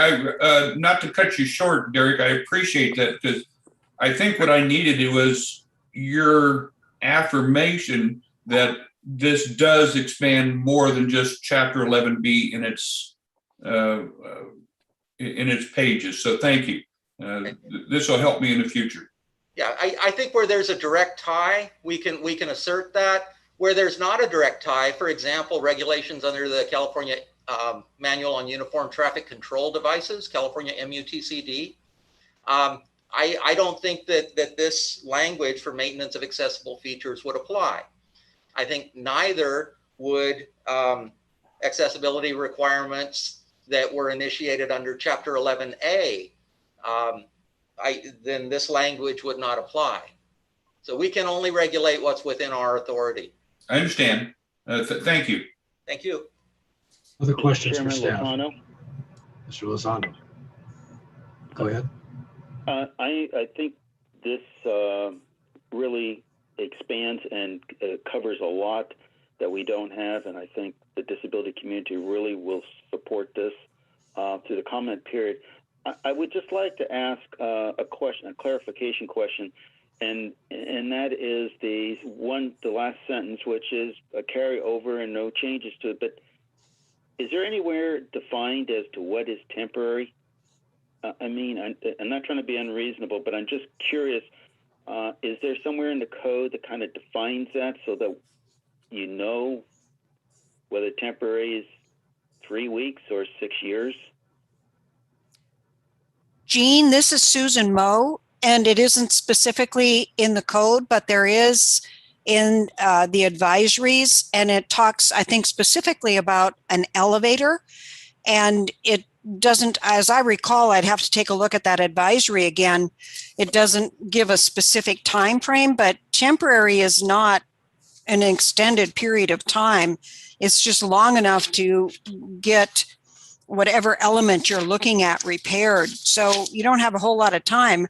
Speaker 11: not to cut you short, Derek, I appreciate that, because I think what I needed was your affirmation that this does expand more than just Chapter 11B in its pages. So thank you. This will help me in the future.
Speaker 16: Yeah, I think where there's a direct tie, we can assert that. Where there's not a direct tie, for example, regulations under the California Manual on Uniform Traffic Control Devices, California MUTCD, I don't think that this language for maintenance of accessible features would apply. I think neither would accessibility requirements that were initiated under Chapter 11A. Then this language would not apply. So we can only regulate what's within our authority.
Speaker 11: I understand. Thank you.
Speaker 16: Thank you.
Speaker 2: Other questions for
Speaker 5: Chairman
Speaker 2: staff?
Speaker 5: Lozano?
Speaker 2: Mr. Lozano. Go ahead.
Speaker 5: I think this really expands and covers a lot that we don't have, and I think the disability community really will support this through the comment period. I would just like to ask a clarification question, and that is the last sentence, which is a carryover and no changes to it. But is there anywhere defined as to what is temporary? I mean, I'm not trying to be unreasonable, but I'm just curious. Is there somewhere in the code that kind of defines that so that you know whether temporary is 3 weeks or 6 years?
Speaker 18: Jean, this is Susan Moe, and it isn't specifically in the code, but there is in the advisories, and it talks, I think, specifically about an elevator, and it doesn't, as I recall, I'd have to take a look at that advisory again. It doesn't give a specific time frame, but temporary is not an extended period of time. It's just long enough to get whatever element you're looking at repaired. So you don't have a whole lot of time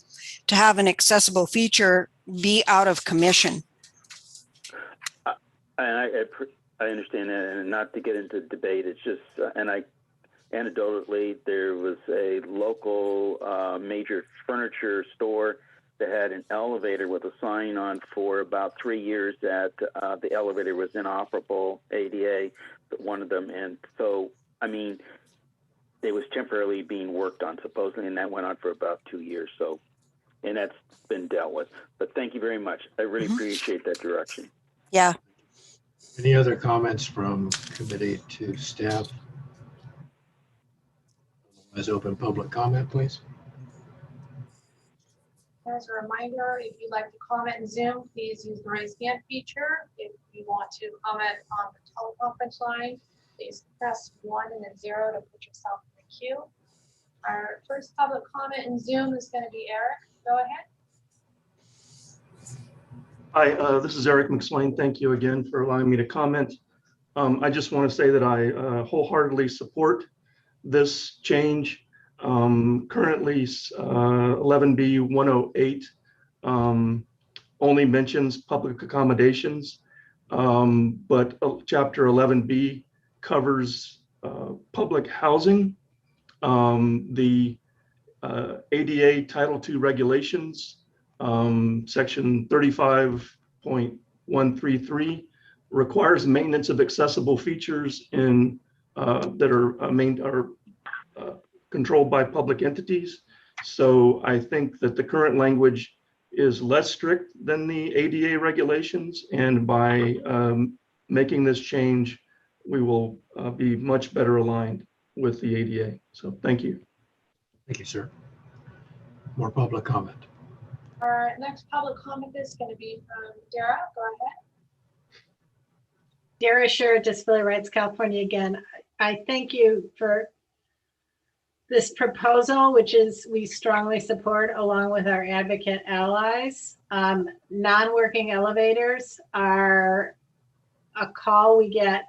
Speaker 18: to have an accessible feature be out of commission.
Speaker 5: I understand that, and not to get into debate, it's just, anecdotally, there was a local major furniture store that had an elevator with a sign on for about 3 years that the elevator was inoperable, ADA, one of them. And so, I mean, it was temporarily being worked on, supposedly, and that went on for about 2 years. So and that's been dealt with. But thank you very much. I really appreciate that direction.
Speaker 18: Yeah.
Speaker 2: Any other comments from committee to staff? Otherwise, open public comment, please.
Speaker 1: As a reminder, if you'd like to comment in Zoom, please use the raise hand feature. If you want to comment on the teleconference line, please press 1 and then 0 to put yourself in the queue. Our first public comment in Zoom is going to be Eric. Go ahead.
Speaker 9: Hi, this is Eric McSwain. Thank you again for allowing me to comment. I just want to say that I wholeheartedly support this change. Currently, 11B 108 only mentions public accommodations, but Chapter 11B covers public housing. The ADA Title II regulations, Section 35.133 requires maintenance of accessible features in that are controlled by public entities. So I think that the current language is less strict than the ADA regulations, and by making this change, we will be much better aligned with the ADA. So thank you.
Speaker 2: Thank you, sir. More public comment.
Speaker 1: Our next public comment is going to be from Dara. Go ahead.
Speaker 10: Dara Sher, Disability Rights California again. I thank you for this proposal, which is we strongly support along with our advocate allies. Non-working elevators are a call we get.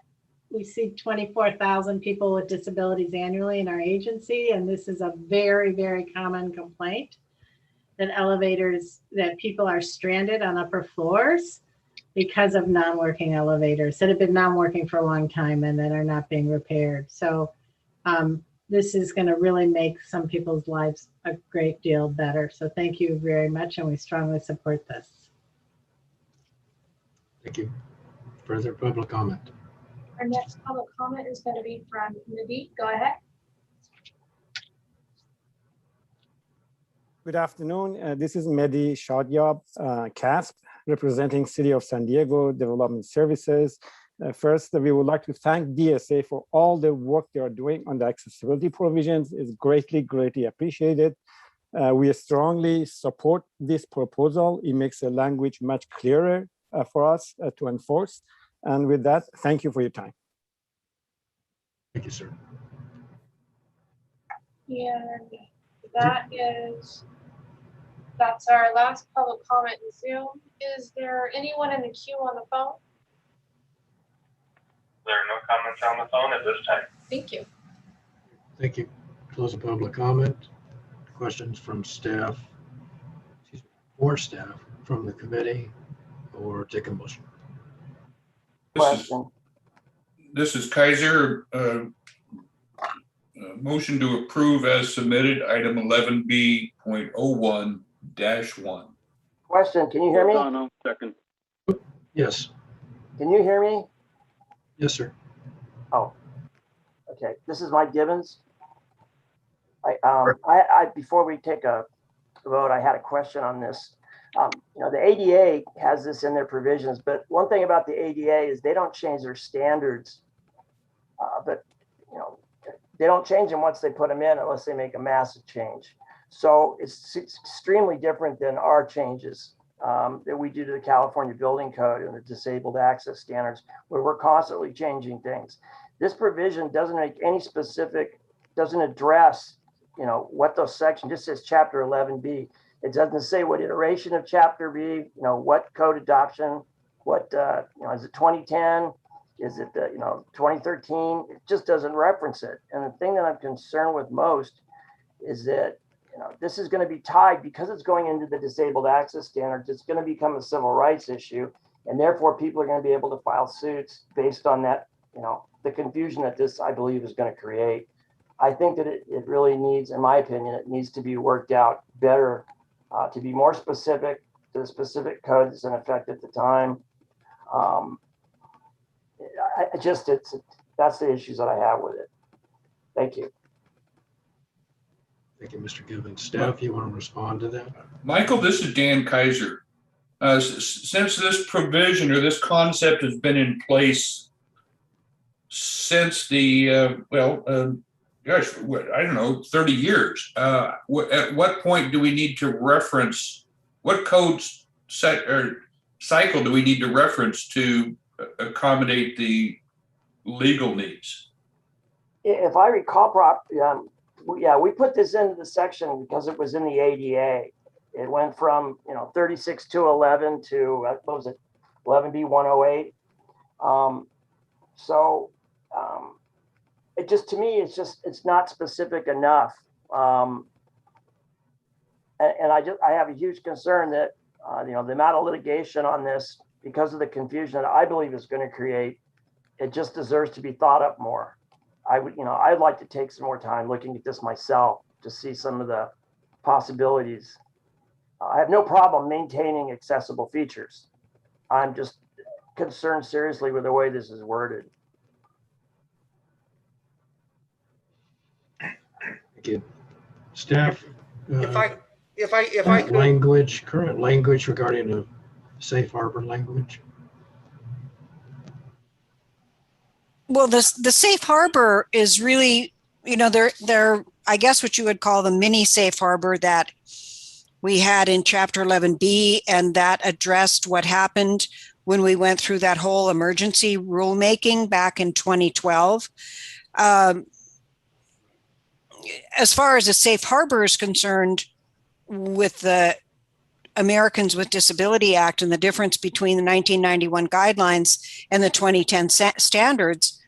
Speaker 10: We see 24,000 people with disabilities annually in our agency, and this is a very, very common complaint that people are stranded on upper floors because of non-working elevators that have been non-working for a long time and that are not being repaired. So this is going to really make some people's lives a great deal better. So thank you very much, and we strongly support this.
Speaker 2: Thank you. Further public comment.
Speaker 1: Our next public comment is going to be from Nadeem. Go ahead.
Speaker 19: Good afternoon. This is Mehdi Shadyab, CASP, representing City of San Diego Development Services. First, we would like to thank DSA for all the work they are doing on the accessibility provisions. It's greatly, greatly appreciated. We strongly support this proposal. It makes the language much clearer for us to enforce. And with that, thank you for your time.
Speaker 2: Thank you, sir.
Speaker 1: And that's our last public comment in Zoom. Is there anyone in the queue on the phone?
Speaker 13: There are no comments on the phone at this time.
Speaker 1: Thank you.
Speaker 2: Thank you. Close the public comment. Questions from staff, or staff from the committee, or take a motion.
Speaker 11: This is Kaiser. Motion to approve as submitted, item 11B.01-1.
Speaker 3: Question, can you hear me?
Speaker 5: No, second.
Speaker 2: Yes.
Speaker 3: Can you hear me?
Speaker 2: Yes, sir.
Speaker 3: Oh, okay. This is Mike Gibbons. Before we take a vote, I had a question on this. The ADA has this in their provisions, but one thing about the ADA is they don't change their standards, but they don't change them once they put them in unless they make a massive change. So it's extremely different than our changes that we do to the California Building Code and the disabled access standards, where we're constantly changing things. This provision doesn't make any specific, doesn't address, what those sections, just says Chapter 11B. It doesn't say what iteration of Chapter B, what code adoption, what, is it 2010? Is it, 2013? It just doesn't reference it. And the thing that I'm concerned with most is that, this is going to be tied, because it's going into the disabled access standards, it's going to become a civil rights issue. And therefore people are going to be able to file suits based on that, the confusion that this, I believe, is going to create. I think that it really needs, in my opinion, it needs to be worked out better, to be more specific to the specific code that's in effect at the time. That's the issues that I have with it. Thank you.
Speaker 2: Thank you, Mr. Givens. Staff, you want to respond to that?
Speaker 11: Michael, this is Dan Kaiser. Since this provision or this concept has been in place since the, gosh, I don't know, 30 years, at what point do we need to reference, what codes set or cycle do we need to reference to accommodate the legal needs?
Speaker 3: If I recall we put this into the section because it was in the ADA. It went from 36-211 to what was it, 11B 108. It just, to me, it's not specific enough. And I have a huge concern that the amount of litigation on this, because of the confusion that I believe is going to create, it just deserves to be thought up more. I'd like to take some more time looking at this myself to see some of the possibilities. I have no problem maintaining accessible features. I'm just concerned seriously with the way this is worded.
Speaker 2: Thank you. Staff,
Speaker 16: If I could.
Speaker 2: current language regarding the safe harbor language.
Speaker 18: Well, the safe harbor is really, they're I guess what you would call the mini safe harbor that we had in Chapter 11B, and that addressed what happened when we went through that whole emergency rulemaking back in 2012. As far as the safe harbor is concerned, with the Americans with Disability Act and the difference between the 1991 guidelines and the 2010 standards,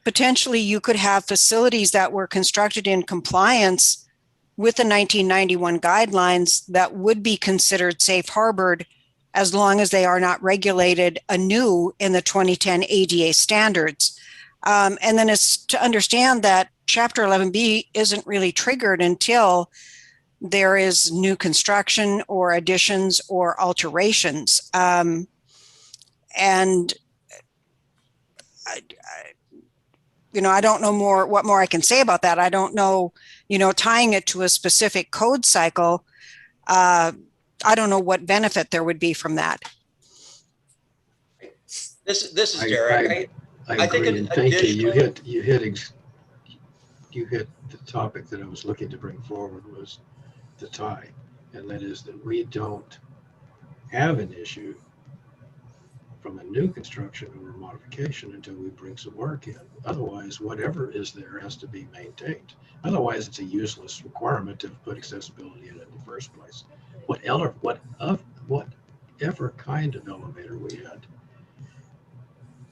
Speaker 18: potentially you could have facilities that were constructed in compliance with the 1991 guidelines that would be considered safe harbored as long as they are not regulated anew in the 2010 ADA standards. And then it's to understand that Chapter 11B isn't really triggered until there is new construction or additions or alterations. And I don't know what more I can say about that. I don't know, tying it to a specific code cycle. I don't know what benefit there would be from that.
Speaker 16: This is Derek.
Speaker 2: I agree, and thank you. You hit the topic that I was looking to bring forward, was the tie, and that is that we don't have an issue from a new construction or a modification until we bring some work in. Otherwise, whatever is there has to be maintained. Otherwise, it's a useless requirement to put accessibility in the first place. Whatever kind of elevator we had,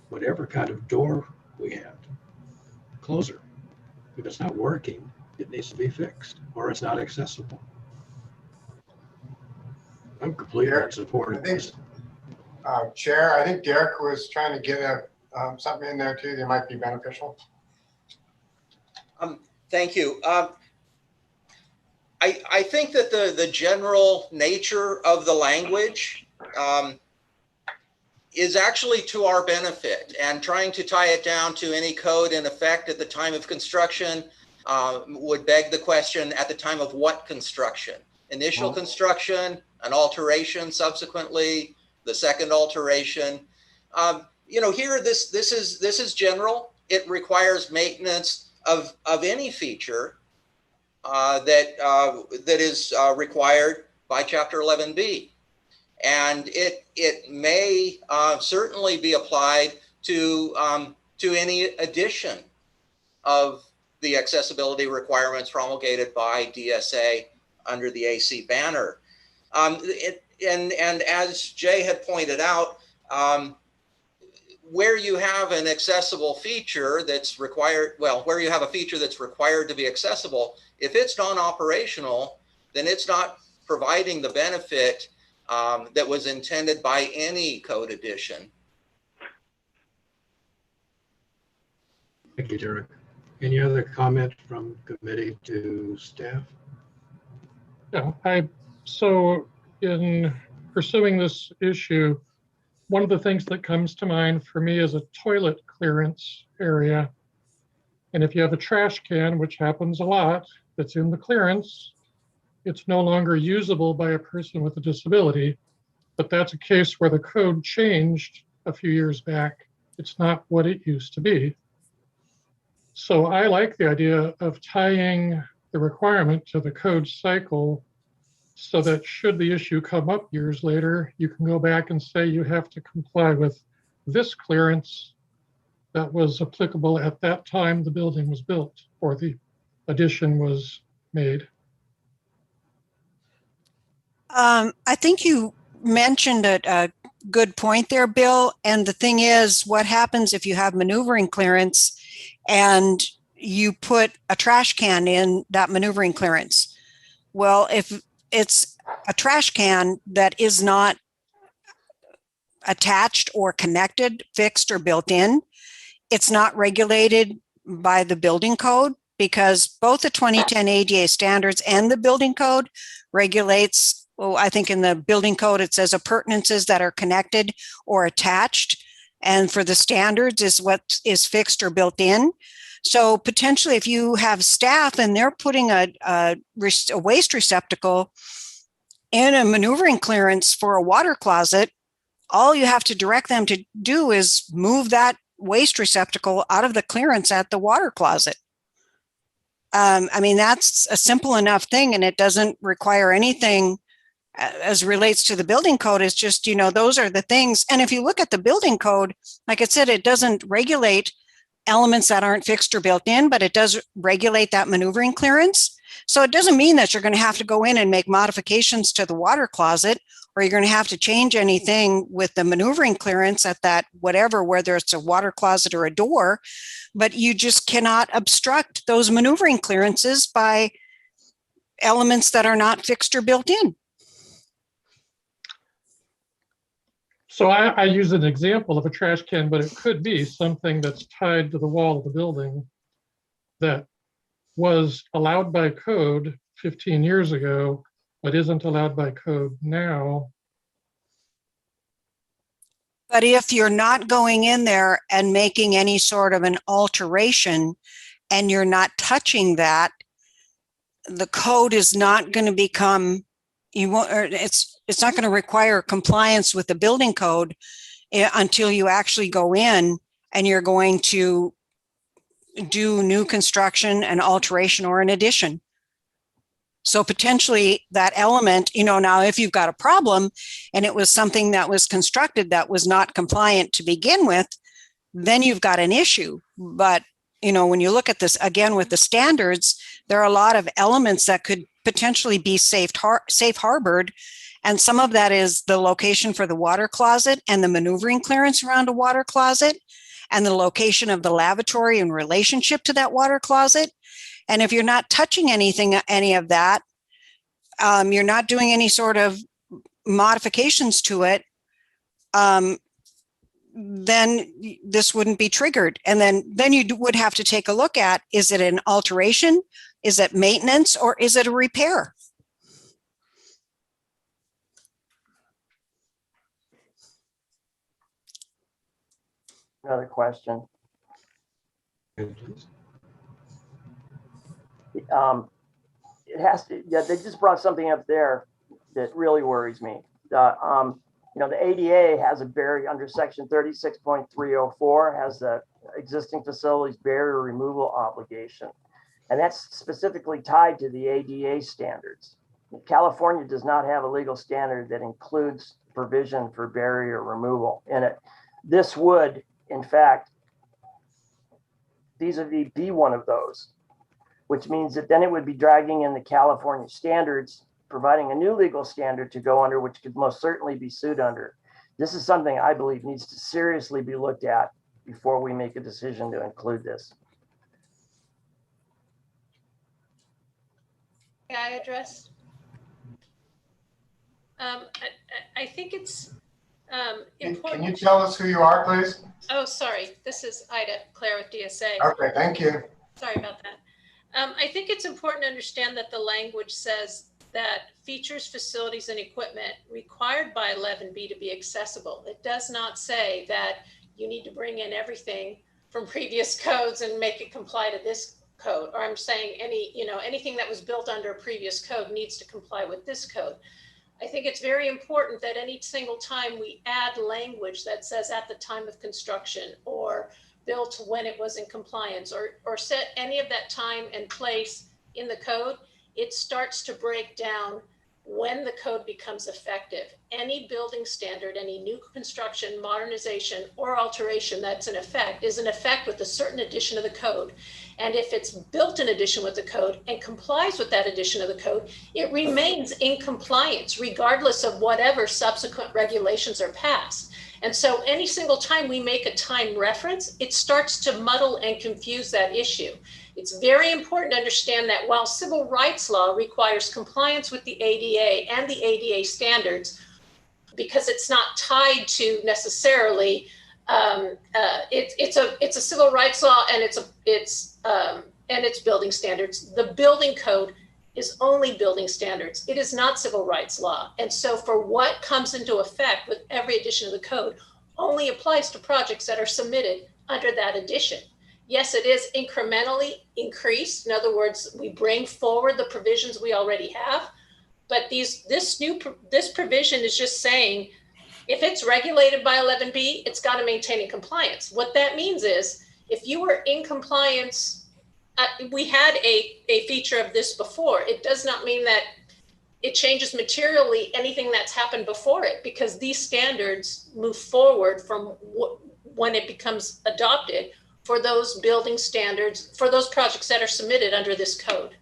Speaker 2: whatever kind of door we had, closer. If it's not working, it needs to be fixed, or it's not accessible. I'm completely in support of this.
Speaker 4: Chair, I think Derek was trying to get something in there too that might be beneficial.
Speaker 16: Thank you. I think that the general nature of the language is actually to our benefit, and trying to tie it down to any code in effect at the time of construction would beg the question, at the time of what construction? Initial construction, an alteration subsequently, the second alteration. Here this is general. It requires maintenance of any feature that is required by Chapter 11B. And it may certainly be applied to any addition of the accessibility requirements promulgated by DSA under the AC banner. And as Jay had pointed out, where you have an accessible feature that's required, where you have a feature that's required to be accessible, if it's non-operational, then it's not providing the benefit that was intended by any code addition.
Speaker 2: Thank you, Derek. Any other comment from committee to staff?
Speaker 6: Yeah, so in pursuing this issue, one of the things that comes to mind for me is a toilet clearance area. And if you have a trash can, which happens a lot, that's in the clearance, it's no longer usable by a person with a disability. But that's a case where the code changed a few years back. It's not what it used to be. So I like the idea of tying the requirement to the code cycle so that should the issue come up years later, you can go back and say you have to comply with this clearance that was applicable at that time the building was built or the addition was made.
Speaker 18: I think you mentioned a good point there, Bill. And the thing is, what happens if you have maneuvering clearance and you put a trash can in that maneuvering clearance? Well, if it's a trash can that is not attached or connected, fixed or built in, it's not regulated by the building code, because both the 2010 ADA standards and the building code regulates, well, I think in the building code it says appurtenances that are connected or attached, and for the standards is what is fixed or built in. So potentially if you have staff and they're putting a waste receptacle in a maneuvering clearance for a water closet, all you have to direct them to do is move that waste receptacle out of the clearance at the water closet. I mean, that's a simple enough thing, and it doesn't require anything as relates to the building code. It's just, you know, those are the things. And if you look at the building code, like I said, it doesn't regulate elements that aren't fixed or built in, but it does regulate that maneuvering clearance. So it doesn't mean that you're going to have to go in and make modifications to the water closet, or you're going to have to change anything with the maneuvering clearance at that whatever, whether it's a water closet or a door, but you just cannot obstruct those maneuvering clearances by elements that are not fixed or built in.
Speaker 6: So I use an example of a trash can, but it could be something that's tied to the wall of the building that was allowed by code 15 years ago, but isn't allowed by code now.
Speaker 18: But if you're not going in there and making any sort of an alteration and you're not touching that, the code is not going to become, it's not going to require compliance with the building code until you actually go in and you're going to do new construction, an alteration, or an addition. So potentially that element, you know, now if you've got a problem and it was something that was constructed that was not compliant to begin with, then you've got an issue. But, you know, when you look at this again with the standards, there are a lot of elements that could potentially be safe harbored. And some of that is the location for the water closet and the maneuvering clearance around a water closet and the location of the lavatory in relationship to that water closet. And if you're not touching any of that, you're not doing any sort of modifications to it, then this wouldn't be triggered. And then you would have to take a look at, is it an alteration? Is it maintenance, or is it a repair?
Speaker 3: Another question. It has to, yeah, they just brought something up there that really worries me. You know, the ADA has a barrier under section 36.304 has the existing facilities barrier removal obligation. And that's specifically tied to the ADA standards. California does not have a legal standard that includes provision for barrier removal in it. This would, in fact, vis-a-vis be one of those, which means that then it would be dragging in the California standards, providing a new legal standard to go under, which could most certainly be sued under. This is something I believe needs to seriously be looked at before we make a decision to include this.
Speaker 17: May I address? I think it's important.
Speaker 4: Can you tell us who you are, please?
Speaker 17: Oh, sorry. This is Ida Claire with DSA.
Speaker 4: Okay, thank you.
Speaker 17: Sorry about that. I think it's important to understand that the language says that features, facilities, and equipment required by 11B to be accessible. It does not say that you need to bring in everything from previous codes and make it comply to this code, or I'm saying anything that was built under a previous code needs to comply with this code. I think it's very important that any single time we add language that says at the time of construction or built when it was in compliance or set any of that time and place in the code, it starts to break down when the code becomes effective. Any building standard, any new construction, modernization, or alteration that's in effect is in effect with a certain addition of the code. And if it's built in addition with the code and complies with that addition of the code, it remains in compliance regardless of whatever subsequent regulations are passed. And so any single time we make a time reference, it starts to muddle and confuse that issue. It's very important to understand that while civil rights law requires compliance with the ADA and the ADA standards, because it's not tied to necessarily, it's a civil rights law and it's building standards. The building code is only building standards. It is not civil rights law. And so for what comes into effect with every edition of the code only applies to projects that are submitted under that edition. Yes, it is incrementally increased. In other words, we bring forward the provisions we already have, but this provision is just saying, if it's regulated by 11B, it's got to maintain in compliance. What that means is, if you were in compliance, we had a feature of this before. It does not mean that it changes materially anything that's happened before it, because these standards move forward from when it becomes adopted for those building standards, for those projects that are submitted under this code.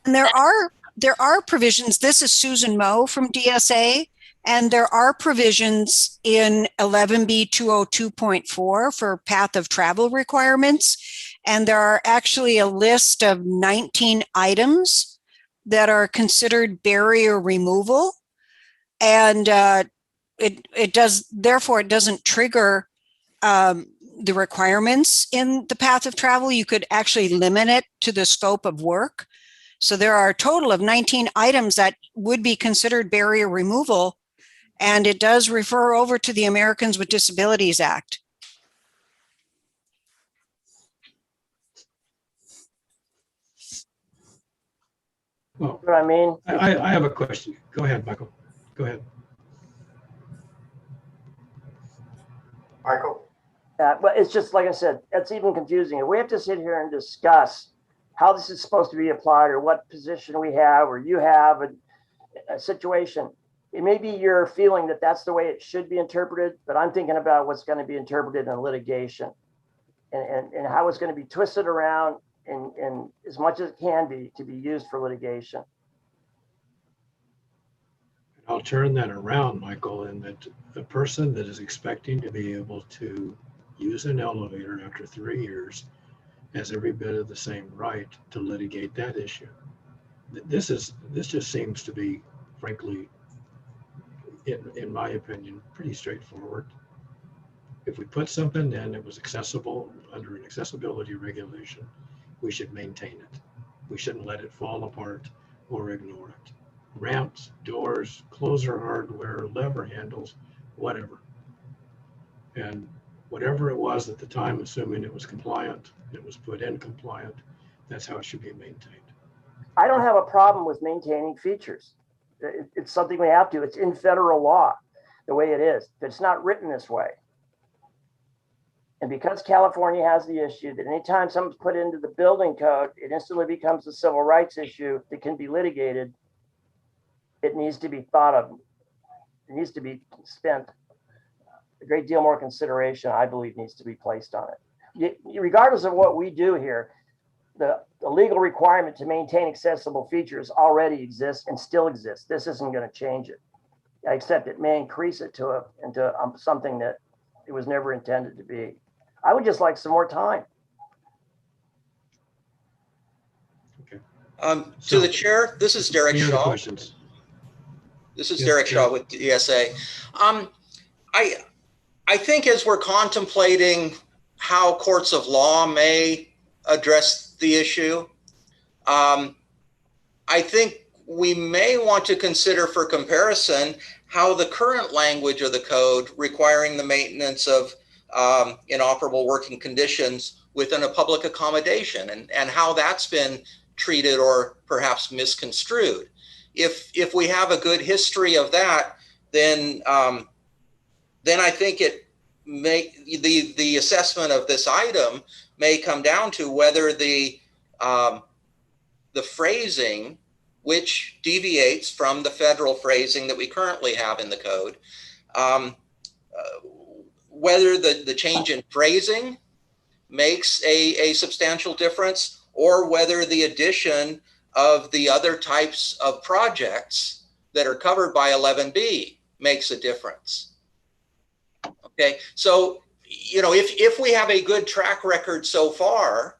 Speaker 18: And there are provisions. This is Susan Moe from DSA, and there are provisions in 11B 202.4 for path of travel requirements. And there are actually a list of 19 items that are considered barrier removal. And it doesn't trigger the requirements in the path of travel. You could actually limit it to the scope of work. So there are a total of 19 items that would be considered barrier removal, and it does refer over to the Americans with Disabilities Act.
Speaker 2: Well,
Speaker 3: What I mean,
Speaker 2: I have a question. Go ahead, Michael. Go ahead.
Speaker 4: Michael?
Speaker 3: but it's just, like I said, it's even confusing. If we have to sit here and discuss how this is supposed to be applied, or what position we have, or you have a situation, it may be you're feeling that that's the way it should be interpreted, but I'm thinking about what's going to be interpreted in litigation and how it's going to be twisted around and as much as it can be to be used for litigation.
Speaker 2: I'll turn that around, Michael, in that the person that is expecting to be able to use an elevator after 3 years has every bit of the same right to litigate that issue. This just seems to be, frankly, in my opinion, pretty straightforward. If we put something in that was accessible under an accessibility regulation, we should maintain it. We shouldn't let it fall apart or ignore it. Ramps, doors, closer hardware, lever handles, whatever. And whatever it was at the time, assuming it was compliant, it was put in compliant, that's how it should be maintained.
Speaker 3: I don't have a problem with maintaining features. It's something we have to. It's in federal law, the way it is. It's not written this way. And because California has the issue that anytime something's put into the building code, it instantly becomes a civil rights issue that can be litigated, it needs to be thought of. It needs to be spent. A great deal more consideration, I believe, needs to be placed on it. Regardless of what we do here, the legal requirement to maintain accessible features already exists and still exists. This isn't going to change it, except it may increase it into something that it was never intended to be. I would just like some more time.
Speaker 2: Okay.
Speaker 16: To the chair, this is Derek
Speaker 2: Any other
Speaker 16: Shaw.
Speaker 2: questions?
Speaker 16: This is
Speaker 2: Yes,
Speaker 16: Derek Shaw
Speaker 2: Derek.
Speaker 16: with DSA. I think as we're contemplating how courts of law may address the issue, I think we may want to consider for comparison how the current language of the code requiring the maintenance of inoperable working conditions within a public accommodation and how that's been treated or perhaps misconstrued. If we have a good history of that, then I think the assessment of this item may come down to whether the phrasing, which deviates from the federal phrasing that we currently have in the code, whether the change in phrasing makes a substantial difference, or whether the addition of the other types of projects that are covered by 11B makes a difference. Okay, so if we have a good track record so far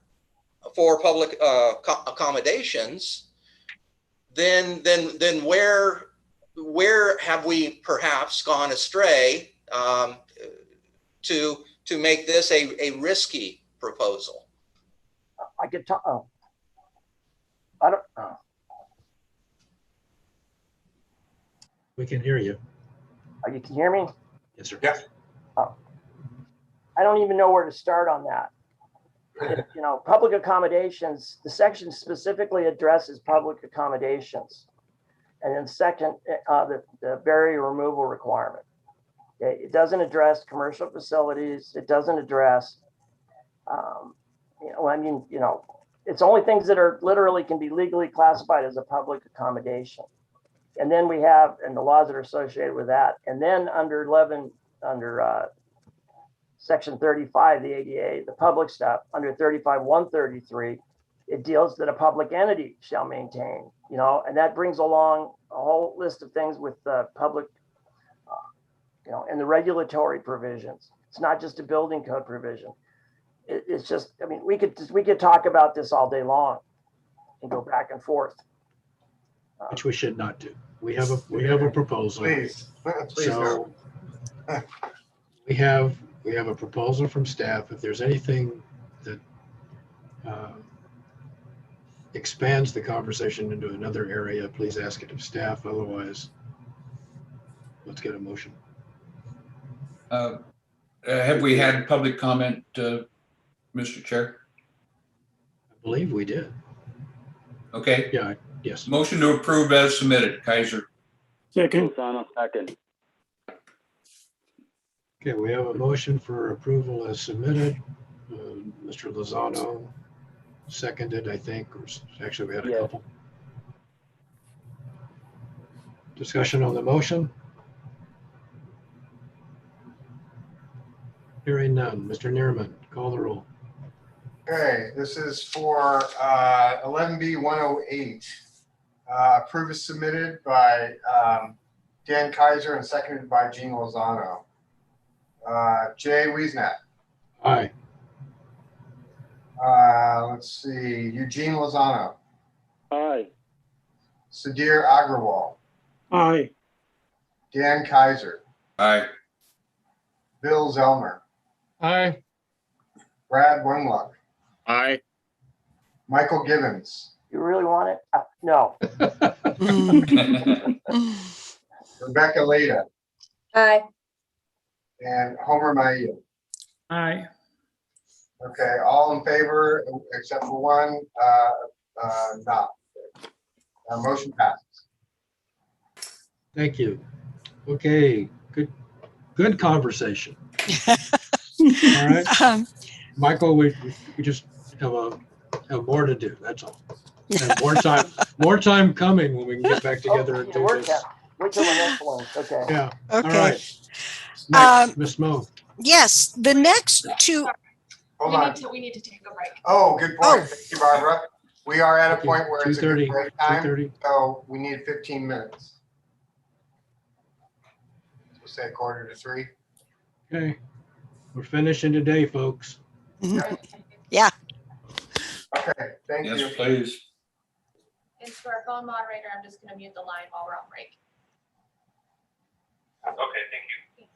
Speaker 16: for public accommodations, then where have we perhaps gone astray to make this a risky proposal?
Speaker 3: I could talk. Oh. I don't. Oh.
Speaker 2: We can hear you.
Speaker 3: Oh, you can hear me?
Speaker 2: Yes, sir.
Speaker 4: Yeah.
Speaker 3: Oh. I don't even know where to start on that. Public accommodations, the section specifically addresses public accommodations. And then second, the barrier removal requirement. Okay? It doesn't address commercial facilities. It doesn't address, it's only things that are literally can be legally classified as a public accommodation. And then we have, and the laws that are associated with that. And then under Section 35, the ADA, the public stuff, under 35-133, it deals that a public entity shall maintain, and that brings along a whole list of things with the public, and the regulatory provisions. It's not just a building code provision. It's just, we could talk about this all day long and go back and forth.
Speaker 2: Which we should not do. We have a proposal.
Speaker 4: Please
Speaker 2: So we have a proposal from staff. If there's anything that expands the conversation into another area, please ask it of staff. Otherwise, let's get a motion.
Speaker 11: Have we had public comment, Mr. Chair?
Speaker 2: I believe we did.
Speaker 11: Okay.
Speaker 2: Yeah. Yes.
Speaker 11: Motion to approve as submitted. Kaiser.
Speaker 8: Second.
Speaker 5: Lozano, second.
Speaker 2: Okay, we have a motion for approval as submitted. Mr. Lozano seconded, I think, or actually we had a couple. Discussion on the motion? Hearing none. Mr. Neerman, call the roll.
Speaker 4: Okay, this is for 11B 108. Approve is submitted by Dan Kaiser and seconded by Gene Lozano. Jay Wiesnett.
Speaker 2: Aye.
Speaker 4: Let's see, Eugene Lozano.
Speaker 5: Aye.
Speaker 4: Sudhir Agrawal.
Speaker 8: Aye.
Speaker 4: Dan Kaiser.
Speaker 11: Aye.
Speaker 4: Bill Zellmer.
Speaker 6: Aye.
Speaker 4: Brad Wingluck.
Speaker 12: Aye.
Speaker 4: Michael Givens.
Speaker 3: You really want it? No.
Speaker 4: Rebecca Leda.
Speaker 17: Aye.
Speaker 4: And Homer Maia.
Speaker 15: Aye.
Speaker 4: Okay, all in favor except for one, not. Motion passes.
Speaker 2: Thank you. Okay, good conversation. All right. Michael, we just have more to do. That's all. And more time coming when we can get back together and do this.
Speaker 3: Wait till the next one. Okay.
Speaker 2: Yeah.
Speaker 18: Okay.
Speaker 2: All right. Next, Ms. Mo.
Speaker 18: Yes, the next two.
Speaker 4: Hold on.
Speaker 1: We need to take a break.
Speaker 4: Oh, good point. Thank you, Barbara. We are at a point where it's a good
Speaker 2: 2:30,
Speaker 4: break time,
Speaker 2: 2:30.
Speaker 4: so we need 15 minutes. We'll say 2:45.
Speaker 2: Okay. We're finishing today, folks.
Speaker 18: Yeah.
Speaker 4: Okay, thank you.
Speaker 11: Yes, please.
Speaker 1: And for our phone moderator, I'm just gonna mute the line while we're on break.
Speaker 13: Okay, thank you.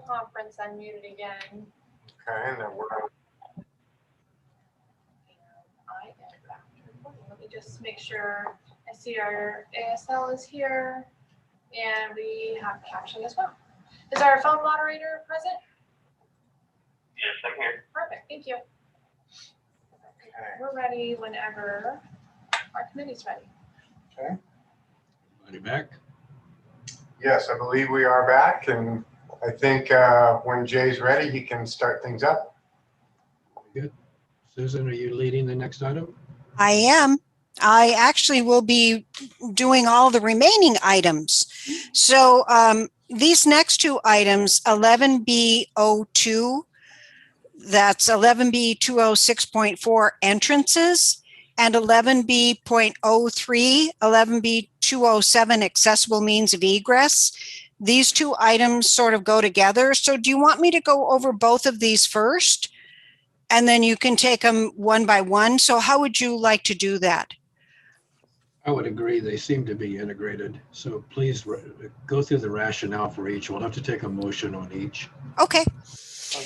Speaker 1: conference unmuted again.
Speaker 4: Okay, and then we're,
Speaker 1: I am back to recording. Let me just make sure I see our ASL is here and we have caption as well. Is our phone moderator present?
Speaker 13: Yes, I'm here.
Speaker 1: Perfect, thank you.
Speaker 4: okay,
Speaker 1: We're ready whenever our committee's ready.
Speaker 4: okay.
Speaker 2: Everybody back?
Speaker 4: Yes, I believe we are back, and I think when Jay's ready, he can start things up.
Speaker 2: Good. Susan, are you leading the next item?
Speaker 18: I am. I actually will be doing all the remaining items. So these next two items, 11B02, that's 11B206.4 entrances, and 11B.03, 11B207 accessible means of egress. These two items sort of go together. So do you want me to go over both of these first? And then you can take them one by one. So how would you like to do that?
Speaker 2: I would agree. They seem to be integrated. So please go through the rationale for each. We'll have to take a motion on each.
Speaker 18: Okay.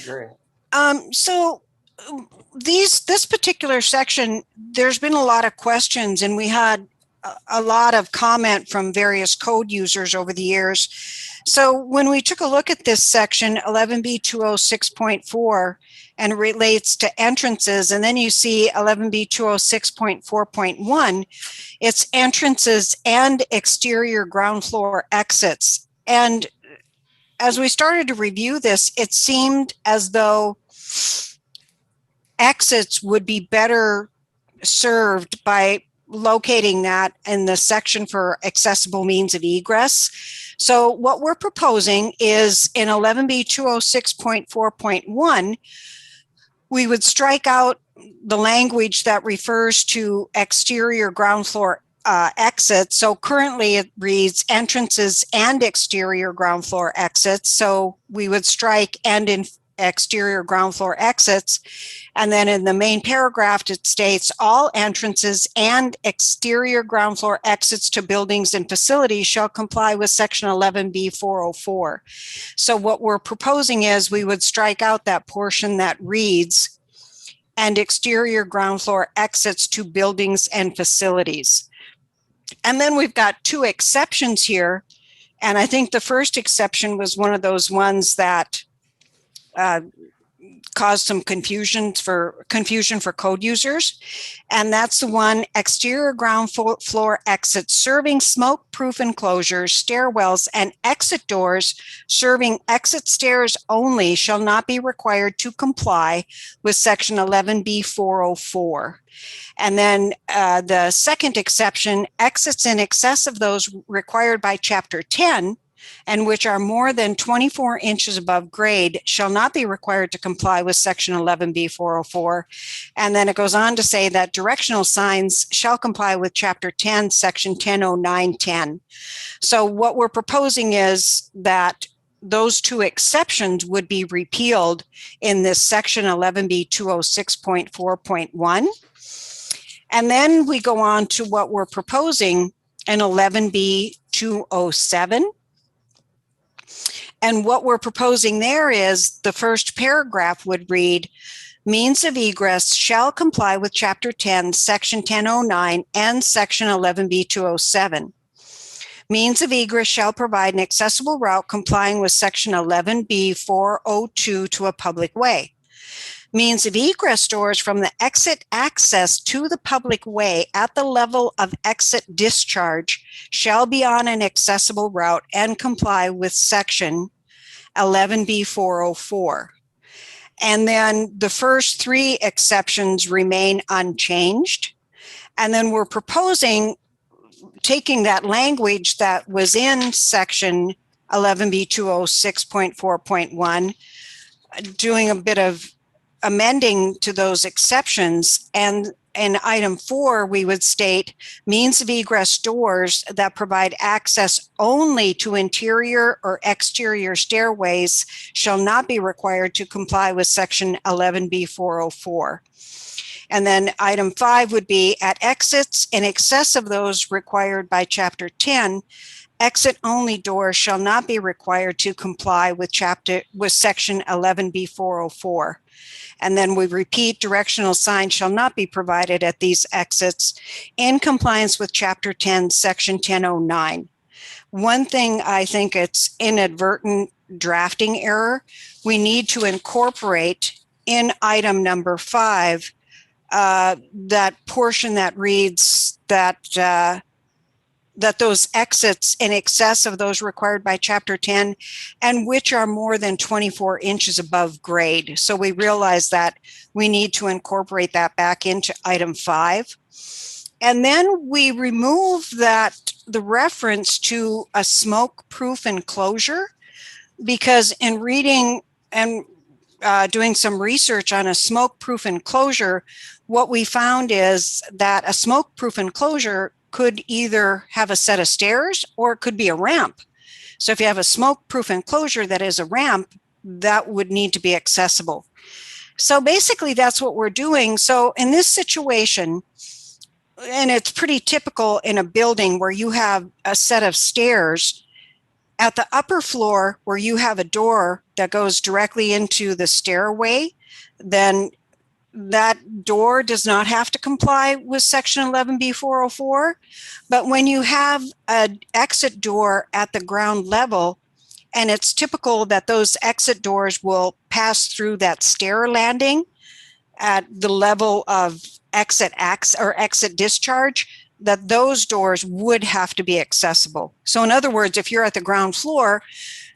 Speaker 3: Agree.
Speaker 18: So this particular section, there's been a lot of questions, and we had a lot of comment from various code users over the years. So when we took a look at this section, 11B206.4, and it relates to entrances, and then you see 11B206.4.1, it's entrances and exterior ground floor exits. And as we started to review this, it seemed as though exits would be better served by locating that in the section for accessible means of egress. So what we're proposing is in 11B206.4.1, we would strike out the language that refers to exterior ground floor exits. So currently it reads entrances and exterior ground floor exits. So we would strike and in exterior ground floor exits. And then in the main paragraph, it states all entrances and exterior ground floor exits to buildings and facilities shall comply with section 11B404. So what we're proposing is we would strike out that portion that reads and exterior ground floor exits to buildings and facilities. And then we've got two exceptions here. And I think the first exception was one of those ones that caused some confusion for code users. And that's the one, exterior ground floor exits serving smoke-proof enclosures, stairwells, and exit doors serving exit stairs only shall not be required to comply with section 11B404. And then the second exception, exits in excess of those required by Chapter 10 and which are more than 24 inches above grade shall not be required to comply with section 11B404. And then it goes on to say that directional signs shall comply with Chapter 10, section 100910. So what we're proposing is that those two exceptions would be repealed in this section 11B206.4.1. And then we go on to what we're proposing in 11B207. And what we're proposing there is the first paragraph would read, means of egress shall comply with Chapter 10, Section 1009 and Section 11B207. Means of egress shall provide an accessible route complying with Section 11B402 to a public way. Means of egress doors from the exit access to the public way at the level of exit discharge shall be on an accessible route and comply with section 11B404. And then the first three exceptions remain unchanged. And then we're proposing taking that language that was in section 11B206.4.1, doing a bit of amending to those exceptions, and in item 4 we would state means of egress doors that provide access only to interior or exterior stairways shall not be required to comply with section 11B404. And then item 5 would be at exits in excess of those required by Chapter 10, exit-only doors shall not be required to comply with section 11B404. And then we repeat, directional signs shall not be provided at these exits in compliance with chapter 10, section 1009. One thing, I think it's inadvertent drafting error. We need to incorporate in item number 5, that portion that reads that that those exits in excess of those required by chapter 10 and which are more than 24 inches above grade. So we realize that we need to incorporate that back into item 5. And then we remove the reference to a smoke-proof enclosure, because in reading and doing some research on a smoke-proof enclosure, what we found is that a smoke-proof enclosure could either have a set of stairs or it could be a ramp. So if you have a smoke-proof enclosure that is a ramp, that would need to be accessible. So basically that's what we're doing. So in this situation, and it's pretty typical in a building where you have a set of stairs, at the upper floor where you have a door that goes directly into the stairway, then that door does not have to comply with section 11B404. But when you have an exit door at the ground level, and it's typical that those exit doors will pass through that stair landing at the level of exit discharge, that those doors would have to be accessible. So in other words, if you're at the ground floor,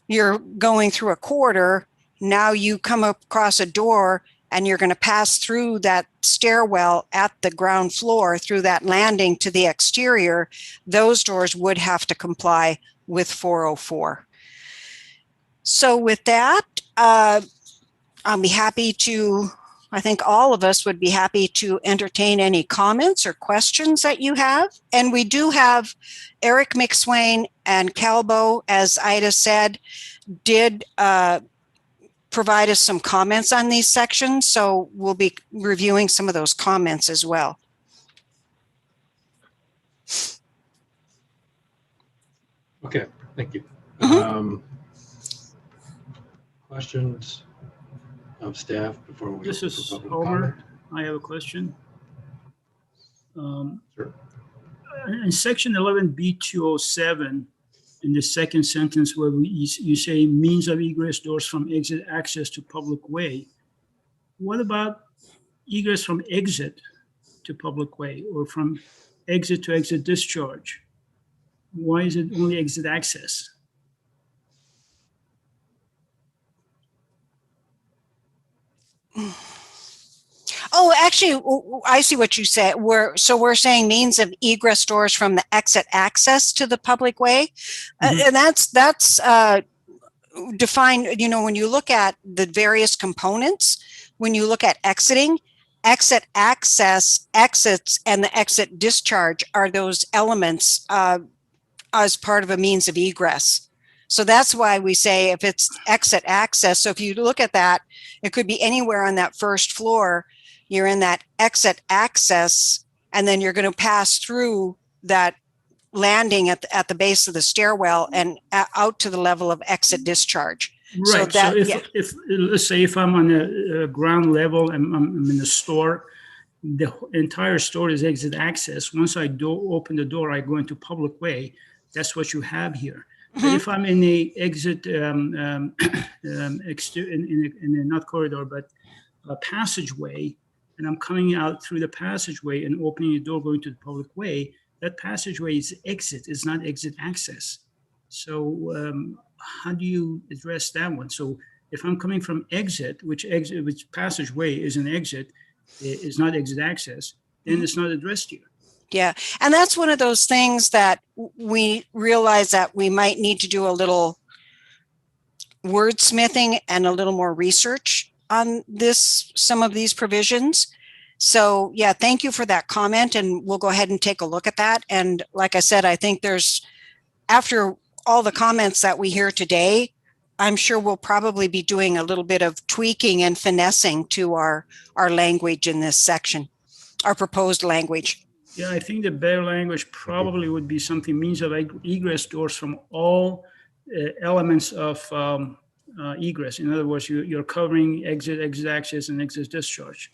Speaker 18: you're going through a corridor, now you come across a door and you're going to pass through that stairwell at the ground floor through that landing to the exterior, those doors would have to comply with 404. So with that, I'll be happy to, I think all of us would be happy to entertain any comments or questions that you have. And we do have Eric McSwain and Calbo, as Ida said, did provide us some comments on these sections. So we'll be reviewing some of those comments as well.
Speaker 2: Okay, thank you. Questions of staff before we
Speaker 15: This
Speaker 2: open
Speaker 15: is
Speaker 2: for public
Speaker 15: Homer.
Speaker 2: comment?
Speaker 15: I have a question.
Speaker 2: Sure.
Speaker 15: In section 11B207, in the second sentence where you say means of egress doors from exit access to public way, what about egress from exit to public way or from exit to exit discharge? Why is it only exit access?
Speaker 18: Oh, actually, I see what you said. So we're saying means of egress doors from the exit access to the public way. And that's defined, you know, when you look at the various components, when you look at exiting, exit access, exits, and the exit discharge are those elements as part of a means of egress. So that's why we say if it's exit access. So if you look at that, it could be anywhere on that first floor. You're in that exit access, and then you're going to pass through that landing at the base of the stairwell and out to the level of exit discharge.
Speaker 15: Right. So if let's say if I'm on a ground level and I'm in the store, the entire store is exit access. Once I open the door, I go into public way. That's what you have here. But if I'm in the exit, in a not corridor, but a passageway, and I'm coming out through the passageway and opening the door going to the public way, that passageway is exit, it's not exit access. So how do you address that one? So if I'm coming from exit, which passageway is an exit, is not exit access, then it's not addressed here.
Speaker 18: Yeah, and that's one of those things that we realize that we might need to do a little wordsmithing and a little more research on some of these provisions. So yeah, thank you for that comment, and we'll go ahead and take a look at that. And like I said, I think after all the comments that we hear today, I'm sure we'll probably be doing a little bit of tweaking and finessing to our language in this section, our proposed language.
Speaker 15: Yeah, I think the better language probably would be something means of egress doors from all elements of egress. In other words, you're covering exit access, and exit discharge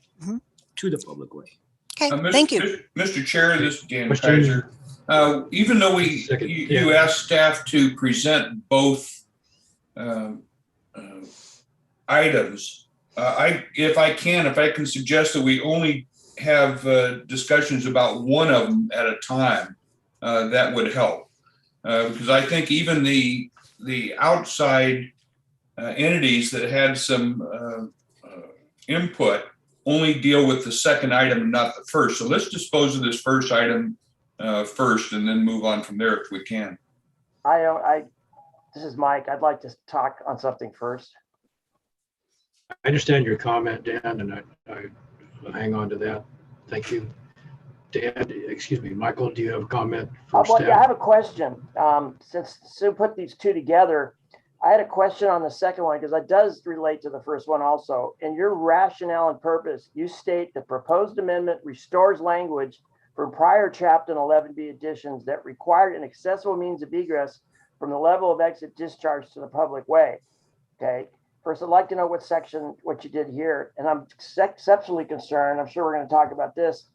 Speaker 15: to the public way.
Speaker 18: Okay, thank you.
Speaker 11: Mr. Chair, this is Dan
Speaker 2: Question.
Speaker 11: Kaiser. Even though you asked staff to present both items, if I can suggest that we only have discussions about one of them at a time, that would help. Because I think even the outside entities that had some input only deal with the second item and not the first. So let's dispose of this first item first and then move on from there if we can.
Speaker 3: This is Mike. I'd like to talk on something first.
Speaker 2: I understand your comment, Dan, and I'll hang on to that. Thank you. Dan, excuse me, Michael, do you have a comment for
Speaker 3: Well,
Speaker 2: staff?
Speaker 3: yeah, I have a question. Since Sue put these two together, I had a question on the second one because it does relate to the first one also. In your rationale and purpose, you state the proposed amendment restores language from prior chapter 11B additions that required an accessible means of egress from the level of exit discharge to the public way. Okay. First, I'd like to know what you did here. And I'm exceptionally concerned, I'm sure we're going to talk about this,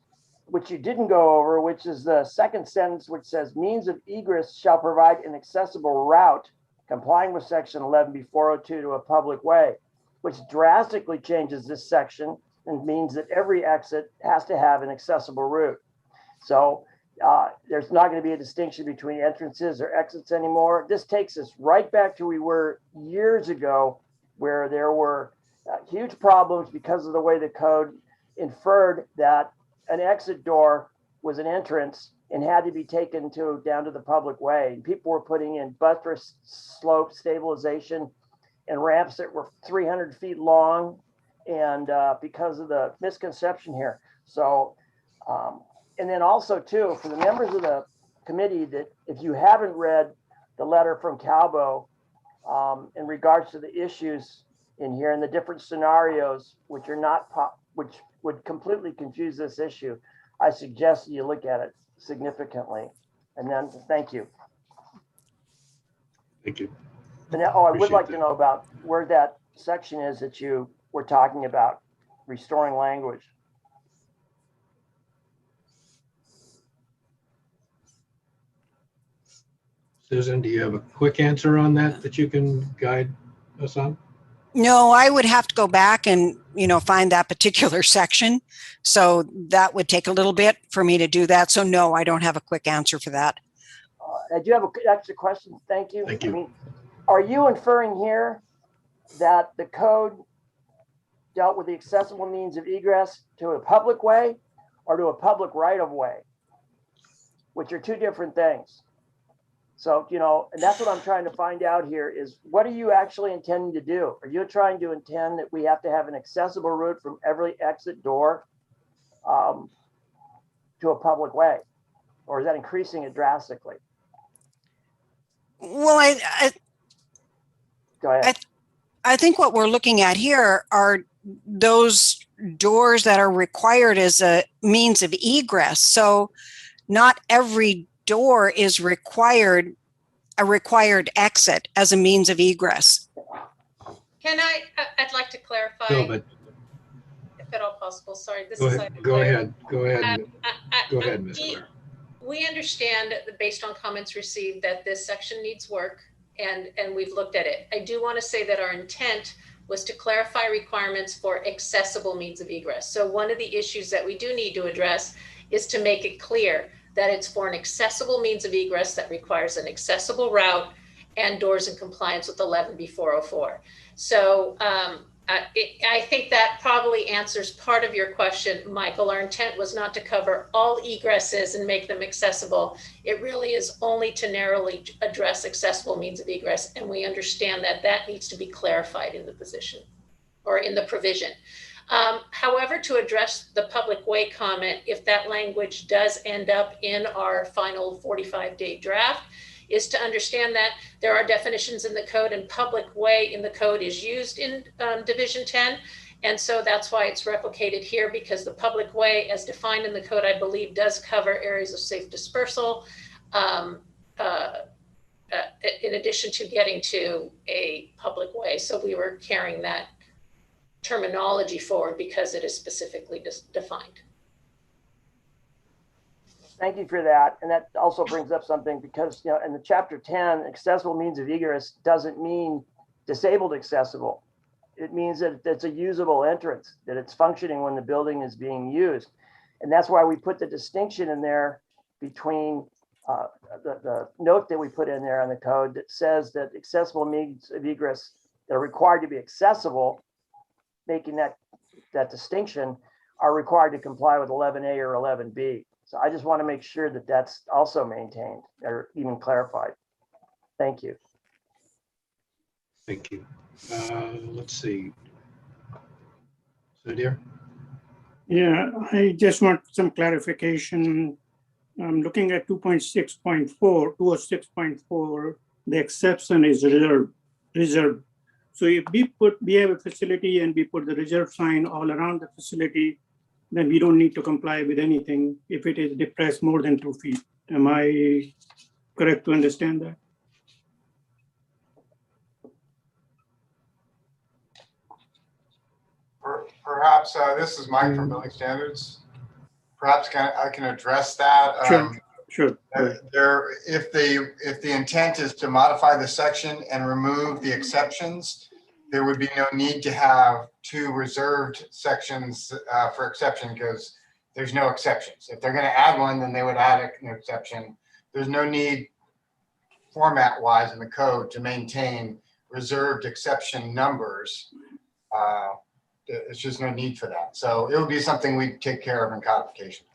Speaker 3: which you didn't go over, which is the second sentence, which says means of egress shall provide an accessible route complying with section 11B402 to a public way, which drastically changes this section and means that every exit has to have an accessible route. So there's not going to be a distinction between entrances or exits anymore. This takes us right back to we were years ago, where there were huge problems because of the way the code inferred that an exit door was an entrance and had to be taken down to the public way. And people were putting in buttress slope stabilization and ramps that were 300 feet long, and because of the misconception here. So, and then also too, for the members of the committee, that if you haven't read the letter from Calbo in regards to the issues in here and the different scenarios, which are not, which would completely confuse this issue, I suggest you look at it significantly. And then, thank you.
Speaker 2: Thank you.
Speaker 3: And I would like to know about where that section is that you were talking about, restoring language.
Speaker 2: Susan, do you have a quick answer on that you can guide us on?
Speaker 18: No, I would have to go back and, find that particular section. So that would take a little bit for me to do that. So no, I don't have a quick answer for that.
Speaker 3: I do have an extra question. Thank you.
Speaker 2: Thank you.
Speaker 3: I mean, are you inferring here that the code dealt with the accessible means of egress to a public way or to a public right of way, which are two different things? So, and that's what I'm trying to find out here is, what are you actually intending to do? Are you trying to intend that we have to have an accessible route from every exit door to a public way? Or is that increasing it drastically?
Speaker 18: Well,
Speaker 3: Go ahead.
Speaker 18: I think what we're looking at here are those doors that are required as a means of egress. So not every door is a required exit as a means of egress.
Speaker 17: I'd like to clarify.
Speaker 2: No, but
Speaker 17: if at all possible. Sorry, this
Speaker 2: go
Speaker 17: is
Speaker 2: ahead. Go ahead. Go ahead. Go ahead, Ms. Claire.
Speaker 17: We understand that based on comments received that this section needs work, and we've looked at it. I do want to say that our intent was to clarify requirements for accessible means of egress. So one of the issues that we do need to address is to make it clear that it's for an accessible means of egress that requires an accessible route and doors in compliance with 11B404. So I think that probably answers part of your question, Michael. Our intent was not to cover all egresses and make them accessible. It really is only to narrowly address accessible means of egress. And we understand that that needs to be clarified in the position or in the provision. However, to address the public way comment, if that language does end up in our final 45-day draft, is to understand that there are definitions in the code, and public way in the code is used in Division 10. And so that's why it's replicated here, because the public way as defined in the code, I believe, does cover areas of safe dispersal, in addition to getting to a public way. So we were carrying that terminology forward because it is specifically defined.
Speaker 3: Thank you for that. And that also brings up something, because in the chapter 10, accessible means of egress doesn't mean disabled accessible. It means that it's a usable entrance, that it's functioning when the building is being used. And that's why we put the distinction in there between the note that we put in there on the code that says that accessible means of egress that are required to be accessible, making that distinction, are required to comply with 11A or 11B. So I just want to make sure that that's also maintained or even clarified. Thank you.
Speaker 2: Thank you. Let's see. So, dear.
Speaker 8: Yeah, I just want some clarification. I'm looking at 2.6.4, 206.4, the exception is reserved. So if we have a facility and we put the reserve sign all around the facility, then we don't need to comply with anything if it is depressed more than 2 feet. Am I correct to understand that?
Speaker 4: Perhaps this is Mike from Building Standards. Perhaps I can address that.
Speaker 8: Sure.
Speaker 4: If the intent is to modify the section and remove the exceptions, there would be no need to have two reserved sections for exception, because there's no exceptions. If they're going to add one, then they would add an exception. There's no need format-wise in the code to maintain reserved exception numbers. It's just no need for that. So it would be something we take care of in codification.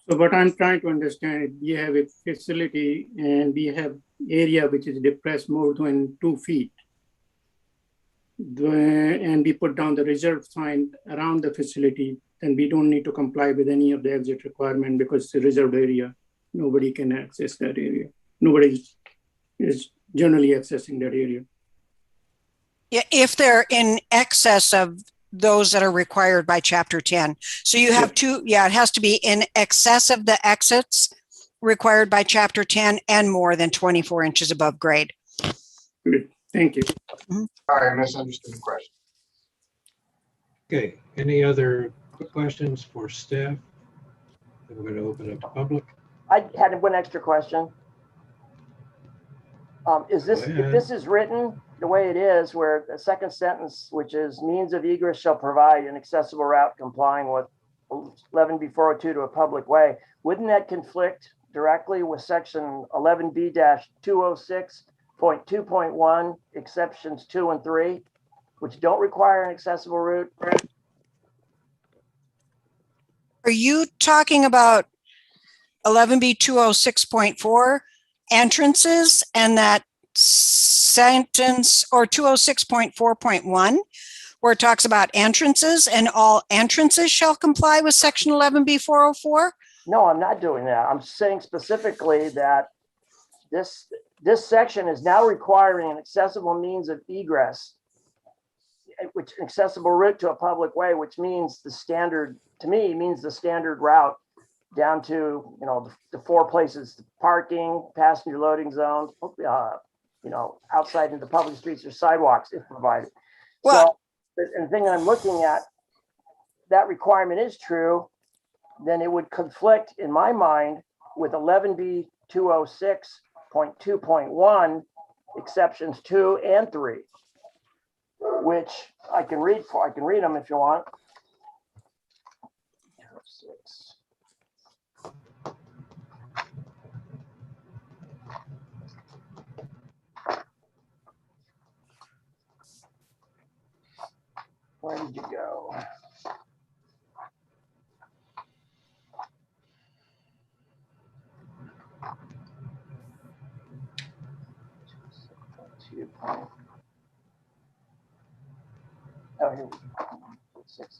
Speaker 8: So what I'm trying to understand is we have a facility and we have area which is depressed more than 2 feet. And we put down the reserve sign around the facility, then we don't need to comply with any of the exit requirement because it's a reserved area. Nobody can access that area. Nobody is generally accessing that area.
Speaker 18: Yeah, if they're in excess of those that are required by chapter 10. So you have two, it has to be in excess of the exits required by chapter 10 and more than 24 inches above grade.
Speaker 8: Good. Thank you.
Speaker 4: Sorry, I misunderstood the question.
Speaker 2: Okay, any other quick questions for staff? Then we're going to open up to public.
Speaker 3: I had one extra question. If this is written the way it is, where the second sentence, which is means of egress shall provide an accessible route complying with 11B402 to a public way, wouldn't that conflict directly with section 11B-206.2.1 exceptions 2 and 3, which don't require an accessible route?
Speaker 18: Are you talking about 11B-206.4 entrances and that sentence, or 206.4.1, where it talks about entrances and all entrances shall comply with section 11B-404?
Speaker 3: No, I'm not doing that. I'm saying specifically that this section is now requiring an accessible means of egress, which accessible route to a public way, which means the standard, to me, means the standard route down to, the 4 places: parking, passenger loading zones, outside into public streets or sidewalks if provided. Well, so, and the thing that I'm looking at, that requirement is true, then it would conflict in my mind with 11B-206.2.1 exceptions 2 and 3, which I can read them if you want. 206. Where did you go? Oh, here we go. 6.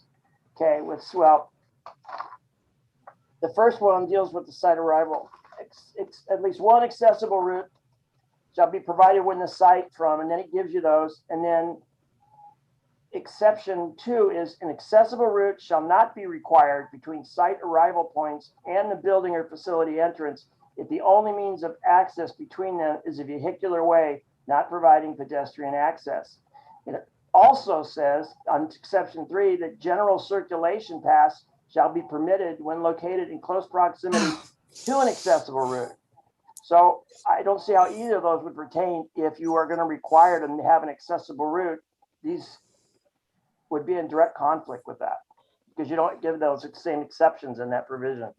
Speaker 3: Okay, well, the first one deals with the site arrival. At least one accessible route shall be provided when the site from, and then it gives you those. And then exception 2 is an accessible route shall not be required between site arrival points and the building or facility entrance if the only means of access between them is a vehicular way, not providing pedestrian access. It also says on exception 3 that general circulation paths shall be permitted when located in close proximity to an accessible route. So I don't see how either of those would pertain if you are going to require them to have an accessible route. These would be in direct conflict with that because you don't give those same exceptions in that provision.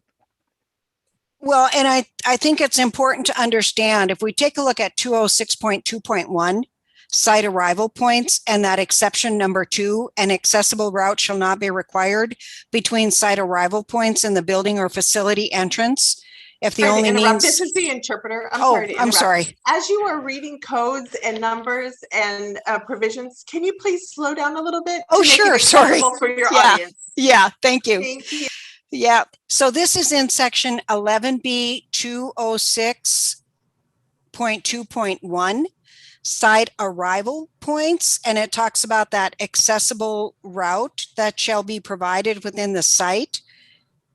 Speaker 18: Well, and I think it's important to understand, if we take a look at 206.2.1, site arrival points, and that exception number 2, an accessible route shall not be required between site arrival points and the building or facility entrance. If the only means...
Speaker 20: This is the interpreter.
Speaker 18: I'm sorry.
Speaker 20: As you are reading codes and numbers and provisions, can you please slow down a little bit?
Speaker 18: Oh, sure. Sorry.
Speaker 20: For your
Speaker 18: Yeah.
Speaker 20: audience.
Speaker 18: Yeah. Thank you.
Speaker 20: Thank you.
Speaker 18: Yeah. So this is in section 11B 206.2.1, site arrival points, and it talks about that accessible route that shall be provided within the site.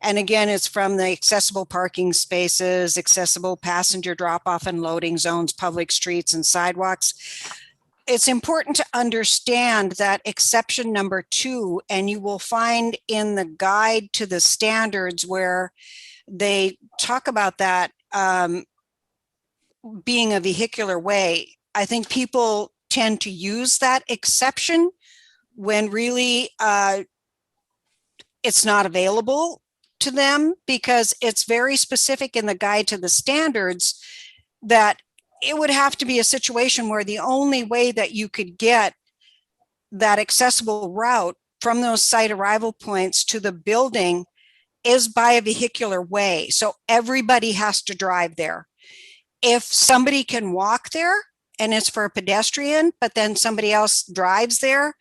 Speaker 18: And again, it's from the accessible parking spaces, accessible passenger drop-off and loading zones, public streets and sidewalks. It's important to understand that exception number 2, and you will find in the guide to the standards where they talk about that being a vehicular way. I think people tend to use that exception when really it's not available to them, because it's very specific in the guide to the standards that it would have to be a situation where the only way that you could get that accessible route from those site arrival points to the building is by a vehicular way. So everybody has to drive there. If somebody can walk there and it's for a pedestrian, but then somebody else drives there,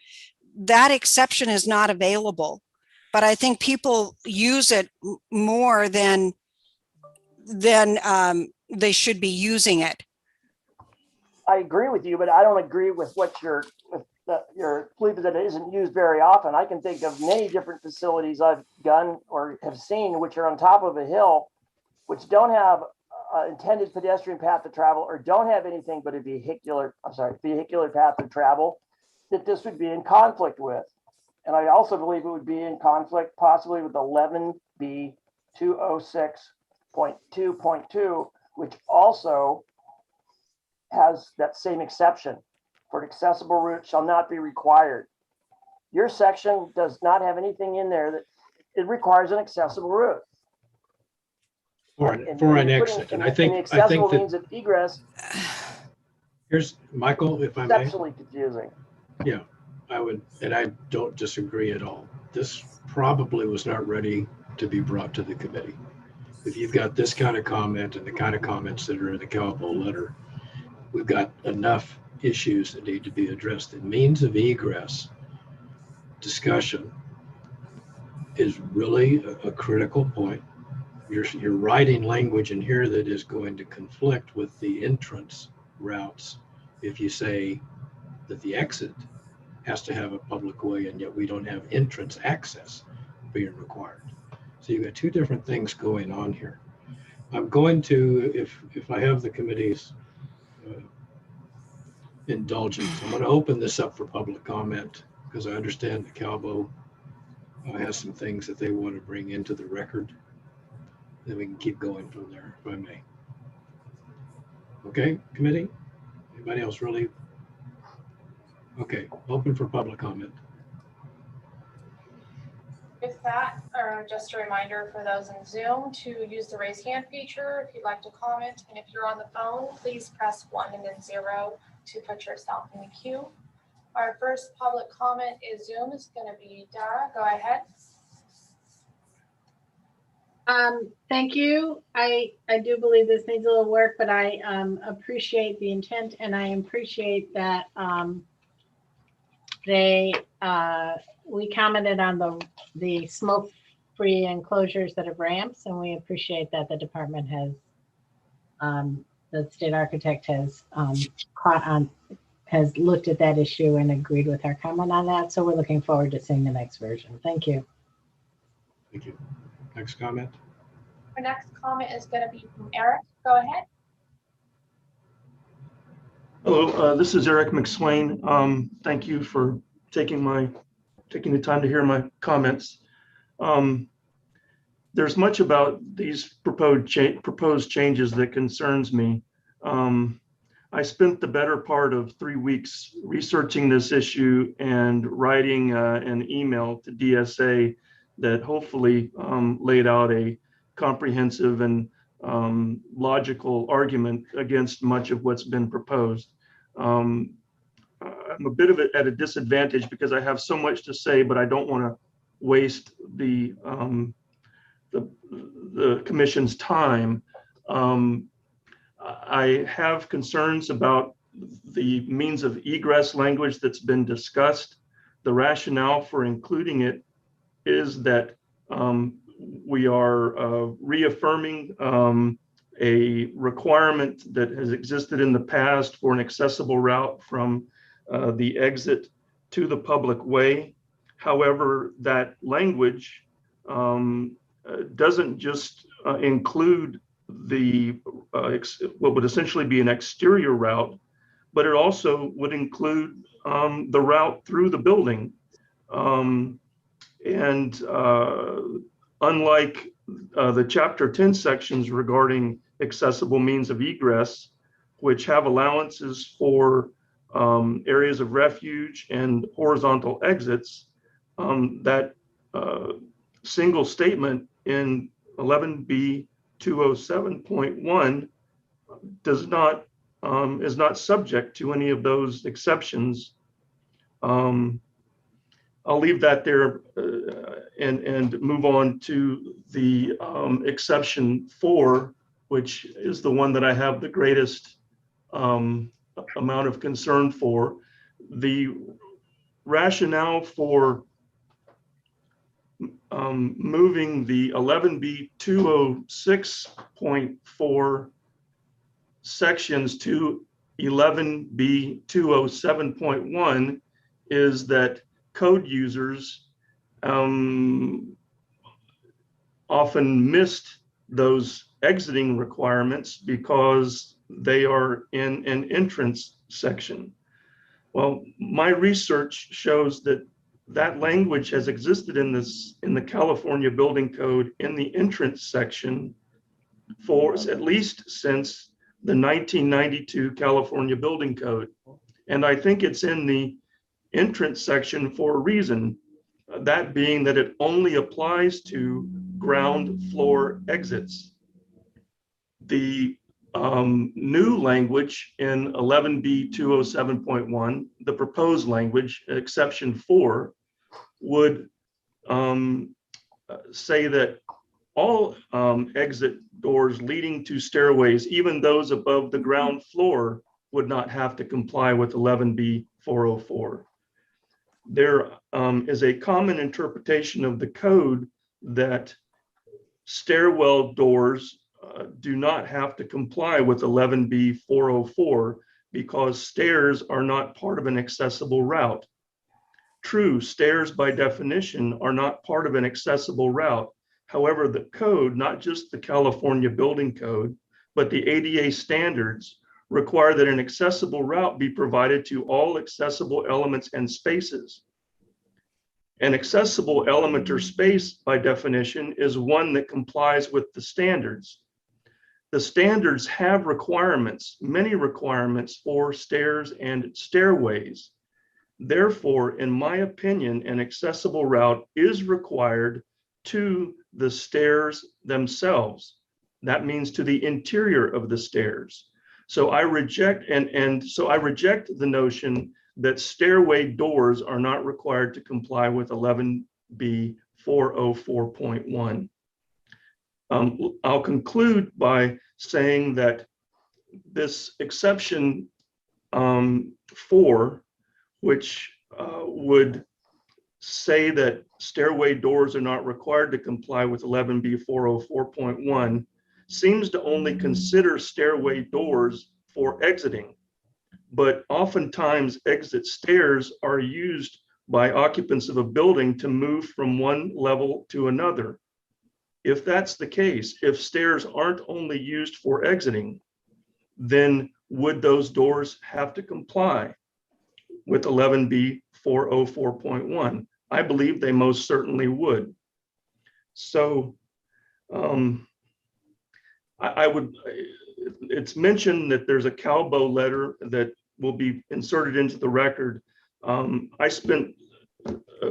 Speaker 18: that exception is not available. But I think people use it more than they should be using it.
Speaker 3: I agree with you, but I don't agree with what your belief is that it isn't used very often. I can think of many different facilities I've done or have seen which are on top of a hill, which don't have intended pedestrian path to travel or don't have anything but a vehicular path to travel, that this would be in conflict with. And I also believe it would be in conflict possibly with 11B 206.2.2, which also has that same exception for an accessible route shall not be required. Your section does not have anything in there that it requires an accessible route.
Speaker 2: For an exit. And I think
Speaker 3: accessible means of egress.
Speaker 2: Here's Michael, if I may.
Speaker 3: Exceptionally confusing.
Speaker 2: Yeah, I would, and I don't disagree at all. This probably was not ready to be brought to the committee. If you've got this kind of comment and the kind of comments that are in the Calvo letter, we've got enough issues that need to be addressed. The means of egress discussion is really a critical point. You're writing language in here that is going to conflict with the entrance routes if you say that the exit has to have a public way and yet we don't have entrance access being required. So you've got two different things going on here. I'm going to, if I have the committee's indulgence, I'm going to open this up for public comment because I understand that Calvo has some things that they want to bring into the record. Then we can keep going from there, if I may. Okay, committee? Anybody else really? Okay, open for public comment.
Speaker 1: With that, just a reminder for those in Zoom to use the raise hand feature if you'd like to comment. And if you're on the phone, please press 1 and then 0 to put yourself in the queue. Our first public comment is Zoom. It's going to be Dara. Go ahead.
Speaker 10: Thank you. I do believe this needs a little work, but I appreciate the intent and I appreciate that we commented on the smoke-free enclosures that have ramps, and we appreciate that the department has, the state architect has has looked at that issue and agreed with our comment on that. So we're looking forward to seeing the next version. Thank you.
Speaker 2: Thank you. Next comment.
Speaker 1: Our next comment is going to be from Eric. Go ahead.
Speaker 9: Hello, this is Eric McSwain. Thank you for taking the time to hear my comments. There's much about these proposed changes that concerns me. I spent the better part of 3 weeks researching this issue and writing an email to DSA that hopefully laid out a comprehensive and logical argument against much of what's been proposed. I'm a bit of it at a disadvantage because I have so much to say, but I don't want to waste the commission's time. I have concerns about the means of egress language that's been discussed. The rationale for including it is that we are reaffirming a requirement that has existed in the past for an accessible route from the exit to the public way. However, that language doesn't just include the what would essentially be an exterior route, but it also would include the route through the building. Unlike the Chapter 10 sections regarding accessible means of egress, which have allowances for areas of refuge and horizontal exits, that single statement in 11B 207.1 does not is not subject to any of those exceptions. I'll leave that there and move on to the exception 4, which is the one that I have the greatest amount of concern for. The rationale for moving the 11B 206.4 sections to 11B 207.1 is that code users often missed those exiting requirements because they are in an entrance section. Well, my research shows that that language has existed in the California Building Code in the entrance section for at least since the 1992 California Building Code. And I think it's in the entrance section for a reason, that being that it only applies to ground floor exits. The new language in 11B 207.1, the proposed language, exception 4, would say that all exit doors leading to stairways, even those above the ground floor, would not have to comply with 11B 404. There is a common interpretation of the code that stairwell doors do not have to comply with 11B 404 because stairs are not part of an accessible route. True, stairs by definition are not part of an accessible route. However, the code, not just the California Building Code, but the ADA standards require that an accessible route be provided to all accessible elements and spaces. An accessible element or space, by definition, is one that complies with the standards. The standards have requirements, many requirements for stairs and stairways. Therefore, in my opinion, an accessible route is required to the stairs themselves. That means to the interior of the stairs. So I reject the notion that stairway doors are not required to comply with 11B 404.1. I'll conclude by saying that this exception 4, which would say that stairway doors are not required to comply with 11B 404.1, seems to only consider stairway doors for exiting. but oftentimes exit stairs are used by occupants of a building to move from one level to another. If that's the case, if stairs aren't only used for exiting, then would those doors have to comply with 11B 404.1? I believe they most certainly would. So it's mentioned that there's a cowboy letter that will be inserted into the record. I spent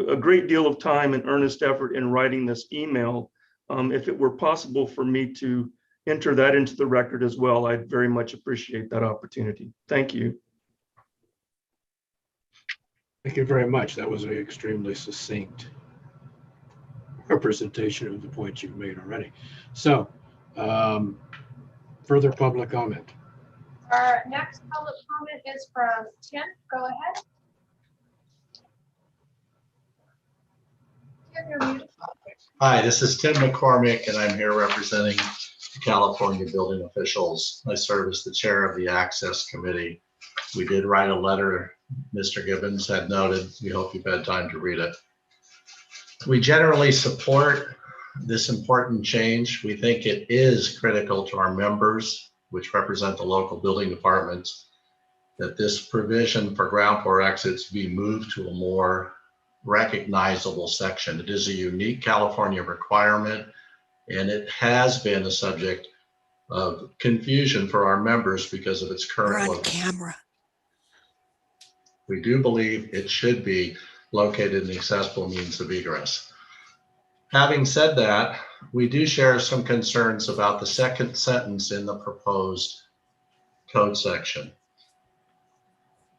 Speaker 9: a great deal of time and earnest effort in writing this email. If it were possible for me to enter that into the record as well, I'd very much appreciate that opportunity. Thank you.
Speaker 2: Thank you very much. That was an extremely succinct representation of the points you've made already. So, further public comment.
Speaker 1: Our next public comment is from Tim. Go ahead. Tim, you're muted.
Speaker 14: Hi, this is Tim McCormick, and I'm here representing the California building officials. I serve as the chair of the Access Committee. We did write a letter, Mr. Gibbons had noted. We hope you've had time to read it. We generally support this important change. We think it is critical to our members, which represent the local building departments, that this provision for ground floor exits be moved to a more recognizable section. It is a unique California requirement, and it has been a subject of confusion for our members because of its current location. We do believe it should be located in the accessible means of egress. Having said that, we do share some concerns about the second sentence in the proposed code section.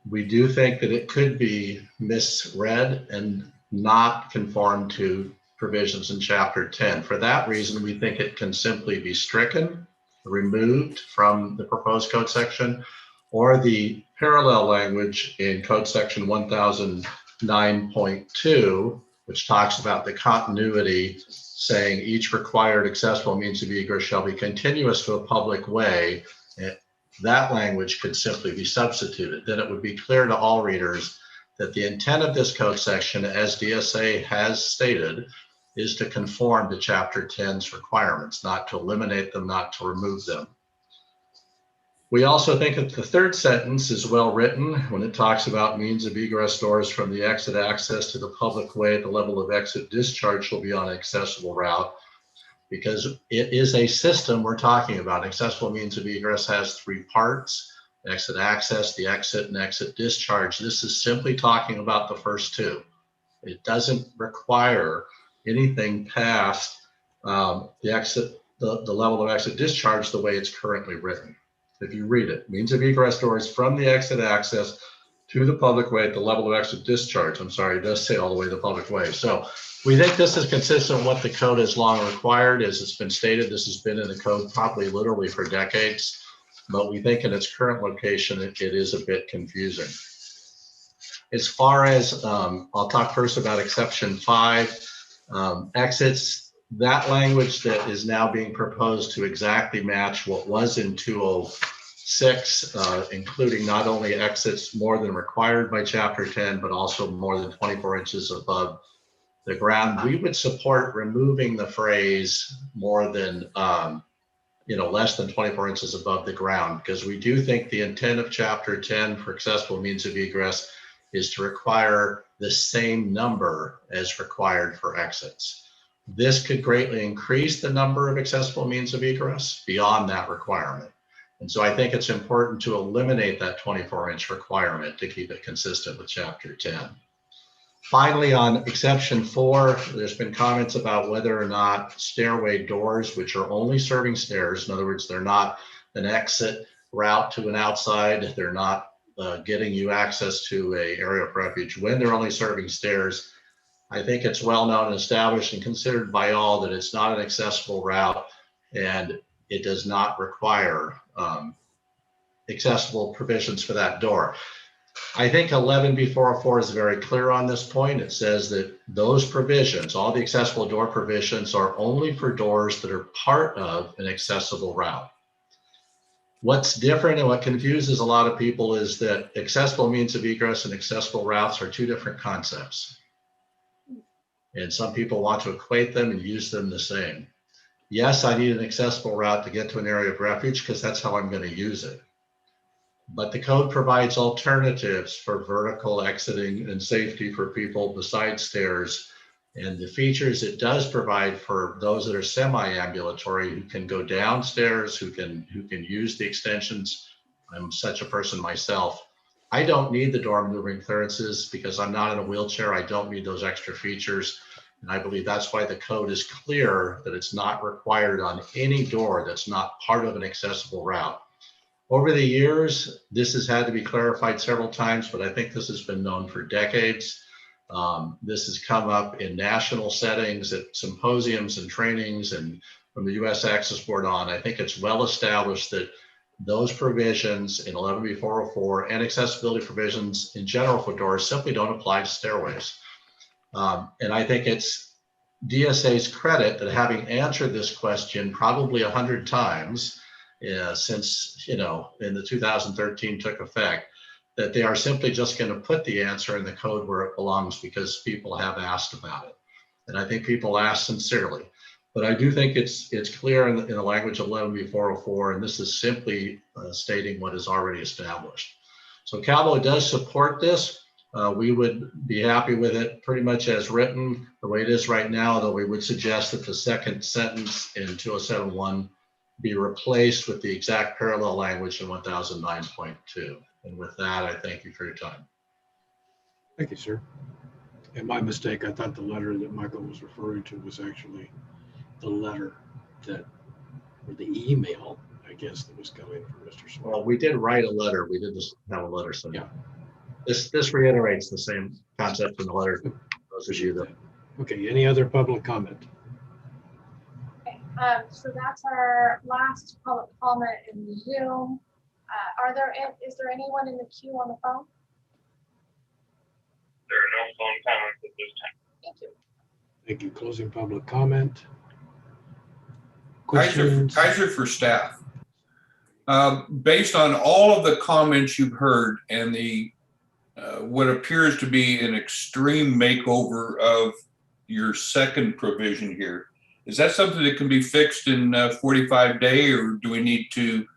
Speaker 14: We do think that it could be misread and not conform to provisions in Chapter 10. For that reason, we think it can simply be stricken, removed from the proposed code section, or the parallel language in Code Section 1009.2, which talks about the continuity, saying each required accessible means of egress shall be continuous to a public way. That language could simply be substituted. Then it would be clear to all readers that the intent of this code section, as DSA has stated, is to conform to Chapter 10's requirements, not to eliminate them, not to remove them. We also think that the third sentence is well written when it talks about means of egress doors from the exit access to the public way at the level of exit discharge shall be on an accessible route, because it is a system we're talking about. Accessible means of egress has three parts: exit access, the exit, and exit discharge. This is simply talking about the first two. It doesn't require anything past the level of exit discharge the way it's currently written. If you read it, means of egress doors from the exit access to the public way at the level of exit discharge. I'm sorry, it does say all the way to the public way. So we think this is consistent with what the code has long required. As it's been stated, this has been in the code probably literally for decades, but we think in its current location, it is a bit confusing. As far as, I'll talk first about exception 5, exits. That language that is now being proposed to exactly match what was in 206, including not only exits more than required by Chapter 10, but also more than 24 inches above the ground. We would support removing the phrase more than, less than 24 inches above the ground, because we do think the intent of Chapter 10 for accessible means of egress is to require the same number as required for exits. This could greatly increase the number of accessible means of egress beyond that requirement. And so I think it's important to eliminate that 24-inch requirement to keep it consistent with Chapter 10. Finally, on exception 4, there's been comments about whether or not stairway doors, which are only serving stairs, in other words, they're not an exit route to an outside, they're not getting you access to an area of refuge, when they're only serving stairs. I think it's well known and established and considered by all that it's not an accessible route, and it does not require accessible provisions for that door. I think 11B404 is very clear on this point. It says that those provisions, all the accessible door provisions, are only for doors that are part of an accessible route. What's different and what confuses a lot of people is that accessible means of egress and accessible routes are two different concepts. And some people want to equate them and use them the same. Yes, I need an accessible route to get to an area of refuge because that's how I'm going to use it. But the code provides alternatives for vertical exiting and safety for people besides stairs. And the features it does provide for those that are semi-ambulatory who can go downstairs, who can use the extensions. I'm such a person myself. I don't need the door maneuvering clearances because I'm not in a wheelchair. I don't need those extra features. And I believe that's why the code is clear that it's not required on any door that's not part of an accessible route. Over the years, this has had to be clarified several times, but I think this has been known for decades. This has come up in national settings at symposiums and trainings and from the US Access Board on. I think it's well established that those provisions in 11B404 and accessibility provisions in general for doors simply don't apply to stairways. And I think it's DSA's credit that having answered this question probably 100 times since, in the 2013 took effect, that they are simply just going to put the answer in the code where it belongs because people have asked about it. And I think people ask sincerely. But I do think it's clear in the language of 11B404, and this is simply stating what is already established. So Cabo does support this. We would be happy with it pretty much as written, the way it is right now, though we would suggest that the second sentence in 2071 be replaced with the exact parallel language in 1009.2. And with that, I thank you for your time.
Speaker 2: Thank you, sir. And my mistake, I thought the letter that Michael was referring to was actually the letter that, or the email, I guess, that was coming from Mr. Smith.
Speaker 14: Well, we did write a letter. We did just have a letter. So
Speaker 2: yeah,
Speaker 14: this reiterates the same concept in the letter. Those of you that.
Speaker 2: Okay, any other public comment?
Speaker 1: Okay, so that's our last public comment in Zoom. Is there anyone in the queue on the phone?
Speaker 13: There are no phone comments at this time.
Speaker 1: Thank you.
Speaker 2: Thank you. Closing public comment.
Speaker 11: Kaiser for staff. Based on all of the comments you've heard and the what appears to be an extreme makeover of your second provision here, is that something that can be fixed in 45 days, or do we need to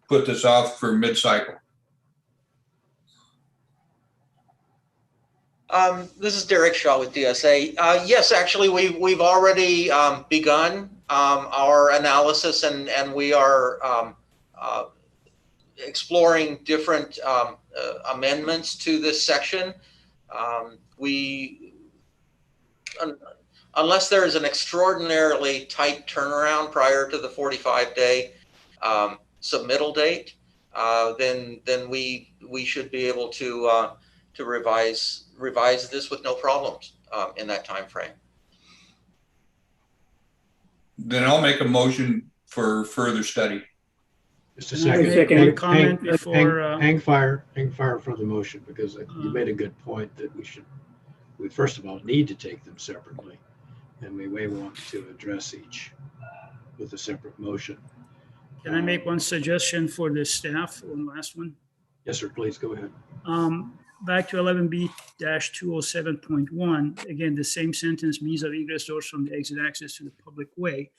Speaker 11: put this off for mid-cycle?
Speaker 16: This is Derek Shaw with DSA. Yes, actually, we've already begun our analysis, and we are exploring different amendments to this section. Unless there is an extraordinarily tight turnaround prior to the 45-day submittal date, then we should be able to revise this with no problems in that time frame.
Speaker 11: Then I'll make a motion for further study.
Speaker 2: Just a second.
Speaker 15: Second comment before.
Speaker 2: Hang fire for the motion, because you made a good point that we first of all need to take them separately, and we may want to address each with a separate motion.
Speaker 15: Can I make one suggestion for the staff, one last one?
Speaker 2: Yes, sir, please go ahead.
Speaker 15: Back to 11B-207.1, again, the same sentence, means of egress doors from the exit access to the public way.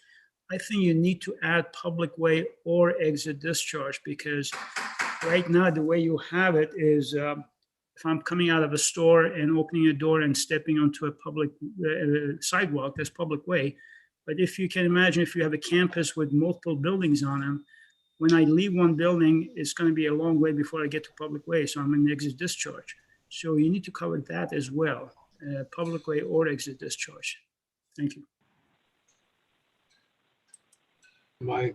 Speaker 15: I think you need to add public way or exit discharge, because right now the way you have it is if I'm coming out of a store and opening a door and stepping onto a public sidewalk, that's public way. But if you can imagine, if you have a campus with multiple buildings on them, when I leave one building, it's going to be a long way before I get to public way. So I'm in exit discharge. So you need to cover that as well, public way or exit discharge. Thank you.
Speaker 2: My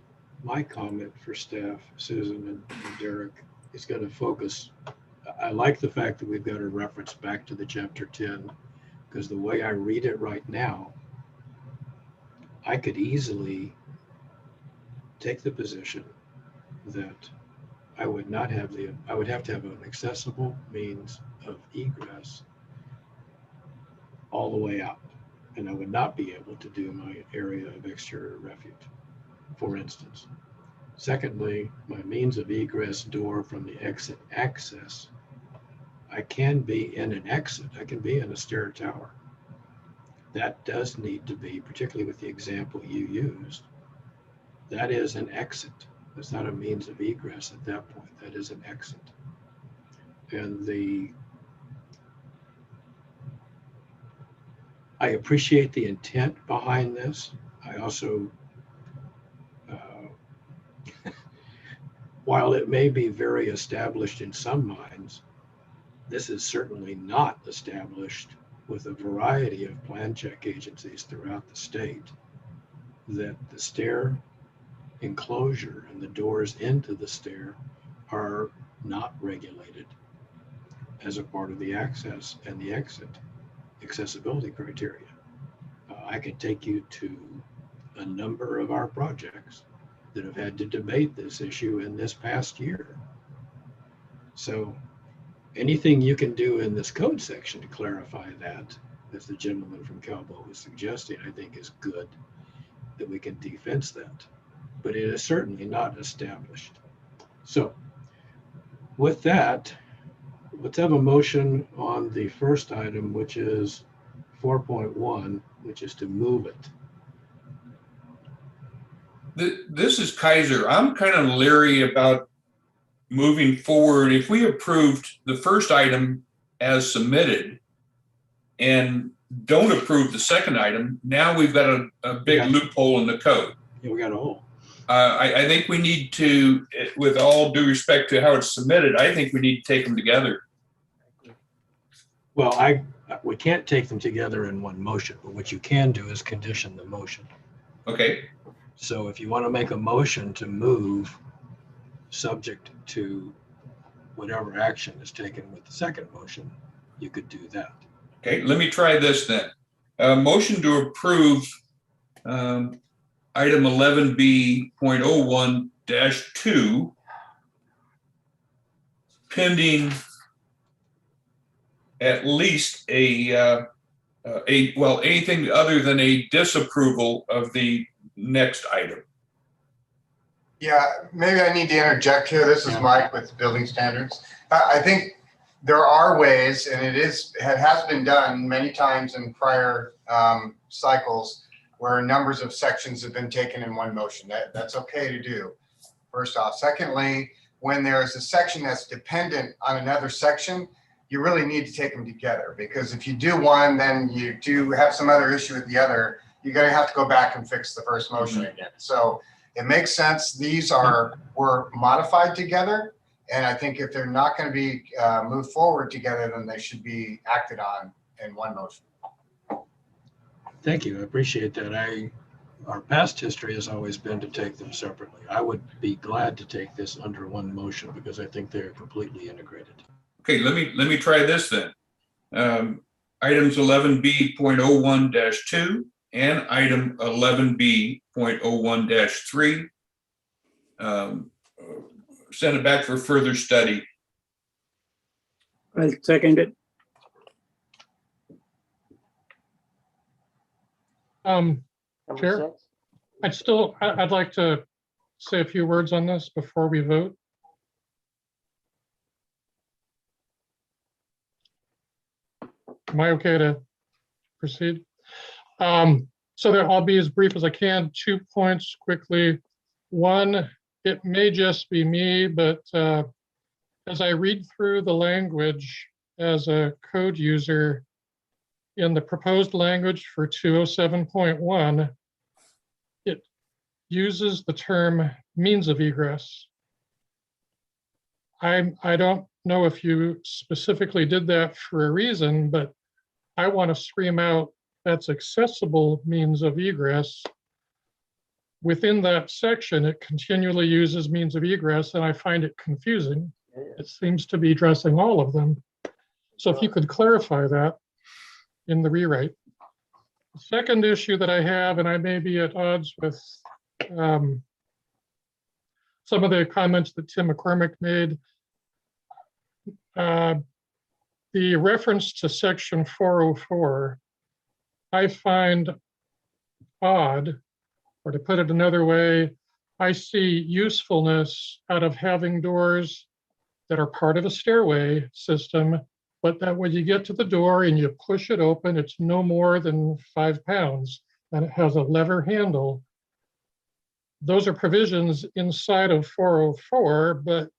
Speaker 2: comment for staff, Susan and Derek, is going to focus. I like the fact that we've got a reference back to the chapter 10, because the way I read it right now, I could easily take the position that I would have to have an accessible means of egress all the way out, and I would not be able to do my area of exterior refuge, for instance. Secondly, my means of egress door from the exit access. I can be in an exit. I can be in a stair tower. That does need to be, particularly with the example you used, that is an exit. That's not a means of egress at that point. That is an exit. And I appreciate the intent behind this. I also, while it may be very established in some minds, this is certainly not established with a variety of plan check agencies throughout the state, that the stair enclosure and the doors into the stair are not regulated as a part of the access and the exit accessibility criteria. I can take you to a number of our projects that have had to debate this issue in this past year. So anything you can do in this code section to clarify that, as the gentleman from Calbo was suggesting, I think is good, that we can defense that. But it is certainly not established. So with that, let's have a motion on the first item, which is 4.1, which is to move it.
Speaker 11: This is Kaiser. I'm kind of leery about moving forward. If we approved the first item as submitted and don't approve the second item, now we've got a big loophole in the code.
Speaker 2: Yeah, we got a hole.
Speaker 11: I think we need to, with all due respect to how it's submitted, I think we need to take them together.
Speaker 2: Well, we can't take them together in one motion, but what you can do is condition the motion.
Speaker 11: Okay.
Speaker 2: So if you want to make a motion to move subject to whatever action is taken with the second motion, you could do that.
Speaker 11: Okay, let me try this then. Motion to approve item 11B.01-2 pending at least anything other than a disapproval of the next item.
Speaker 4: Yeah, maybe I need to interject here. This is Mike with Building Standards. I think there are ways, and it has been done many times in prior cycles, where numbers of sections have been taken in one motion. That's okay to do, first off. Secondly, when there's a section that's dependent on another section, you really need to take them together, because if you do one, then you do have some other issue with the other, you're gonna have to go back and fix the first motion again. So it makes sense. These were modified together. And I think if they're not gonna be moved forward together, then they should be acted on in one motion.
Speaker 2: Thank you. I appreciate that. Our past history has always been to take them separately. I would be glad to take this under one motion because I think they're completely integrated.
Speaker 11: Okay, let me try this then. Items 11B.01-2 and item 11B.01-3. Send it back for further study.
Speaker 8: I'll second it.
Speaker 6: Chair, I'd like to say a few words on this before we vote. Am I okay to proceed? So I'll be as brief as I can. 2 points quickly. One, it may just be me, but as I read through the language as a code user in the proposed language for 207.1, it uses the term means of egress. I don't know if you specifically did that for a reason, but I want to scream out that's accessible means of egress. Within that section, it continually uses means of egress, and I find it confusing. It seems to be addressing all of them. So if you could clarify that in the rewrite. The second issue that I have, and I may be at odds with some of the comments that Tim McCormick made, the reference to section 404, I find odd, or to put it another way, I see usefulness out of having doors that are part of a stairway system, but that when you get to the door and you push it open, it's no more than 5 pounds, and it has a lever handle. Those are provisions inside of 404, but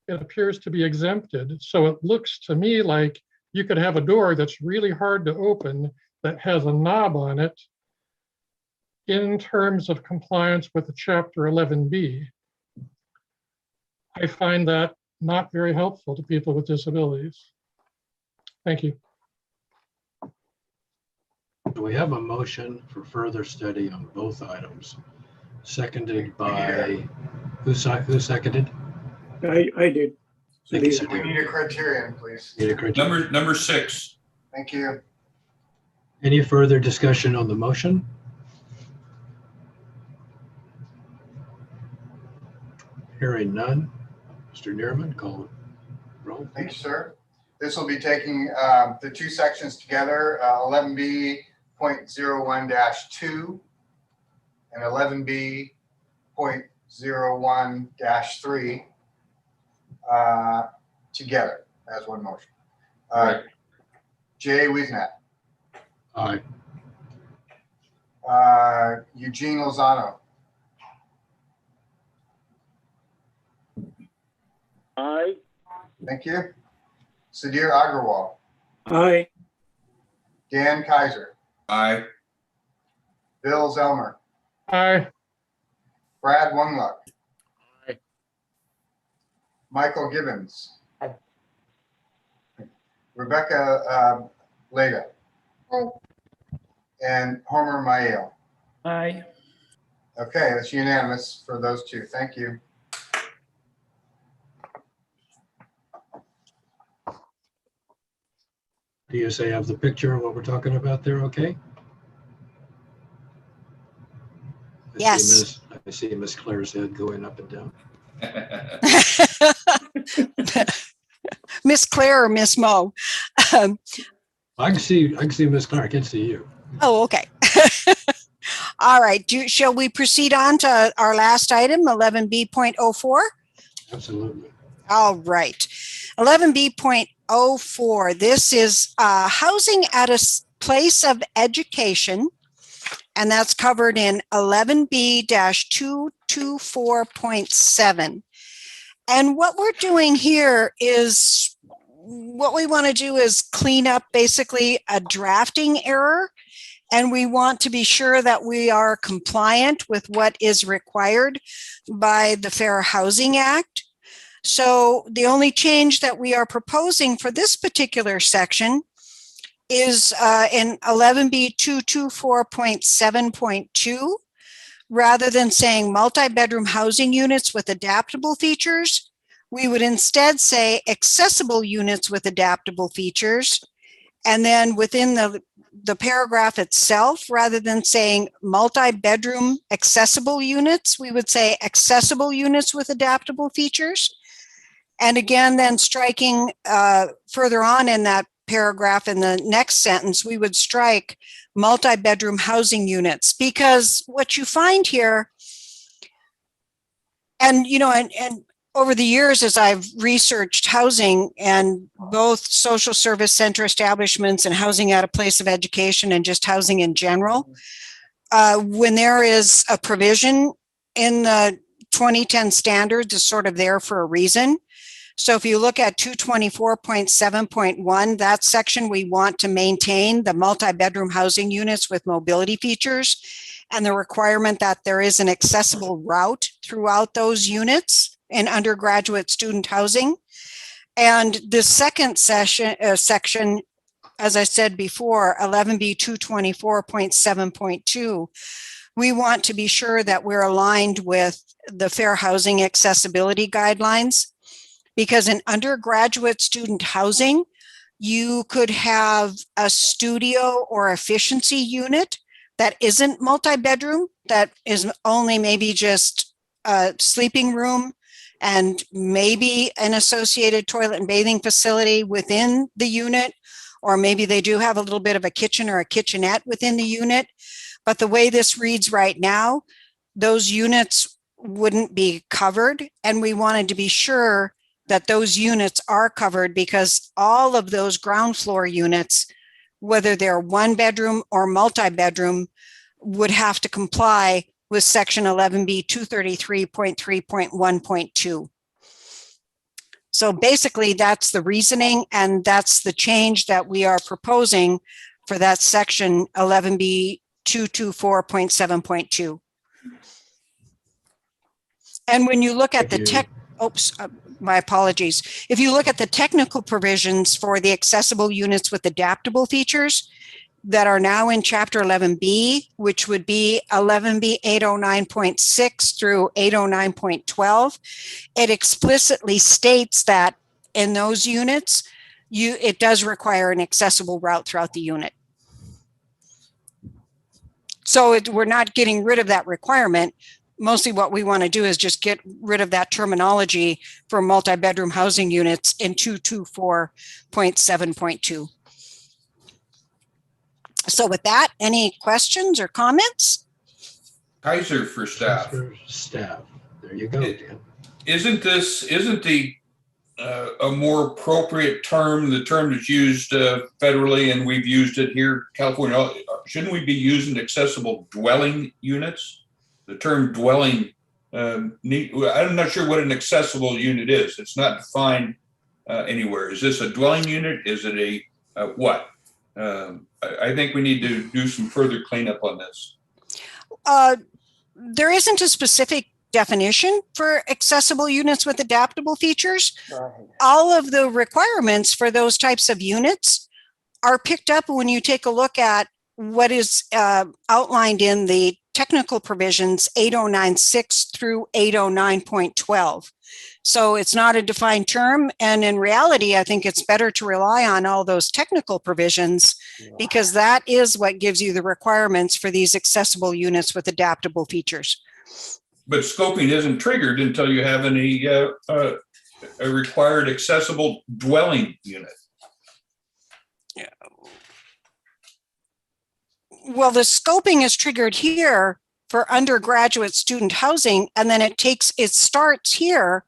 Speaker 6: it appears to be exempted. So it looks to me like you could have a door that's really hard to open that has a knob on it in terms of compliance with the Chapter 11B. I find that not very helpful to people with disabilities. Thank you.
Speaker 2: We have a motion for further study on both items, seconded by, who seconded?
Speaker 8: I did.
Speaker 2: Thank you,
Speaker 8: Please.
Speaker 4: We
Speaker 2: Sudhir.
Speaker 4: need a criterion, please.
Speaker 2: Need a criterion.
Speaker 11: Number 6.
Speaker 4: Thank you.
Speaker 2: Any further discussion on the motion? Hearing none. Mr. Neerman, call roll.
Speaker 4: Thank you, sir. This will be taking the two sections together, 11B.01-2 and 11B.01-3 together as one motion.
Speaker 11: Right.
Speaker 4: Jay Wiesnett.
Speaker 2: Aye.
Speaker 4: Eugene Lozano.
Speaker 5: Aye.
Speaker 4: Thank you. Sudhir Agrawal.
Speaker 8: Aye.
Speaker 4: Dan Kaiser.
Speaker 11: Aye.
Speaker 4: Bill Zelmer.
Speaker 6: Aye.
Speaker 4: Brad Wungluck.
Speaker 12: Aye.
Speaker 4: Michael Gibbons.
Speaker 3: Aye.
Speaker 4: Rebecca Leda.
Speaker 17: Aye.
Speaker 4: And Homer Mael.
Speaker 15: Aye.
Speaker 4: Okay, that's unanimous for those two. Thank you.
Speaker 2: DSA have the picture of what we're talking about there, okay?
Speaker 18: Yes.
Speaker 2: I see Miss Claire's head going up and down.
Speaker 18: Miss Claire or Miss Mo?
Speaker 2: I can see Miss Claire, I can't see you.
Speaker 18: Oh, okay. All right. Shall we proceed on to our last item, 11B.04?
Speaker 2: Absolutely.
Speaker 18: All right. 11B.04. This is housing at a place of education, and that's covered in 11B-224.7. And what we're doing here is, what we want to do is clean up basically a drafting error, and we want to be sure that we are compliant with what is required by the Fair Housing Act. So the only change that we are proposing for this particular section is in 11B.224.7.2. Rather than saying multi-bedroom housing units with adaptable features, we would instead say accessible units with adaptable features. And then within the paragraph itself, rather than saying multi-bedroom accessible units, we would say accessible units with adaptable features. And again, then striking further on in that paragraph in the next sentence, we would strike multi-bedroom housing units, because what you find here, and over the years as I've researched housing and both social service center establishments and housing at a place of education and just housing in general, when there is a provision in the 2010 standards, is sort of there for a reason. So if you look at 224.7.1, that section, we want to maintain the multi-bedroom housing units with mobility features and the requirement that there is an accessible route throughout those units in undergraduate student housing. And the second section, as I said before, 11B.224.7.2, we want to be sure that we're aligned with the Fair Housing Accessibility Guidelines. Because in undergraduate student housing, you could have a studio or efficiency unit that isn't multi-bedroom, that is only maybe just a sleeping room and maybe an associated toilet and bathing facility within the unit, or maybe they do have a little bit of a kitchen or a kitchenette within the unit. But the way this reads right now, those units wouldn't be covered. And we wanted to be sure that those units are covered because all of those ground floor units, whether they're one bedroom or multi-bedroom, would have to comply with section 11B 233.3.1.2. So basically that's the reasoning, and that's the change that we are proposing for that section 11B 224.7.2. And when you look at my apologies. If you look at the technical provisions for the accessible units with adaptable features that are now in Chapter 11B, which would be 11B 809.6 through 809.12, it explicitly states that in those units, it does require an accessible route throughout the unit. So we're not getting rid of that requirement. Mostly what we want to do is just get rid of that terminology for multi-bedroom housing units in 224.7.2. So with that, any questions or comments?
Speaker 11: Kaiser for staff.
Speaker 2: Staff. There you go, Dan.
Speaker 11: Isn't the a more appropriate term, the term that's used federally, and we've used it here in California? Shouldn't we be using accessible dwelling units? The term dwelling, I'm not sure what an accessible unit is. It's not defined anywhere. Is this a dwelling unit? Is it a what? I think we need to do some further cleanup on this.
Speaker 18: There isn't a specific definition for accessible units with adaptable features. All of the requirements for those types of units are picked up when you take a look at what is outlined in the technical provisions 809.6 through 809.12. So it's not a defined term. And in reality, I think it's better to rely on all those technical provisions because that is what gives you the requirements for these accessible units with adaptable features.
Speaker 11: But scoping isn't triggered until you have any a required accessible dwelling unit.
Speaker 18: Yeah. Well, the scoping is triggered here for undergraduate student housing, and then it starts here,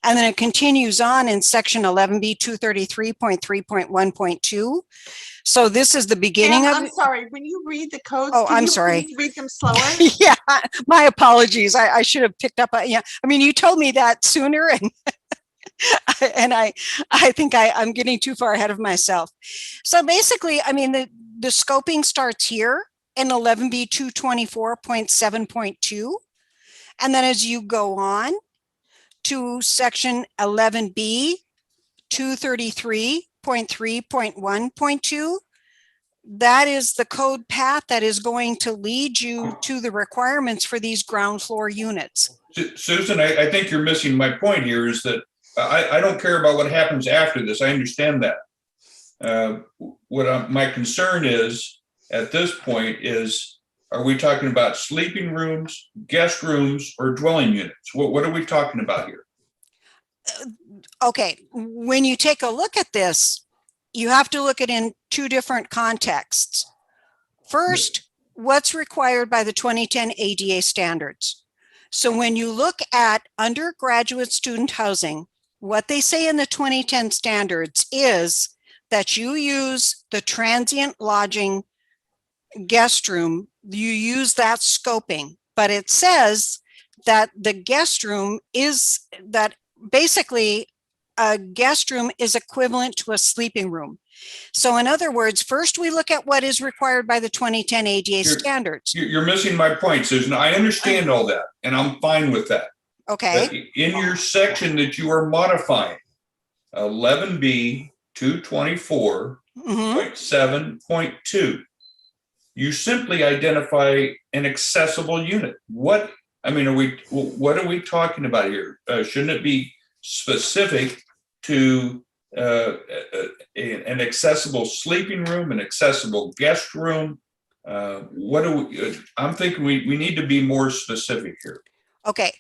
Speaker 18: and then it continues on in section 11B 233.3.1.2. So this is the beginning of.
Speaker 20: I'm sorry. When you read the codes,
Speaker 18: I'm sorry.
Speaker 20: Please read them slower?
Speaker 18: Yeah, my apologies. I should have picked up. Yeah, I mean, you told me that sooner, and and I think I'm getting too far ahead of myself. So basically, I mean, the scoping starts here in 11B 224.7.2. And then as you go on to section 11B 233.3.1.2, that is the code path that is going to lead you to the requirements for these ground floor units.
Speaker 11: Susan, I think you're missing my point here is that I don't care about what happens after this. I understand that. My concern is at this point is, are we talking about sleeping rooms, guest rooms, or dwelling units? What are we talking about here?
Speaker 18: Okay, when you take a look at this, you have to look at it in two different contexts. First, what's required by the 2010 ADA standards. So when you look at undergraduate student housing, what they say in the 2010 standards is that you use the transient lodging guest room, you use that scoping, but it says that the guest room is that basically a guest room is equivalent to a sleeping room. So in other words, first we look at what is required by the 2010 ADA standards.
Speaker 11: You're missing my point, Susan. I understand all that, and I'm fine with that.
Speaker 18: Okay.
Speaker 11: But in your section that you are modifying, 11B 224.7.2, you simply identify an accessible unit. What are we talking about here? Shouldn't it be specific to an accessible sleeping room, an accessible guest room? I'm thinking we need to be more specific here.
Speaker 18: Okay.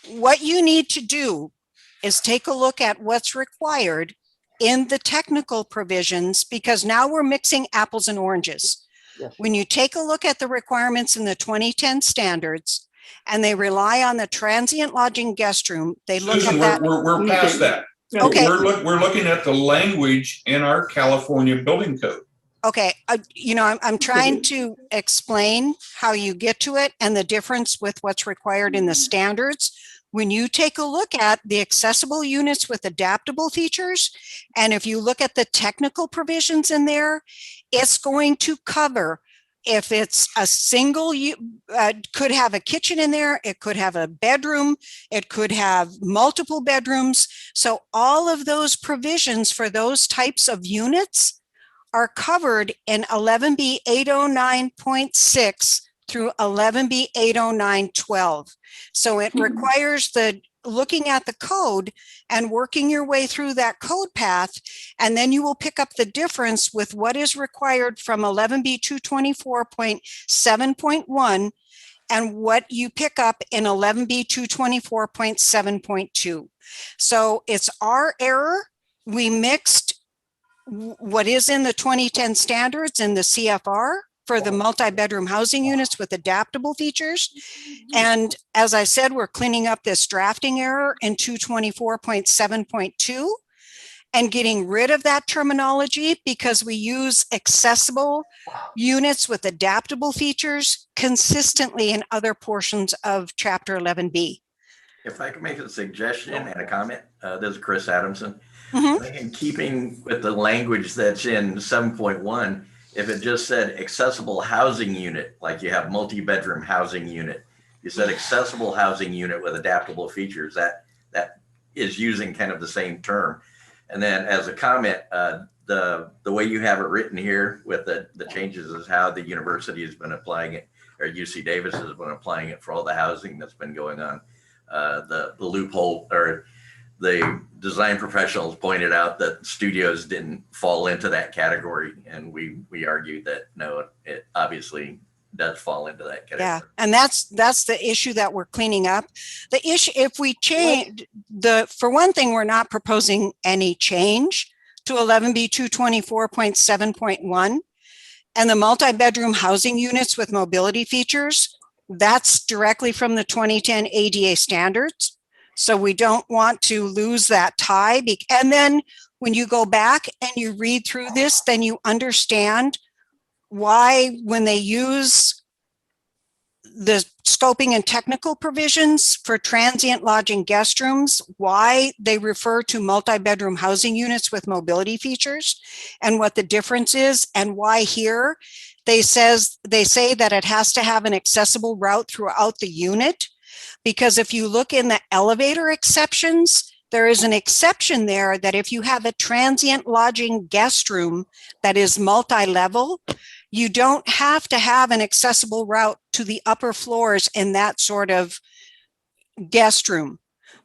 Speaker 18: What you need to do is take a look at what's required in the technical provisions, because now we're mixing apples and oranges. Yes. When you take a look at the requirements in the 2010 standards, and they rely on the transient lodging guest room, they look
Speaker 11: Susan,
Speaker 18: at that.
Speaker 11: we're past that.
Speaker 18: Okay.
Speaker 11: We're looking at the language in our California building code.
Speaker 18: Okay, I'm trying to explain how you get to it and the difference with what's required in the standards. When you take a look at the accessible units with adaptable features, and if you look at the technical provisions in there, it's going to cover if it's a single, could have a kitchen in there, it could have a bedroom, it could have multiple bedrooms. So all of those provisions for those types of units are covered in 11B 809.6 through 11B 809.12. So it requires the looking at the code and working your way through that code path, and then you will pick up the difference with what is required from 11B 224.7.1 and what you pick up in 11B 224.7.2. So it's our error. We mixed what is in the 2010 standards in the CFR for the multi-bedroom housing units with adaptable features. And as I said, we're cleaning up this drafting error in 224.7.2 and getting rid of that terminology because we use accessible units with adaptable features consistently in other portions of Chapter 11B.
Speaker 7: If I could make a suggestion and a comment, this is Chris Adamson.
Speaker 18: Mm-hmm.
Speaker 7: In keeping with the language that's in 7.1, if it just said accessible housing unit, like you have multi-bedroom housing unit, you said accessible housing unit with adaptable features, that is using kind of the same term. And then as a comment, the way you have it written here with the changes is how the university has been applying it, or UC Davis has been applying it for all the housing that's been going on. The loophole, or the design professionals pointed out that studios didn't fall into that category. And we argued that no, it obviously does fall into that category.
Speaker 18: Yeah, and that's the issue that we're cleaning up. The issue, if we change for one thing, we're not proposing any change to 11B 224.7.1 and the multi-bedroom housing units with mobility features. That's directly from the 2010 ADA standards. So we don't want to lose that tie. And then when you go back and you read through this, then you understand why when they use the scoping and technical provisions for transient lodging guest rooms, why they refer to multi-bedroom housing units with mobility features and what the difference is, and why here they say that it has to have an accessible route throughout the unit. Because if you look in the elevator exceptions, there is an exception there that if you have a transient lodging guest room that is multi-level, you don't have to have an accessible route to the upper floors in that sort of guest room.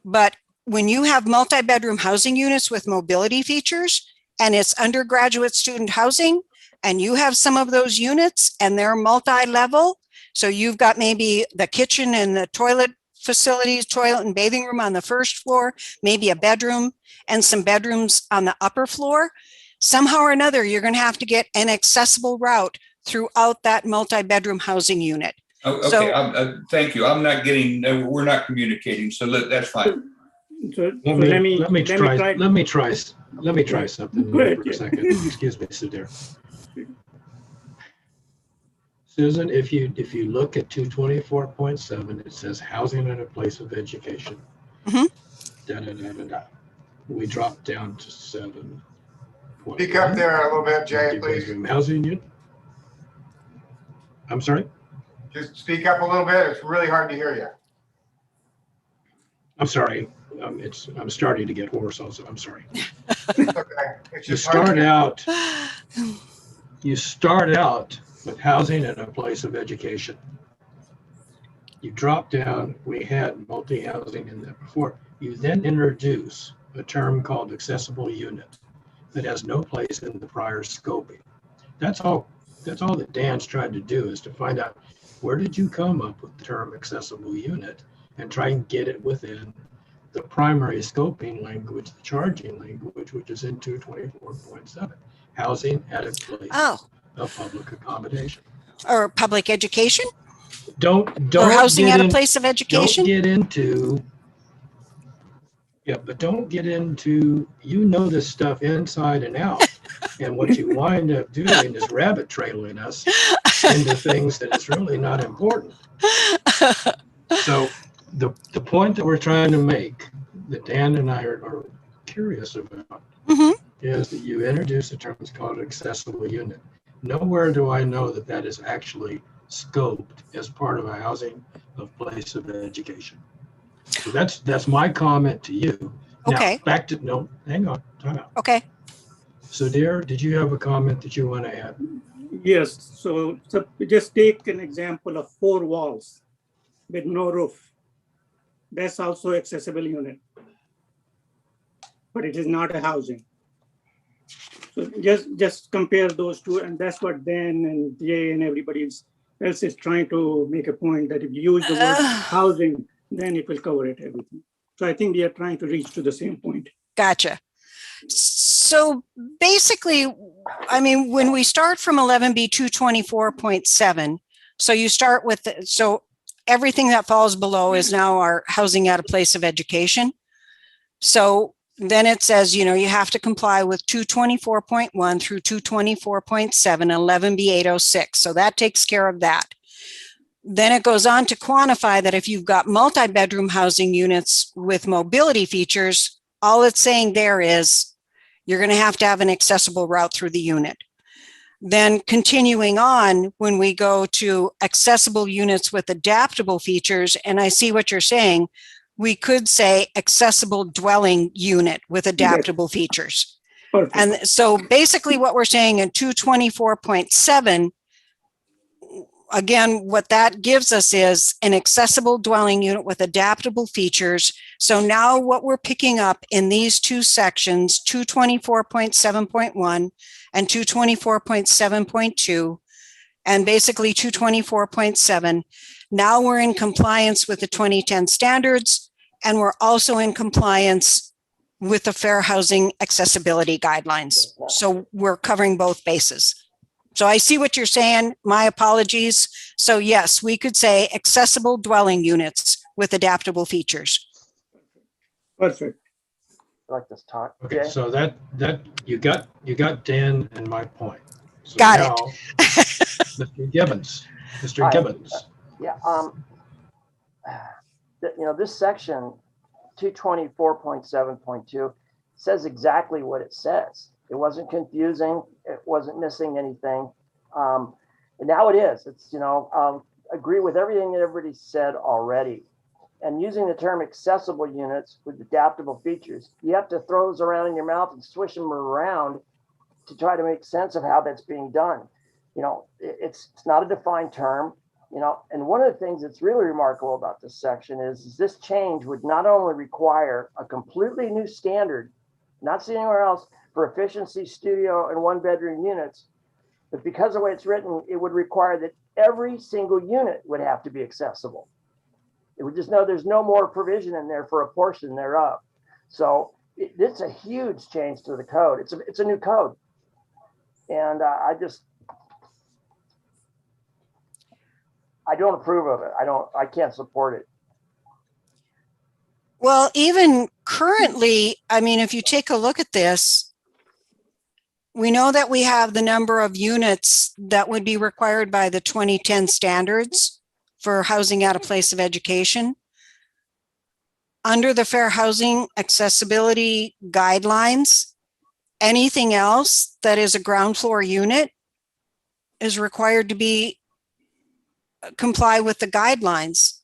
Speaker 18: But when you have multi-bedroom housing units with mobility features and it's undergraduate student housing, and you have some of those units and they're multi-level, so you've got maybe the kitchen and the toilet facilities, toilet and bathing room on the first floor, maybe a bedroom and some bedrooms on the upper floor. Somehow or another, you're going to have to get an accessible route throughout that multi-bedroom housing unit.
Speaker 11: Oh, okay, thank you. I'm not getting, we're not communicating, so that's fine.
Speaker 2: Let me try something for a second. Excuse me, Sudhir. Susan, if you look at 224.7, it says housing and a place of education.
Speaker 18: Mm-hmm.
Speaker 2: We drop down to 7.
Speaker 4: Speak up there a little bit, Jay, please.
Speaker 2: Housing unit. I'm sorry?
Speaker 4: Just speak up a little bit. It's really hard to hear you.
Speaker 2: I'm sorry. I'm starting to get hoarse also. I'm sorry.
Speaker 4: It's okay. It's
Speaker 2: You
Speaker 4: just hard
Speaker 2: start out with housing and a place of education. You drop down, we had multi-housing in there before. You then introduce a term called accessible unit that has no place in the prior scoping. That's all that Dan's trying to do, is to find out where did you come up with the term accessible unit and try and get it within the primary scoping language, the charging language, which is in 224.7, housing at a place of public accommodation.
Speaker 18: Or public education?
Speaker 2: don't
Speaker 18: or housing
Speaker 2: get
Speaker 18: at a
Speaker 2: in-
Speaker 18: place of education?
Speaker 2: Don't get into, yeah, but don't get into, you know this stuff inside and out. And what you wind up doing is rabbit trailing us into things that is really not important. So the point that we're trying to make, that Dan and I are curious about, is that you introduce a term called accessible unit. Nowhere do I know that that is actually scoped as part of a housing of place of education. So that's my comment to you.
Speaker 18: Okay.
Speaker 2: Now, back to, no, hang on, time out.
Speaker 18: Okay.
Speaker 2: So dear, did you have a comment that you want to add?
Speaker 8: Yes, so just take an example of 4 walls with no roof. That's also accessible unit, but it is not a housing. So just compare those two, and that's what Dan and Jay and everybody else is trying to make a point, that if you use the word housing, then it will cover it, everything. So I think we are trying to reach to the same point.
Speaker 18: Gotcha. So basically, I mean, when we start from 11B 224.7, so you start with, so everything that falls below is now our housing at a place of education. So then it says, you know, you have to comply with 224.1 through 224.7, 11B 806. So that takes care of that. Then it goes on to quantify that if you've got multi-bedroom housing units with mobility features, all it's saying there is you're going to have an accessible route through the unit. Then continuing on, when we go to accessible units with adaptable features, and I see what you're saying, we could say accessible dwelling unit with adaptable features.
Speaker 8: Perfect.
Speaker 18: And so basically what we're saying in 224.7, again, what that gives us is an accessible dwelling unit with adaptable features. So now what we're picking up in these two sections, 224.7.1 and 224.7.2, and basically 224.7, now we're in compliance with the 2010 standards, and we're also in compliance with the Fair Housing Accessibility Guidelines. So we're covering both bases. So I see what you're saying. My apologies. So yes, we could say accessible dwelling units with adaptable features.
Speaker 8: Perfect.
Speaker 3: Like this talk.
Speaker 2: Okay,
Speaker 3: Jay?
Speaker 2: so that you got Dan and my point. So
Speaker 18: Got
Speaker 2: now, Mr. Gibbons. Mr.
Speaker 3: Hi.
Speaker 2: Gibbons.
Speaker 3: Yeah, you know, this section 224.7.2 says exactly what it says. It wasn't confusing. It wasn't missing anything. And now it is. It's, you know, agree with everything that everybody said already. And using the term accessible units with adaptable features, you have to throw those around in your mouth and swish them around to try to make sense of how that's being done. You know, it's not a defined term, you know, and one of the things that's really remarkable about this section is this change would not only require a completely new standard, not seen anywhere else, for efficiency studio and 1-bedroom units, but because of the way it's written, it would require that every single unit would have to be accessible. It would just know there's no more provision in there for a portion thereof. So it's a huge change to the code. It's a new code. And I don't approve of it. I can't support it.
Speaker 18: Well, even currently, I mean, if you take a look at this, we know that we have the number of units that would be required by the 2010 standards for housing at a place of education. Under the Fair Housing Accessibility Guidelines, anything else that is a ground floor unit is required to be comply with the guidelines.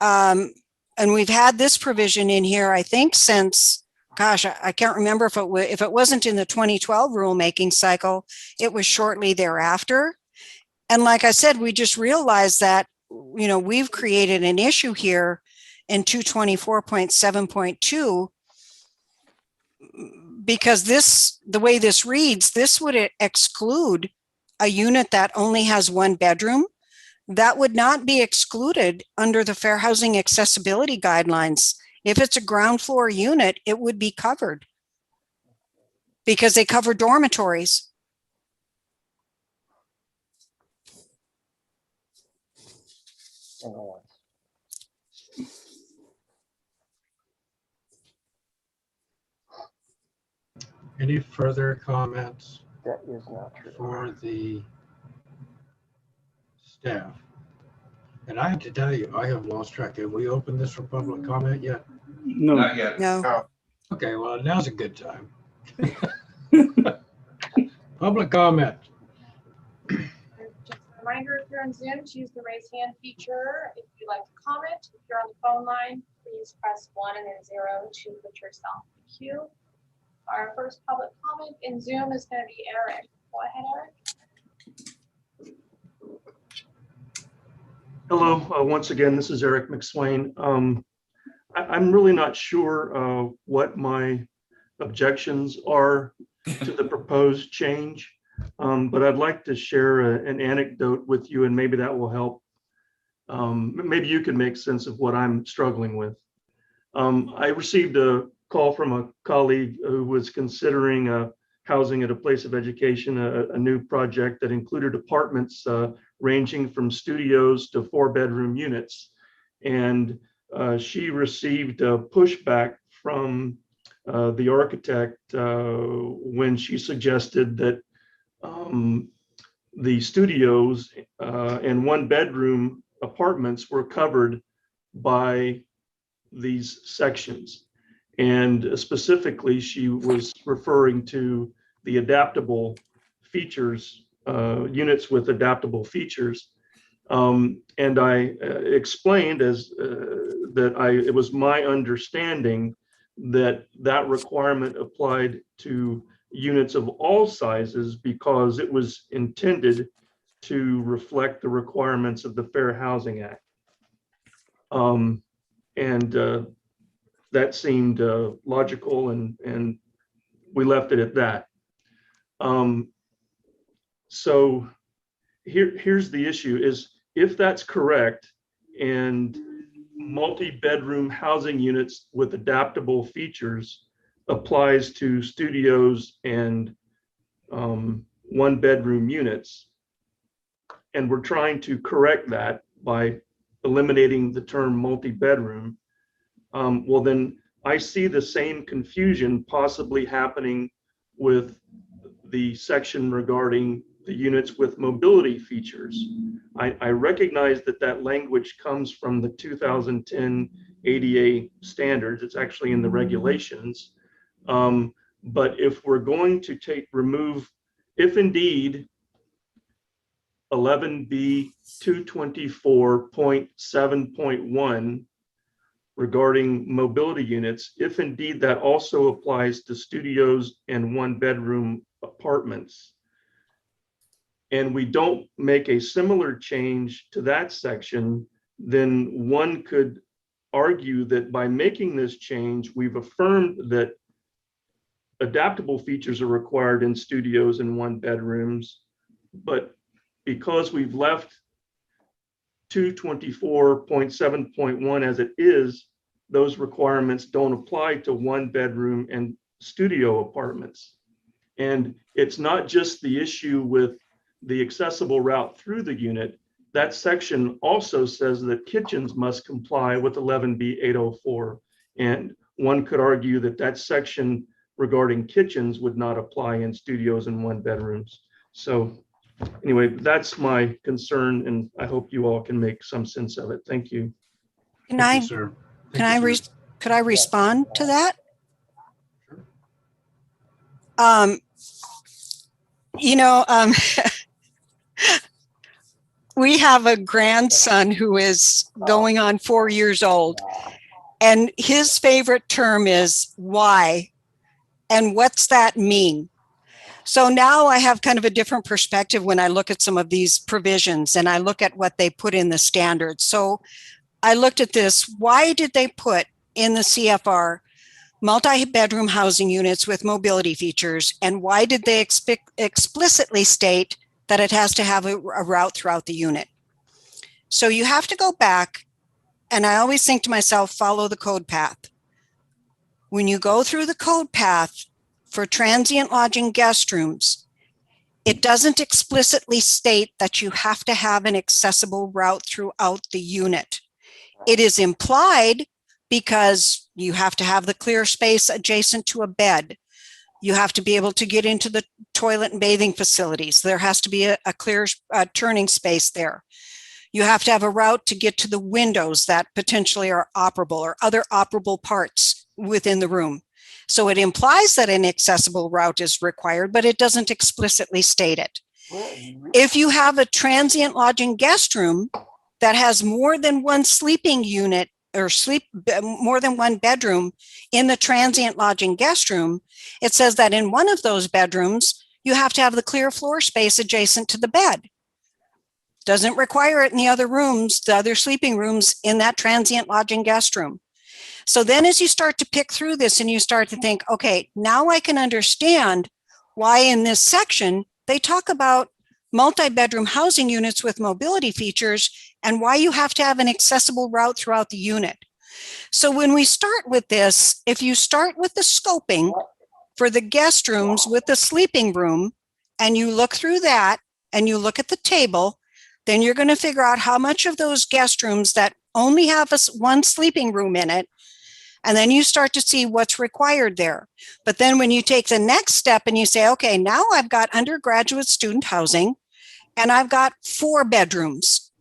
Speaker 18: And we've had this provision in here, I think, since, gosh, I can't remember if it wasn't in the 2012 rulemaking cycle, it was shortly thereafter. And like I said, we just realized that, you know, we've created an issue here in 224.7.2 because the way this reads, this would exclude a unit that only has 1 bedroom. That would not be excluded under the Fair Housing Accessibility Guidelines. If it's a ground floor unit, it would be covered because they cover dormitories.
Speaker 3: Hang on.
Speaker 2: Any further comments
Speaker 3: That is not true.
Speaker 2: for the staff? And I have to tell you, I have lost track. Have we opened this for public comment yet?
Speaker 8: No.
Speaker 11: Not yet.
Speaker 18: No.
Speaker 2: Okay, well, now's a good time. Public comment.
Speaker 1: Just a reminder, if you're on Zoom, to use the raise hand feature. If you'd like to comment, if you're on the phone line, please press 1 and then 0 to put yourself in the queue. Our first public comment in Zoom is going to be Eric. Go ahead, Eric.
Speaker 9: Hello, once again, this is Eric McSwain. I'm really not sure what my objections are to the proposed change, but I'd like to share an anecdote with you, and maybe that will help. Maybe you can make sense of what I'm struggling with. I received a call from a colleague who was considering housing at a place of education, a new project that included apartments ranging from studios to 4-bedroom units. And she received a pushback from the architect when she suggested that the studios and 1-bedroom apartments were covered by these sections. And specifically, she was referring to the adaptable features, units with adaptable features. And I explained it was my understanding that that requirement applied to units of all sizes because it was intended to reflect the requirements of the Fair Housing Act. That seemed logical, and we left it at that. So here's the issue: is if that's correct, and multi-bedroom housing units with adaptable features applies to studios and 1-bedroom units, and we're trying to correct that by eliminating the term multi-bedroom, well, then I see the same confusion possibly happening with the section regarding the units with mobility features. I recognize that that language comes from the 2010 ADA standards. It's actually in the regulations. But if we're going to remove, if indeed 11B 224.7.1 regarding mobility units, if indeed that also applies to studios and 1-bedroom apartments, and we don't make a similar change to that section, then one could argue that by making this change, we've affirmed that adaptable features are required in studios and 1-bedrooms, but because we've left 224.7.1 as it is, those requirements don't apply to 1-bedroom and studio apartments. And it's not just the issue with the accessible route through the unit. That section also says that kitchens must comply with 11B 804. And one could argue that that section regarding kitchens would not apply in studios and 1-bedrooms. So anyway, that's my concern, and I hope you all can make some sense of it. Thank you.
Speaker 18: Could I respond to that? We have a grandson who is going on 4 years old, and his favorite term is why, and what's that mean? So now I have kind of a different perspective when I look at some of these provisions and I look at what they put in the standards. So I looked at this. Why did they put in the CFR multi-bedroom housing units with mobility features? And why did they explicitly state that it has to have a route throughout the unit? So you have to go back, and I always think to myself, follow the code path. When you go through the code path for transient lodging guest rooms, It doesn't explicitly state that you have to have an accessible route throughout the unit. It is implied because you have to have the clear space adjacent to a bed. You have to be able to get into the toilet and bathing facilities. There has to be a clear turning space there. You have to have a route to get to the windows that potentially are operable or other operable parts within the room. So it implies that an accessible route is required, but it doesn't explicitly state it. If you have a transient lodging guest room that has more than one sleeping unit or more than one bedroom in the transient lodging guest room, it says that in one of those bedrooms, you have to have the clear floor space adjacent to the bed. Doesn't require it in the other rooms, the other sleeping rooms in that transient lodging guest room. So then as you start to pick through this and you start to think, okay, now I can understand why in this section, they talk about multi-bedroom housing units with mobility features and why you have to have an accessible route throughout the unit. So when we start with this, if you start with the scoping for the guest rooms with the sleeping room, and you look through that and you look at the table, then you're going to figure out how much of those guest rooms that only have one sleeping room in it, and then you start to see what's required there. But then when you take the next step and you say, okay, now I've got undergraduate student housing, and I've got 4 bedrooms,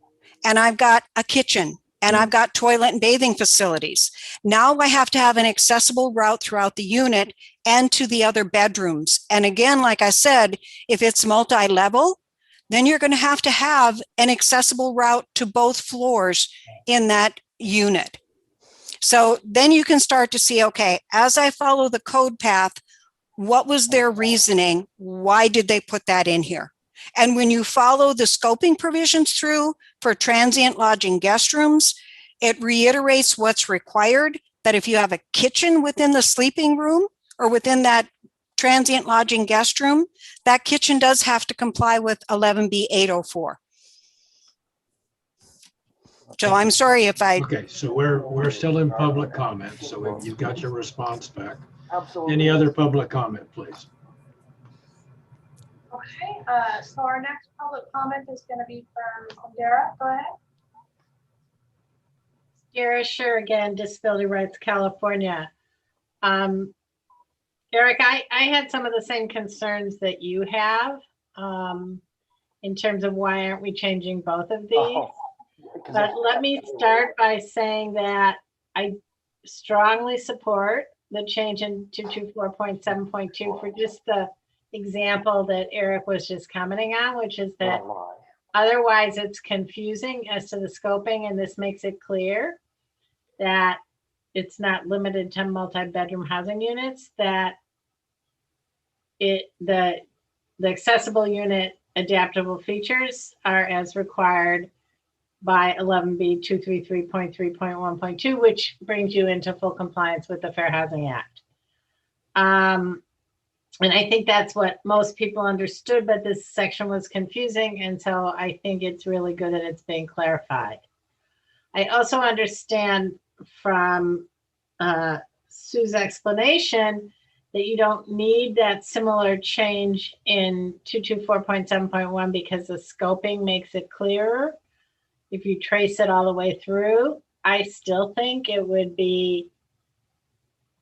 Speaker 18: and I've got a kitchen, and I've got toilet and bathing facilities. Now I have to have an accessible route throughout the unit and to the other bedrooms. And again, like I said, if it's multi-level, then you're going to have an accessible route to both floors in that unit. So then you can start to see, okay, as I follow the code path, what was their reasoning? Why did they put that in here? And when you follow the scoping provisions through for transient lodging guest rooms, it reiterates what's required, that if you have a kitchen within the sleeping room or within that transient lodging guest room, that kitchen does have to comply with 11B 804. So I'm sorry if I...
Speaker 2: Okay, so we're still in public comment, so you've got your response back.
Speaker 3: Absolutely.
Speaker 2: Any other public comment, please?
Speaker 1: Okay, so our next public comment is going to be from Dara. Go ahead.
Speaker 10: Dara Sure again, Disability Rights California. Eric, I had some of the same concerns that you have in terms of why aren't we changing both of these? But let me start by saying that I strongly support the change in 224.7.2 for just the example that Eric was just commenting on, which is that otherwise it's confusing as to the scoping, and this makes it clear that it's not limited to multi-bedroom housing units, that the accessible unit adaptable features are as required by 11B 233.3.1.2, which brings you into full compliance with the Fair Housing Act. And I think that's what most people understood, but this section was confusing. And so I think it's really good that it's being clarified. I also understand from Sue's explanation that you don't need that similar change in 224.7.1 because the scoping makes it clearer. If you trace it all the way through, I still think it would be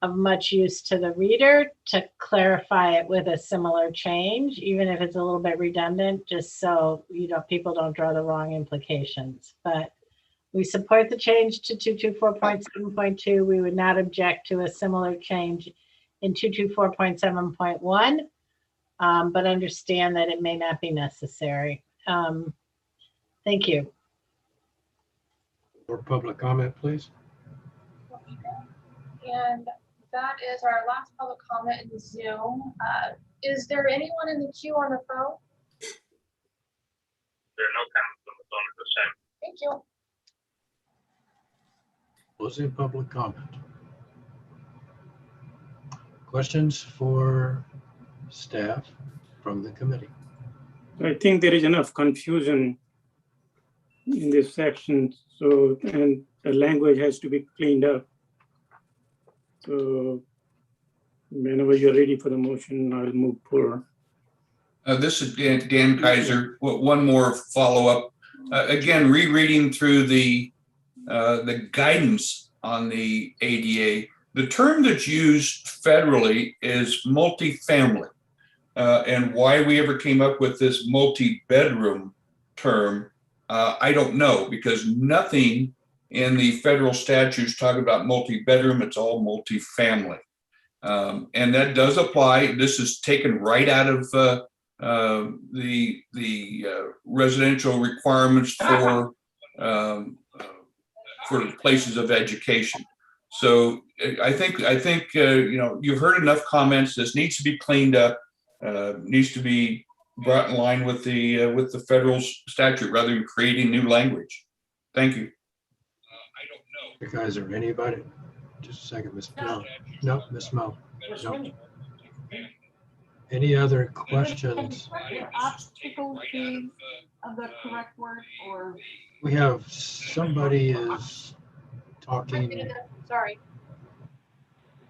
Speaker 10: of much use to the reader to clarify it with a similar change, even if it's a little bit redundant, just so people don't draw the wrong implications. But we support the change to 224.7.2. We would not object to a similar change in 224.7.1, but understand that it may not be necessary. Thank you.
Speaker 2: More public comment, please.
Speaker 1: And that is our last public comment in Zoom. Is there anyone in the queue on the phone?
Speaker 13: There are no comments on the phone at this time.
Speaker 1: Thank you.
Speaker 2: Closing public comment. Questions for staff from the committee?
Speaker 8: I think there is enough confusion in this section, so, and the language has to be cleaned up. So whenever you're ready for the motion, I'll move forward.
Speaker 11: This is Dan Kaiser. One more follow-up. Again, rereading through the guidance on the ADA, the term that's used federally is multifamily. And why we ever came up with this multi-bedroom term, I don't know, because nothing in the federal statutes talk about multi-bedroom. It's all multifamily. And that does apply. This is taken right out of the residential requirements for places of education. So I think you know, you've heard enough comments. This needs to be cleaned up. Needs to be brought in line with the federal statute rather than creating new language. Thank you.
Speaker 2: You guys, or anybody? Just a second, Miss Mo. No, Miss Mo. No. Any other questions?
Speaker 21: Obstacle is the correct word, or?
Speaker 2: We have somebody is talking.
Speaker 1: Sorry.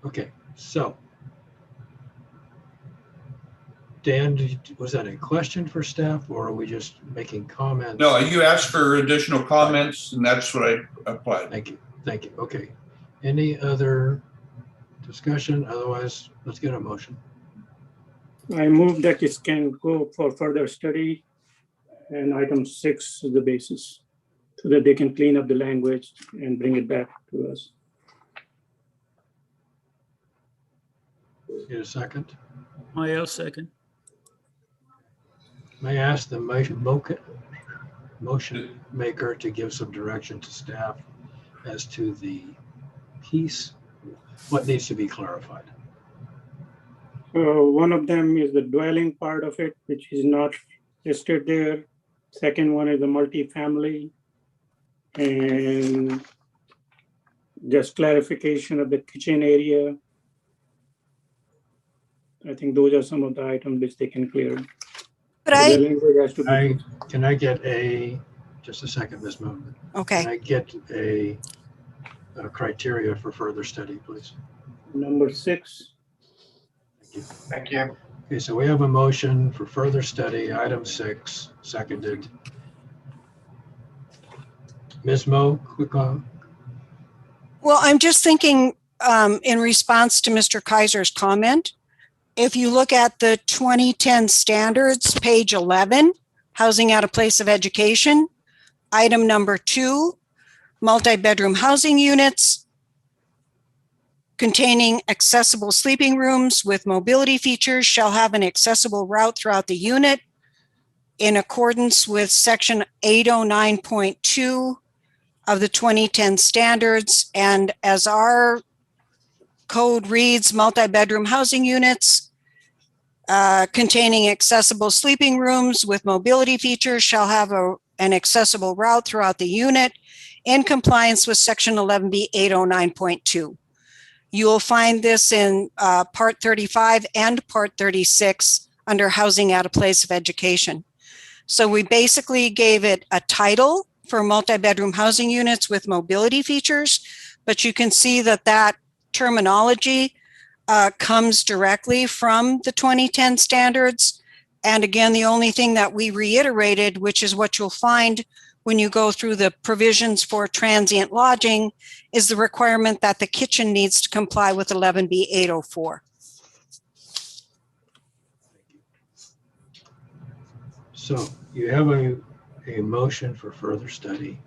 Speaker 2: Okay, so Dan, was that a question for staff, or are we just making comments?
Speaker 11: No, you asked for additional comments, and that's what I applied.
Speaker 2: Thank you. Thank you. Okay. Any other discussion? Otherwise, let's get a motion.
Speaker 8: I move that it can go for further study, and item 6 is the basis, so that they can clean up the language and bring it back to us.
Speaker 2: Get a second?
Speaker 15: I'll second.
Speaker 2: May I ask the motion maker to give some direction to staff as to the piece, what needs to be clarified?
Speaker 8: One of them is the dwelling part of it, which is not listed there. Second one is the multifamily. And just clarification of the kitchen area. I think those are some of the items which they can clear.
Speaker 18: But
Speaker 2: can I get just a second, Ms. Moon?
Speaker 18: Okay.
Speaker 2: Can I get a criteria for further study, please?
Speaker 8: Number 6.
Speaker 4: Thank you.
Speaker 2: Okay, so we have a motion for further study, item 6, seconded. Ms. Mo, quick on.
Speaker 18: Well, I'm just thinking in response to Mr. Kaiser's comment, if you look at the 2010 standards, page 11, housing at a place of education, item number 2, multi-bedroom housing units containing accessible sleeping rooms with mobility features shall have an accessible route throughout the unit in accordance with section 809.2 of the 2010 standards. And as our code reads, multi-bedroom housing units containing accessible sleeping rooms with mobility features shall have an accessible route throughout the unit in compliance with section 11B 809.2. You will find this in part 35 and part 36 under housing at a place of education. So we basically gave it a title for multi-bedroom housing units with mobility features, but you can see that that terminology comes directly from the 2010 standards. And again, the only thing that we reiterated, which is what you'll find when you go through the provisions for transient lodging, is the requirement that the kitchen needs to comply with 11B 804.
Speaker 2: So you have a motion for further study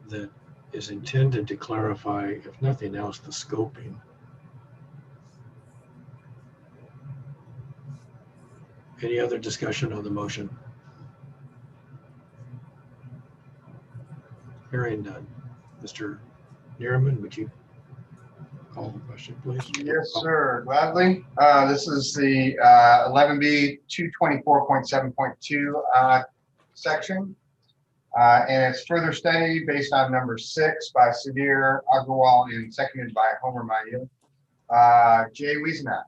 Speaker 2: that is intended to clarify, if nothing else, the scoping. Any other discussion on the motion? Hearing none. Mr. Neerman, would you call the question, please?
Speaker 4: Yes, sir. Gladly. This is the 11B 224.7.2 section. And it's further study based on number 6 by Sudhir Agrawal and seconded by Homer Mayil. Jay Wiesnack.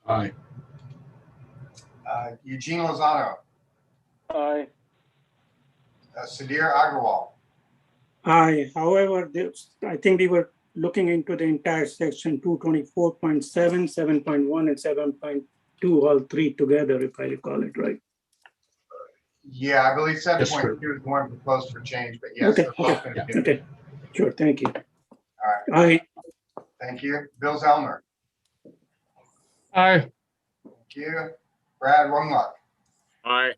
Speaker 2: Aye.
Speaker 4: Eugene Lozano.
Speaker 5: Aye.
Speaker 4: Sudhir Agrawal.
Speaker 8: Aye. However, I think we were looking into the entire section 224.7, 7.1, and all three together, if I recall it right.
Speaker 4: Yeah, I believe
Speaker 2: Yes, sir.
Speaker 4: 7.2 is the one proposed for change, but yes.
Speaker 8: Okay,
Speaker 4: they're both
Speaker 8: okay,
Speaker 4: gonna be-
Speaker 8: okay. Sure, thank you.
Speaker 4: All right, thank you. Bill Zelmer,
Speaker 6: Aye.
Speaker 4: thank you. Brad Wungluck,
Speaker 12: Aye.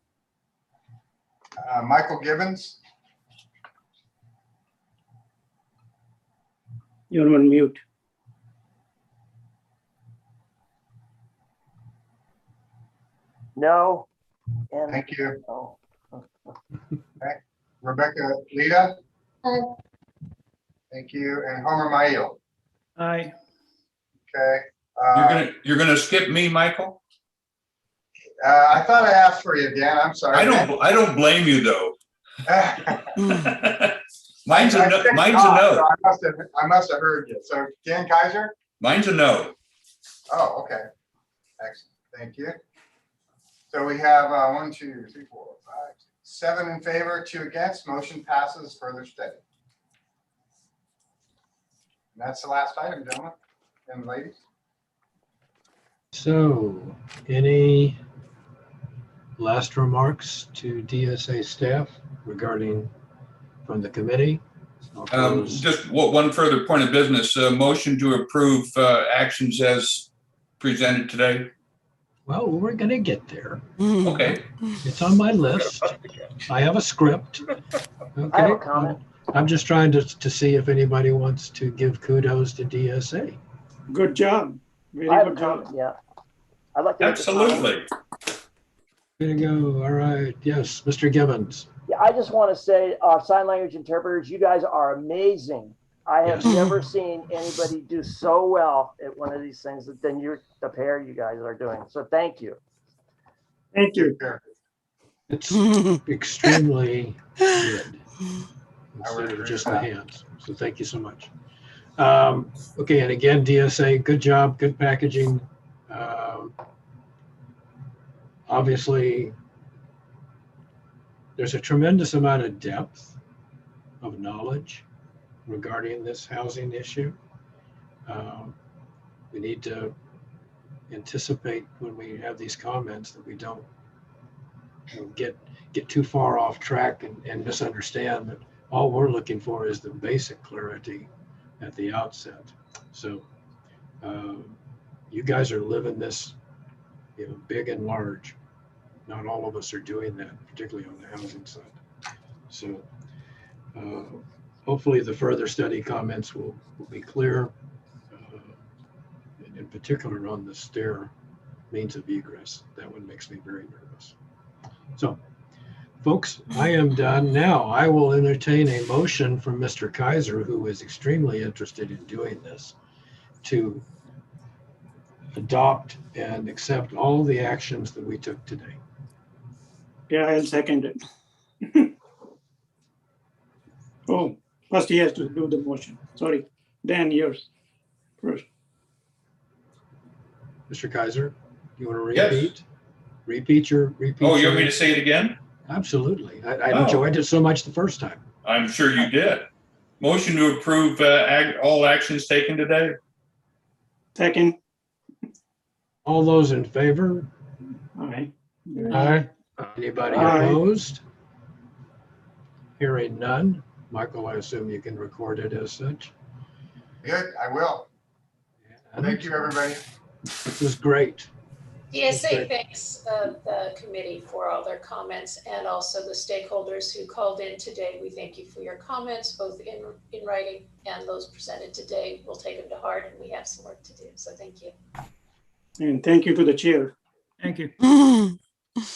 Speaker 4: Michael Gibbons,
Speaker 8: You're on mute.
Speaker 3: No. And
Speaker 4: thank you.
Speaker 3: oh,
Speaker 4: Okay. Rebecca Lita, thank you. And Homer Maio.
Speaker 15: Aye.
Speaker 4: Okay.
Speaker 11: You're gonna skip me, Michael?
Speaker 4: I thought I asked for you, Dan. I'm sorry.
Speaker 11: I don't blame you though. Mine's a no. Mine's a no.
Speaker 4: I must have heard you. So Dan Kaiser?
Speaker 11: Mine's a no.
Speaker 4: Oh, okay. Excellent. Thank you. So we have 1, 2, 3, 4, 5, 6, 7 in favor, 2 against. Motion passes. Further study. And that's the last item, gentlemen and ladies.
Speaker 2: So, any last remarks to DSA staff regarding from the committee?
Speaker 11: Just one further point of business, motion to approve actions as presented today.
Speaker 2: Well, we're going to get there.
Speaker 11: Okay.
Speaker 2: It's on my list. I have a script. Okay.
Speaker 3: I have a comment.
Speaker 2: I'm just trying to see if anybody wants to give kudos to DSA.
Speaker 8: Good job. Very
Speaker 3: I have a
Speaker 8: good job.
Speaker 3: comment, yeah. I'd like to make a
Speaker 11: Absolutely.
Speaker 2: There you go. All right. Yes, Mr. Gibbons.
Speaker 3: Yeah, I just want to say, sign language interpreters, you guys are amazing. I have
Speaker 2: Yes.
Speaker 3: never seen anybody do so well at one of these things than the pair you guys are doing. So thank you.
Speaker 8: Thank you.
Speaker 2: It's extremely good. Instead of just the hands. So thank you so much. Okay, and again, DSA, good job, good packaging. Obviously, there's a tremendous amount of depth of knowledge regarding this housing issue. We need to anticipate when we have these comments that we don't get too far off track and misunderstand that all we're looking for is the basic clarity at the outset. So you guys are living this, big and large. Not all of us are doing that, particularly on the housing side. So hopefully the further study comments will be clear, in particular on the stair means of egress. That one makes me very nervous. So folks, I am done. Now I will entertain a motion from Mr. Kaiser, who is extremely interested in doing this, to adopt and accept all the actions that we took today.
Speaker 8: Yeah, I'll second it. Oh, first he has to do the motion. Sorry. Dan, yours first.
Speaker 2: Mr. Kaiser, you want to
Speaker 11: Yes.
Speaker 2: repeat?
Speaker 11: Oh, you want me to say it again?
Speaker 2: Absolutely. I enjoyed it so much the first time.
Speaker 11: I'm sure you did. Motion to approve all actions taken today.
Speaker 8: Second.
Speaker 2: All those in favor?
Speaker 8: Aye.
Speaker 6: Aye.
Speaker 2: Anybody
Speaker 8: Aye.
Speaker 2: opposed? Hearing none. Michael, I assume you can record it as such.
Speaker 4: Good, I will. Thank you, everybody.
Speaker 2: This was great.
Speaker 17: DSA thanks the committee for all their comments and also the stakeholders who called in today. We thank you for your comments, both in writing and those presented today. We'll take them to heart and we have some work to do. So thank you.
Speaker 8: And thank you to the chair.
Speaker 15: Thank you.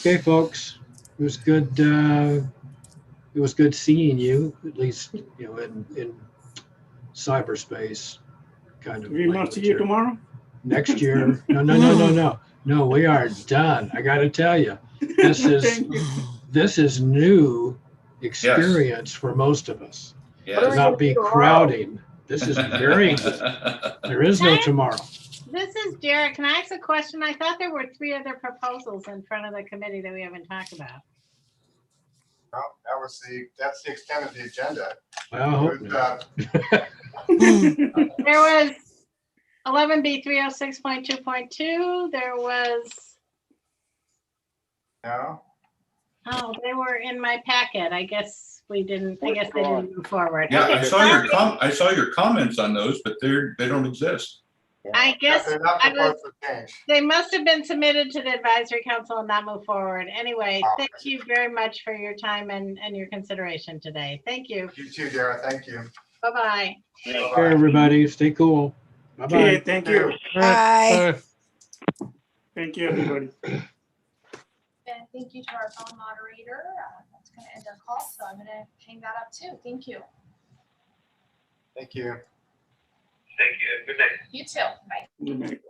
Speaker 2: Okay, folks, it was good. It was good seeing you, at least in cyberspace, kind of.
Speaker 8: We will not see you tomorrow.
Speaker 2: Next year. No, we are done. I got to tell you, this is new experience for most of us.
Speaker 11: Yes.
Speaker 2: To not be crowding. This is very good. There is no tomorrow.
Speaker 10: This is Jared. Can I ask a question? I thought there were 3 other proposals in front of the committee that we haven't talked about.
Speaker 4: Well, that's the extent of the agenda.
Speaker 2: Well, I hope not.
Speaker 10: There was 11B 306.2.2. There was
Speaker 4: No?
Speaker 10: Oh, they were in my packet. I guess we didn't, I guess they didn't move forward.
Speaker 11: Yeah,
Speaker 10: Okay,
Speaker 11: I saw your
Speaker 10: sorry.
Speaker 11: I saw your comments on those, but they don't exist.
Speaker 10: I guess
Speaker 4: They're not
Speaker 10: I
Speaker 4: proposed
Speaker 10: was,
Speaker 4: to change.
Speaker 10: they must have been submitted to the advisory council and not move forward. Anyway,
Speaker 4: Oh.
Speaker 10: thank you very much for your time and your consideration today. Thank you.
Speaker 4: You too, Dara. Thank you.
Speaker 10: Bye-bye.
Speaker 2: Take care, everybody. Stay cool. Bye-bye.
Speaker 8: Okay, thank you.
Speaker 18: Bye.
Speaker 8: Thank you, everybody.
Speaker 1: And thank you to our phone moderator. That's going to end our call, so I'm going to hang that up too. Thank you.
Speaker 4: Thank you.
Speaker 13: Thank you. Good night.
Speaker 1: You too. Bye.
Speaker 8: Good night.